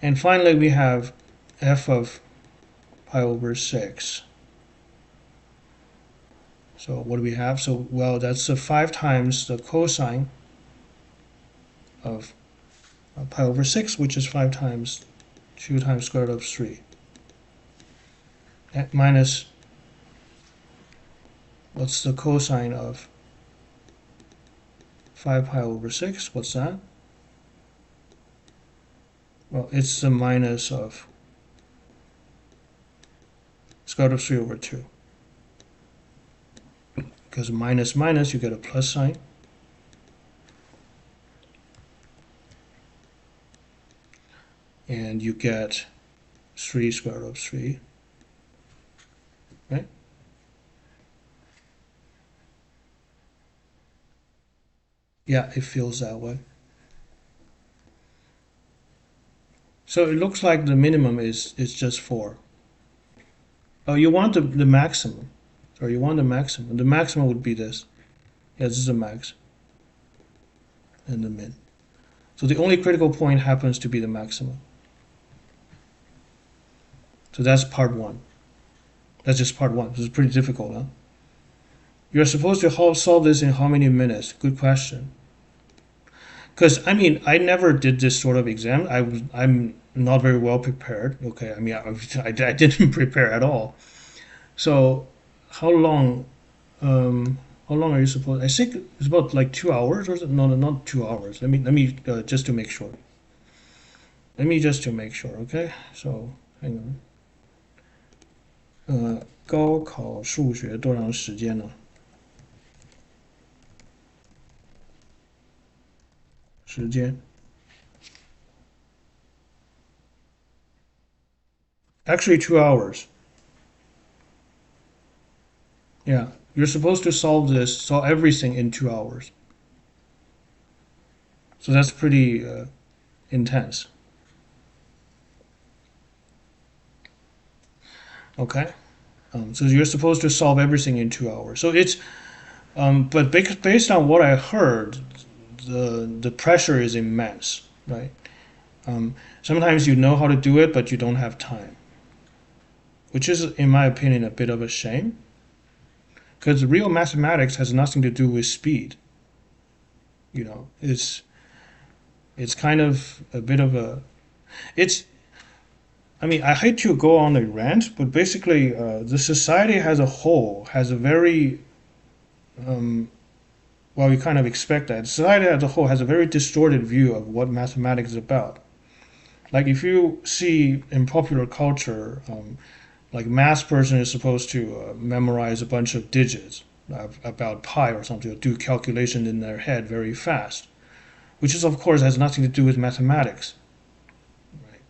And finally, we have f of pi over 6. So what do we have? So, well, that's 5 times the cosine of pi over 6, which is 5 times 2 times square root of 3. Minus, what's the cosine of 5 pi over 6? What's that? Well, it's the minus of square root of 3 over 2. Because minus minus, you get a plus sign. And you get 3 square root of 3. Right? Yeah, it feels that way. So it looks like the minimum is just 4. Oh, you want the maximum. Or you want the maximum. The maximum would be this. Yeah, this is the max. And the min. So the only critical point happens to be the maximum. So that's part 1. That's just part 1. This is pretty difficult, huh? You're supposed to solve this in how many minutes? Good question. Because, I mean, I never did this sort of exam. I'm not very well prepared. Okay, I mean, I didn't prepare at all. So, how long are you supposed? I think it's about like 2 hours or no, not 2 hours. Let me just to make sure. Okay. So, hang on. 高考数学多长时间呢？时间 actually 2 hours. Yeah, you're supposed to solve everything in 2 hours. So that's pretty intense. Okay, so you're supposed to solve everything in 2 hours. So it's, but based on what I heard, the pressure is immense, right? Sometimes you know how to do it, but you don't have time, which is, in my opinion, a bit of a shame. Because real mathematics has nothing to do with speed. You know, it's kind of a bit of a, I mean, I hate to go on a rant, but basically, the society as a whole has a very, well, we kind of expect that. Society as a whole has a very distorted view of what mathematics is about. Like if you see in popular culture, like math person is supposed to memorize a bunch of digits, about pi or something, or do calculation in their head very fast, which is of course has nothing to do with mathematics. Right?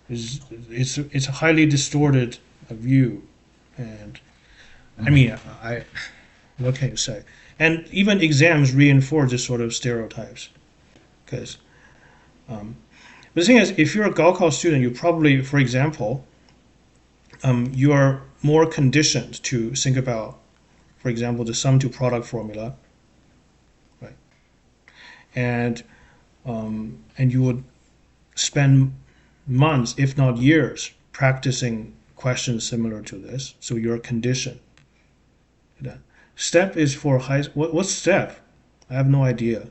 It's a highly distorted view, and I mean, what can you say? And even exams reinforce this sort of stereotypes, because. But the thing is, if you're a Gaokao student, you probably, for example, you are more conditioned to think about, for example, the sum to product formula, right? And you would spend months, if not years, practicing questions similar to this. So you're conditioned. STEP is for high. What's STEP? I have no idea.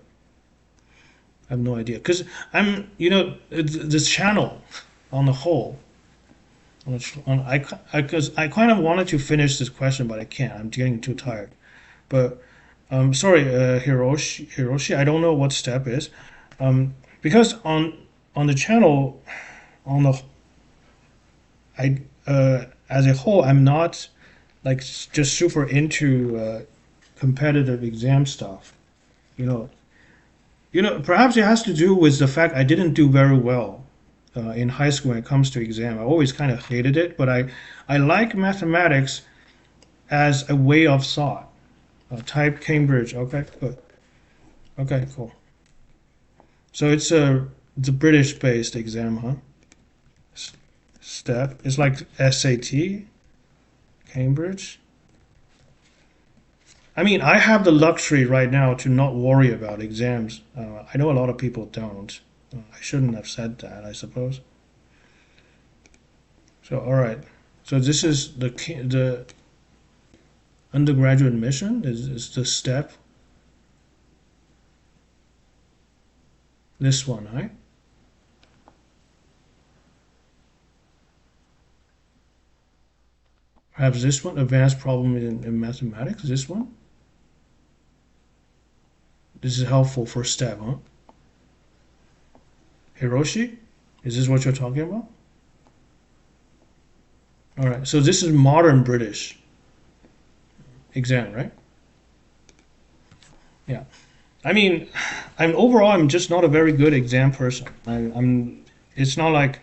I have no idea because this channel on the whole. Because I kind of wanted to finish this question, but I can't. I'm getting too tired. But sorry, Hiroshi. I don't know what STEP is, because on the channel, on the I as a whole, I'm not like just super into competitive exam stuff. You know, perhaps it has to do with the fact I didn't do very well in high school when it comes to exam. I always kind of hated it, but I like mathematics as a way of thought. Type Cambridge. Okay, good. Okay, cool. So it's the British-based exam, huh? STEP. It's like SAT, Cambridge. I mean, I have the luxury right now to not worry about exams. I know a lot of people don't. I shouldn't have said that, I suppose. So, all right. So this is the undergraduate admission is the STEP. This one, right? Perhaps this one, advanced problem in mathematics. This one. This is helpful for STEP, huh? Hiroshi? Is this what you're talking about? All right, so this is modern British exam, right? Yeah. I mean, I'm just not a very good exam person. It's not like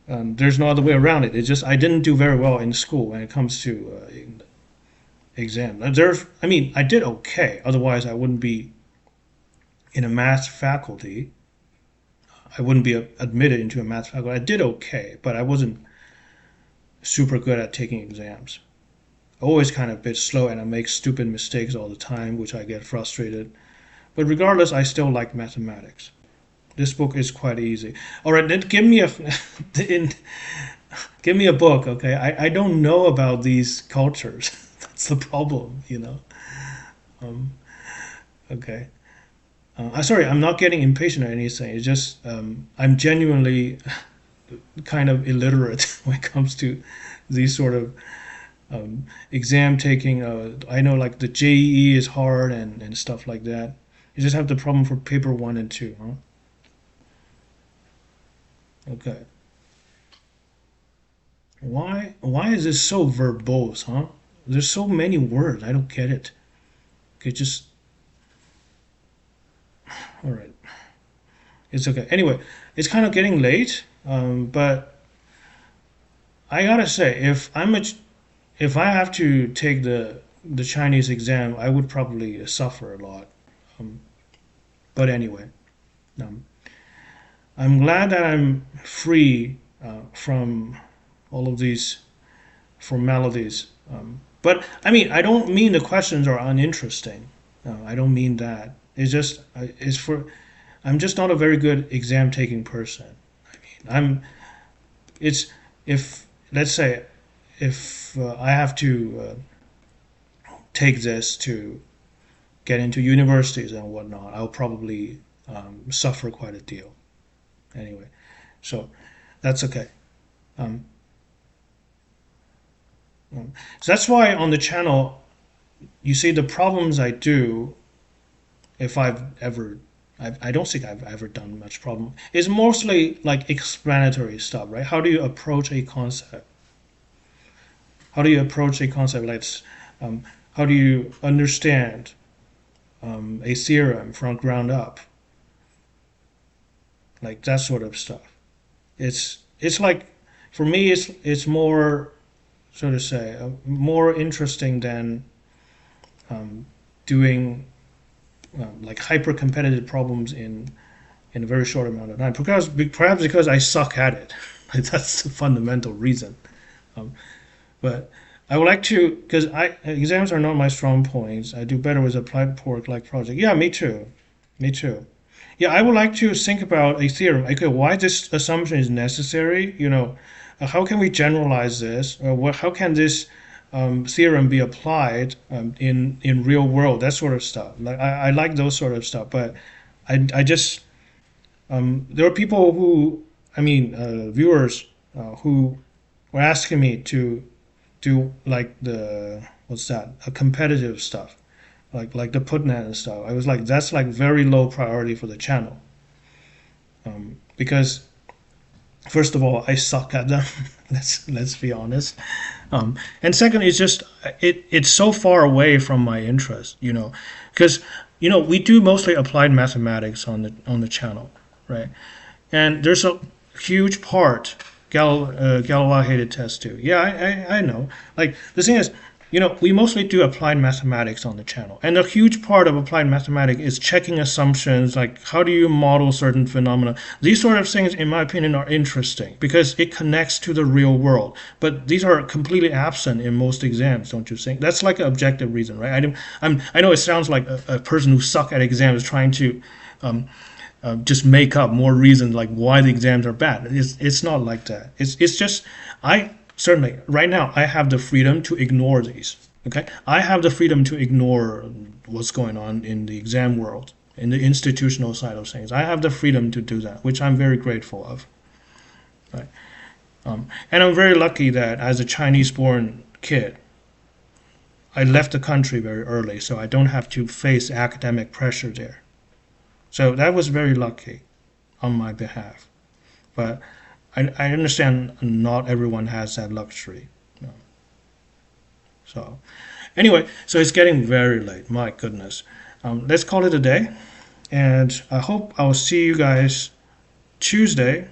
there's no other way around it. It's just I didn't do very well in school when it comes to exam. I did okay. Otherwise, I wouldn't be in a math faculty. I wouldn't be admitted into a math faculty. I did okay, but I wasn't super good at taking exams. Always kind of a bit slow, and I make stupid mistakes all the time, which I get frustrated. But regardless, I still like mathematics. This book is quite easy. All right, then give me give me a book, okay? I don't know about these cultures. That's the problem, Okay. Sorry, I'm not getting impatient or anything. It's just I'm genuinely kind of illiterate when it comes to these sort of exam taking. I know like the JEE is hard and stuff like that. You just have the problem for paper 1 and 2, huh? Okay. Why is this so verbose, huh? There's so many words. I don't get it. Okay, just all right. It's okay. Anyway, it's kind of getting late, but I gotta say, if I have to take the Chinese exam, I would probably suffer a lot. Um, but anyway, um, I'm glad that I'm free from all of these formalities. But I mean, I don't mean the questions are uninteresting. I don't mean that. I'm just not a very good exam taking person. I mean, it's if let's say if I have to take this to get into universities and whatnot, I'll probably suffer quite a deal. Anyway, so that's okay. Um, so that's why on the channel, you see the problems I do, if I've ever, I don't think I've ever done much problem, is mostly like explanatory stuff, right? How do you approach a concept? How do you approach a concept like how do you understand a theorem from ground up, like that sort of stuff. It's like, for me, it's more, so to say, more interesting than doing like hyper competitive problems in a very short amount of time. Perhaps because I suck at it. That's the fundamental reason. Um, but I would like to, because exams are not my strong points. I do better with applied pork like project. Yeah, me too. Me too. Yeah, I would like to think about a theorem. Okay, why this assumption is necessary? How can we generalize this? How can this theorem be applied in real world? That sort of stuff. Like I like those sort of stuff. But I just there are people who, I mean, viewers who were asking me to do like the, what's that? A competitive stuff, like the putnet and stuff. I was like, that's like very low priority for the channel, because first of all, I suck at them. let's be honest. And second, it's just it's so far away from my interest, because we do mostly applied mathematics on the channel, right? And there's a huge part. Galois hated test too. Yeah, I know. Like the thing is, we mostly do applied mathematics on the channel, and a huge part of applied mathematics is checking assumptions, like how do you model certain phenomena. These sort of things, in my opinion, are interesting because it connects to the real world. But these are completely absent in most exams, don't you think? That's like an objective reason, right? I know it sounds like a person who suck at exams trying to just make up more reasons like why the exams are bad. It's not like that. It's just, I certainly right now I have the freedom to ignore these. Okay, I have the freedom to ignore what's going on in the exam world, in the institutional side of things. I have the freedom to do that, which I'm very grateful of. Right, and I'm very lucky that as a Chinese-born kid, I left the country very early, so I don't have to face academic pressure there. So that was very lucky on my behalf. But I understand not everyone has that luxury. So anyway, so it's getting very late. My goodness. Let's call it a day. And I hope I'll see you guys Tuesday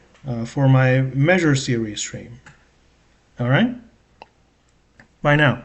for my measure theory stream. All right? Bye now.